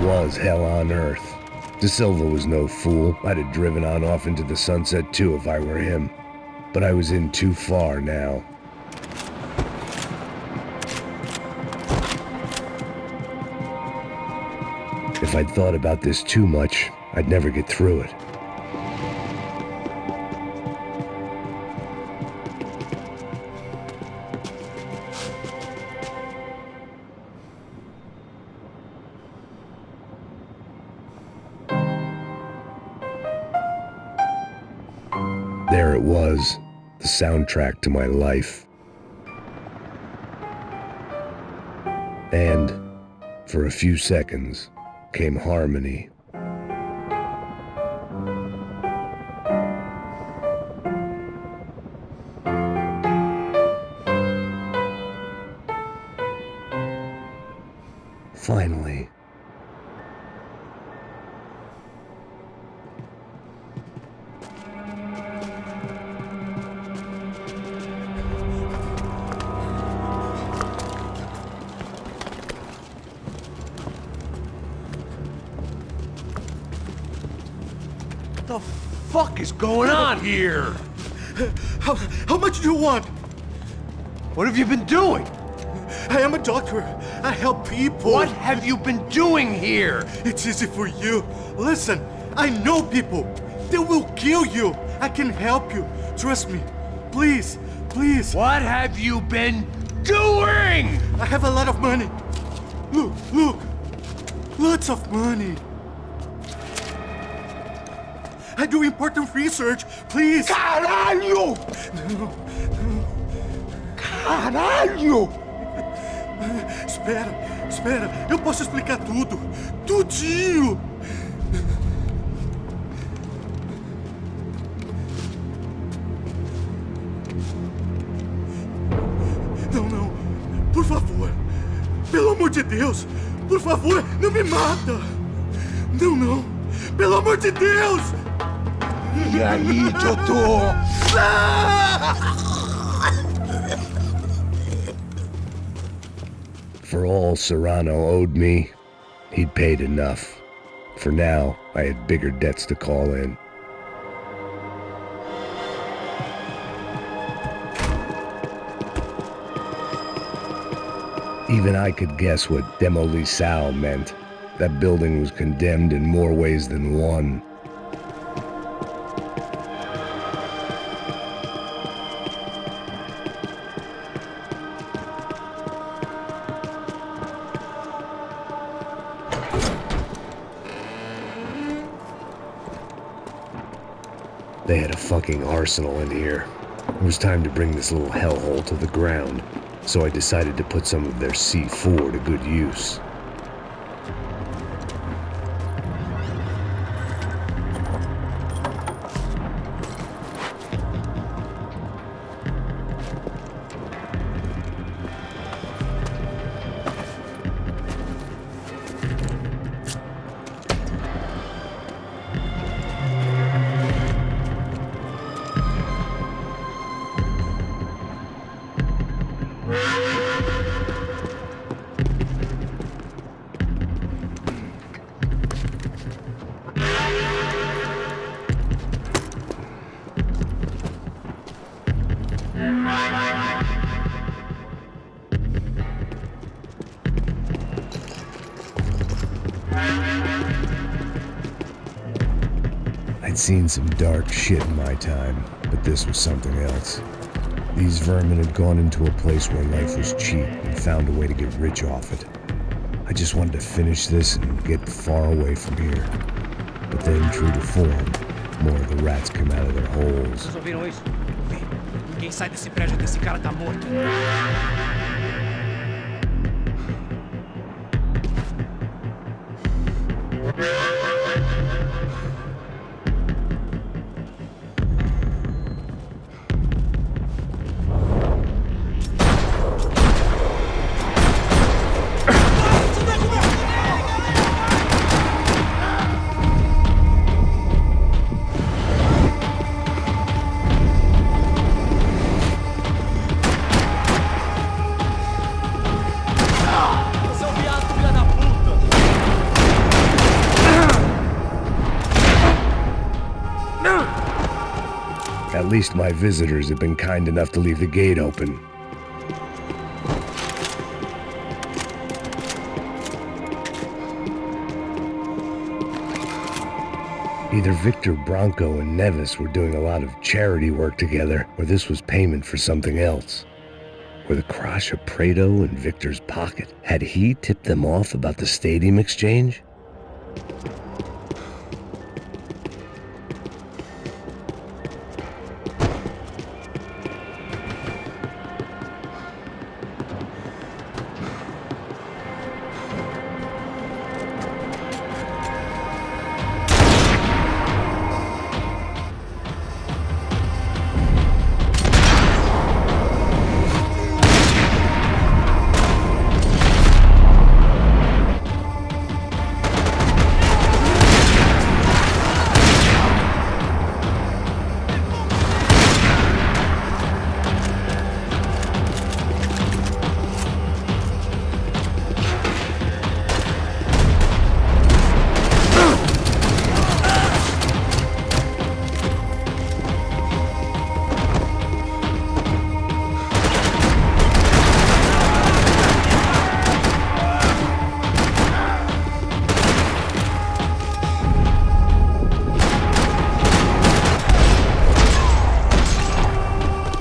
was hell on earth. De Silva was no fool. I'd have driven on off into the sunset too if I were him. But I was in too far now. If I'd thought about this too much, I'd never get through it. There it was, the soundtrack to my life. And, for a few seconds, came harmony. Finally. What the fuck is going on here? How much do you want? What have you been doing? I am a doctor. I help people. What have you been doing here? It's easy for you. Listen, I know people. They will kill you. I can help you. Trust me. Please, please. What have you been doing? I have a lot of money. Look, look. Lots of money. I do important research. Please. Caralho! Não. Caralho! Espera. Eu posso explicar tudo. Tudinho. Não. Por favor. Pelo amor de Deus. Por favor, não me mata. Não. Pelo amor de Deus. E aí, doutor? For all Serrano owed me, he'd paid enough. For now, I had bigger debts to call in. Even I could guess what demolição meant. That building was condemned in more ways than one. They had a fucking arsenal in here. It was time to bring this little hellhole to the ground, so I decided to put some of their C4 to good use. I'd seen some dark shit in my time, but this was something else. These vermin had gone into a place where life was cheap and found a way to get rich off it. I just wanted to finish this and get far away from here. But then, true to form, more of the rats came out of their holes. Vocês ouviram isso? Ninguém sai desse prédio até esse cara tá morto. At least my visitors have been kind enough to leave the gate open. Either Victor Bronco and Nevis were doing a lot of charity work together, or this was payment for something else. Were the Crusher Prado in Victor's pocket? Had he tipped them off about the stadium exchange?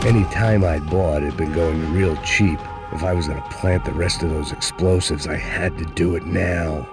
Any time I'd bought had been going real cheap. If I was gonna plant the rest of those explosives, I had to do it now.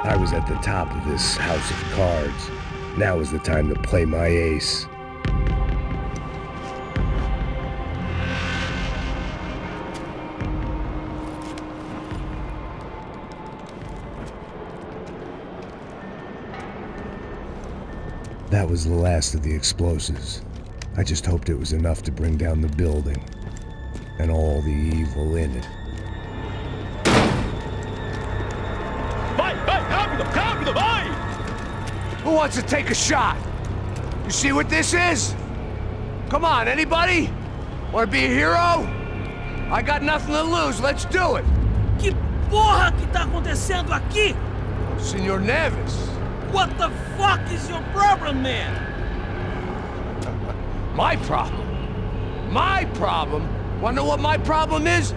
I was at the top of this house of cards. Now is the time to play my ace. That was the last of the explosives. I just hoped it was enough to bring down the building and all the evil in it. Who wants to take a shot? You see what this is? Come on, anybody? Want to be a hero? I got nothing to lose, let's do it! Que porra que tá acontecendo aqui? Senor Nevis. What the fuck is your problem, man? My problem? My problem? Wanna know what my problem is?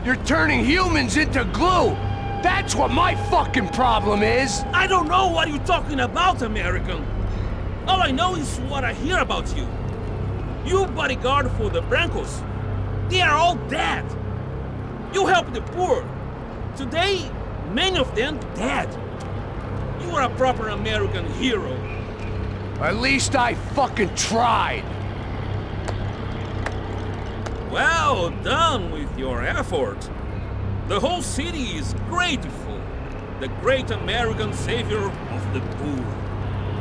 You're turning humans into glue! That's what my fucking problem is! I don't know what you're talking about, American. All I know is what I hear about you. You bodyguard for the Brancos. They are all dead. You help the poor. Today, many of them dead. You are a proper American hero. At least I fucking tried. Well done with your effort. The whole city is grateful. The great American savior of the poor.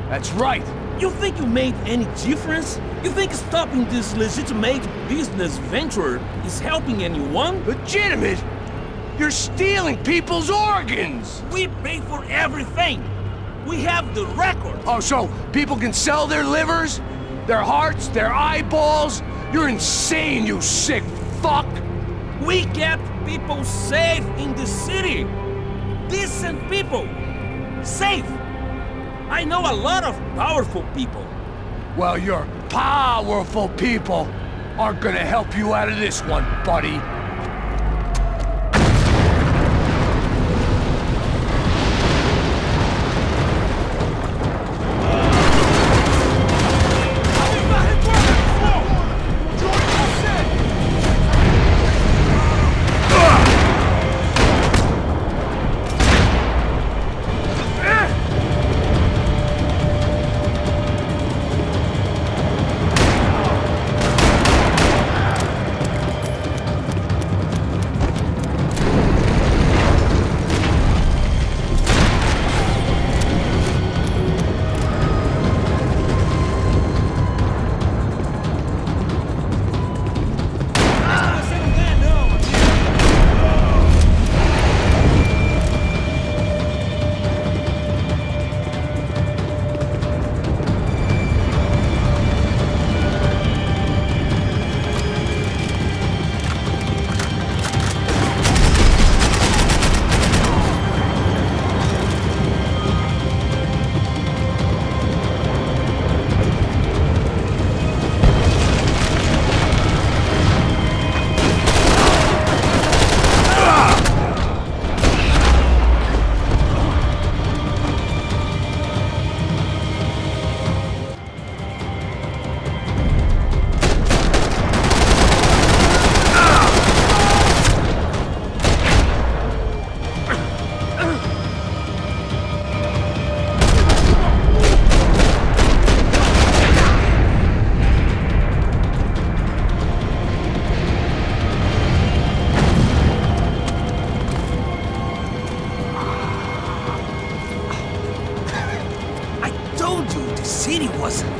That's right. You think you made any difference? You think stopping this legitimate business venture is helping anyone? Legitimate? You're stealing people's organs! We pay for everything. We have the record. Oh, so people can sell their livers, their hearts, their eyeballs? You're insane, you sick fuck! We kept people safe in the city. Decent people. Safe. I know a lot of powerful people. Well, your powerful people aren't gonna help you out of this one, buddy.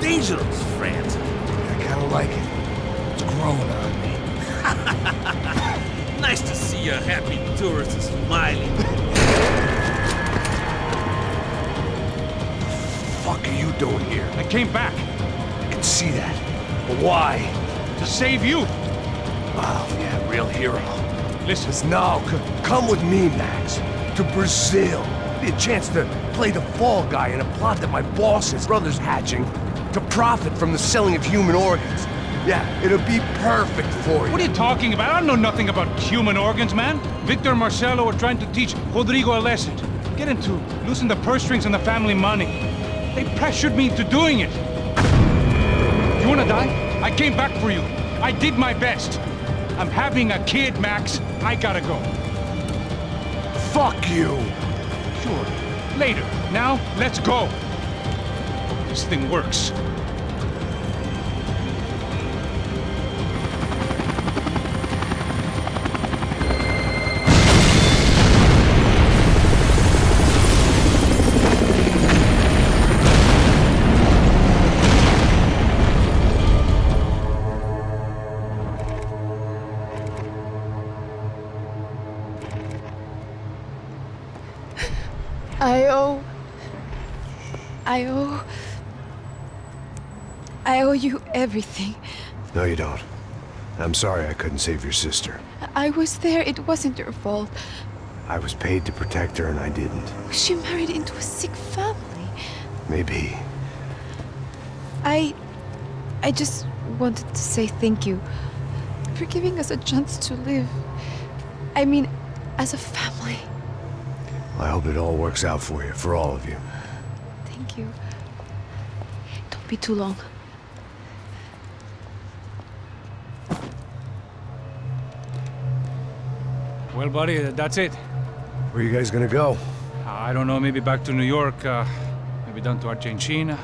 Dangerous, friend. I kinda like it. It's growing on me. Nice to see a happy tourist smiling. What the fuck are you doing here? I came back. I can see that. But why? To save you. Oh, yeah, real hero. Listen. Now, come with me, Max. To Brazil. Be a chance to play the fall guy in a plot that my boss's brother's hatching to profit from the selling of human organs. Yeah, it'll be perfect for you. What are you talking about? I know nothing about human organs, man. Victor and Marcelo were trying to teach Rodrigo a lesson. Get him to loosen the purse strings on the family money. They pressured me into doing it. You wanna die? I came back for you. I did my best. I'm having a kid, Max. I gotta go. Fuck you! Sure. Later. Now, let's go. Hope this thing works. I owe you everything. No, you don't. I'm sorry I couldn't save your sister. I was there. It wasn't your fault. I was paid to protect her and I didn't. She married into a sick family. Maybe. I just wanted to say thank you for giving us a chance to live. I mean, as a family. I hope it all works out for you, for all of you. Thank you. Don't be too long. Well, buddy, that's it. Where are you guys gonna go? I don't know, maybe back to New York, maybe down to Argentina.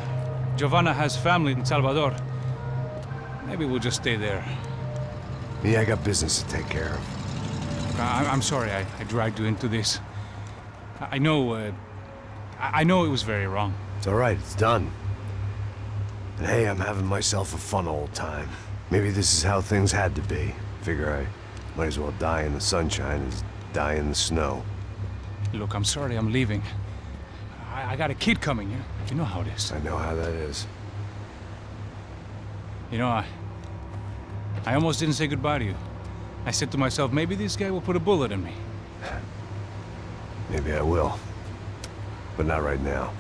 Giovanna has family in Salvador. Maybe we'll just stay there. Me, I got business to take care of. I'm sorry I dragged you into this. I know it was very wrong. It's all right, it's done. And hey, I'm having myself a fun old time. Maybe this is how things had to be. Figure I might as well die in the sunshine as die in the snow. Look, I'm sorry I'm leaving. I got a kid coming, you know how it is. I know how that is. You know, I almost didn't say goodbye to you. I said to myself, maybe this guy will put a bullet in me. Maybe I will. But not right now.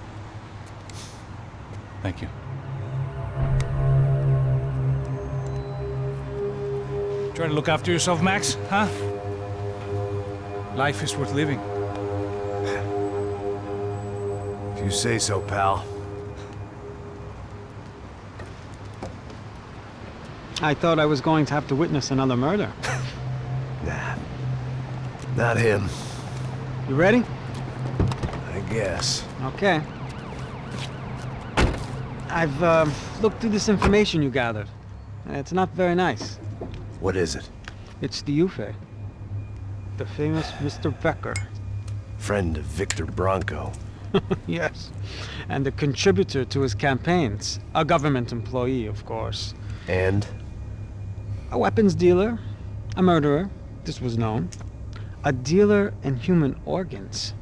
Thank you. Try to look after yourself, Max, huh? Life is worth living. If you say so, pal. I thought I was going to have to witness another murder. Nah. Not him. You ready? I guess. Okay. I've looked through this information you gathered. It's not very nice. What is it? It's the UFE. The famous Mr. Becker. Friend of Victor Bronco. Yes. And a contributor to his campaigns. A government employee, of course. And? A weapons dealer. A murderer. This was known. A dealer in human organs.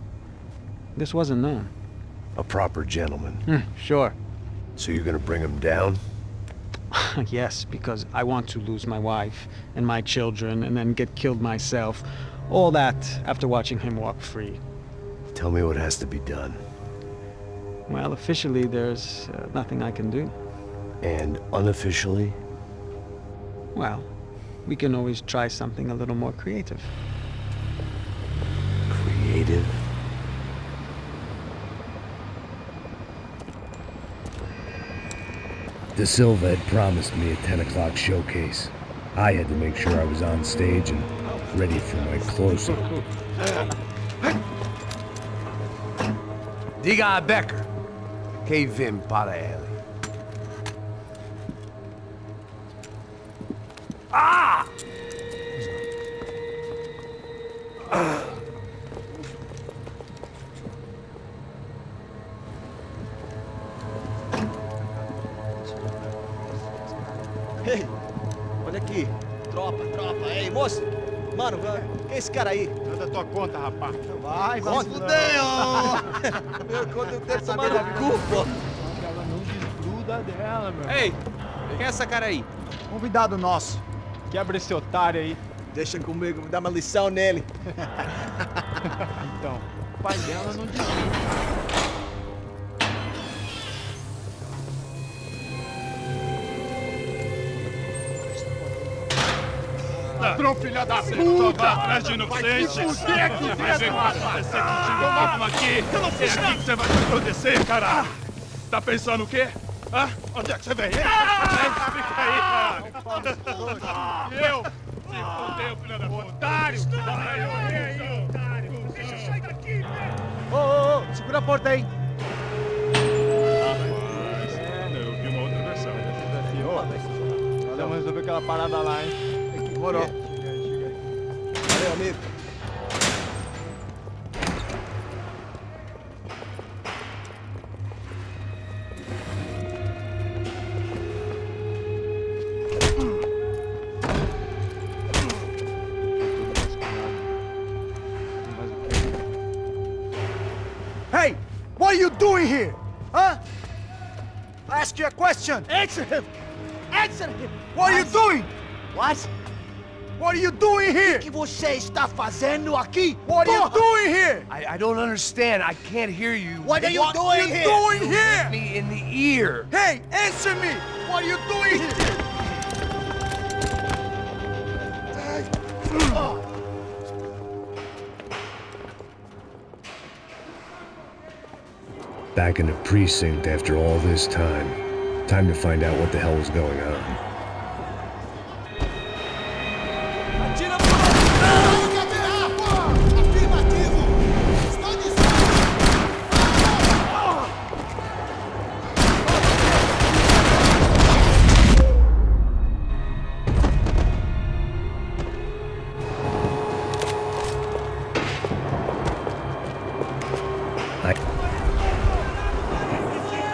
This wasn't known. A proper gentleman. Sure. So you're gonna bring him down? Yes, because I want to lose my wife and my children and then get killed myself. All that after watching him walk free. Tell me what has to be done. Well, officially there's nothing I can do. And unofficially? Well, we can always try something a little more creative. Creative? De Silva had promised me a 10 o'clock showcase. I had to make sure I was on stage and ready for my close-up. Diga a Becker. Que vim para ele. Ah! Ei, olha aqui. Tropa. Ei, moço. Mano, quem é esse cara aí? Manda tua conta, rapaz. Vai se fuder, ó. Meu conta eu quero tomar no cu, pô. Ela não desgruda dela, meu. Ei, quem é essa cara aí? Convidado nosso. Quebra esse otário aí. Deixa comigo, me dá uma lição nele. Então, o pai dela não desgruda. Ladrão, filha da puta! Vai atrás de inocente! Vai ver o que vai acontecer contigo mesmo aqui! É aqui que você vai se proteger, caralho! Tá pensando o quê? Hã? Onde é que você vem? Fica aí, caralho! E eu? Se fodeu, filha da puta! Otário! Otário! Deixa eu sair daqui, Ô, segura a porta aí! Eu vi uma outra versão. Vamos resolver aquela parada lá, hein? Demorou. Valeu, amigo. Hey! What are you doing here? Huh? I ask you a question. Answer him! Answer him! What are you doing? What? What are you doing here? O que você está fazendo aqui? What are you doing here? I don't understand. I can't hear you. What are you doing here? Doing here? Hit me in the ear. Hey, answer me! What are you doing here? Back in the precinct after all this time. Time to find out what the hell was going on.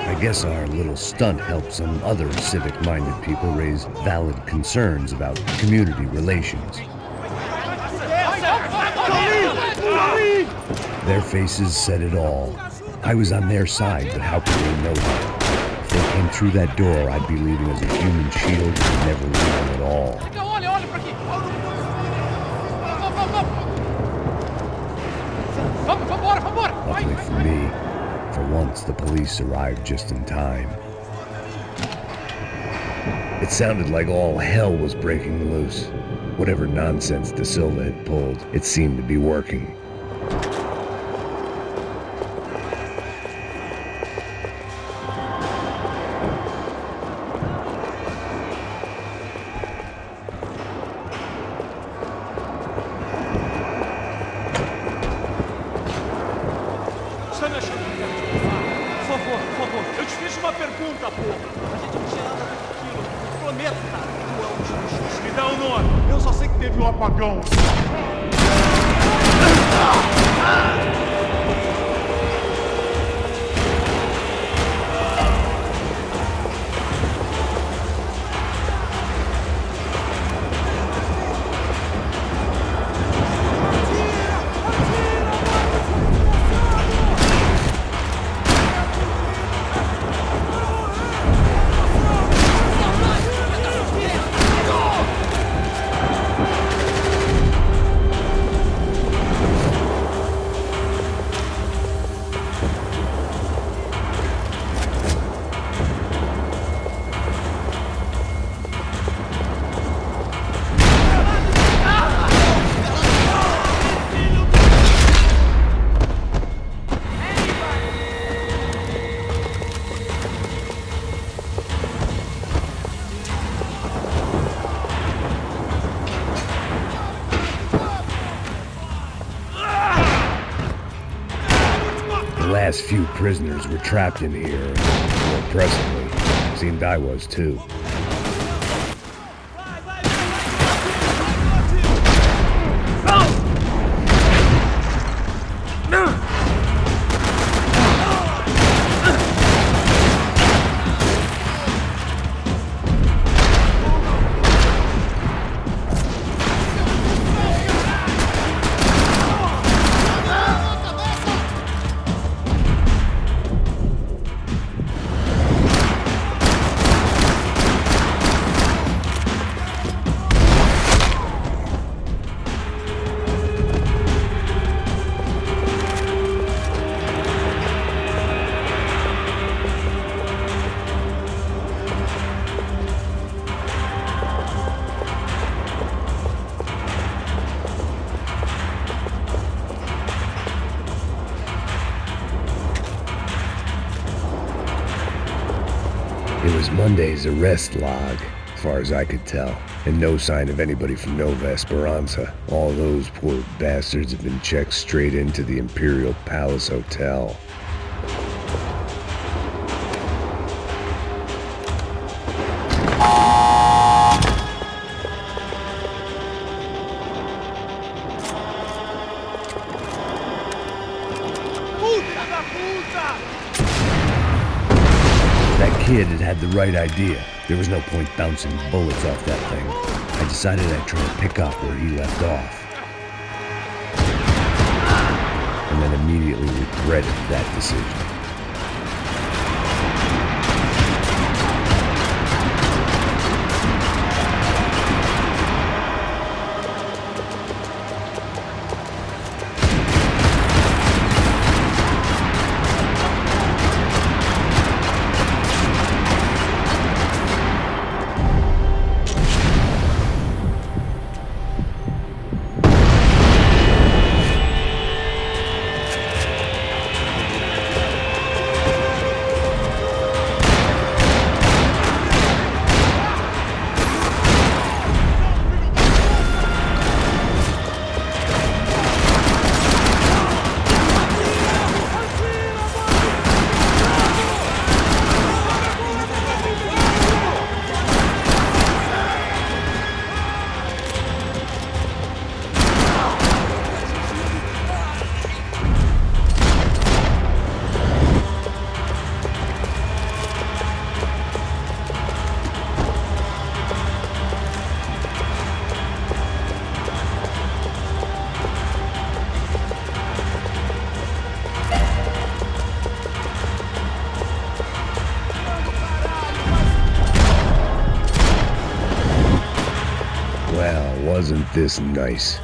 I guess our little stunt helped some other civic-minded people raise valid concerns about community relations. Their faces said it all. I was on their side, but how could they know that? If they came through that door, I'd be leaving as a human shield and never leaving at all. Luckily for me, for once the police arrived just in time. It sounded like all hell was breaking loose. Whatever nonsense De Silva had pulled, it seemed to be working. Está me achando que Por favor, eu te fiz uma pergunta, porra. A gente não tinha nada a ver com aquilo. Prometo, cara. Tu é um justo. Me dá um nome. Eu só sei que teve um apagão. The last few prisoners were trapped in here, more presently. Seemed I was too. It was Monday's arrest log, as far as I could tell, and no sign of anybody from Nova Esperanza. All those poor bastards had been checked straight into the Imperial Palace Hotel. That kid had had the right idea. There was no point bouncing bullets off that thing. I decided I'd try to pick up where he left off. And then immediately regretted that decision. Wasn't this nice?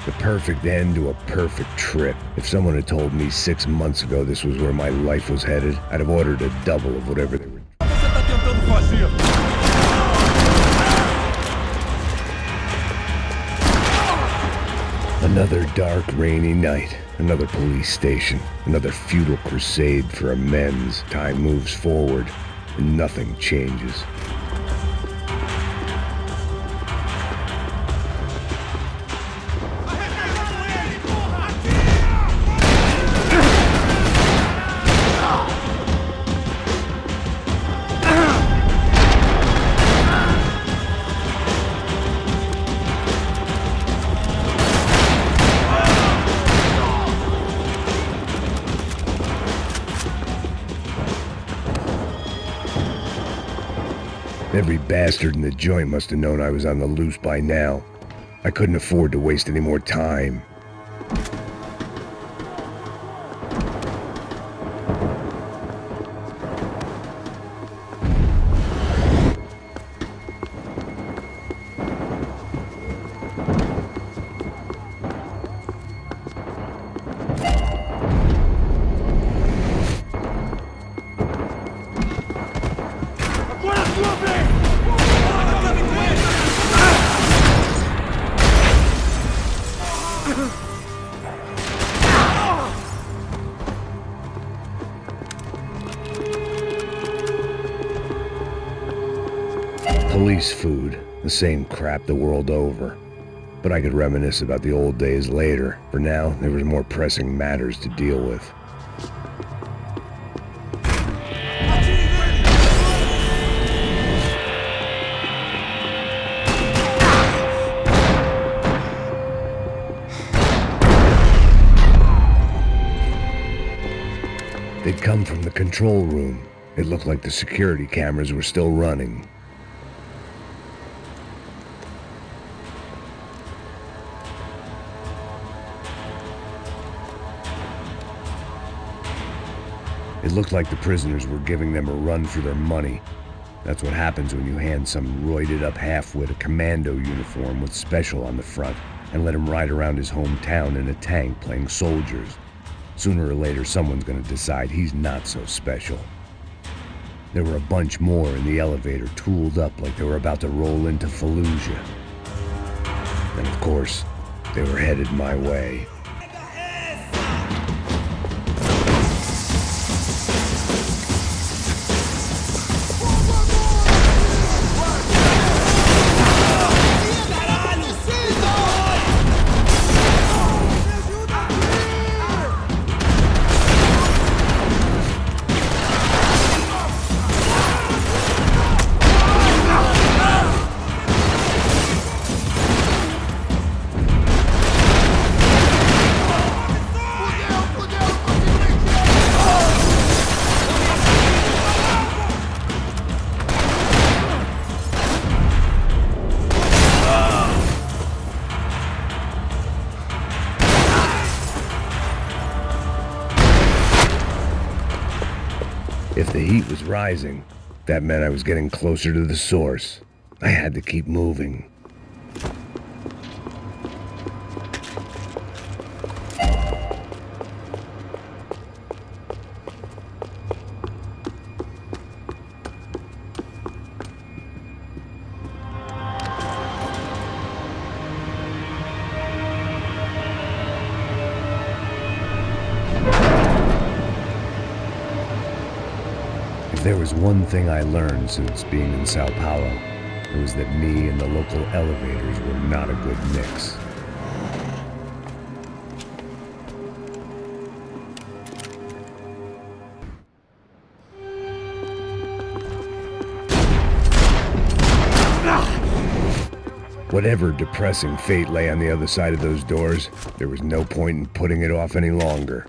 The perfect end to a perfect trip. If someone had told me 6 months ago this was where my life was headed, I'd have ordered a double of whatever they were. Você tá tentando fazer? Another dark, rainy night. Another police station. Another futile crusade for amends. Time moves forward, and nothing changes. Every bastard in the joint must have known I was on the loose by now. I couldn't afford to waste any more time. Police food, the same crap the world over. But I could reminisce about the old days later. For now, there was more pressing matters to deal with. They'd come from the control room. It looked like the security cameras were still running. It looked like the prisoners were giving them a run for their money. That's what happens when you hand some roided-up halfwit a commando uniform with special on the front and let him ride around his hometown in a tank playing soldiers. Sooner or later, someone's gonna decide he's not so special. There were a bunch more in the elevator, tooled up like they were about to roll into Fallujah. And of course, they were headed my way. If the heat was rising, that meant I was getting closer to the source. I had to keep moving. If there was one thing I learned since being in Sao Paulo, it was that me and the local elevators were not a good mix. Whatever depressing fate lay on the other side of those doors, there was no point in putting it off any longer.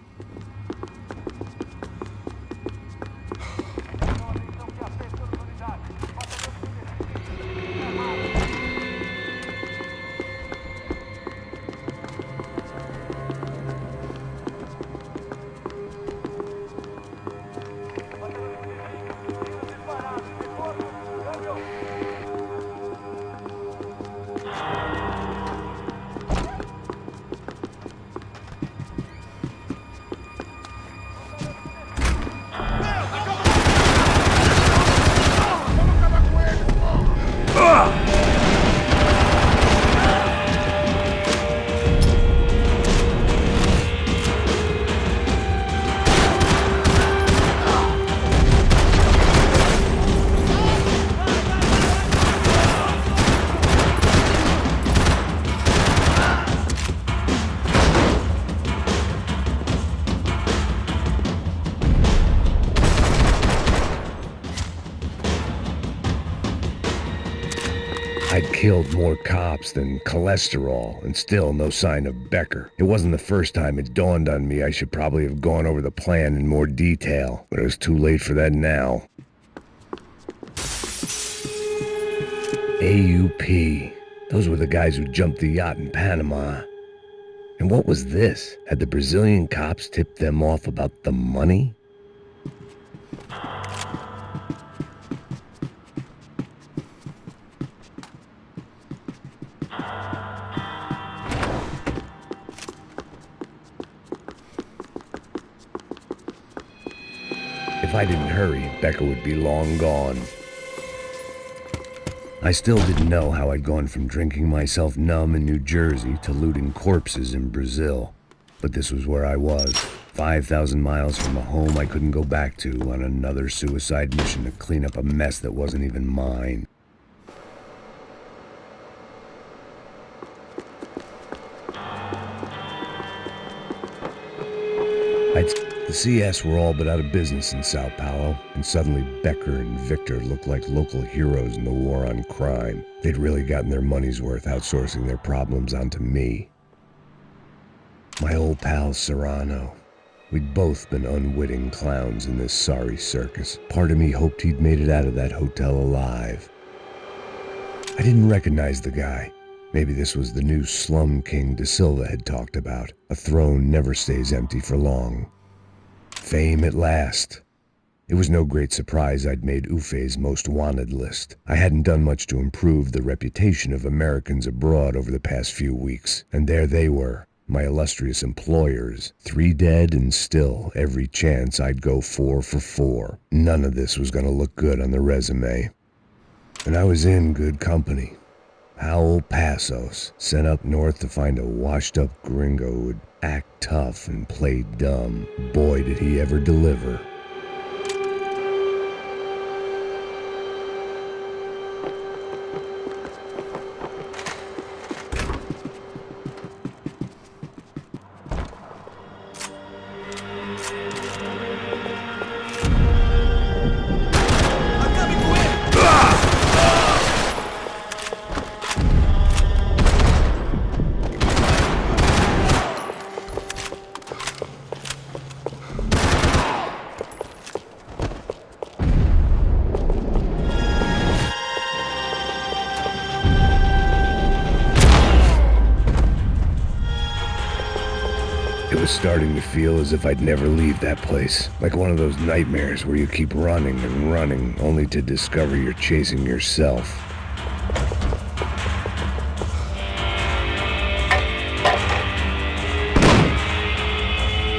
I'd killed more cops than cholesterol, and still no sign of Becker. It wasn't the first time it dawned on me I should probably have gone over the plan in more detail, but it was too late for that now. AUP. Those were the guys who jumped the yacht in Panama. And what was this? Had the Brazilian cops tipped them off about the money? If I didn't hurry, Becker would be long gone. I still didn't know how I'd gone from drinking myself numb in New Jersey to looting corpses in Brazil. But this was where I was, 5,000 miles from a home I couldn't go back to, on another suicide mission to clean up a mess that wasn't even mine. The CS were all but out of business in Sao Paulo, and suddenly Becker and Victor looked like local heroes in the war on crime. They'd really gotten their money's worth outsourcing their problems onto me. My old pal Serrano. We'd both been unwitting clowns in this sorry circus. Part of me hoped he'd made it out of that hotel alive. I didn't recognize the guy. Maybe this was the new slum king De Silva had talked about. A throne never stays empty for long. Fame at last. It was no great surprise I'd made Ufe's most wanted list. I hadn't done much to improve the reputation of Americans abroad over the past few weeks, and there they were, my illustrious employers, 3 dead and still every chance I'd go 4 for 4. None of this was going to look good on the resume. And I was in good company. Howell Passos, sent up north to find a washed-up gringo who'd act tough and play dumb. Boy, did he ever deliver. Starting to feel as if I'd never leave that place. Like one of those nightmares where you keep running and running, only to discover you're chasing yourself.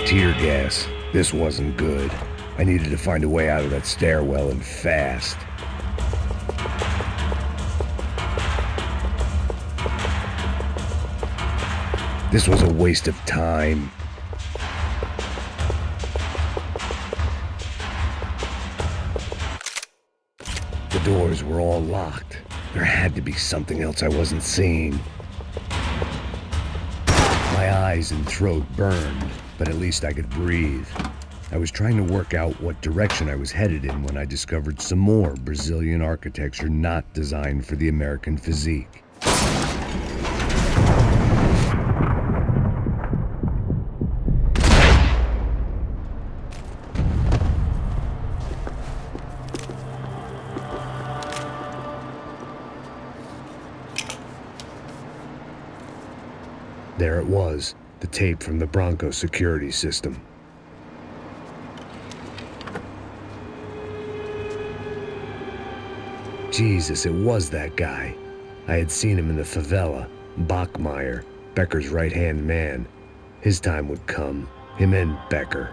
Tear gas. This wasn't good. I needed to find a way out of that stairwell and fast. This was a waste of time. The doors were all locked. There had to be something else I wasn't seeing. My eyes and throat burned, but at least I could breathe. I was trying to work out what direction I was headed in when I discovered some more Brazilian architecture not designed for the American physique. There it was, the tape from the Bronco security system. Jesus, it was that guy. I had seen him in the favela. Bachmeyer, Becker's right-hand man. His time would come. Him and Becker.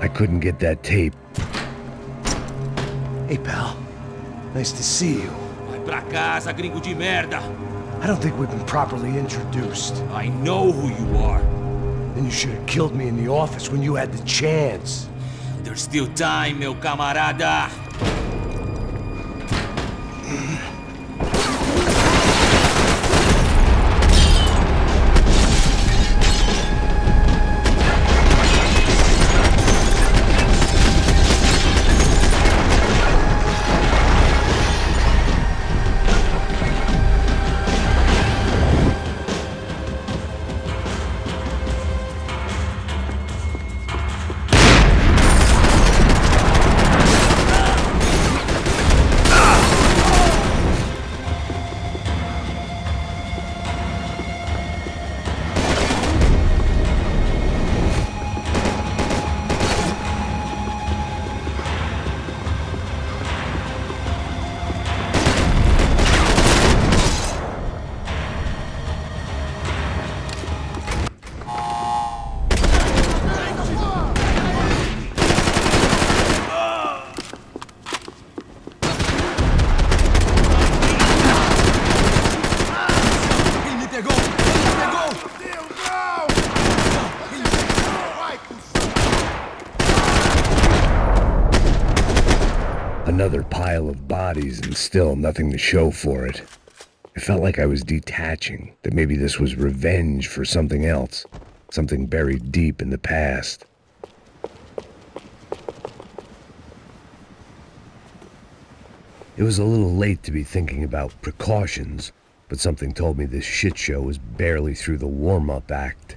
I couldn't get that tape. Hey, pal. Nice to see you. Vai pra casa, gringo de merda! I don't think we've been properly introduced. I know who you are. Then you should have killed me in the office when you had the chance. There's still time, meu camarada! Another pile of bodies and still nothing to show for it. It felt like I was detaching, that maybe this was revenge for something else, something buried deep in the past. It was a little late to be thinking about precautions, but something told me this shit show was barely through the warm-up act.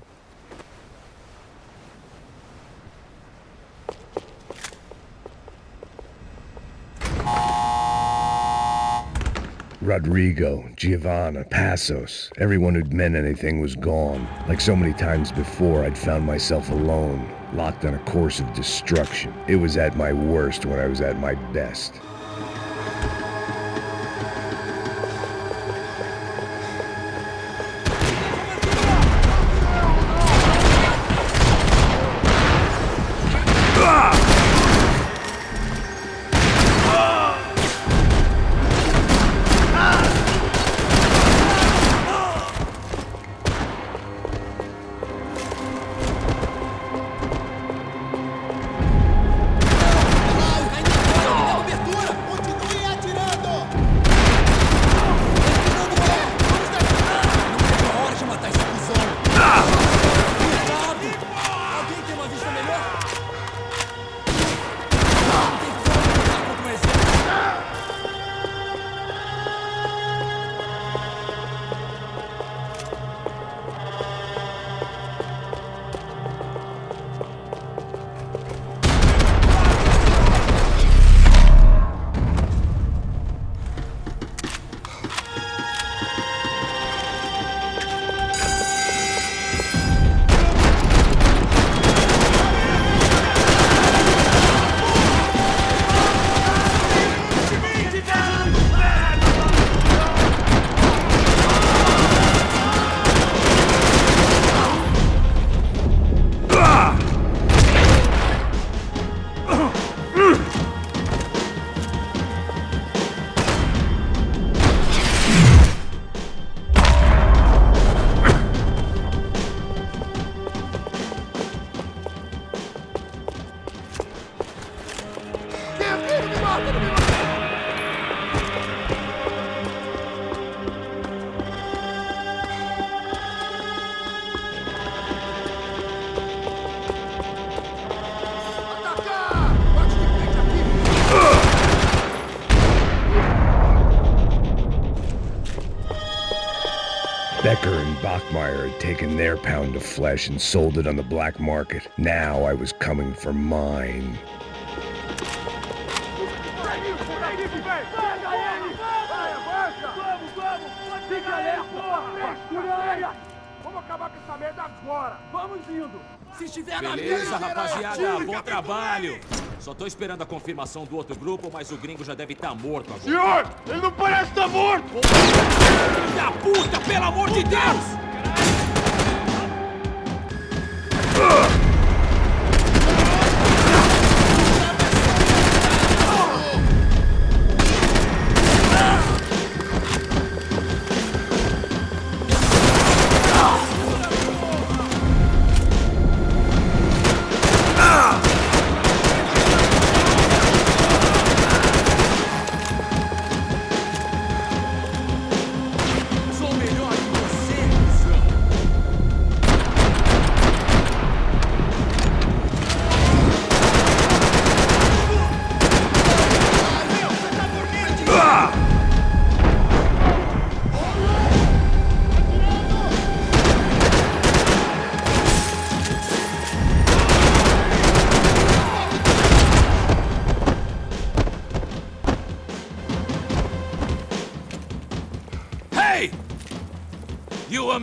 Rodrigo, Giovanna, Passos, everyone who'd meant anything was gone. Like so many times before, I'd found myself alone, locked on a course of destruction. It was at my worst when I was at my best. Becker and Bachmeyer had taken their pound of flesh and sold it on the black market. Now I was coming for mine. Beleza, rapaziada, bom trabalho. Só tô esperando a confirmação do outro grupo, mas o gringo já deve estar morto agora. Senhor, ele não parece estar morto! Filho da puta, pelo amor de Deus!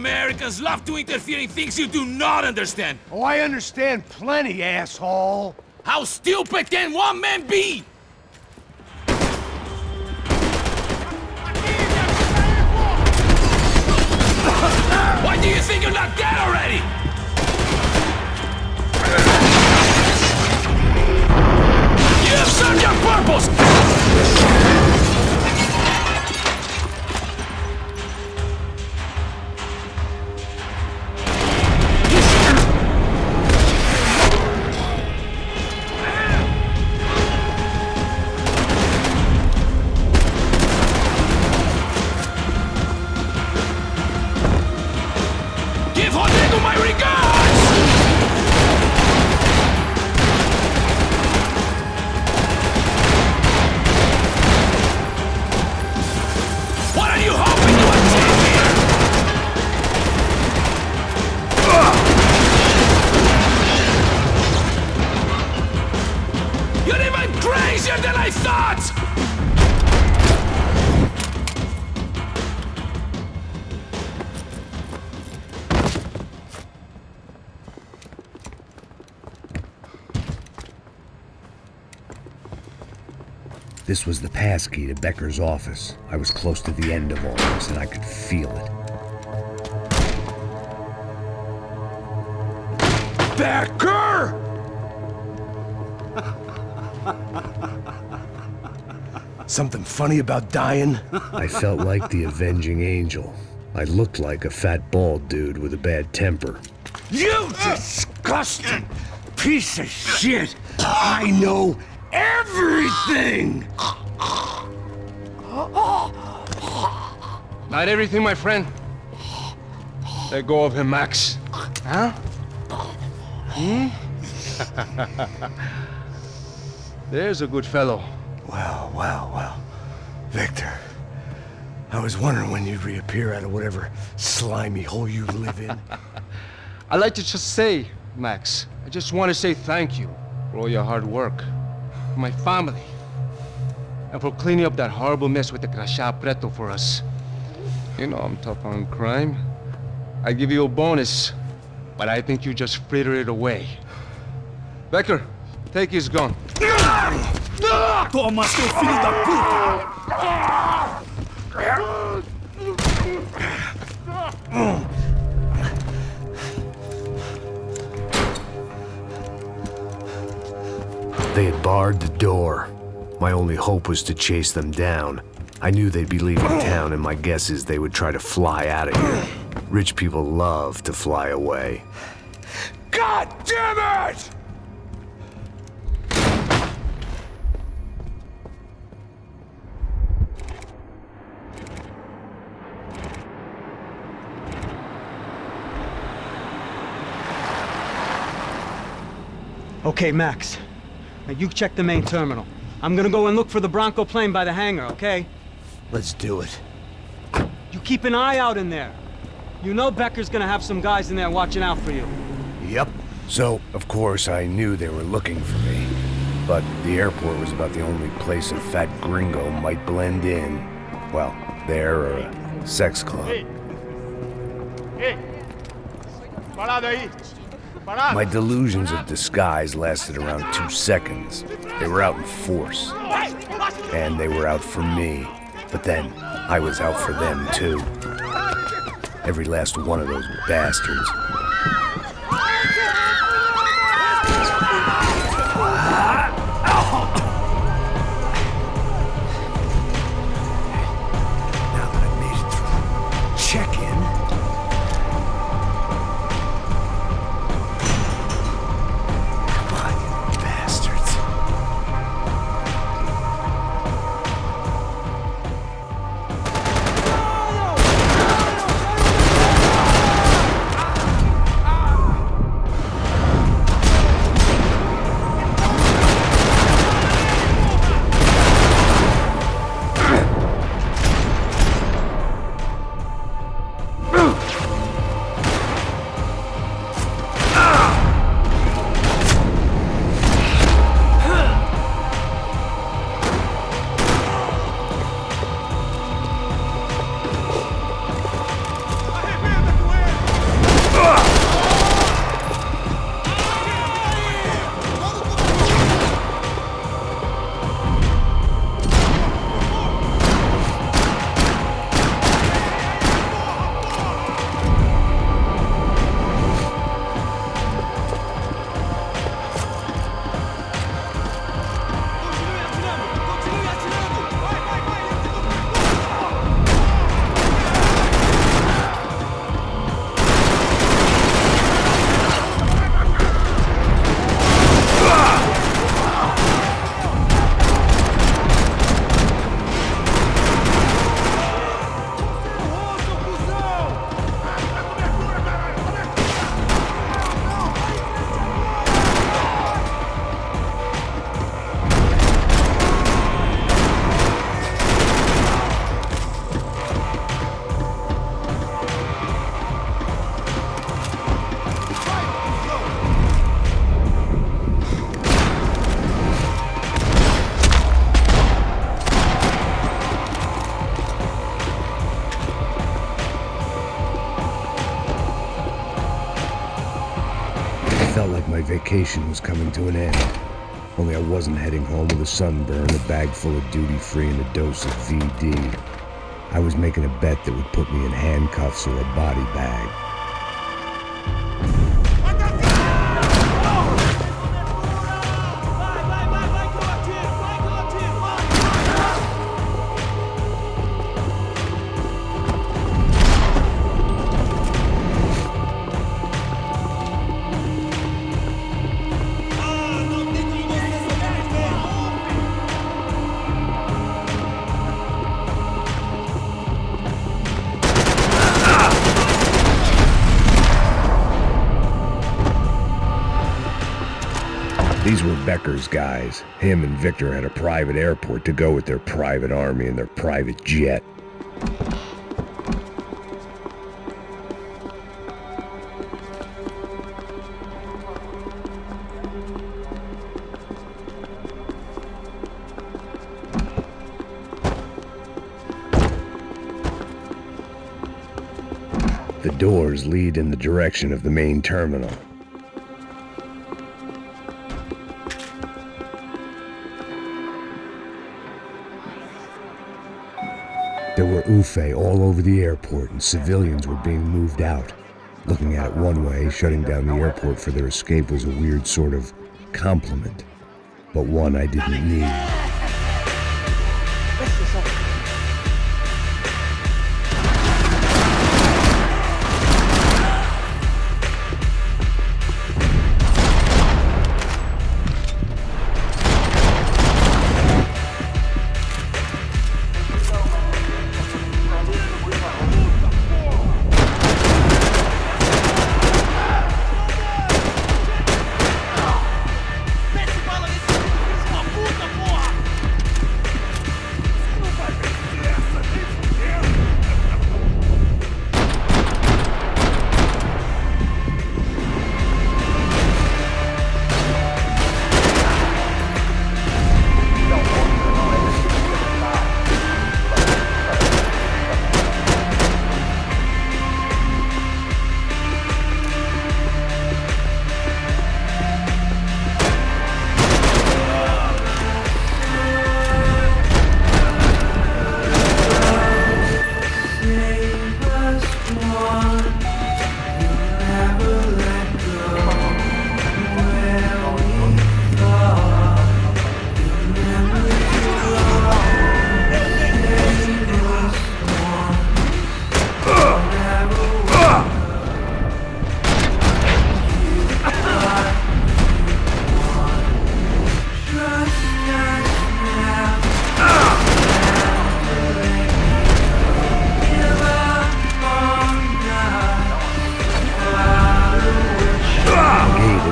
Americans love to interfere in things you do not understand. Oh, I understand plenty, asshole. How stupid can one man be? Why do you think you're not dead already? You have served your purpose! Give Rodrigo my regards! What are you hoping to achieve here? You're even crazier than I thought! This was the passkey to Becker's office. I was close to the end of all this, and I could feel it. Becker! Something funny about dying? I felt like the avenging angel. I looked like a fat bald dude with a bad temper. You disgusting piece of shit! I know everything! Not everything, my friend. Let go of him, Max. Huh? There's a good fellow. Well. Victor, I was wondering when you'd reappear out of whatever slimy hole you live in. I'd like to just say, Max, I just want to say thank you for all your hard work, for my family, and for cleaning up that horrible mess with the crachá preto for us. You know I'm tough on crime. I give you a bonus, but I think you just fritter it away. Becker, take his gun. Toma, seu filho da puta! They had barred the door. My only hope was to chase them down. I knew they'd be leaving town, and my guess is they would try to fly out of here. Rich people love to fly away. God damn it! Okay, Max. Now you check the main terminal. I'm gonna go and look for the Bronco plane by the hangar, okay? Let's do it. You keep an eye out in there. You know Becker's gonna have some guys in there watching out for you. Yep. So, of course, I knew they were looking for me. But the airport was about the only place a fat gringo might blend in. Well, there or a sex club. Hey! Parado aí! Parado! My delusions of disguise lasted around 2 seconds. They were out in force. And they were out for me. But then, I was out for them, too. Every last one of those bastards. Now that I made it through check-in, come on, you bastards. felt like my vacation was coming to an end. Only I wasn't heading home with a sunburn, a bag full of duty-free, and a dose of VD. I was making a bet that would put me in handcuffs or a body bag. These were Becker's guys. Him and Victor had a private airport to go with their private army and their private jet. The doors lead in the direction of the main terminal. There were Ufe all over the airport, and civilians were being moved out. Looking at it one way, shutting down the airport for their escape was a weird sort of compliment, but one I didn't need.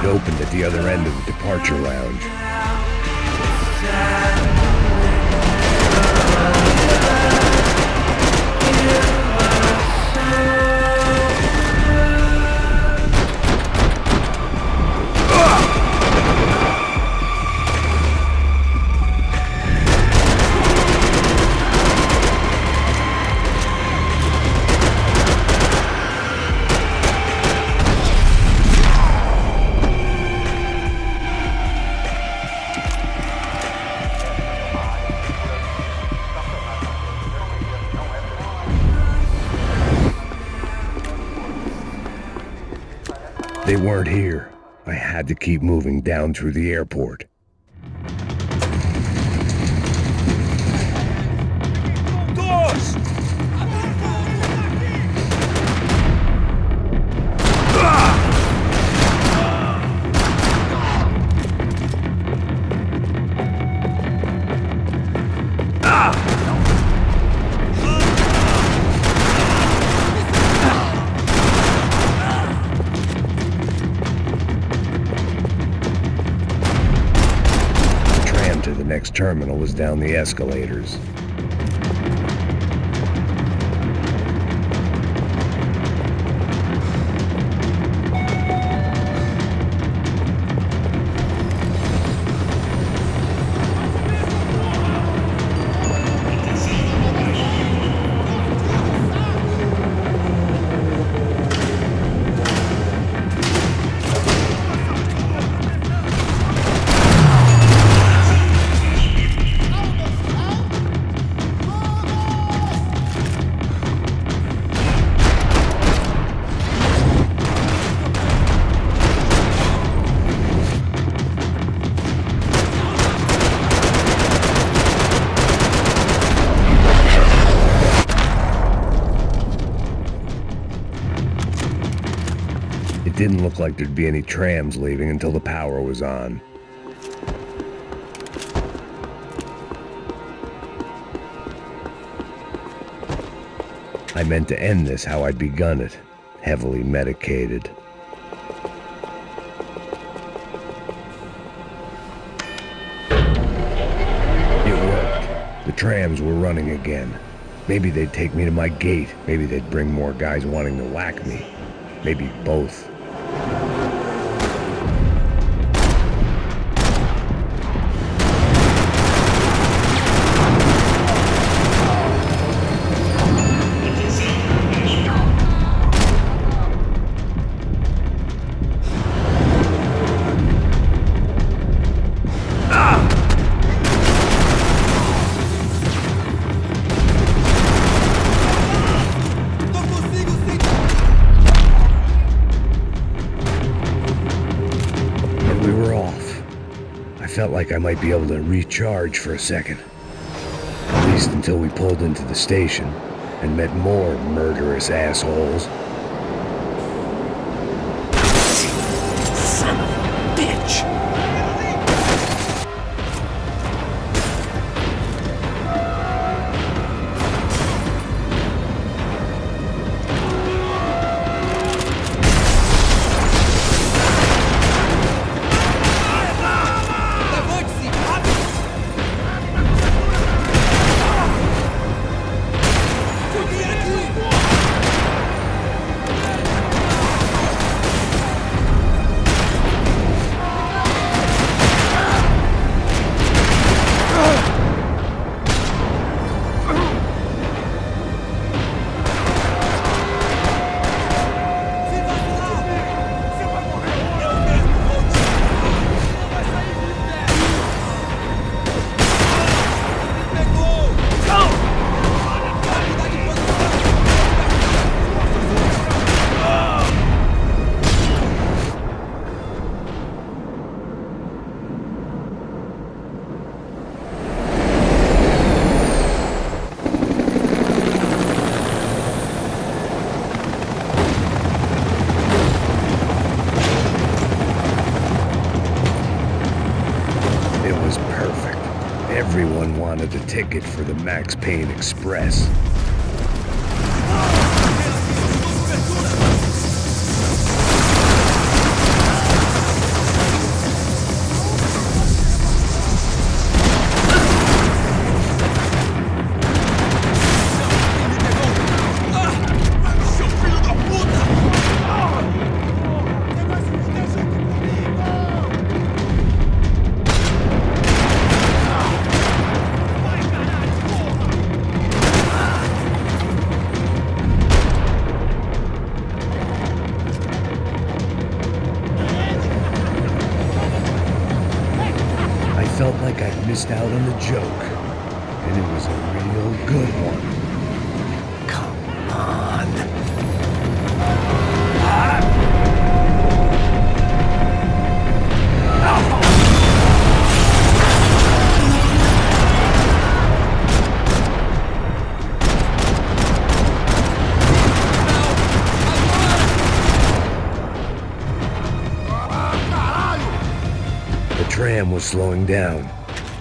Opened at the other end of the departure lounge. They weren't here. I had to keep moving down through the airport. Doors! The next terminal was down the escalators. It didn't look like there'd be any trams leaving until the power was on. I meant to end this how I'd begun it, heavily medicated. It worked. The trams were running again. Maybe they'd take me to my gate. Maybe they'd bring more guys wanting to whack me. Maybe both. Felt like I might be able to recharge for a second. At least until we pulled into the station and met more murderous assholes. Son of a bitch! Everyone wanted a ticket for the Max Payne Express. Felt like I'd missed out on the joke, and it was a real good one. Come on. The tram was slowing down,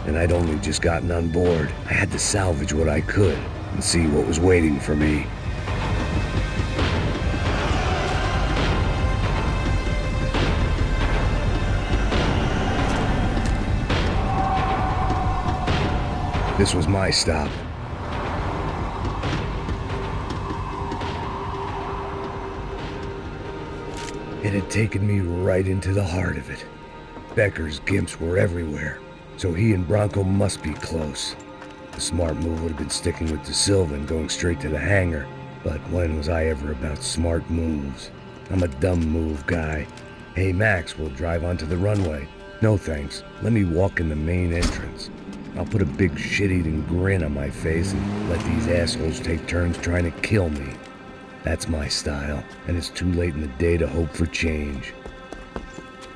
and I'd only just gotten on board. I had to salvage what I could and see what was waiting for me. This was my stop. It had taken me right into the heart of it. Becker's gimps were everywhere, so he and Bronco must be close. The smart move would have been sticking with De Silva and going straight to the hangar, but when was I ever about smart moves? I'm a dumb move guy. Hey Max, we'll drive onto the runway. No thanks, let me walk in the main entrance. I'll put a big shit-eating grin on my face and let these assholes take turns trying to kill me. That's my style, and it's too late in the day to hope for change.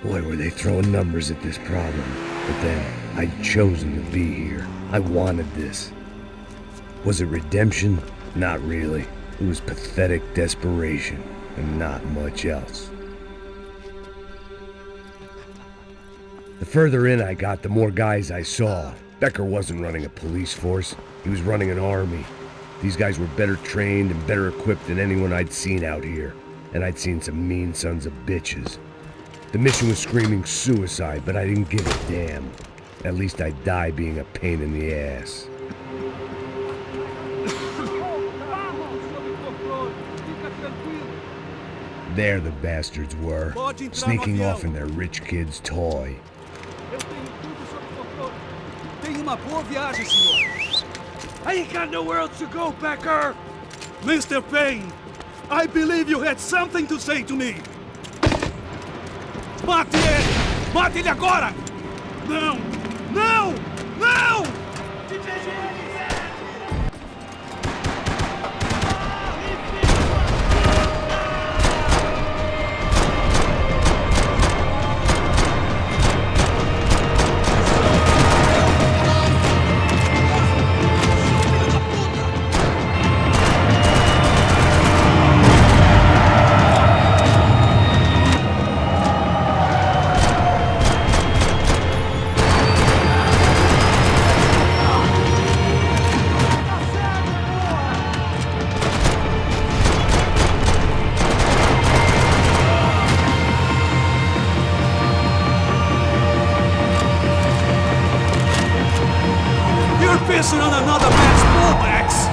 Boy, were they throwing numbers at this problem. But then, I'd chosen to be here. I wanted this. Was it redemption? Not really. It was pathetic desperation, and not much else. The further in I got, the more guys I saw. Becker wasn't running a police force. He was running an army. These guys were better trained and better equipped than anyone I'd seen out here. And I'd seen some mean sons of bitches. The mission was screaming suicide, but I didn't give a damn. At least I'd die being a pain in the ass. There the bastards were, sneaking off in their rich kid's toy. Tenha uma boa viagem, senhor. I ain't got nowhere else to go, Becker! Mr. Payne, I believe you had something to say to me. Mate ele! Mate ele agora! Não! Não! Não! Pissing on another man's bullbacks!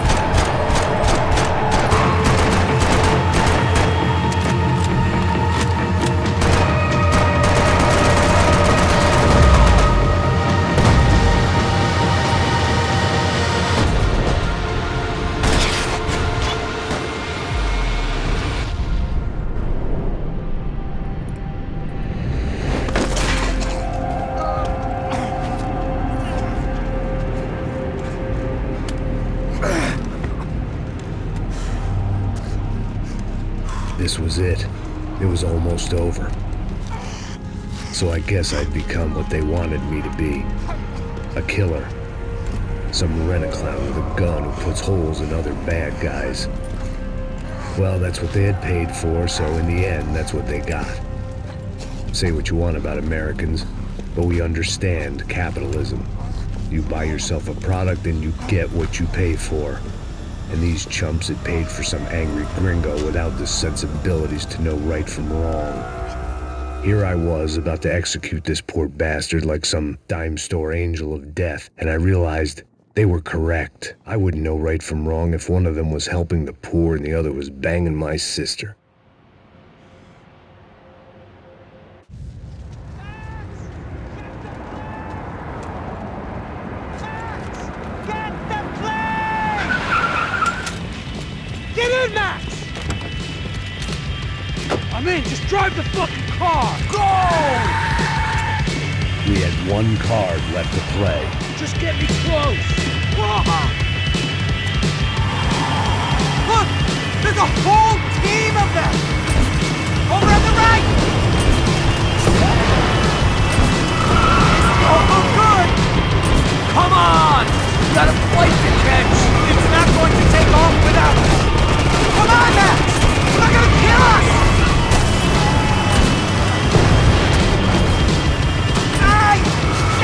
This was it. It was almost over. So I guess I'd become what they wanted me to be. A killer. Some rent-a-clown with a gun who puts holes in other bad guys. Well, that's what they had paid for, so in the end, that's what they got. Say what you want about Americans, but we understand capitalism. You buy yourself a product and you get what you pay for. And these chumps had paid for some angry gringo without the sensibilities to know right from wrong. Here I was, about to execute this poor bastard like some dime store angel of death, and I realized they were correct. I wouldn't know right from wrong if one of them was helping the poor and the other was banging my sister. Get in, Max! I'm in, just drive the fucking car! Go! We had one card left to play. Just get me close! Look! There's a whole team of them! Over on the right! Oh, good! Come on! You got a flight to catch! It's not going to take off without us! Come on, Max! They're gonna kill us! Ay!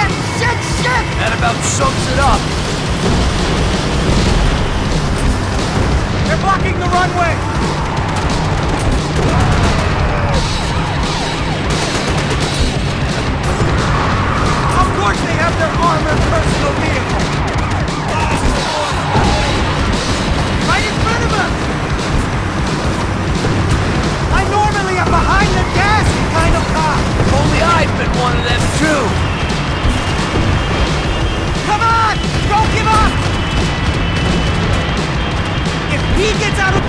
Shit! That about sums it up. They're blocking the runway! Of course they have their armored personal vehicle! Right in front of us! I normally am behind the gas kind of cop! Only I've been one of them too! Come on! Don't give up! If he gets out of...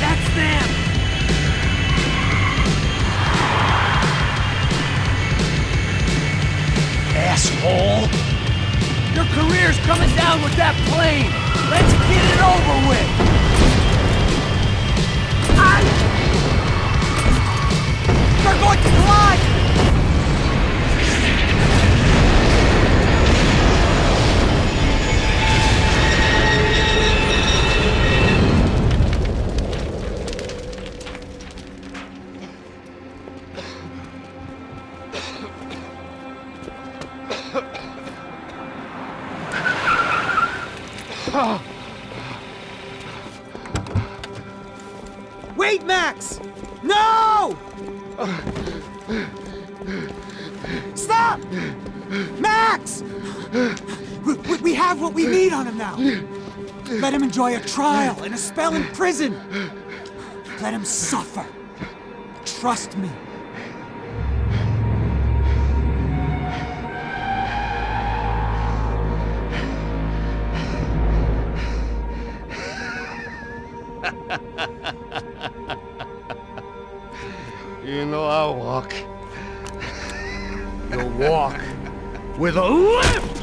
That's them! Asshole! Your career's coming down with that plane! Let's get it over with! They're going to collide! Wait, Max! No! Stop! Max! We have what we need on him now. Let him enjoy a trial and a spell in prison. Let him suffer. Trust me. You know I'll walk. You'll walk with a lift!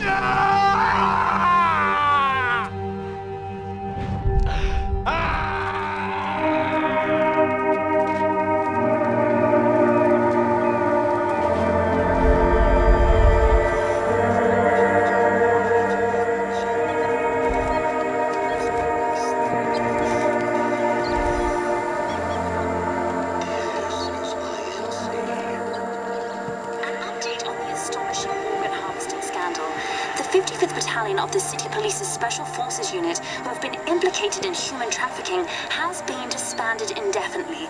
Of the City Police's Special Forces Unit, who have been implicated in human trafficking, has been disbanded indefinitely.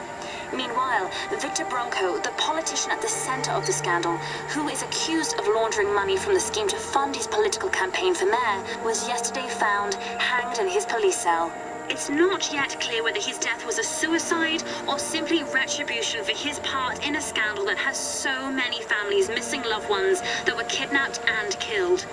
Meanwhile, Victor Bronco, the politician at the center of the scandal, who is accused of laundering money from the scheme to fund his political campaign for mayor, was yesterday found hanged in his police cell. It's not yet clear whether his death was a suicide or simply retribution for his part in a scandal that has so many families missing loved ones that were kidnapped and killed.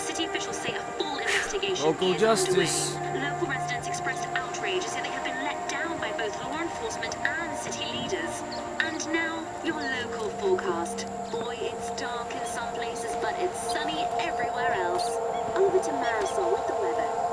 City officials say a full investigation Local is justice. underway. Local residents expressed outrage as they have been let down by both law enforcement and city leaders. And now, your local forecast. Boy, it's dark in some places, but it's sunny everywhere else. Over to Marisol with the weather.